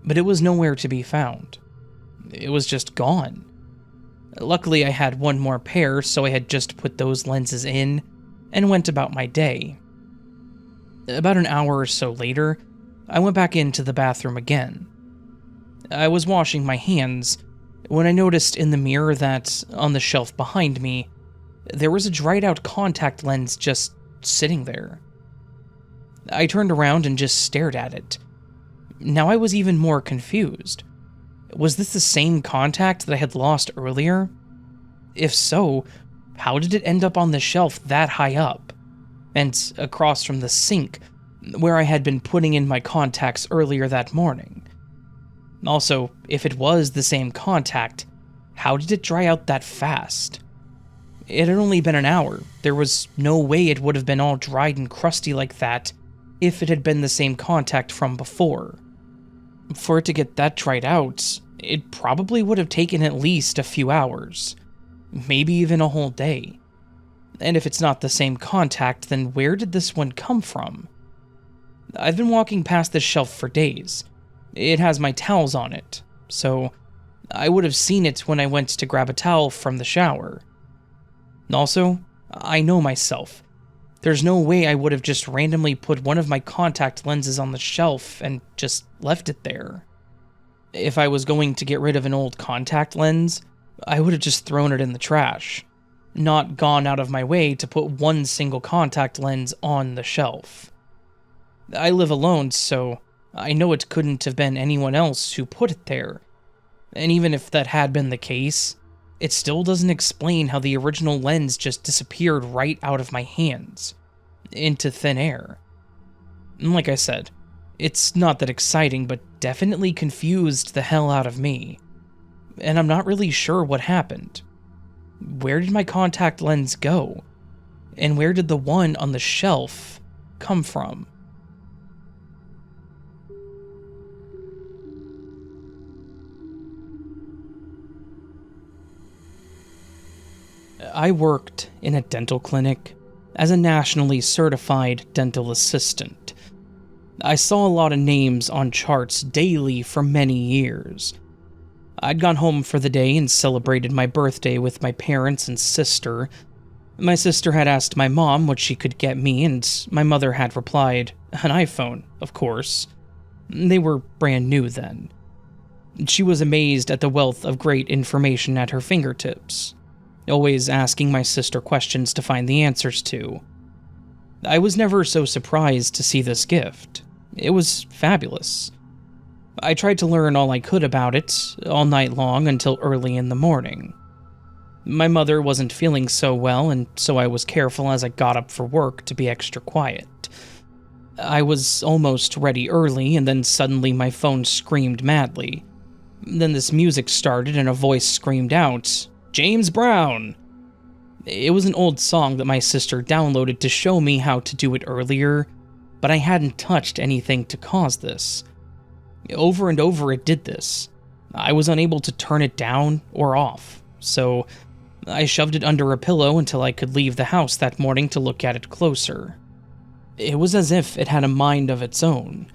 but it was nowhere to be found. It was just gone. Luckily, I had one more pair, so I had just put those lenses in and went about my day. About an hour or so later, I went back into the bathroom again. I was washing my hands when I noticed in the mirror that, on the shelf behind me, there was a dried-out contact lens just sitting there. I turned around and just stared at it. Now I was even more confused. Was this the same contact that I had lost earlier? If so, how did it end up on the shelf that high up, and across from the sink, where I had been putting in my contacts earlier that morning? Also, if it was the same contact, how did it dry out that fast? It had only been an hour. There was no way it would have been all dried and crusty like that if it had been the same contact from before. For it to get that dried out, it probably would have taken at least a few hours, maybe even a whole day. And if it's not the same contact, then where did this one come from? I've been walking past this shelf for days. It has my towels on it, so I would have seen it when I went to grab a towel from the shower. Also, I know myself. There's no way I would have just randomly put one of my contact lenses on the shelf and just left it there. If I was going to get rid of an old contact lens, I would have just thrown it in the trash, not gone out of my way to put one single contact lens on the shelf. I live alone, so I know it couldn't have been anyone else who put it there, and even if that had been the case, it still doesn't explain how the original lens just disappeared right out of my hands, into thin air. And like I said, it's not that exciting, but definitely confused the hell out of me. And I'm not really sure what happened. Where did my contact lens go? And where did the one on the shelf come from? I worked in a dental clinic as a nationally certified dental assistant. I saw a lot of names on charts daily for many years. I'd gone home for the day and celebrated my birthday with my parents and sister. My sister had asked my mom what she could get me, and my mother had replied, an iPhone, of course. They were brand new then. She was amazed at the wealth of great information at her fingertips, always asking my sister questions to find the answers to. I was never so surprised to see this gift. It was fabulous. I tried to learn all I could about it, all night long until early in the morning. My mother wasn't feeling so well, and so I was careful as I got up for work to be extra quiet. I was almost ready early, and then suddenly my phone screamed madly. Then this music started and a voice screamed out, "James Brown!" It was an old song that my sister downloaded to show me how to do it earlier, but I hadn't touched anything to cause this. Over and over it did this. I was unable to turn it down or off, so I shoved it under a pillow until I could leave the house that morning to look at it closer. It was as if it had a mind of its own.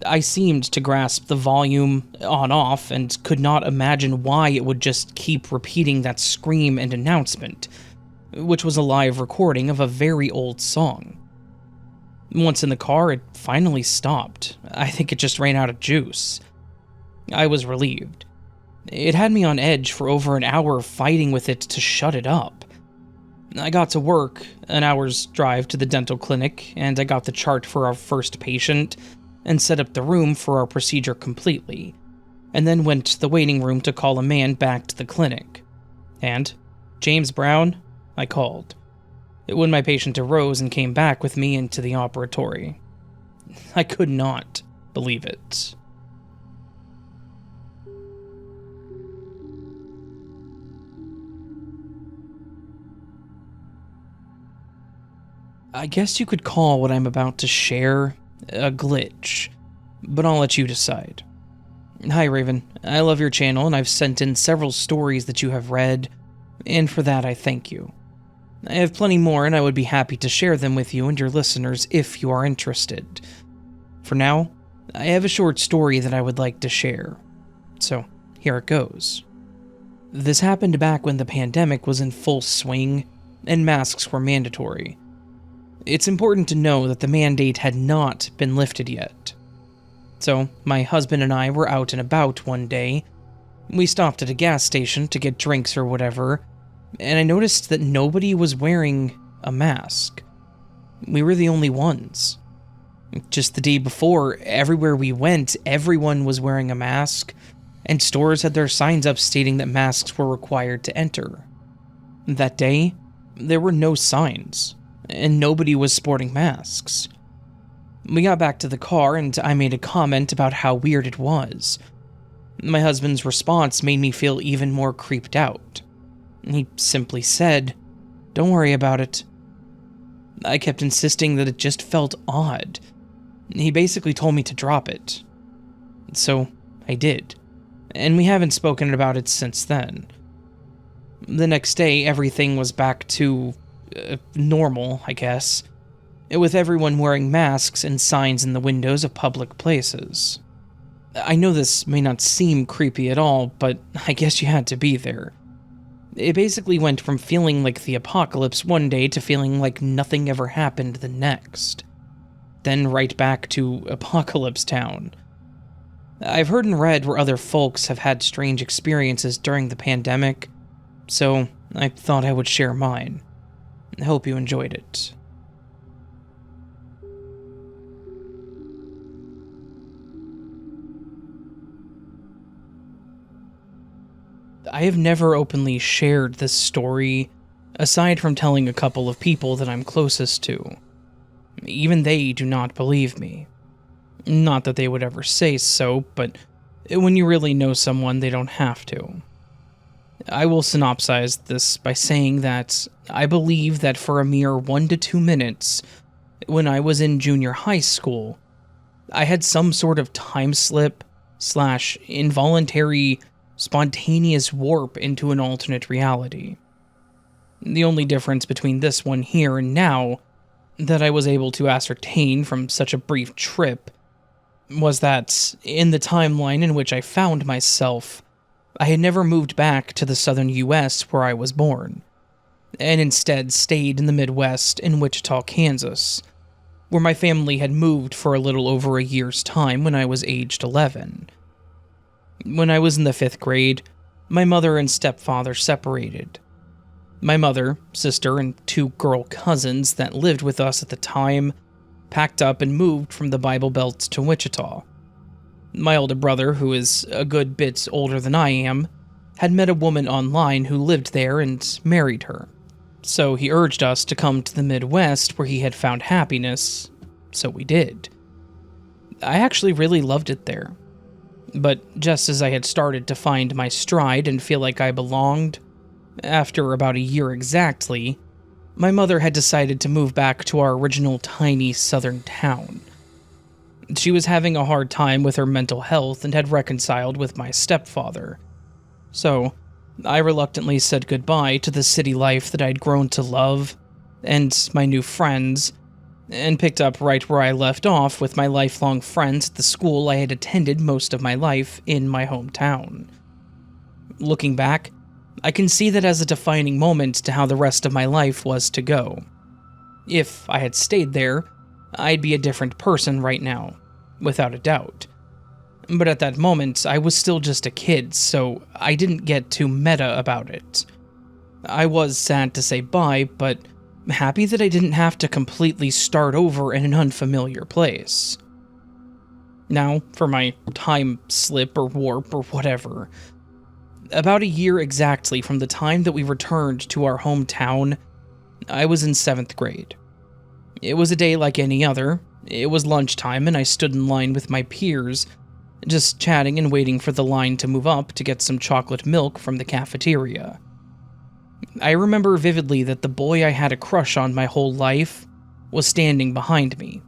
I seemed to grasp the volume on-off and could not imagine why it would just keep repeating that scream and announcement, which was a live recording of a very old song. Once in the car, it finally stopped. I think it just ran out of juice. I was relieved. It had me on edge for over an hour fighting with it to shut it up. I got to work, an hour's drive to the dental clinic, and I got the chart for our first patient and set up the room for our procedure completely, and then went to the waiting room to call a man back to the clinic. And, "James Brown?" I called. When my patient arose and came back with me into the operatory. I could not believe it. I guess you could call what I'm about to share a glitch, but I'll let you decide. Hi Raven, I love your channel and I've sent in several stories that you have read, and for that I thank you. I have plenty more and I would be happy to share them with you and your listeners if you are interested. For now, I have a short story that I would like to share. So, here it goes. This happened back when the pandemic was in full swing and masks were mandatory. It's important to know that the mandate had not been lifted yet. So, my husband and I were out and about one day. We stopped at a gas station to get drinks or whatever, and I noticed that nobody was wearing a mask. We were the only ones. Just the day before, everywhere we went, everyone was wearing a mask, and stores had their signs up stating that masks were required to enter. That day, there were no signs, and nobody was sporting masks. We got back to the car, and I made a comment about how weird it was. My husband's response made me feel even more creeped out. He simply said, "Don't worry about it." I kept insisting that it just felt odd. He basically told me to drop it. So, I did. And we haven't spoken about it since then. The next day, everything was back to normal, I guess, with everyone wearing masks and signs in the windows of public places. I know this may not seem creepy at all, but I guess you had to be there. It basically went from feeling like the apocalypse one day to feeling like nothing ever happened the next. Then right back to Apocalypse Town. I've heard and read where other folks have had strange experiences during the pandemic, so I thought I would share mine. I hope you enjoyed it. I have never openly shared this story, aside from telling a couple of people that I'm closest to. Even they do not believe me. Not that they would ever say so, but when you really know someone, they don't have to. I will synopsize this by saying that I believe that for a mere 1 to 2 minutes, when I was in junior high school, I had some sort of time slip / involuntary spontaneous warp into an alternate reality. The only difference between this one here and now that I was able to ascertain from such a brief trip was that in the timeline in which I found myself, I had never moved back to the southern US where I was born, and instead stayed in the Midwest in Wichita, Kansas, where my family had moved for a little over a year's time when I was aged 11. When I was in the 5th grade, my mother and stepfather separated. My mother, sister, and 2 girl cousins that lived with us at the time packed up and moved from the Bible Belt to Wichita. My older brother, who is a good bit older than I am, had met a woman online who lived there and married her. So he urged us to come to the Midwest where he had found happiness, so we did. I actually really loved it there. But just as I had started to find my stride and feel like I belonged, after about a year exactly, my mother had decided to move back to our original tiny southern town. She was having a hard time with her mental health and had reconciled with my stepfather. So, I reluctantly said goodbye to the city life that I'd grown to love, and my new friends, and picked up right where I left off with my lifelong friends at the school I had attended most of my life in my hometown. Looking back, I can see that as a defining moment to how the rest of my life was to go. If I had stayed there, I'd be a different person right now, without a doubt. But at that moment, I was still just a kid, so I didn't get too meta about it. I was sad to say bye, but happy that I didn't have to completely start over in an unfamiliar place. Now, for my time slip or warp or whatever. About a year exactly from the time that we returned to our hometown, I was in 7th grade. It was a day like any other. It was lunchtime and I stood in line with my peers, just chatting and waiting for the line to move up to get some chocolate milk from the cafeteria. I remember vividly that the boy I had a crush on my whole life was standing behind me,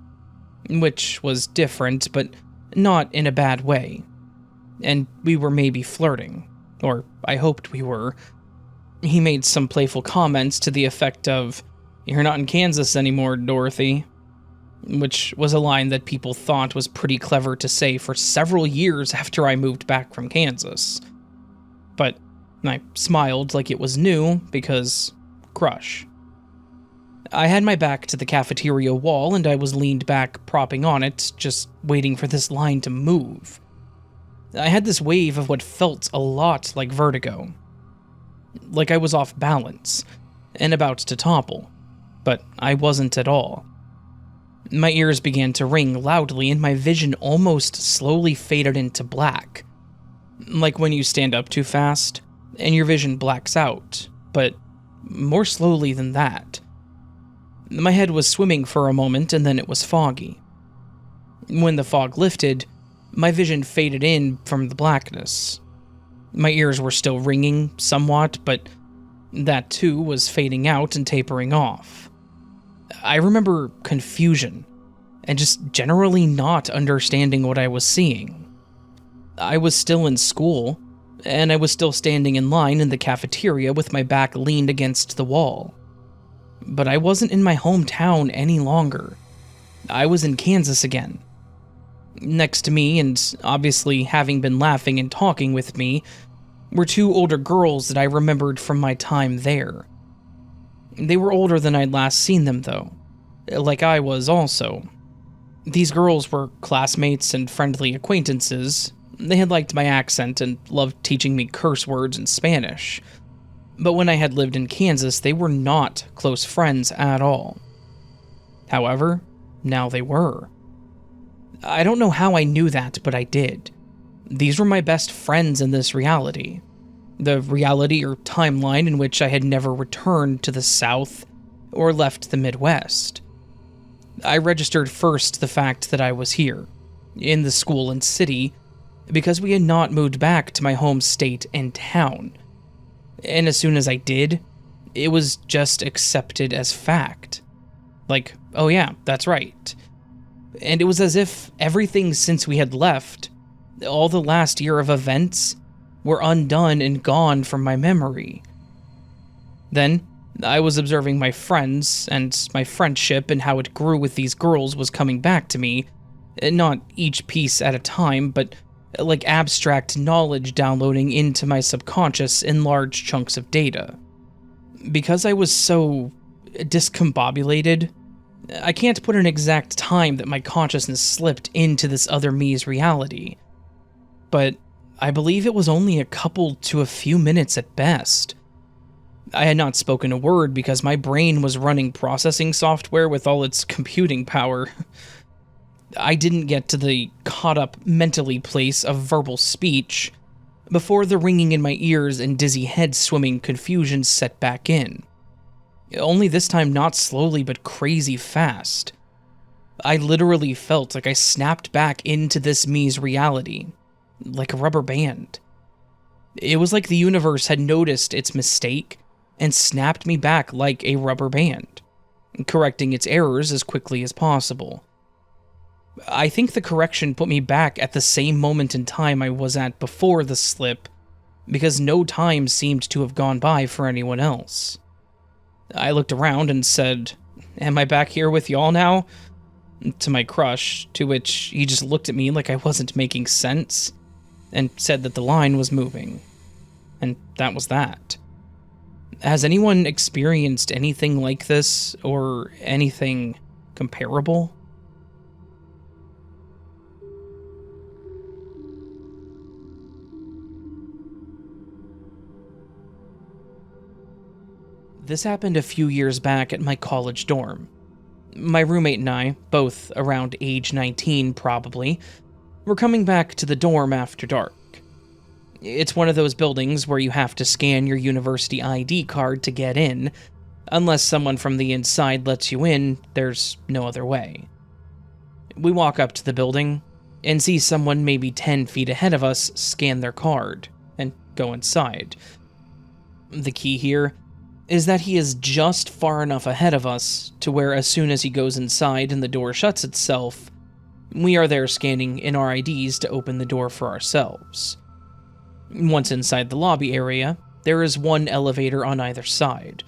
which was different, but not in a bad way. And we were maybe flirting, or I hoped we were. He made some playful comments to the effect of, "You're not in Kansas anymore, Dorothy," which was a line that people thought was pretty clever to say for several years after I moved back from Kansas. But I smiled like it was new because crush. I had my back to the cafeteria wall and I was leaned back propping on it, just waiting for this line to move. I had this wave of what felt a lot like vertigo. Like I was off balance and about to topple, but I wasn't at all. My ears began to ring loudly and my vision almost slowly faded into black. Like when you stand up too fast and your vision blacks out, but more slowly than that. My head was swimming for a moment and then it was foggy. When the fog lifted, my vision faded in from the blackness. My ears were still ringing somewhat, but that too was fading out and tapering off. I remember confusion, and just generally not understanding what I was seeing. I was still in school, and I was still standing in line in the cafeteria with my back leaned against the wall. But I wasn't in my hometown any longer. I was in Kansas again. Next to me, and obviously having been laughing and talking with me, were 2 older girls that I remembered from my time there. They were older than I'd last seen them, though, like I was also. These girls were classmates and friendly acquaintances. They had liked my accent and loved teaching me curse words in Spanish. But when I had lived in Kansas, they were not close friends at all. However, now they were. I don't know how I knew that, but I did. These were my best friends in this reality. The reality or timeline in which I had never returned to the South or left the Midwest. I registered first the fact that I was here, in the school and city, because we had not moved back to my home state and town. And as soon as I did, it was just accepted as fact. Like, oh yeah, that's right. And it was as if everything since we had left, all the last year of events, were undone and gone from my memory. Then, I was observing my friends, and my friendship and how it grew with these girls was coming back to me, not each piece at a time, but like abstract knowledge downloading into my subconscious in large chunks of data. Because I was so discombobulated, I can't put an exact time that my consciousness slipped into this other me's reality, but I believe it was only a couple to a few minutes at best. I had not spoken a word because my brain was running processing software with all its computing power. I didn't get to the caught-up mentally place of verbal speech before the ringing in my ears and dizzy head-swimming confusion set back in. Only this time not slowly but crazy fast. I literally felt like I snapped back into this me's reality, like a rubber band. It was like the universe had noticed its mistake and snapped me back like a rubber band, correcting its errors as quickly as possible. I think the correction put me back at the same moment in time I was at before the slip, because no time seemed to have gone by for anyone else. I looked around and said, "Am I back here with y'all now?" to my crush, to which he just looked at me like I wasn't making sense, and said that the line was moving. And that was that. Has anyone experienced anything like this, or anything comparable? This happened a few years back at my college dorm. My roommate and I, both around age 19 probably, were coming back to the dorm after dark. It's one of those buildings where you have to scan your university ID card to get in. Unless someone from the inside lets you in, there's no other way. We walk up to the building and see someone maybe 10 feet ahead of us scan their card and go inside. The key here is that he is just far enough ahead of us to where as soon as he goes inside and the door shuts itself, we are there scanning in our IDs to open the door for ourselves. Once inside the lobby area, there is one elevator on either side.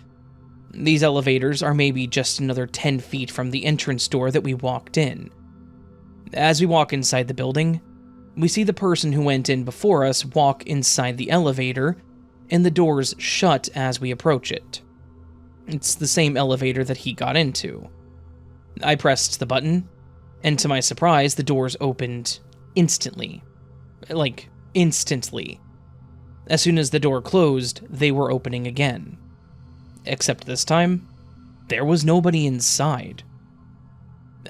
These elevators are maybe just another 10 feet from the entrance door that we walked in. As we walk inside the building, we see the person who went in before us walk inside the elevator, and the doors shut as we approach it. It's the same elevator that he got into. I pressed the button, and to my surprise, the doors opened instantly. Like, instantly. As soon as the door closed, they were opening again. Except this time, there was nobody inside.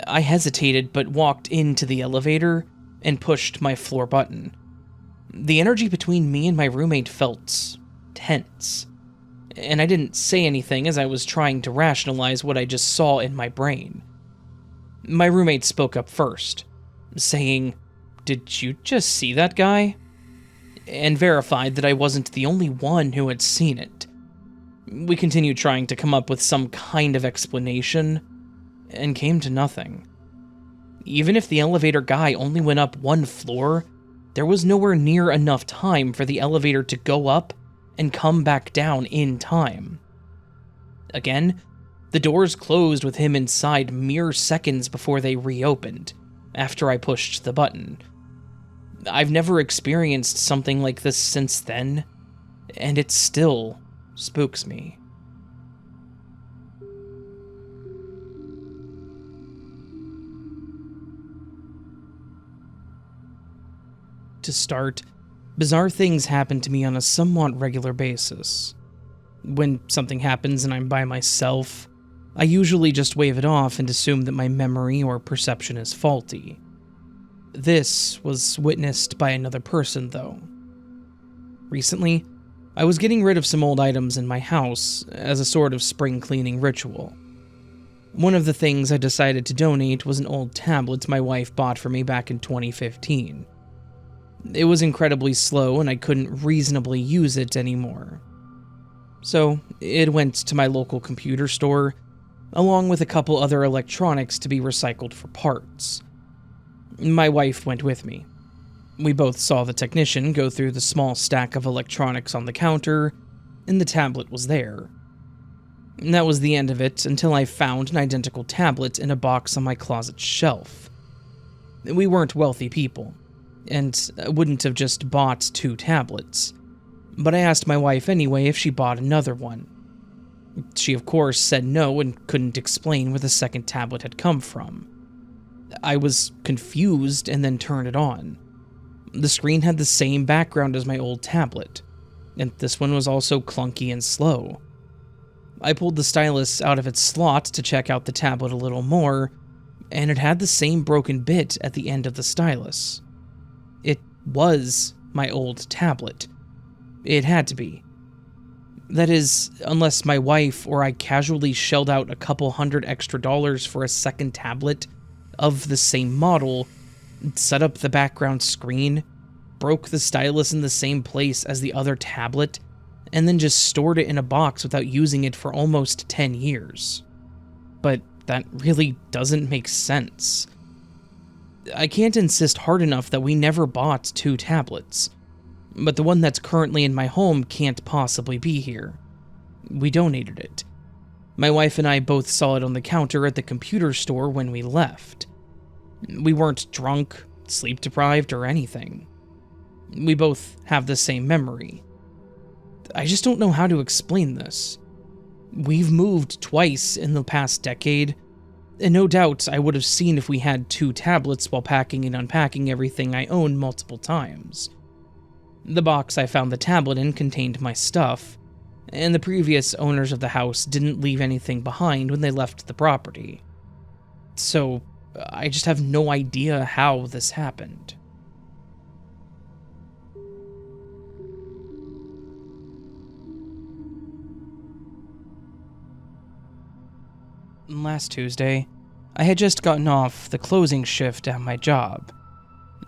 I hesitated but walked into the elevator and pushed my floor button. The energy between me and my roommate felt tense, and I didn't say anything as I was trying to rationalize what I just saw in my brain. My roommate spoke up first, saying, "Did you just see that guy?" and verified that I wasn't the only one who had seen it. We continued trying to come up with some kind of explanation, and came to nothing. Even if the elevator guy only went up one floor, there was nowhere near enough time for the elevator to go up and come back down in time. Again, the doors closed with him inside mere seconds before they reopened, after I pushed the button. I've never experienced something like this since then, and it still spooks me. To start, bizarre things happen to me on a somewhat regular basis. When something happens and I'm by myself, I usually just wave it off and assume that my memory or perception is faulty. This was witnessed by another person, though. Recently, I was getting rid of some old items in my house as a sort of spring cleaning ritual. One of the things I decided to donate was an old tablet my wife bought for me back in 2015. It was incredibly slow and I couldn't reasonably use it anymore. So, it went to my local computer store, along with a couple other electronics to be recycled for parts. My wife went with me. We both saw the technician go through the small stack of electronics on the counter, and the tablet was there. And that was the end of it until I found an identical tablet in a box on my closet shelf. We weren't wealthy people, and wouldn't have just bought 2 tablets, but I asked my wife anyway if she bought another one. She, of course, said no and couldn't explain where the second tablet had come from. I was confused and then turned it on. The screen had the same background as my old tablet, and this one was also clunky and slow. I pulled the stylus out of its slot to check out the tablet a little more, and it had the same broken bit at the end of the stylus. It was my old tablet. It had to be. That is, unless my wife or I casually shelled out a couple $100 extra for a second tablet of the same model, set up the background screen, broke the stylus in the same place as the other tablet, and then just stored it in a box without using it for almost 10 years. But that really doesn't make sense. I can't insist hard enough that we never bought 2 tablets, but the one that's currently in my home can't possibly be here. We donated it. My wife and I both saw it on the counter at the computer store when we left. We weren't drunk, sleep-deprived, or anything. We both have the same memory. I just don't know how to explain this. We've moved twice in the past decade, and no doubt I would have seen if we had 2 tablets while packing and unpacking everything I own multiple times. The box I found the tablet in contained my stuff, and the previous owners of the house didn't leave anything behind when they left the property. So, I just have no idea how this happened. Last Tuesday, I had just gotten off the closing shift at my job.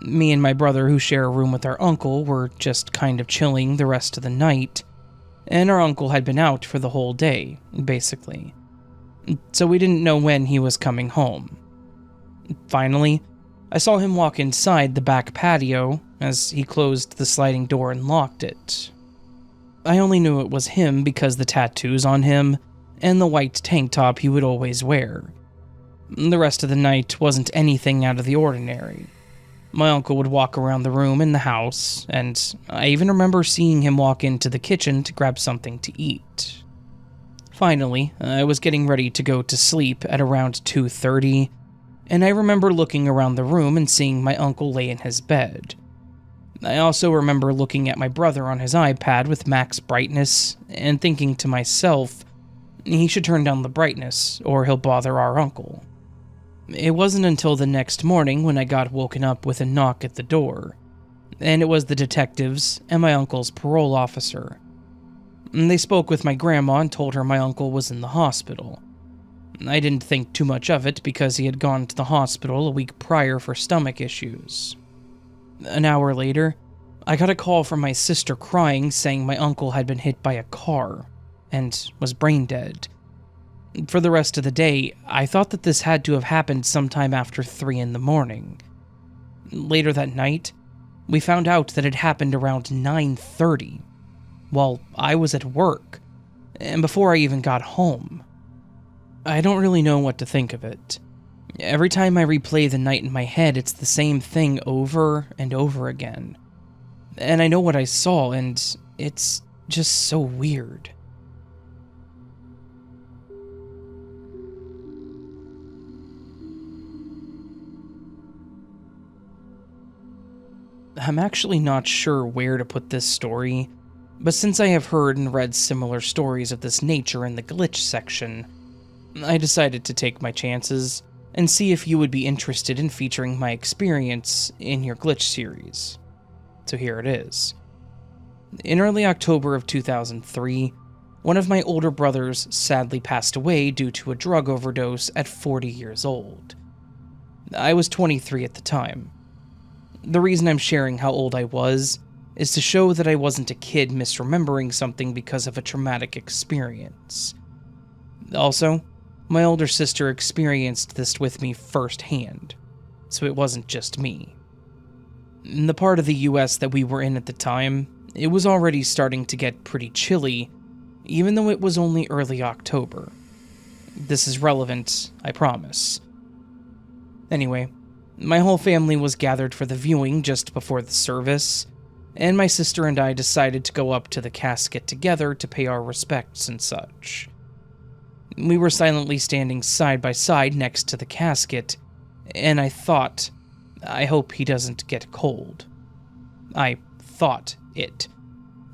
Me and my brother, who share a room with our uncle, were just kind of chilling the rest of the night, and our uncle had been out for the whole day, basically. So we didn't know when he was coming home. Finally, I saw him walk inside the back patio as he closed the sliding door and locked it. I only knew it was him because the tattoos on him and the white tank top he would always wear. The rest of the night wasn't anything out of the ordinary. My uncle would walk around the room in the house, and I even remember seeing him walk into the kitchen to grab something to eat. Finally, I was getting ready to go to sleep at around 2:30, and I remember looking around the room and seeing my uncle lay in his bed. I also remember looking at my brother on his iPad with max brightness and thinking to myself, he should turn down the brightness or he'll bother our uncle. It wasn't until the next morning when I got woken up with a knock at the door, and it was the detectives and my uncle's parole officer. They spoke with my grandma and told her my uncle was in the hospital. I didn't think too much of it because he had gone to the hospital a week prior for stomach issues. An hour later, I got a call from my sister crying saying my uncle had been hit by a car and was brain dead. For the rest of the day, I thought that this had to have happened sometime after 3 in the morning. Later that night, we found out that it happened around 9:30, while I was at work, and before I even got home. I don't really know what to think of it. Every time I replay the night in my head, it's the same thing over and over again. And I know what I saw, and it's just so weird. I'm actually not sure where to put this story, but since I have heard and read similar stories of this nature in the glitch section, I decided to take my chances and see if you would be interested in featuring my experience in your glitch series. So here it is. In early October of 2003, one of my older brothers sadly passed away due to a drug overdose at 40 years old. I was 23 at the time. The reason I'm sharing how old I was is to show that I wasn't a kid misremembering something because of a traumatic experience. Also, my older sister experienced this with me firsthand, so it wasn't just me. In the part of the US that we were in at the time, it was already starting to get pretty chilly, even though it was only early October. This is relevant, I promise. Anyway, my whole family was gathered for the viewing just before the service, and my sister and I decided to go up to the casket together to pay our respects and such. We were silently standing side by side next to the casket, and I thought, I hope he doesn't get cold. I thought it.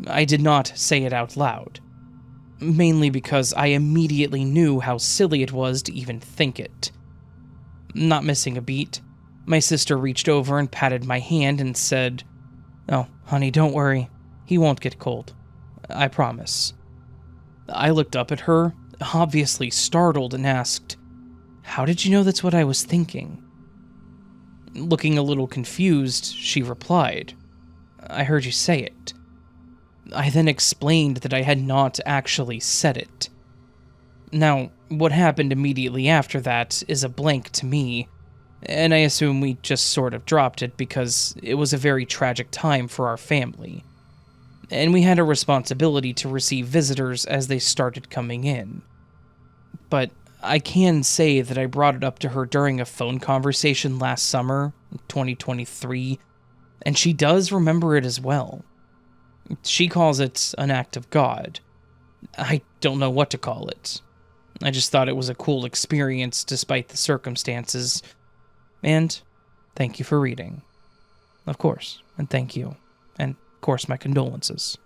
I did not say it out loud. Mainly because I immediately knew how silly it was to even think it. Not missing a beat, my sister reached over and patted my hand and said, "Oh, honey, don't worry. He won't get cold. I promise." I looked up at her, obviously startled, and asked, "How did you know that's what I was thinking?" Looking a little confused, she replied, "I heard you say it." I then explained that I had not actually said it. Now, what happened immediately after that is a blank to me, and I assume we just sort of dropped it because it was a very tragic time for our family, and we had a responsibility to receive visitors as they started coming in. But I can say that I brought it up to her during a phone conversation last summer, 2023, and she does remember it as well. She calls it an act of God. I don't know what to call it. I just thought it was a cool experience despite the circumstances. And thank you for reading. Of course, and thank you. And of course, my condolences.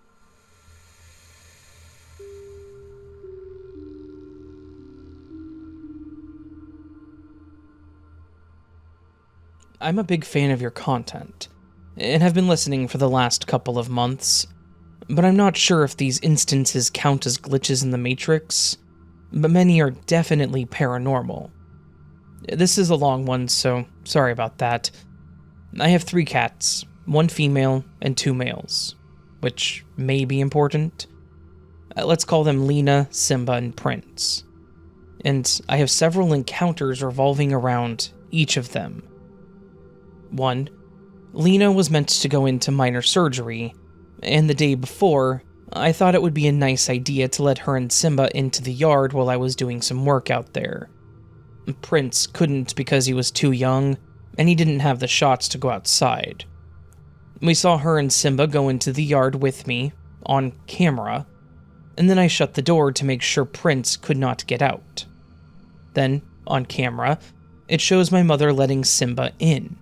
I'm a big fan of your content, and have been listening for the last couple of months, but I'm not sure if these instances count as glitches in the Matrix, but many are definitely paranormal. This is a long one, so sorry about that. I have 3 cats, 1 female and 2 males, which may be important. Let's call them Lena, Simba, and Prince. And I have several encounters revolving around each of them. 1. Lena was meant to go into minor surgery, and the day before, I thought it would be a nice idea to let her and Simba into the yard while I was doing some work out there. Prince couldn't because he was too young, and he didn't have the shots to go outside. We saw her and Simba go into the yard with me, on camera, and then I shut the door to make sure Prince could not get out. Then, on camera, it shows my mother letting Simba in.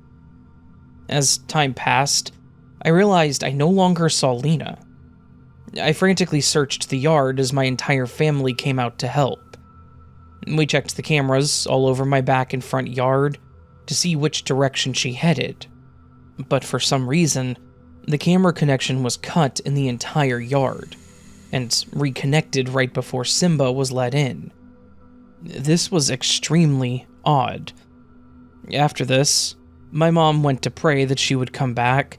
As time passed, I realized I no longer saw Lena. I frantically searched the yard as my entire family came out to help. We checked the cameras all over my back and front yard to see which direction she headed, but for some reason, the camera connection was cut in the entire yard, and reconnected right before Simba was let in. This was extremely odd. After this, my mom went to pray that she would come back,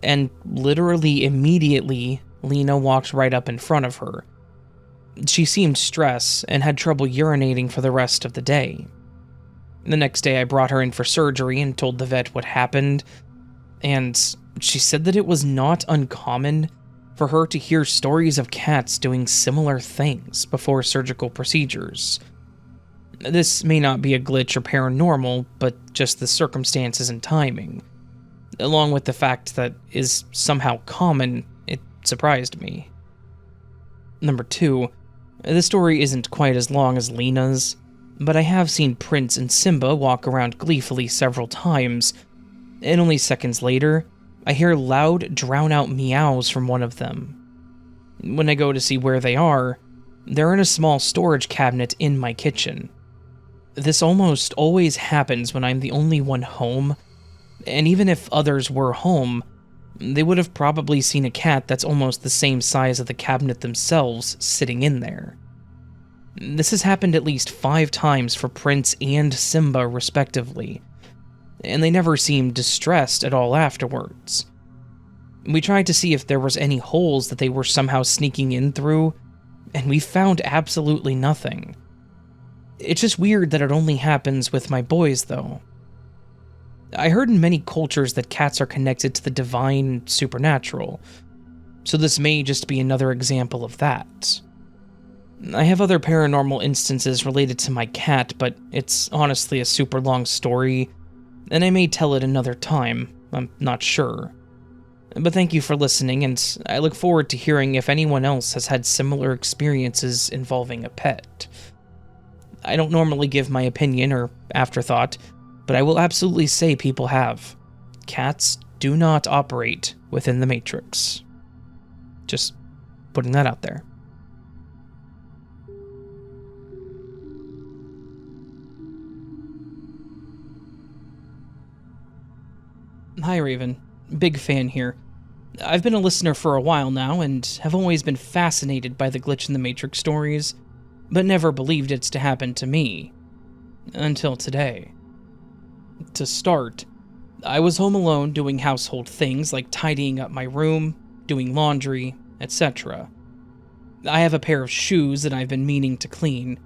and literally immediately, Lena walked right up in front of her. She seemed stressed and had trouble urinating for the rest of the day. The next day I brought her in for surgery and told the vet what happened, and she said that it was not uncommon for her to hear stories of cats doing similar things before surgical procedures. This may not be a glitch or paranormal, but just the circumstances and timing. Along with the fact that is somehow common, it surprised me. Number 2, this story isn't quite as long as Lena's, but I have seen Prince and Simba walk around gleefully several times, and only seconds later, I hear loud, drown-out meows from one of them. When I go to see where they are, they're in a small storage cabinet in my kitchen. This almost always happens when I'm the only one home, and even if others were home, they would have probably seen a cat that's almost the same size as the cabinet themselves sitting in there. This has happened at least 5 times for Prince and Simba respectively, and they never seemed distressed at all afterwards. We tried to see if there was any holes that they were somehow sneaking in through, and we found absolutely nothing. It's just weird that it only happens with my boys, though. I heard in many cultures that cats are connected to the divine and supernatural, so this may just be another example of that. I have other paranormal instances related to my cat, but it's honestly a super long story, and I may tell it another time, I'm not sure. But thank you for listening, and I look forward to hearing if anyone else has had similar experiences involving a pet. I don't normally give my opinion or afterthought, but I will absolutely say people have. Cats do not operate within the Matrix. Just putting that out there. Hi Raven, big fan here. I've been a listener for a while now and have always been fascinated by the Glitch in the Matrix stories, but never believed it's to happen to me. Until today. To start, I was home alone doing household things like tidying up my room, doing laundry, etc. I have a pair of shoes that I've been meaning to clean.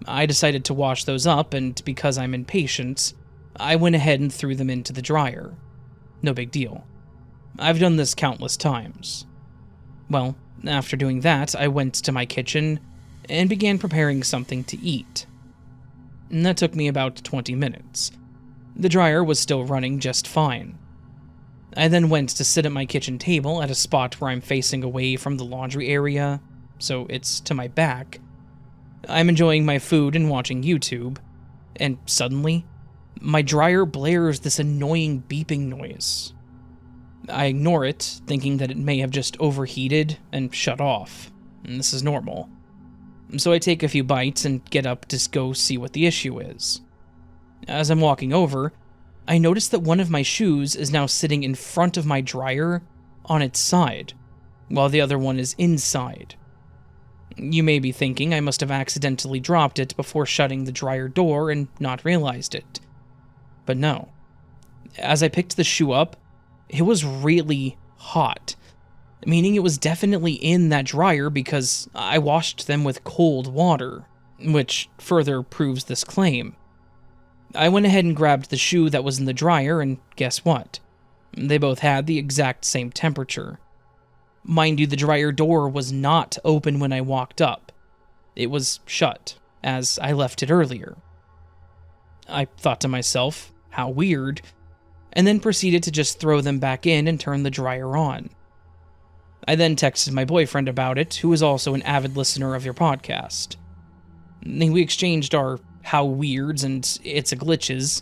I decided to wash those up, and because I'm impatient, I went ahead and threw them into the dryer. No big deal. I've done this countless times. Well, after doing that, I went to my kitchen and began preparing something to eat. And that took me about 20 minutes. The dryer was still running just fine. I then went to sit at my kitchen table at a spot where I'm facing away from the laundry area, so it's to my back. I'm enjoying my food and watching YouTube, and suddenly, my dryer blares this annoying beeping noise. I ignore it, thinking that it may have just overheated and shut off, and this is normal. So I take a few bites and get up to go see what the issue is. As I'm walking over, I notice that one of my shoes is now sitting in front of my dryer on its side, while the other one is inside. You may be thinking I must have accidentally dropped it before shutting the dryer door and not realized it. But no. As I picked the shoe up, it was really hot, meaning it was definitely in that dryer because I washed them with cold water, which further proves this claim. I went ahead and grabbed the shoe that was in the dryer, and guess what? They both had the exact same temperature. Mind you, the dryer door was not open when I walked up. It was shut, as I left it earlier. I thought to myself, how weird, and then proceeded to just throw them back in and turn the dryer on. I then texted my boyfriend about it, who is also an avid listener of your podcast. We exchanged our how weirds and it's a glitches,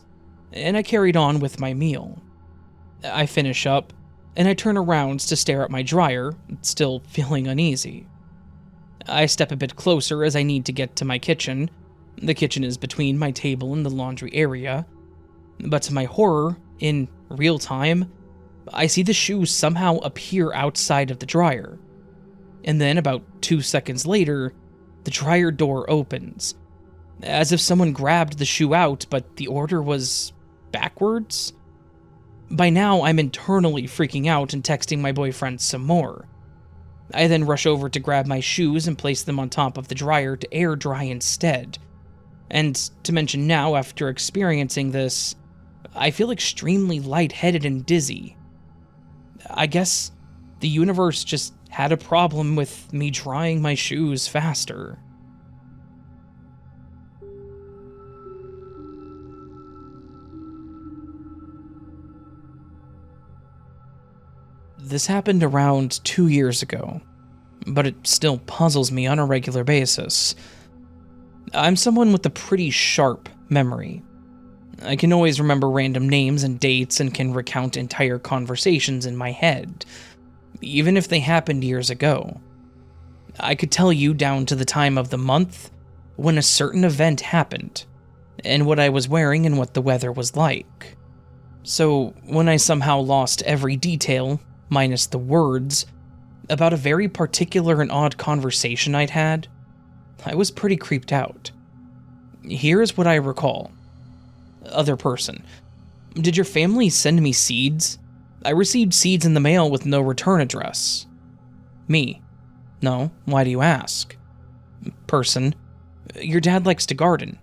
and I carried on with my meal. I finish up, and I turn around to stare at my dryer, still feeling uneasy. I step a bit closer as I need to get to my kitchen. The kitchen is between my table and the laundry area. But to my horror, in real time, I see the shoe somehow appear outside of the dryer. And then, about 2 seconds later, the dryer door opens, as if someone grabbed the shoe out, but the order was backwards? By now, I'm internally freaking out and texting my boyfriend some more. I then rush over to grab my shoes and place them on top of the dryer to air dry instead. And to mention now, after experiencing this, I feel extremely lightheaded and dizzy. I guess the universe just had a problem with me drying my shoes faster. This happened around 2 years ago, but it still puzzles me on a regular basis. I'm someone with a pretty sharp memory. I can always remember random names and dates and can recount entire conversations in my head, even if they happened years ago. I could tell you down to the time of the month when a certain event happened, and what I was wearing and what the weather was like. So when I somehow lost every detail, minus the words, about a very particular and odd conversation I'd had, I was pretty creeped out. Here's what I recall. Other person. Did your family send me seeds? I received seeds in the mail with no return address. Me. No, why do you ask? Person. Your dad likes to garden,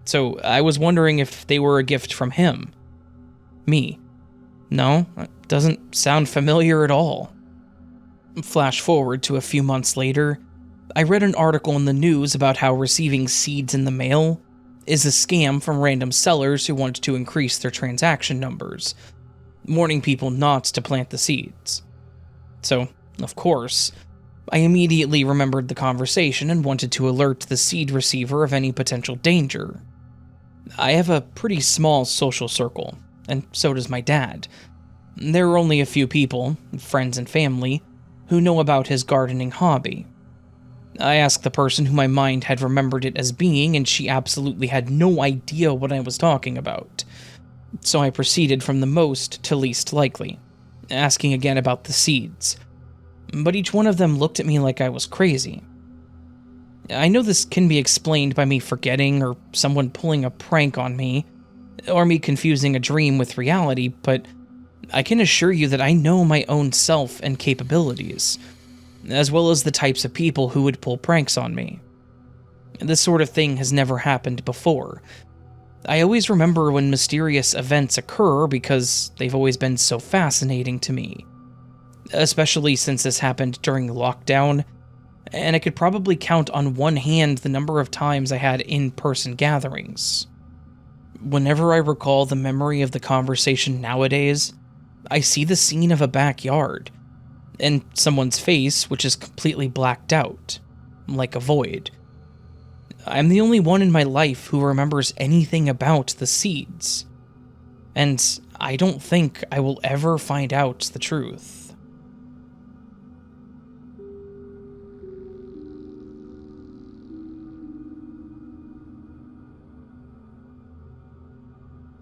so I was wondering if they were a gift from him. Me. No, it doesn't sound familiar at all. Flash forward to a few months later, I read an article in the news about how receiving seeds in the mail is a scam from random sellers who want to increase their transaction numbers, warning people not to plant the seeds. So, of course, I immediately remembered the conversation and wanted to alert the seed receiver of any potential danger. I have a pretty small social circle, and so does my dad. There are only a few people, friends and family, who know about his gardening hobby. I asked the person who my mind had remembered it as being, and she absolutely had no idea what I was talking about. So I proceeded from the most to least likely, asking again about the seeds. But each one of them looked at me like I was crazy. I know this can be explained by me forgetting, or someone pulling a prank on me, or me confusing a dream with reality, but I can assure you that I know my own self and capabilities, as well as the types of people who would pull pranks on me. This sort of thing has never happened before. I always remember when mysterious events occur because they've always been so fascinating to me. Especially since this happened during lockdown, and I could probably count on one hand the number of times I had in-person gatherings. Whenever I recall the memory of the conversation nowadays, I see the scene of a backyard, and someone's face which is completely blacked out, like a void. I'm the only one in my life who remembers anything about the seeds, and I don't think I will ever find out the truth.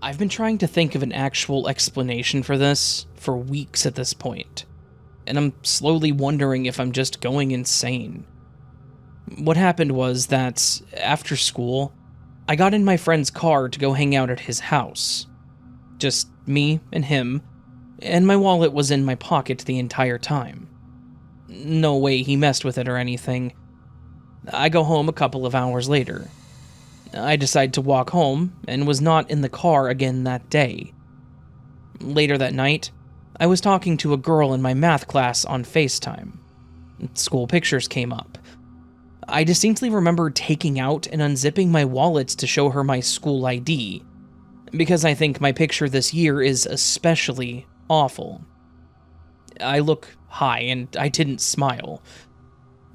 I've been trying to think of an actual explanation for this for weeks at this point, and I'm slowly wondering if I'm just going insane. What happened was that, after school, I got in my friend's car to go hang out at his house. Just me and him, and my wallet was in my pocket the entire time. No way he messed with it or anything. I go home a couple of hours later. I decide to walk home, and was not in the car again that day. Later that night, I was talking to a girl in my math class on FaceTime. School pictures came up. I distinctly remember taking out and unzipping my wallet to show her my school ID, because I think my picture this year is especially awful. I look high, and I didn't smile.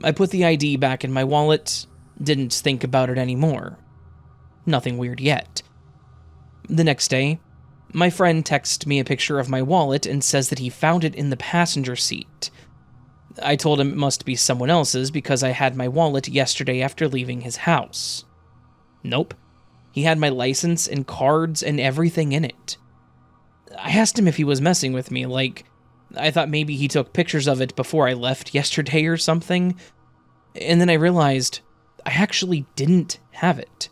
I put the ID back in my wallet, didn't think about it anymore. Nothing weird yet. The next day, my friend texts me a picture of my wallet and says that he found it in the passenger seat. I told him it must be someone else's because I had my wallet yesterday after leaving his house. Nope. He had my license and cards and everything in it. I asked him if he was messing with me, like, I thought maybe he took pictures of it before I left yesterday or something. And then I realized I actually didn't have it.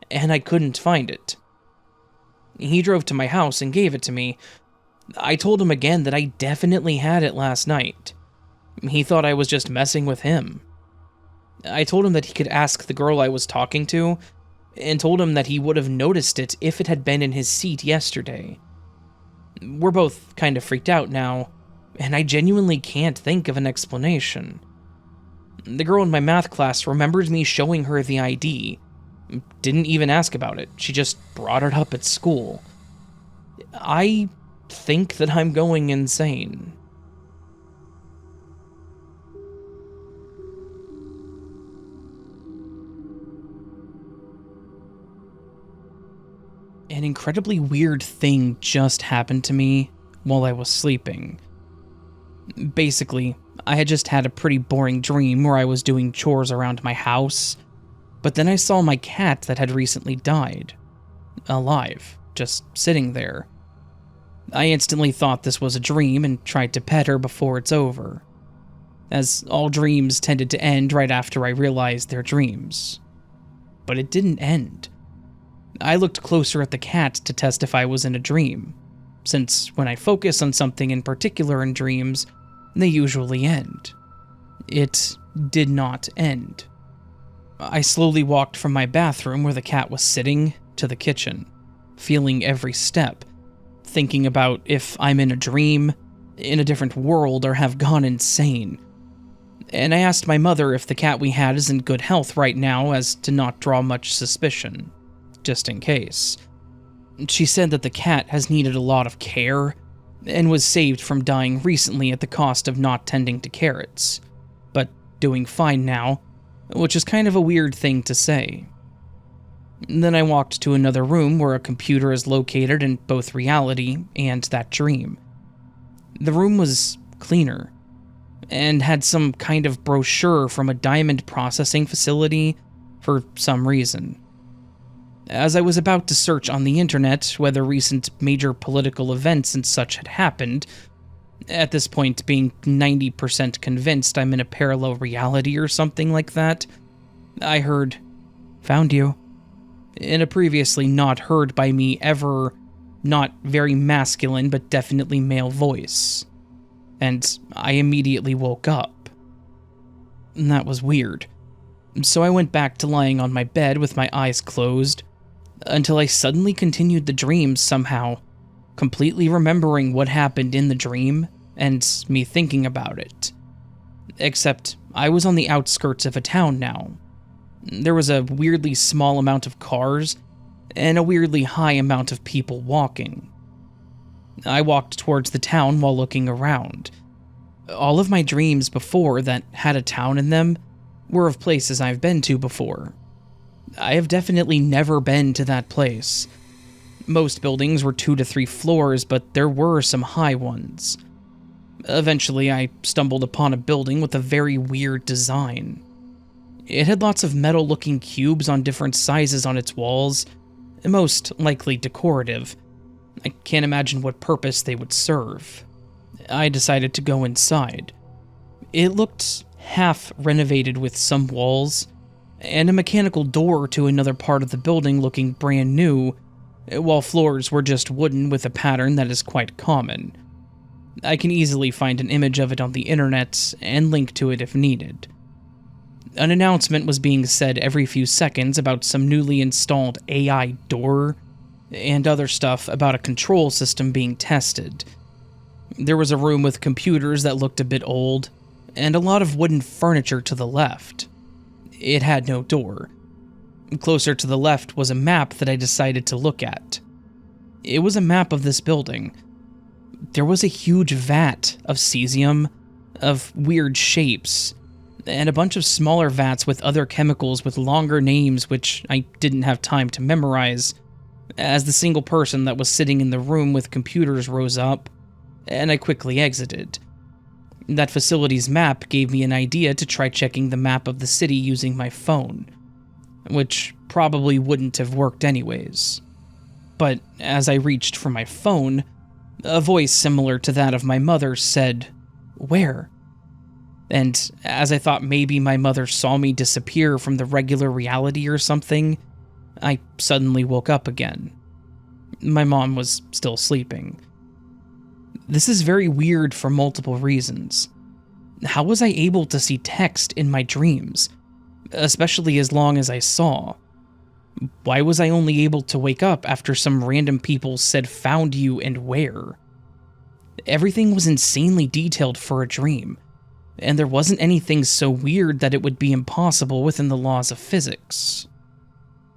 And I couldn't find it. He drove to my house and gave it to me. I told him again that I definitely had it last night. He thought I was just messing with him. I told him that he could ask the girl I was talking to, and told him that he would have noticed it if it had been in his seat yesterday. We're both kind of freaked out now, and I genuinely can't think of an explanation. The girl in my math class remembered me showing her the ID. Didn't even ask about it, she just brought it up at school. I think that I'm going insane. An incredibly weird thing just happened to me while I was sleeping. Basically, I had just had a pretty boring dream where I was doing chores around my house, but then I saw my cat that had recently died, alive, just sitting there. I instantly thought this was a dream and tried to pet her before it's over, as all dreams tended to end right after I realized they're dreams. But it didn't end. I looked closer at the cat to test if I was in a dream, since when I focus on something in particular in dreams, they usually end. It did not end. I slowly walked from my bathroom where the cat was sitting to the kitchen, feeling every step, thinking about if I'm in a dream, in a different world, or have gone insane. And I asked my mother if the cat we had is in good health right now as to not draw much suspicion, just in case. She said that the cat has needed a lot of care and was saved from dying recently at the cost of not tending to carrots, but doing fine now, which is kind of a weird thing to say. Then I walked to another room where a computer is located in both reality and that dream. The room was cleaner, and had some kind of brochure from a diamond processing facility for some reason. As I was about to search on the internet whether recent major political events and such had happened, at this point being 90% convinced I'm in a parallel reality or something like that, I heard, "Found you," in a previously not heard by me ever, not very masculine but definitely male voice. And I immediately woke up. And that was weird. So I went back to lying on my bed with my eyes closed, until I suddenly continued the dream somehow, completely remembering what happened in the dream and me thinking about it. Except I was on the outskirts of a town now. There was a weirdly small amount of cars and a weirdly high amount of people walking. I walked towards the town while looking around. All of my dreams before that had a town in them were of places I've been to before. I have definitely never been to that place. Most buildings were 2 to 3 floors, but there were some high ones. Eventually, I stumbled upon a building with a very weird design. It had lots of metal-looking cubes on different sizes on its walls, most likely decorative. I can't imagine what purpose they would serve. I decided to go inside. It looked half renovated with some walls, and a mechanical door to another part of the building looking brand new, while floors were just wooden with a pattern that is quite common. I can easily find an image of it on the internet and link to it if needed. An announcement was being said every few seconds about some newly installed AI door, and other stuff about a control system being tested. There was a room with computers that looked a bit old, and a lot of wooden furniture to the left. It had no door. Closer to the left was a map that I decided to look at. It was a map of this building. There was a huge vat of cesium, of weird shapes, and a bunch of smaller vats with other chemicals with longer names which I didn't have time to memorize, as the single person that was sitting in the room with computers rose up, and I quickly exited. That facility's map gave me an idea to try checking the map of the city using my phone, which probably wouldn't have worked anyways. But as I reached for my phone, a voice similar to that of my mother said, "Where?" And as I thought maybe my mother saw me disappear from the regular reality or something, I suddenly woke up again. My mom was still sleeping. This is very weird for multiple reasons. How was I able to see text in my dreams, especially as long as I saw? Why was I only able to wake up after some random people said "found you" and where? Everything was insanely detailed for a dream, and there wasn't anything so weird that it would be impossible within the laws of physics.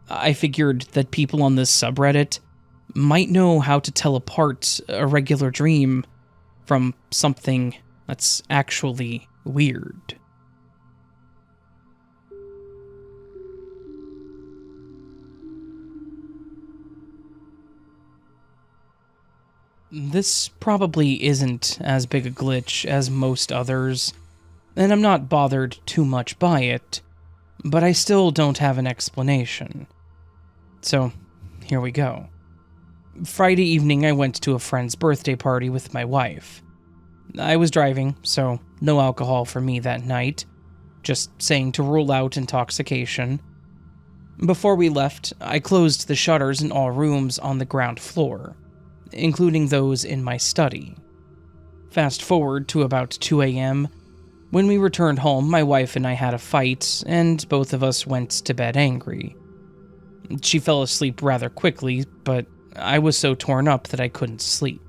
I figured that people on this subreddit might know how to tell apart a regular dream from something that's actually weird. This probably isn't as big a glitch as most others, and I'm not bothered too much by it, but I still don't have an explanation. So, here we go. Friday evening, I went to a friend's birthday party with my wife. I was driving, so no alcohol for me that night, just saying to rule out intoxication. Before we left, I closed the shutters in all rooms on the ground floor, including those in my study. Fast forward to about 2 a.m. When we returned home, my wife and I had a fight, and both of us went to bed angry. She fell asleep rather quickly, but I was so torn up that I couldn't sleep.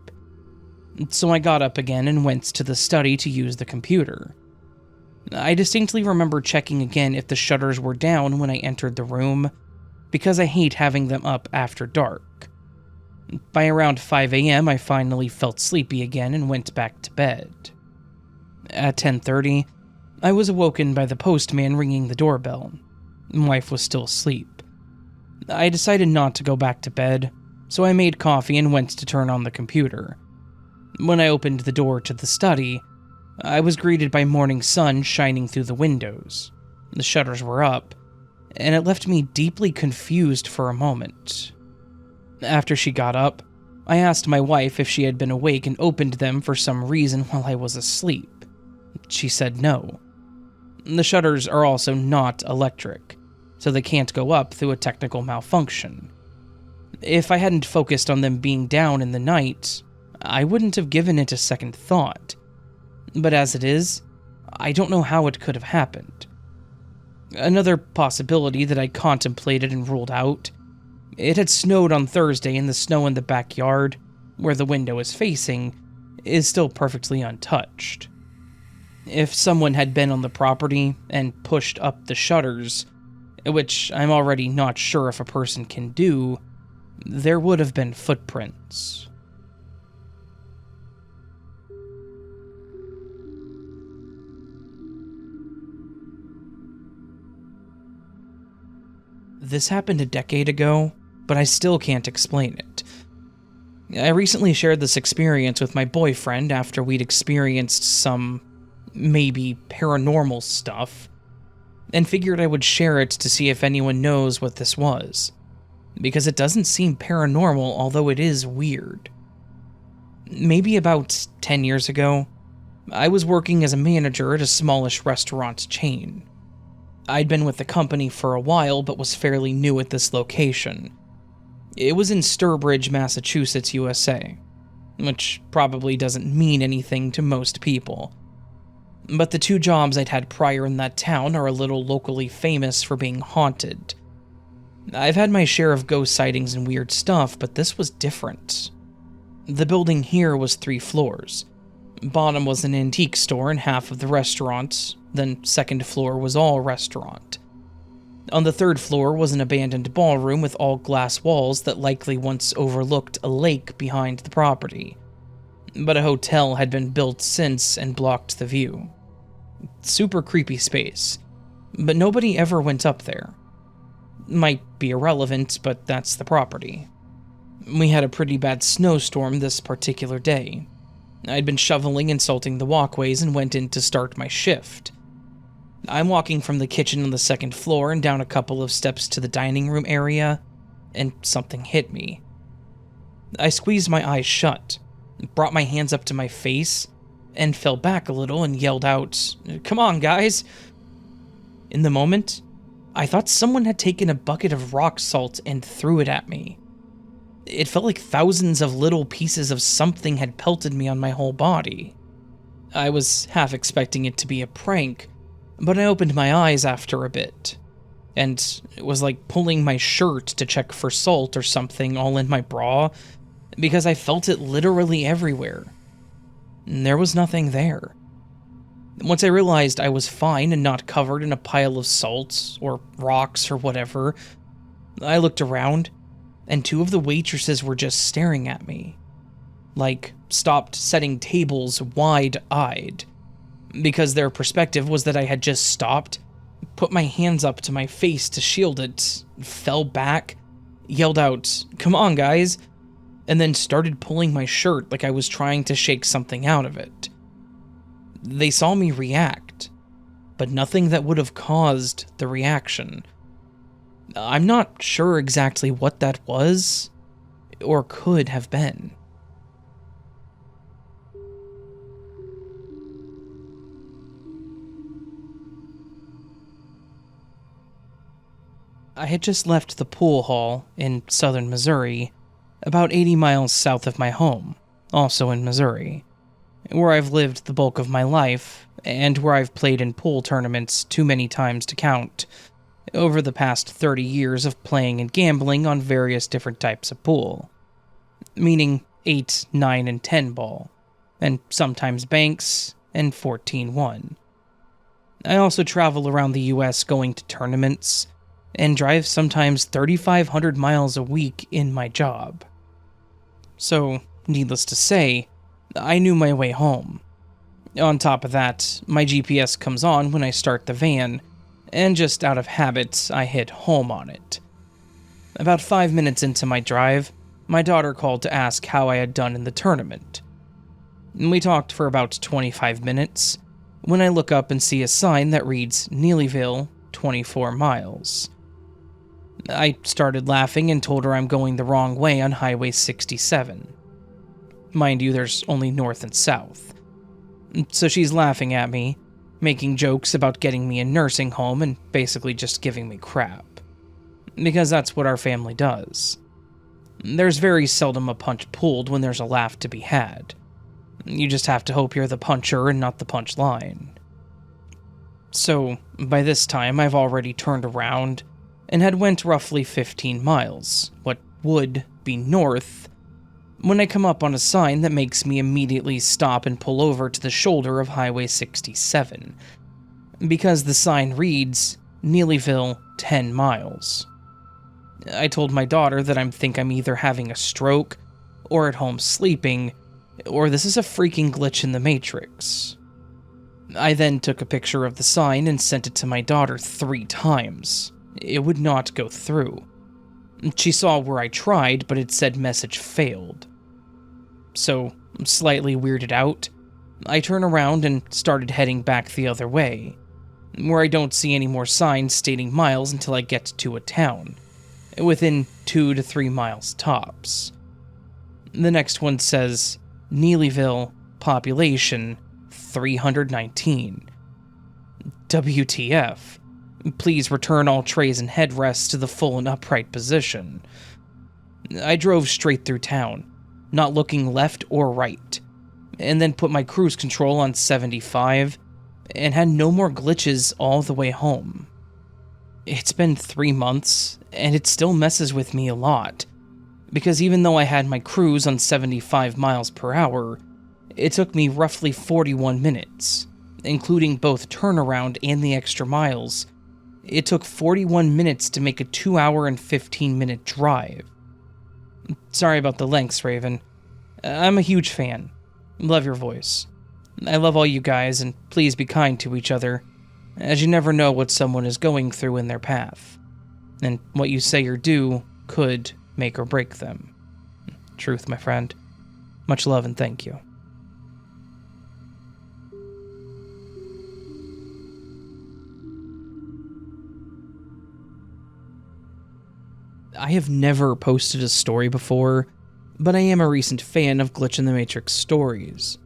So I got up again and went to the study to use the computer. I distinctly remember checking again if the shutters were down when I entered the room, because I hate having them up after dark. By around 5 a.m., I finally felt sleepy again and went back to bed. At 10:30, I was awoken by the postman ringing the doorbell. My wife was still asleep. I decided not to go back to bed, so I made coffee and went to turn on the computer. When I opened the door to the study, I was greeted by morning sun shining through the windows. The shutters were up, and it left me deeply confused for a moment. After she got up, I asked my wife if she had been awake and opened them for some reason while I was asleep. She said no. The shutters are also not electric, so they can't go up through a technical malfunction. If I hadn't focused on them being down in the night, I wouldn't have given it a second thought. But as it is, I don't know how it could have happened. Another possibility that I contemplated and ruled out: it had snowed on Thursday and the snow in the backyard, where the window is facing, is still perfectly untouched. If someone had been on the property and pushed up the shutters, which I'm already not sure if a person can do, there would have been footprints. This happened a decade ago, but I still can't explain it. I recently shared this experience with my boyfriend after we'd experienced some, maybe paranormal stuff, and figured I would share it to see if anyone knows what this was, because it doesn't seem paranormal, although it is weird. Maybe about 10 years ago, I was working as a manager at a smallish restaurant chain. I'd been with the company for a while, but was fairly new at this location. It was in Sturbridge, Massachusetts, USA, which probably doesn't mean anything to most people. But the two jobs I'd had prior in that town are a little locally famous for being haunted. I've had my share of ghost sightings and weird stuff, but this was different. The building here was 3 floors. Bottom was an antique store and half of the restaurant, then second floor was all restaurant. On the 3rd floor was an abandoned ballroom with all glass walls that likely once overlooked a lake behind the property. But a hotel had been built since and blocked the view. Super creepy space, but nobody ever went up there. Might be irrelevant, but that's the property. We had a pretty bad snowstorm this particular day. I'd been shoveling and salting the walkways and went in to start my shift. I'm walking from the kitchen on the 2nd floor and down a couple of steps to the dining room area, and something hit me. I squeezed my eyes shut, brought my hands up to my face, and fell back a little and yelled out, "Come on, guys!" In the moment, I thought someone had taken a bucket of rock salt and threw it at me. It felt like thousands of little pieces of something had pelted me on my whole body. I was half expecting it to be a prank, but I opened my eyes after a bit, and it was like pulling my shirt to check for salt or something all in my bra, because I felt it literally everywhere. And there was nothing there. Once I realized I was fine and not covered in a pile of salt, or rocks, or whatever, I looked around, and 2 of the waitresses were just staring at me. Like, stopped setting tables wide-eyed, because their perspective was that I had just stopped, put my hands up to my face to shield it, fell back, yelled out, "Come on, guys," and then started pulling my shirt like I was trying to shake something out of it. They saw me react, but nothing that would have caused the reaction. I'm not sure exactly what that was, or could have been. I had just left the pool hall in southern Missouri, about 80 miles south of my home, also in Missouri, where I've lived the bulk of my life, and where I've played in pool tournaments too many times to count, over the past 30 years of playing and gambling on various different types of pool, meaning 8, 9, and 10 ball, and sometimes banks, and 14-1. I also travel around the US going to tournaments, and drive sometimes 3,500 miles a week in my job. So, needless to say, I knew my way home. On top of that, my GPS comes on when I start the van, and just out of habit, I hit home on it. About 5 minutes into my drive, my daughter called to ask how I had done in the tournament. We talked for about 25 minutes, when I look up and see a sign that reads Neelyville, 24 miles. I started laughing and told her I'm going the wrong way on Highway 67. Mind you, there's only north and south. So she's laughing at me, making jokes about getting me a nursing home and basically just giving me crap. Because that's what our family does. There's very seldom a punch pulled when there's a laugh to be had. You just have to hope you're the puncher and not the punchline. So, by this time, I've already turned around and had went roughly 15 miles, what would be north, when I come up on a sign that makes me immediately stop and pull over to the shoulder of Highway 67, because the sign reads, Neelyville, 10 miles. I told my daughter that I'm either having a stroke, or at home sleeping, or this is a freaking glitch in the Matrix. I then took a picture of the sign and sent it to my daughter 3 times. It would not go through. She saw where I tried, but it said message failed. So, slightly weirded out, I turn around and started heading back the other way, where I don't see any more signs stating miles until I get to a town, within 2 to 3 miles tops. The next one says, Neelyville, population, 319. WTF. Please return all trays and headrests to the full and upright position. I drove straight through town, not looking left or right, and then put my cruise control on 75, and had no more glitches all the way home. It's been 3 months, and it still messes with me a lot, because even though I had my cruise on 75 miles per hour, it took me roughly 41 minutes, including both turnaround and the extra miles. It took 41 minutes to make a 2-hour and 15-minute drive. Sorry about the lengths, Raven. I'm a huge fan. Love your voice. I love all you guys, and please be kind to each other, as you never know what someone is going through in their path, and what you say or do could make or break them. Truth, my friend. Much love and thank you. I have never posted a story before, but I am a recent fan of Glitch in the Matrix stories.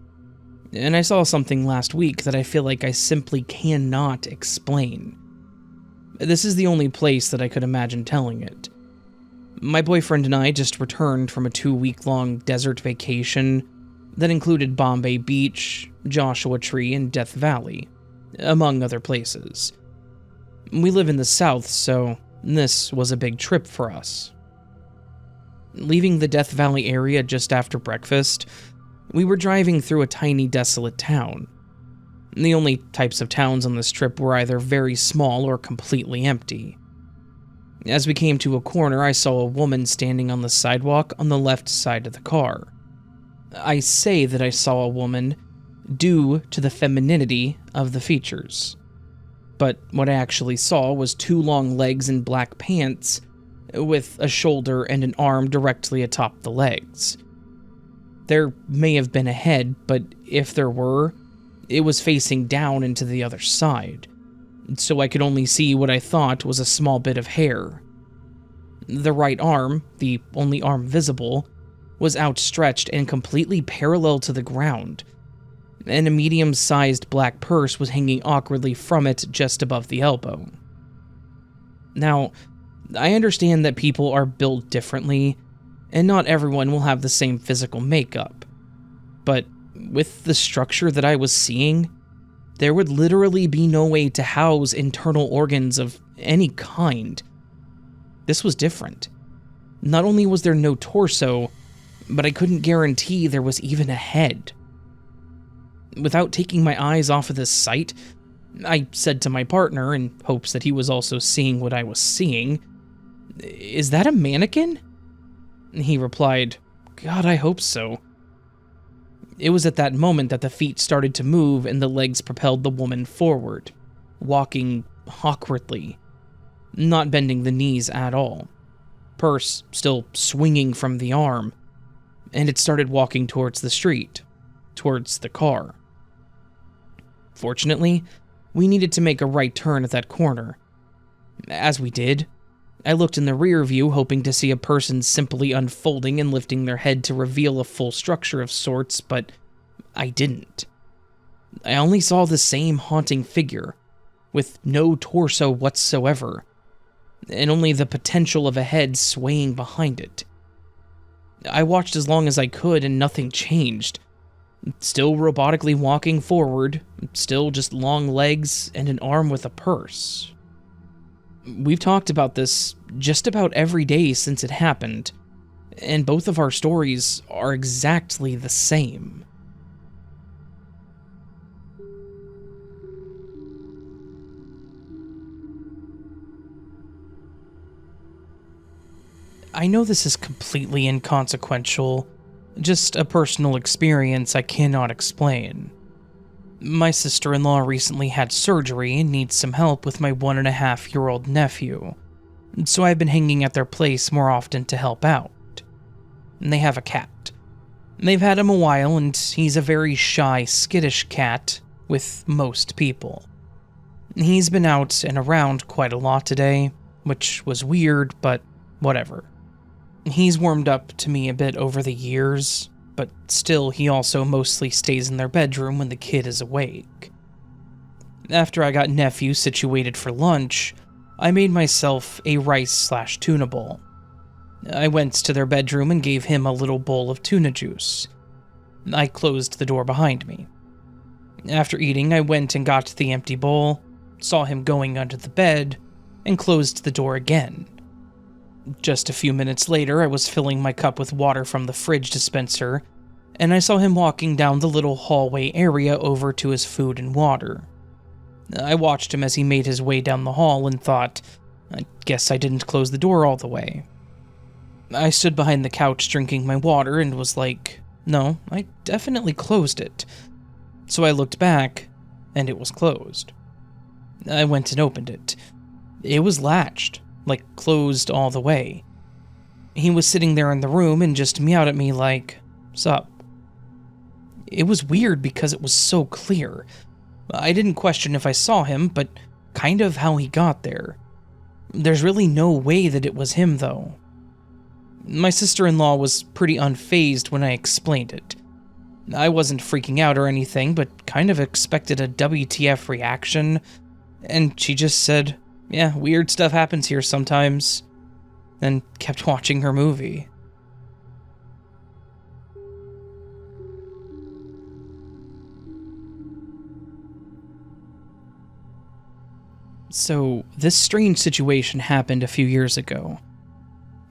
And I saw something last week that I feel like I simply cannot explain. This is the only place that I could imagine telling it. My boyfriend and I just returned from a 2-week-long desert vacation that included Bombay Beach, Joshua Tree, and Death Valley, among other places. We live in the south, so this was a big trip for us. Leaving the Death Valley area just after breakfast, we were driving through a tiny, desolate town. The only types of towns on this trip were either very small or completely empty. As we came to a corner, I saw a woman standing on the sidewalk on the left side of the car. I say that I saw a woman due to the femininity of the features. But what I actually saw was 2 long legs in black pants, with a shoulder and an arm directly atop the legs. There may have been a head, but if there were, it was facing down into the other side, so I could only see what I thought was a small bit of hair. The right arm, the only arm visible, was outstretched and completely parallel to the ground, and a medium-sized black purse was hanging awkwardly from it just above the elbow. Now, I understand that people are built differently, and not everyone will have the same physical makeup, but with the structure that I was seeing, there would literally be no way to house internal organs of any kind. This was different. Not only was there no torso, but I couldn't guarantee there was even a head. Without taking my eyes off of this sight, I said to my partner, in hopes that he was also seeing what I was seeing, "Is that a mannequin?" He replied, "God, I hope so." It was at that moment that the feet started to move and the legs propelled the woman forward, walking awkwardly, not bending the knees at all, purse still swinging from the arm, and it started walking towards the street, towards the car. Fortunately, we needed to make a right turn at that corner. As we did, I looked in the rear view hoping to see a person simply unfolding and lifting their head to reveal a full structure of sorts, but I didn't. I only saw the same haunting figure, with no torso whatsoever, and only the potential of a head swaying behind it. I watched as long as I could and nothing changed. Still robotically walking forward, still just long legs and an arm with a purse. We've talked about this just about every day since it happened, and both of our stories are exactly the same. I know this is completely inconsequential, just a personal experience I cannot explain. My sister-in-law recently had surgery and needs some help with my 1.5-year-old nephew, so I've been hanging at their place more often to help out. And they have a cat. They've had him a while, and he's a very shy, skittish cat with most people. He's been out and around quite a lot today, which was weird, but whatever. He's warmed up to me a bit over the years, but still he also mostly stays in their bedroom when the kid is awake. After I got nephew situated for lunch, I made myself a rice/tuna bowl. I went to their bedroom and gave him a little bowl of tuna juice. I closed the door behind me. After eating, I went and got the empty bowl, saw him going under the bed, and closed the door again. Just a few minutes later, I was filling my cup with water from the fridge dispenser, and I saw him walking down the little hallway area over to his food and water. I watched him as he made his way down the hall and thought, I guess I didn't close the door all the way. I stood behind the couch drinking my water and was like, no, I definitely closed it. So I looked back, and it was closed. I went and opened it. It was latched. Like, closed all the way. He was sitting there in the room and just meowed at me like, sup. It was weird because it was so clear. I didn't question if I saw him, but kind of how he got there. There's really no way that it was him, though. My sister-in-law was pretty unfazed when I explained it. I wasn't freaking out or anything, but kind of expected a WTF reaction, and she just said, yeah, weird stuff happens here sometimes, and kept watching her movie. So, this strange situation happened a few years ago.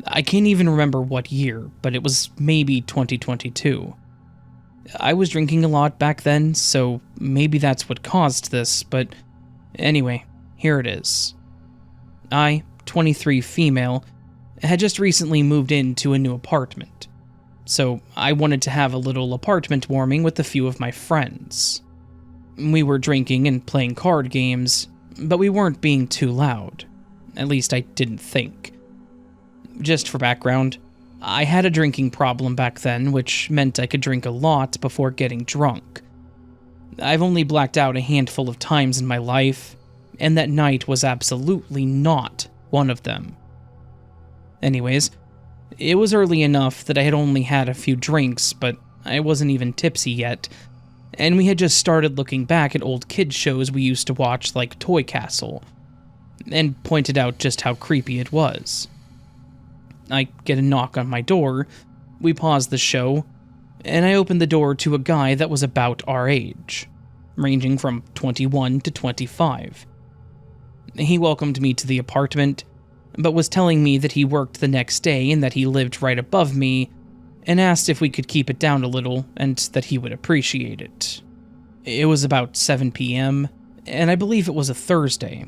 I can't even remember what year, but it was maybe 2022. I was drinking a lot back then, so maybe that's what caused this, but anyway, here it is. I, 23 female, had just recently moved into a new apartment, so I wanted to have a little apartment warming with a few of my friends. We were drinking and playing card games, but we weren't being too loud. At least I didn't think. Just for background, I had a drinking problem back then, which meant I could drink a lot before getting drunk. I've only blacked out a handful of times in my life, and that night was absolutely not one of them. Anyways, it was early enough that I had only had a few drinks, but I wasn't even tipsy yet, and we had just started looking back at old kids shows we used to watch like Toy Castle, and pointed out just how creepy it was. I get a knock on my door, we pause the show, and I open the door to a guy that was about our age, ranging from 21 to 25. He welcomed me to the apartment, but was telling me that he worked the next day and that he lived right above me, and asked if we could keep it down a little and that he would appreciate it. It was about 7 p.m., and I believe it was a Thursday.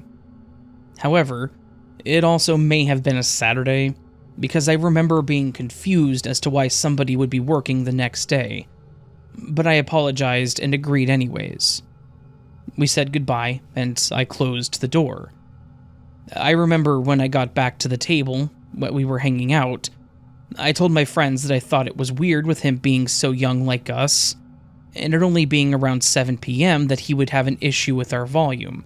However, it also may have been a Saturday, because I remember being confused as to why somebody would be working the next day. but I apologized and agreed anyways. We said goodbye, and I closed the door. I remember when I got back to the table, when we were hanging out, I told my friends that I thought it was weird with him being so young like us, and it only being around 7 p.m. that he would have an issue with our volume,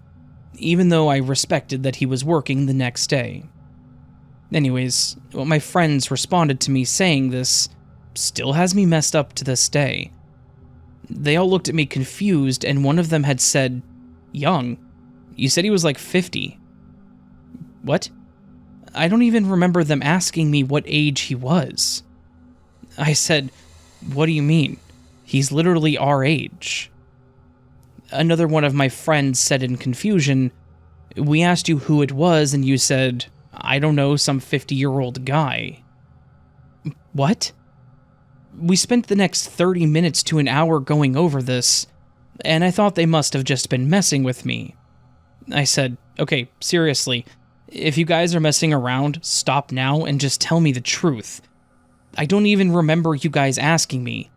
even though I respected that he was working the next day. Anyways, what my friends responded to me saying this still has me messed up to this day. They all looked at me confused, and one of them had said, "Young? You said he was like 50. What? I don't even remember them asking me what age he was. I said, "What do you mean? He's literally our age." Another one of my friends said in confusion, "We asked you who it was, and you said, I don't know, some 50-year-old guy." What? We spent the next 30 minutes to an hour going over this, and I thought they must have just been messing with me. I said, "Okay, seriously, if you guys are messing around, stop now and just tell me the truth. I don't even remember you guys asking me,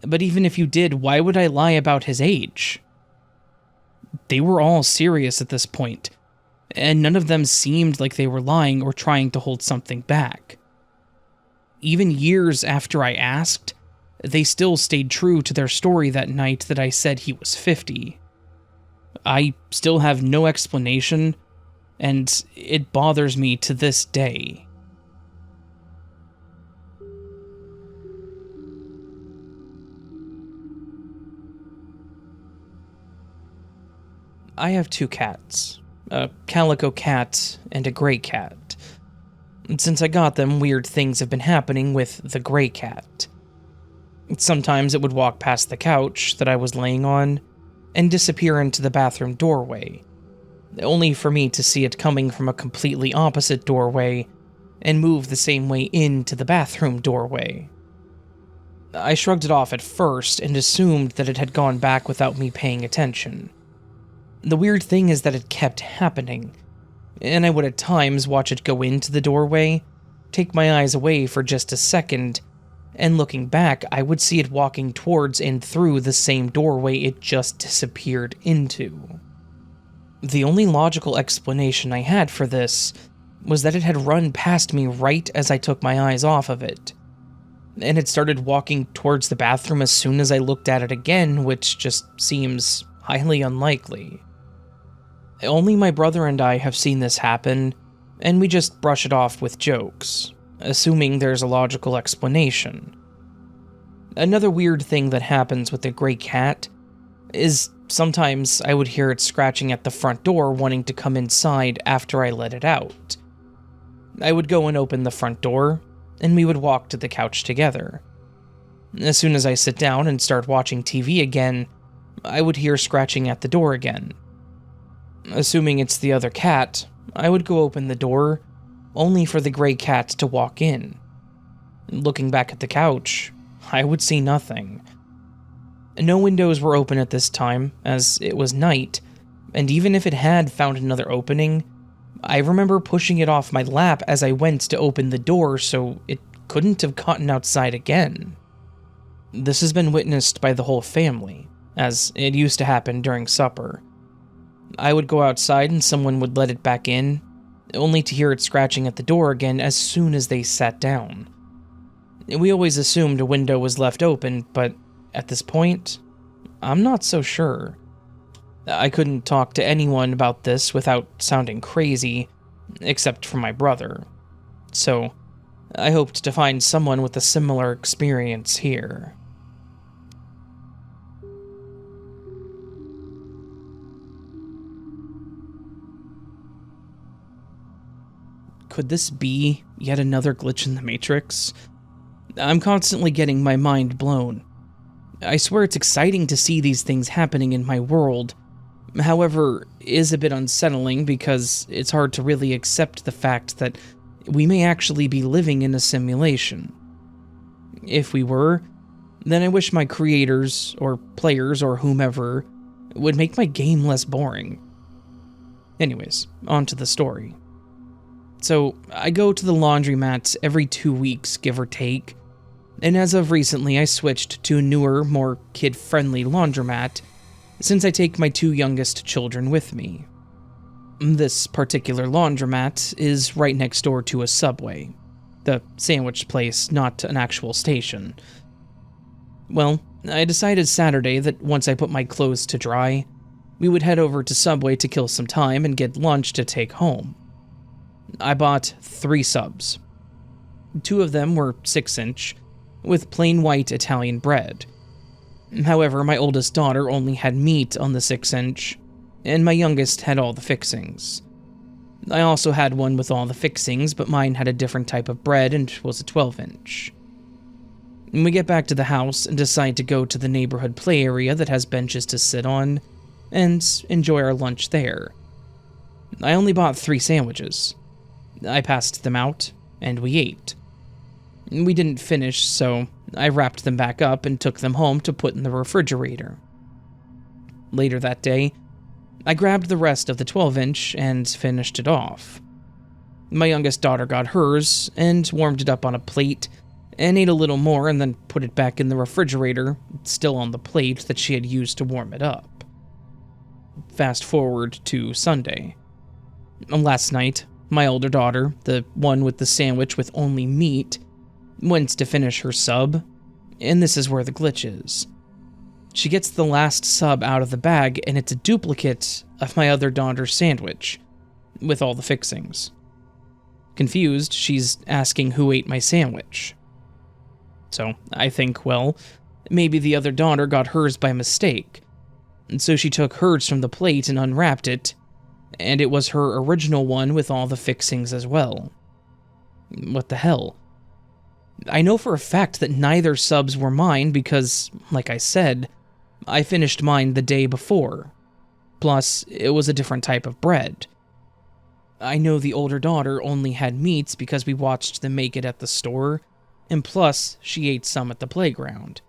but even if you did, why would I lie about his age?" They were all serious at this point, and none of them seemed like they were lying or trying to hold something back. Even years after I asked, they still stayed true to their story that night that I said he was 50. I still have no explanation, and it bothers me to this day. I have 2 cats, a calico cat and a gray cat. Since I got them, weird things have been happening with the gray cat. Sometimes it would walk past the couch that I was laying on and disappear into the bathroom doorway, only for me to see it coming from a completely opposite doorway and move the same way into the bathroom doorway. I shrugged it off at first and assumed that it had gone back without me paying attention. The weird thing is that it kept happening, and I would at times watch it go into the doorway, take my eyes away for just a second, and looking back, I would see it walking towards and through the same doorway it just disappeared into. The only logical explanation I had for this was that it had run past me right as I took my eyes off of it, and it started walking towards the bathroom as soon as I looked at it again, which just seems highly unlikely. Only my brother and I have seen this happen, and we just brush it off with jokes, assuming there's a logical explanation. Another weird thing that happens with the gray cat is sometimes I would hear it scratching at the front door wanting to come inside after I let it out. I would go and open the front door, and we would walk to the couch together. As soon as I sit down and start watching TV again, I would hear scratching at the door again. Assuming it's the other cat, I would go open the door, only for the gray cat to walk in. Looking back at the couch, I would see nothing. No windows were open at this time, as it was night, and even if it had found another opening, I remember pushing it off my lap as I went to open the door so it couldn't have gotten outside again. This has been witnessed by the whole family, as it used to happen during supper. I would go outside and someone would let it back in, only to hear it scratching at the door again as soon as they sat down. We always assumed a window was left open, but at this point, I'm not so sure. I couldn't talk to anyone about this without sounding crazy, except for my brother. So, I hoped to find someone with a similar experience here. Could this be yet another glitch in the Matrix? I'm constantly getting my mind blown. I swear it's exciting to see these things happening in my world. However, it is a bit unsettling because it's hard to really accept the fact that we may actually be living in a simulation. If we were, then I wish my creators, or players, or whomever, would make my game less boring. Anyways, on to the story. So, I go to the laundromat every 2 weeks, give or take, and as of recently I switched to a newer, more kid-friendly laundromat since I take my 2 youngest children with me. This particular laundromat is right next door to a Subway, the sandwich place, not an actual station. Well, I decided Saturday that once I put my clothes to dry, we would head over to Subway to kill some time and get lunch to take home. I bought 3 subs. 2 of them were 6-inch, with plain white Italian bread. However, my oldest daughter only had meat on the 6-inch, and my youngest had all the fixings. I also had one with all the fixings, but mine had a different type of bread and was a 12-inch. We get back to the house and decide to go to the neighborhood play area that has benches to sit on, and enjoy our lunch there. I only bought 3 sandwiches. I passed them out, and we ate. We didn't finish, so I wrapped them back up and took them home to put in the refrigerator. Later that day, I grabbed the rest of the 12-inch and finished it off. My youngest daughter got hers and warmed it up on a plate and ate a little more and then put it back in the refrigerator, still on the plate that she had used to warm it up. Fast forward to Sunday. Last night, my older daughter, the one with the sandwich with only meat, went to finish her sub, and this is where the glitch is. She gets the last sub out of the bag, and it's a duplicate of my other daughter's sandwich, with all the fixings. Confused, she's asking who ate my sandwich. So I think, well, maybe the other daughter got hers by mistake, and so she took hers from the plate and unwrapped it, and it was her original one with all the fixings as well. What the hell? I know for a fact that neither subs were mine because, like I said, I finished mine the day before. Plus, it was a different type of bread. I know the older daughter only had meats because we watched them make it at the store, and plus, she ate some at the playground.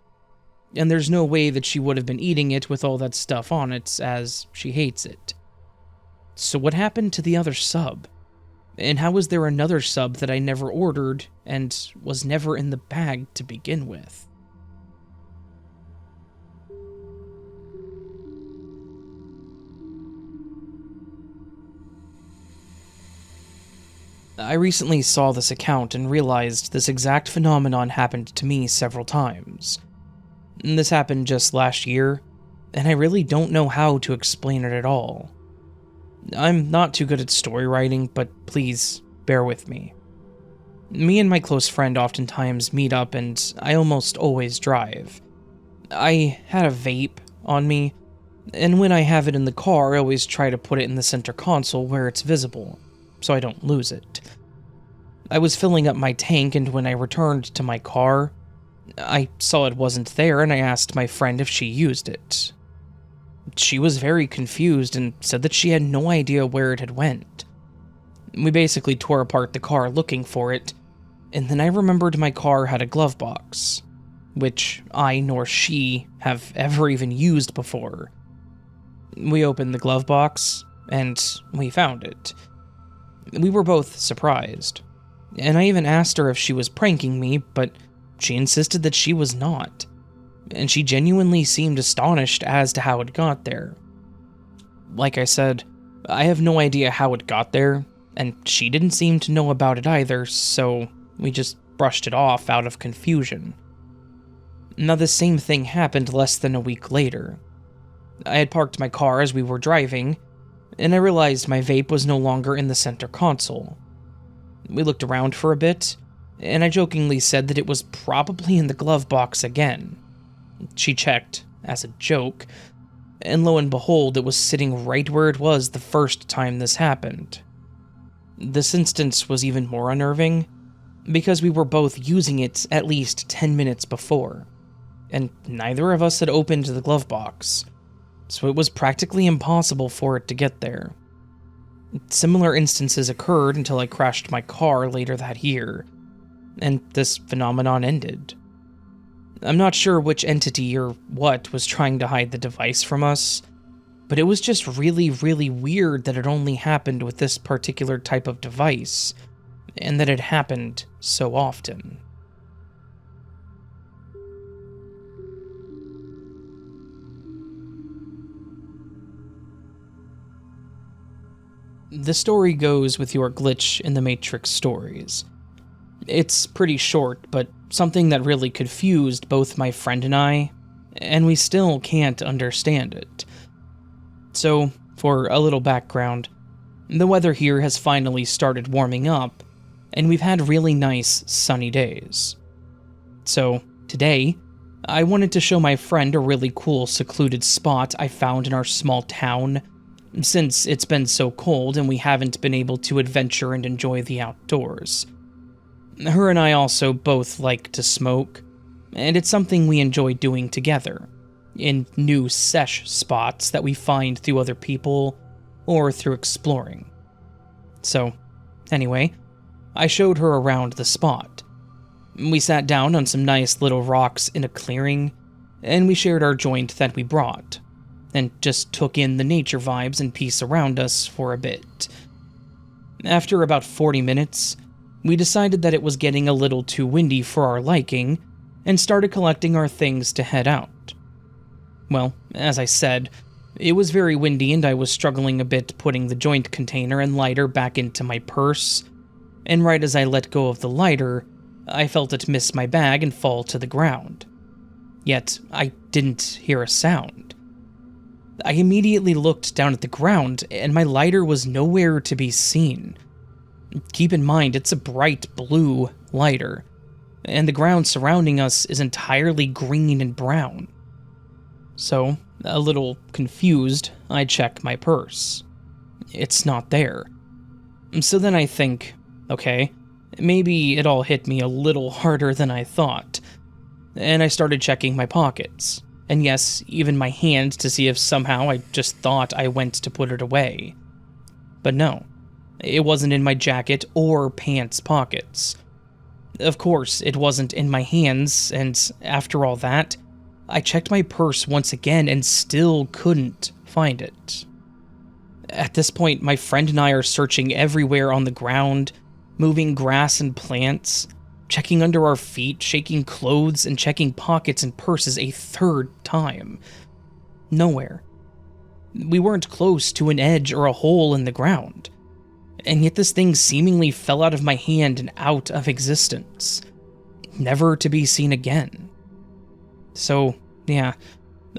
And there's no way that she would have been eating it with all that stuff on it, as she hates it. So what happened to the other sub? And how was there another sub that I never ordered and was never in the bag to begin with? I recently saw this account and realized this exact phenomenon happened to me several times. This happened just last year, and I really don't know how to explain it at all. I'm not too good at story writing, but please bear with me. Me and my close friend oftentimes meet up, and I almost always drive. I had a vape on me, and when I have it in the car, I always try to put it in the center console where it's visible, so I don't lose it. I was filling up my tank, and when I returned to my car, I saw it wasn't there, and I asked my friend if she used it. She was very confused and said that she had no idea where it had went. We basically tore apart the car looking for it, and then I remembered my car had a glove box, which I nor she have ever even used before. We opened the glove box, and we found it. We were both surprised, and I even asked her if she was pranking me, but she insisted that she was not. And she genuinely seemed astonished as to how it got there. Like I said, I have no idea how it got there, and she didn't seem to know about it either, so we just brushed it off out of confusion. Now, the same thing happened less than a week later. I had parked my car as we were driving, and I realized my vape was no longer in the center console. We looked around for a bit, and I jokingly said that it was probably in the glove box again. She checked, as a joke, and lo and behold, it was sitting right where it was the first time this happened. This instance was even more unnerving, because we were both using it at least 10 minutes before, and neither of us had opened the glove box, so it was practically impossible for it to get there. Similar instances occurred until I crashed my car later that year, and this phenomenon ended. I'm not sure which entity or what was trying to hide the device from us, but it was just really, really weird that it only happened with this particular type of device, and that it happened so often. The story goes with your Glitch in the Matrix stories. It's pretty short, but something that really confused both my friend and we still can't understand it. So, for a little background, the weather here has finally started warming up, and we've had really nice sunny days. So, today, I wanted to show my friend a really cool secluded spot I found in our small town, since it's been so cold and we haven't been able to adventure and enjoy the outdoors. Her and I also both like to smoke, and it's something we enjoy doing together, in new sesh spots that we find through other people or through exploring. So, anyway, I showed her around the spot. We sat down on some nice little rocks in a clearing, and we shared our joint that we brought, and just took in the nature vibes and peace around us for a bit. After about 40 minutes, we decided that it was getting a little too windy for our liking, and started collecting our things to head out. Well, as I said, it was very windy and I was struggling a bit putting the joint container and lighter back into my purse, and right as I let go of the lighter, I felt it miss my bag and fall to the ground. Yet, I didn't hear a sound. I immediately looked down at the ground, and my lighter was nowhere to be seen. Keep in mind, it's a bright blue lighter, and the ground surrounding us is entirely green and brown. So, a little confused, I check my purse. It's not there. So then I think, okay, maybe it all hit me a little harder than I thought. And I started checking my pockets. And yes, even my hand to see if somehow I just thought I went to put it away. But no, it wasn't in my jacket or pants pockets. Of course, it wasn't in my hands, and after all that, I checked my purse once again and still couldn't find it. At this point, my friend and I are searching everywhere on the ground, moving grass and plants, checking under our feet, shaking clothes, and checking pockets and purses a third time. Nowhere. We weren't close to an edge or a hole in the ground, and yet this thing seemingly fell out of my hand and out of existence, never to be seen again. So, yeah,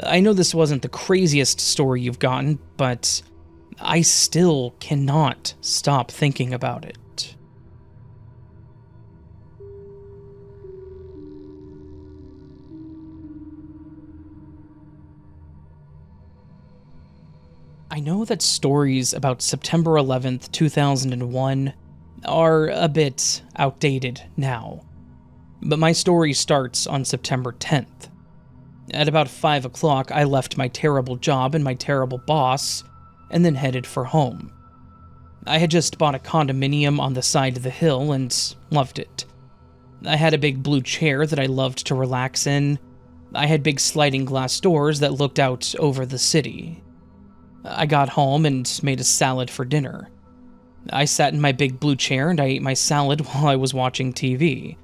I know this wasn't the craziest story you've gotten, but I still cannot stop thinking about it. I know that stories about September 11th, 2001 are a bit outdated now, but my story starts on September 10th. At about 5 o'clock, I left my terrible job and my terrible boss, and then headed for home. I had just bought a condominium on the side of the hill and loved it. I had a big blue chair that I loved to relax in. I had big sliding glass doors that looked out over the city. I got home and made a salad for dinner. I sat in my big blue chair and I ate my salad while I was watching TV.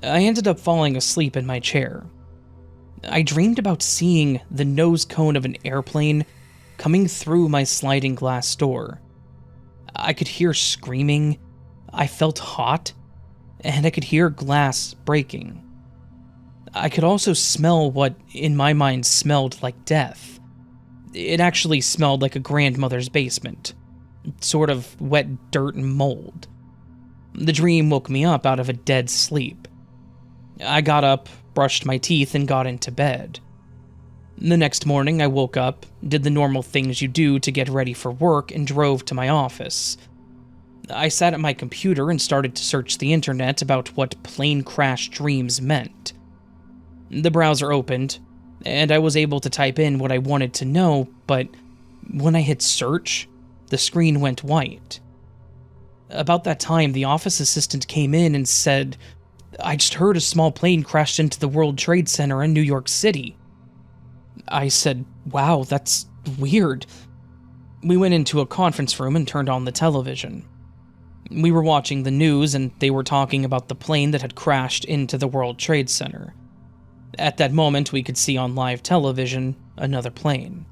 I ended up falling asleep in my chair. I dreamed about seeing the nose cone of an airplane coming through my sliding glass door. I could hear screaming, I felt hot, and I could hear glass breaking. I could also smell what, in my mind, smelled like death. It actually smelled like a grandmother's basement, sort of wet dirt and mold. The dream woke me up out of a dead sleep. I got up, brushed my teeth, and got into bed. The next morning, I woke up, did the normal things you do to get ready for work, and drove to my office. I sat at my computer and started to search the internet about what plane crash dreams meant. The browser opened, and I was able to type in what I wanted to know, but when I hit search, the screen went white. About that time, the office assistant came in and said, "I just heard a small plane crashed into the World Trade Center in New York City." I said, "Wow, that's weird." We went into a conference room and turned on the television. We were watching the news and they were talking about the plane that had crashed into the World Trade Center. At that moment, we could see on live television another plane.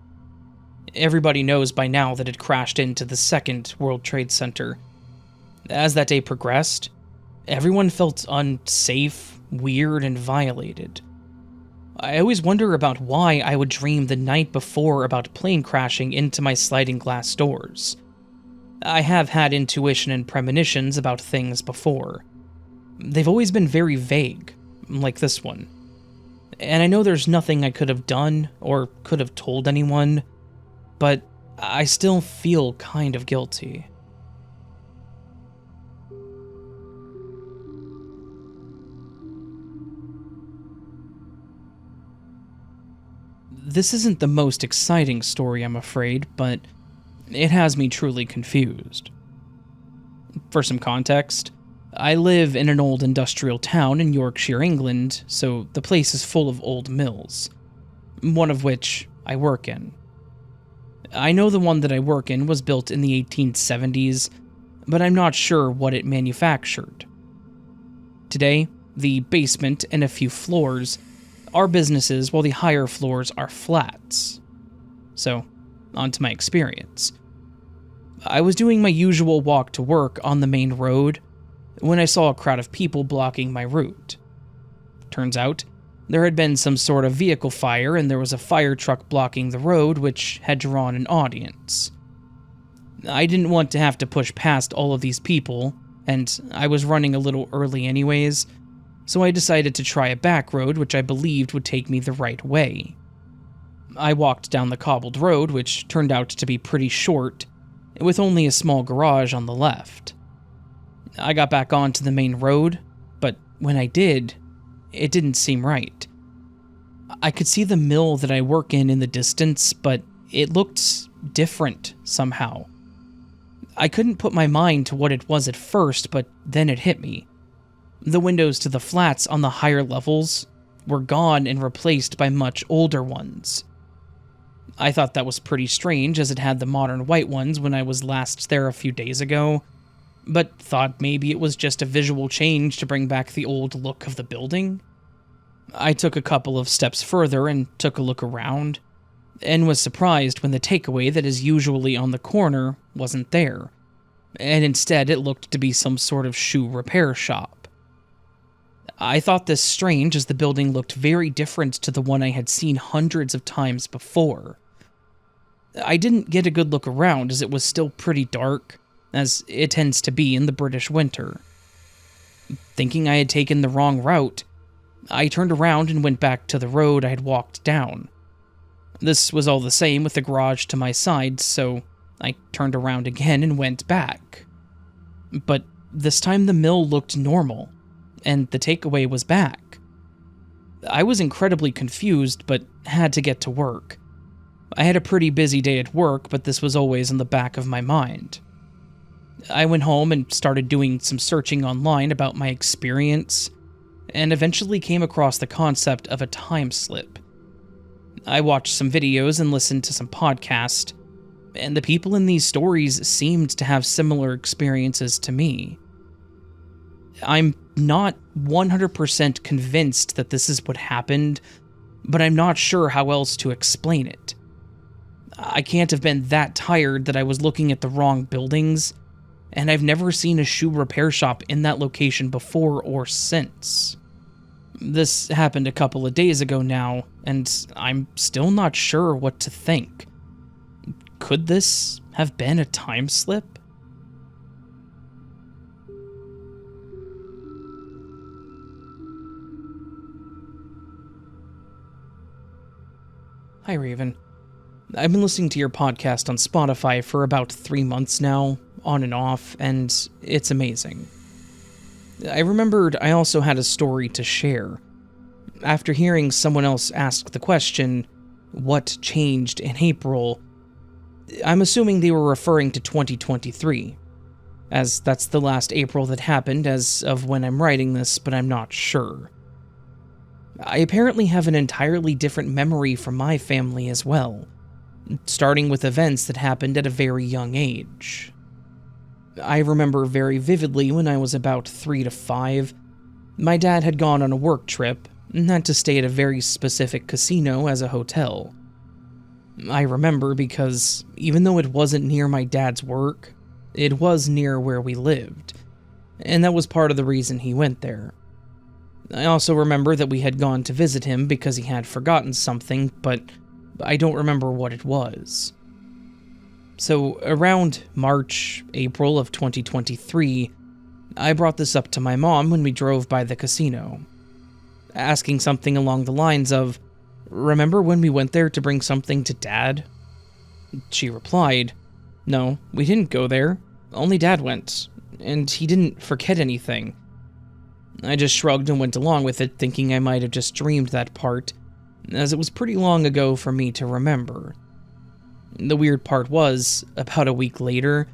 Everybody knows by now that it crashed into the second World Trade Center. As that day progressed, everyone felt unsafe, weird, and violated. I always wonder about why I would dream the night before about a plane crashing into my sliding glass doors. I have had intuition and premonitions about things before. They've always been very vague, like this one. And I know there's nothing I could have done or could have told anyone, but I still feel kind of guilty. This isn't the most exciting story, I'm afraid, but it has me truly confused. For some context, I live in an old industrial town in Yorkshire, England, so the place is full of old mills, one of which I work in. I know the one that I work in was built in the 1870s, but I'm not sure what it manufactured. Today, the basement and a few floors are businesses, while the higher floors are flats. So, on to my experience. I was doing my usual walk to work on the main road when I saw a crowd of people blocking my route. Turns out, there had been some sort of vehicle fire and there was a fire truck blocking the road, which had drawn an audience. I didn't want to have to push past all of these people, and I was running a little early anyways, so I decided to try a back road which I believed would take me the right way. I walked down the cobbled road, which turned out to be pretty short, with only a small garage on the left. I got back onto the main road, but when I did, it didn't seem right. I could see the mill that I work in the distance, but it looked different somehow. I couldn't put my mind to what it was at first, but then it hit me. The windows to the flats on the higher levels were gone and replaced by much older ones. I thought that was pretty strange, as it had the modern white ones when I was last there a few days ago, but thought maybe it was just a visual change to bring back the old look of the building. I took a couple of steps further and took a look around, and was surprised when the takeaway that is usually on the corner wasn't there, and instead it looked to be some sort of shoe repair shop. I thought this strange, as the building looked very different to the one I had seen hundreds of times before. I didn't get a good look around, as it was still pretty dark, as it tends to be in the British winter. Thinking I had taken the wrong route, I turned around and went back to the road I had walked down. This was all the same with the garage to my side, so I turned around again and went back. But this time the mill looked normal, and the takeaway was back. I was incredibly confused, but had to get to work. I had a pretty busy day at work, but this was always in the back of my mind. I went home and started doing some searching online about my experience, and eventually came across the concept of a time slip. I watched some videos and listened to some podcasts, and the people in these stories seemed to have similar experiences to me. I'm not 100% convinced that this is what happened, but I'm not sure how else to explain it. I can't have been that tired that I was looking at the wrong buildings, and I've never seen a shoe repair shop in that location before or since. This happened a couple of days ago now, and I'm still not sure what to think. Could this have been a time slip? Hi, Raven. I've been listening to your podcast on Spotify for about 3 months now, on and off, and it's amazing. I remembered I also had a story to share. After hearing someone else ask the question, what changed in April, I'm assuming they were referring to 2023, as that's the last April that happened as of when I'm writing this, but I'm not sure. I apparently have an entirely different memory from my family as well, starting with events that happened at a very young age. I remember very vividly when I was about 3 to 5, my dad had gone on a work trip and had to stay at a very specific casino as a hotel. I remember because even though it wasn't near my dad's work, it was near where we lived, and that was part of the reason he went there. I also remember that we had gone to visit him because he had forgotten something, but I don't remember what it was. So around March, April of 2023, I brought this up to my mom when we drove by the casino, asking something along the lines of, "Remember when we went there to bring something to Dad?" She replied, "No, we didn't go there. Only Dad went, and he didn't forget anything." I just shrugged and went along with it, thinking I might have just dreamed that part, as it was pretty long ago for me to remember. The weird part was, about a week later,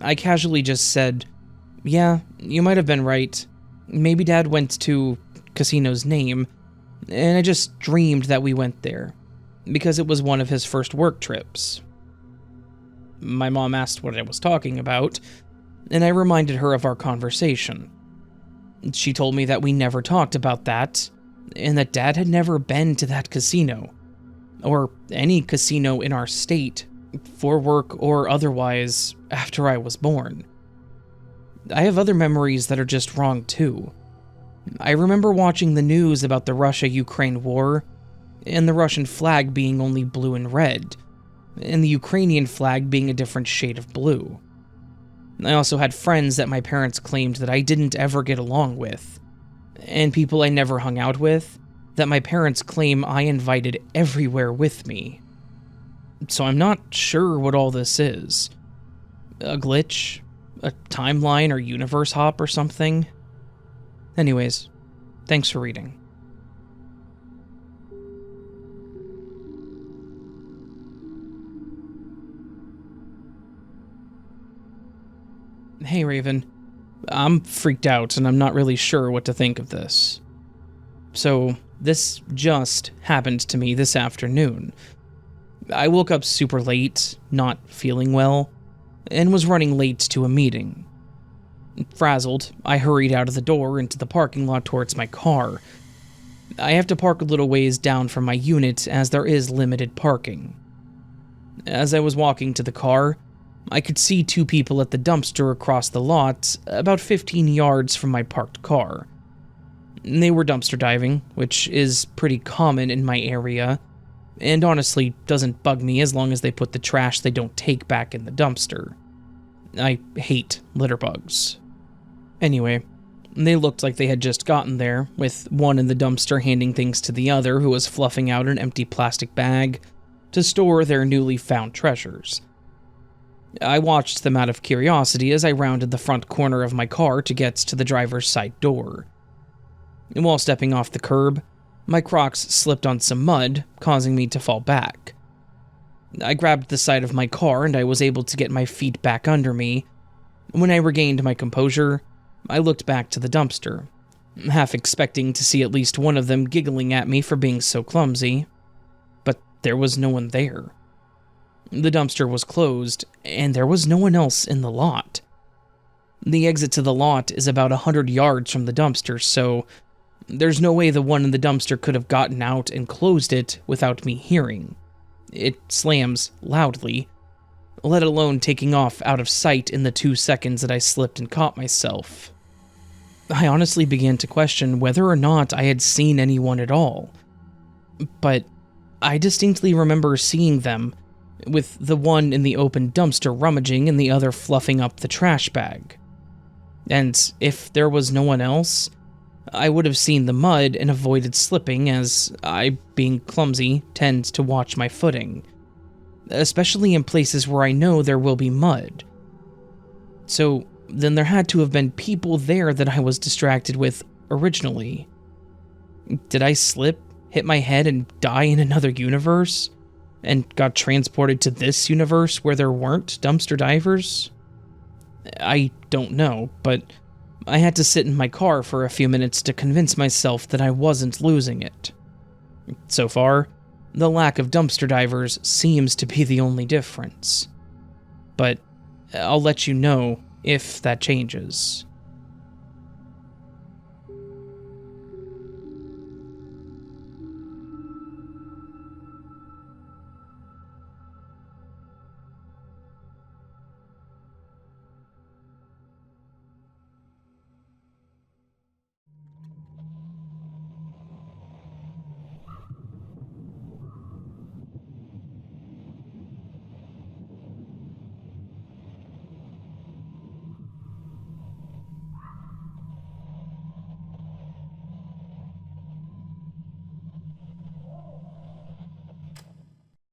I casually just said, "Yeah, you might have been right. Maybe Dad went to casino's name, and I just dreamed that we went there, because it was one of his first work trips." My mom asked what I was talking about, and I reminded her of our conversation. She told me that we never talked about that, and that Dad had never been to that casino, or any casino in our state, for work or otherwise, after I was born. I have other memories that are just wrong too. I remember watching the news about the Russia-Ukraine war, and the Russian flag being only blue and red, and the Ukrainian flag being a different shade of blue. I also had friends that my parents claimed that I didn't ever get along with, and people I never hung out with that my parents claim I invited everywhere with me. So I'm not sure what all this is. A glitch? A timeline or universe hop or something? Anyways, thanks for reading. Hey Raven, I'm freaked out and I'm not really sure what to think of this. So, this just happened to me this afternoon. I woke up super late, not feeling well, and was running late to a meeting. Frazzled, I hurried out of the door into the parking lot towards my car. I have to park a little ways down from my unit as there is limited parking. As I was walking to the car, I could see two people at the dumpster across the lot, about 15 yards from my parked car. They were dumpster diving, which is pretty common in my area, and honestly doesn't bug me as long as they put the trash they don't take back in the dumpster. I hate litter bugs. Anyway, they looked like they had just gotten there, with one in the dumpster handing things to the other who was fluffing out an empty plastic bag to store their newly found treasures. I watched them out of curiosity as I rounded the front corner of my car to get to the driver's side door. And while stepping off the curb, my Crocs slipped on some mud, causing me to fall back. I grabbed the side of my car and I was able to get my feet back under me. When I regained my composure, I looked back to the dumpster, half expecting to see at least one of them giggling at me for being so clumsy, but there was no one there. The dumpster was closed, and there was no one else in the lot. The exit to the lot is about 100 yards from the dumpster, so there's no way the one in the dumpster could have gotten out and closed it without me hearing. It slams loudly, let alone taking off out of sight in the 2 seconds that I slipped and caught myself. I honestly began to question whether or not I had seen anyone at all. But I distinctly remember seeing them, with the one in the open dumpster rummaging and the other fluffing up the trash bag. And if there was no one else, I would have seen the mud and avoided slipping, as I, being clumsy, tend to watch my footing, especially in places where I know there will be mud. So then there had to have been people there that I was distracted with originally. Did I slip, hit my head, and die in another universe? And got transported to this universe where there weren't dumpster divers? I don't know, but I had to sit in my car for a few minutes to convince myself that I wasn't losing it. So far, the lack of dumpster divers seems to be the only difference. But I'll let you know if that changes.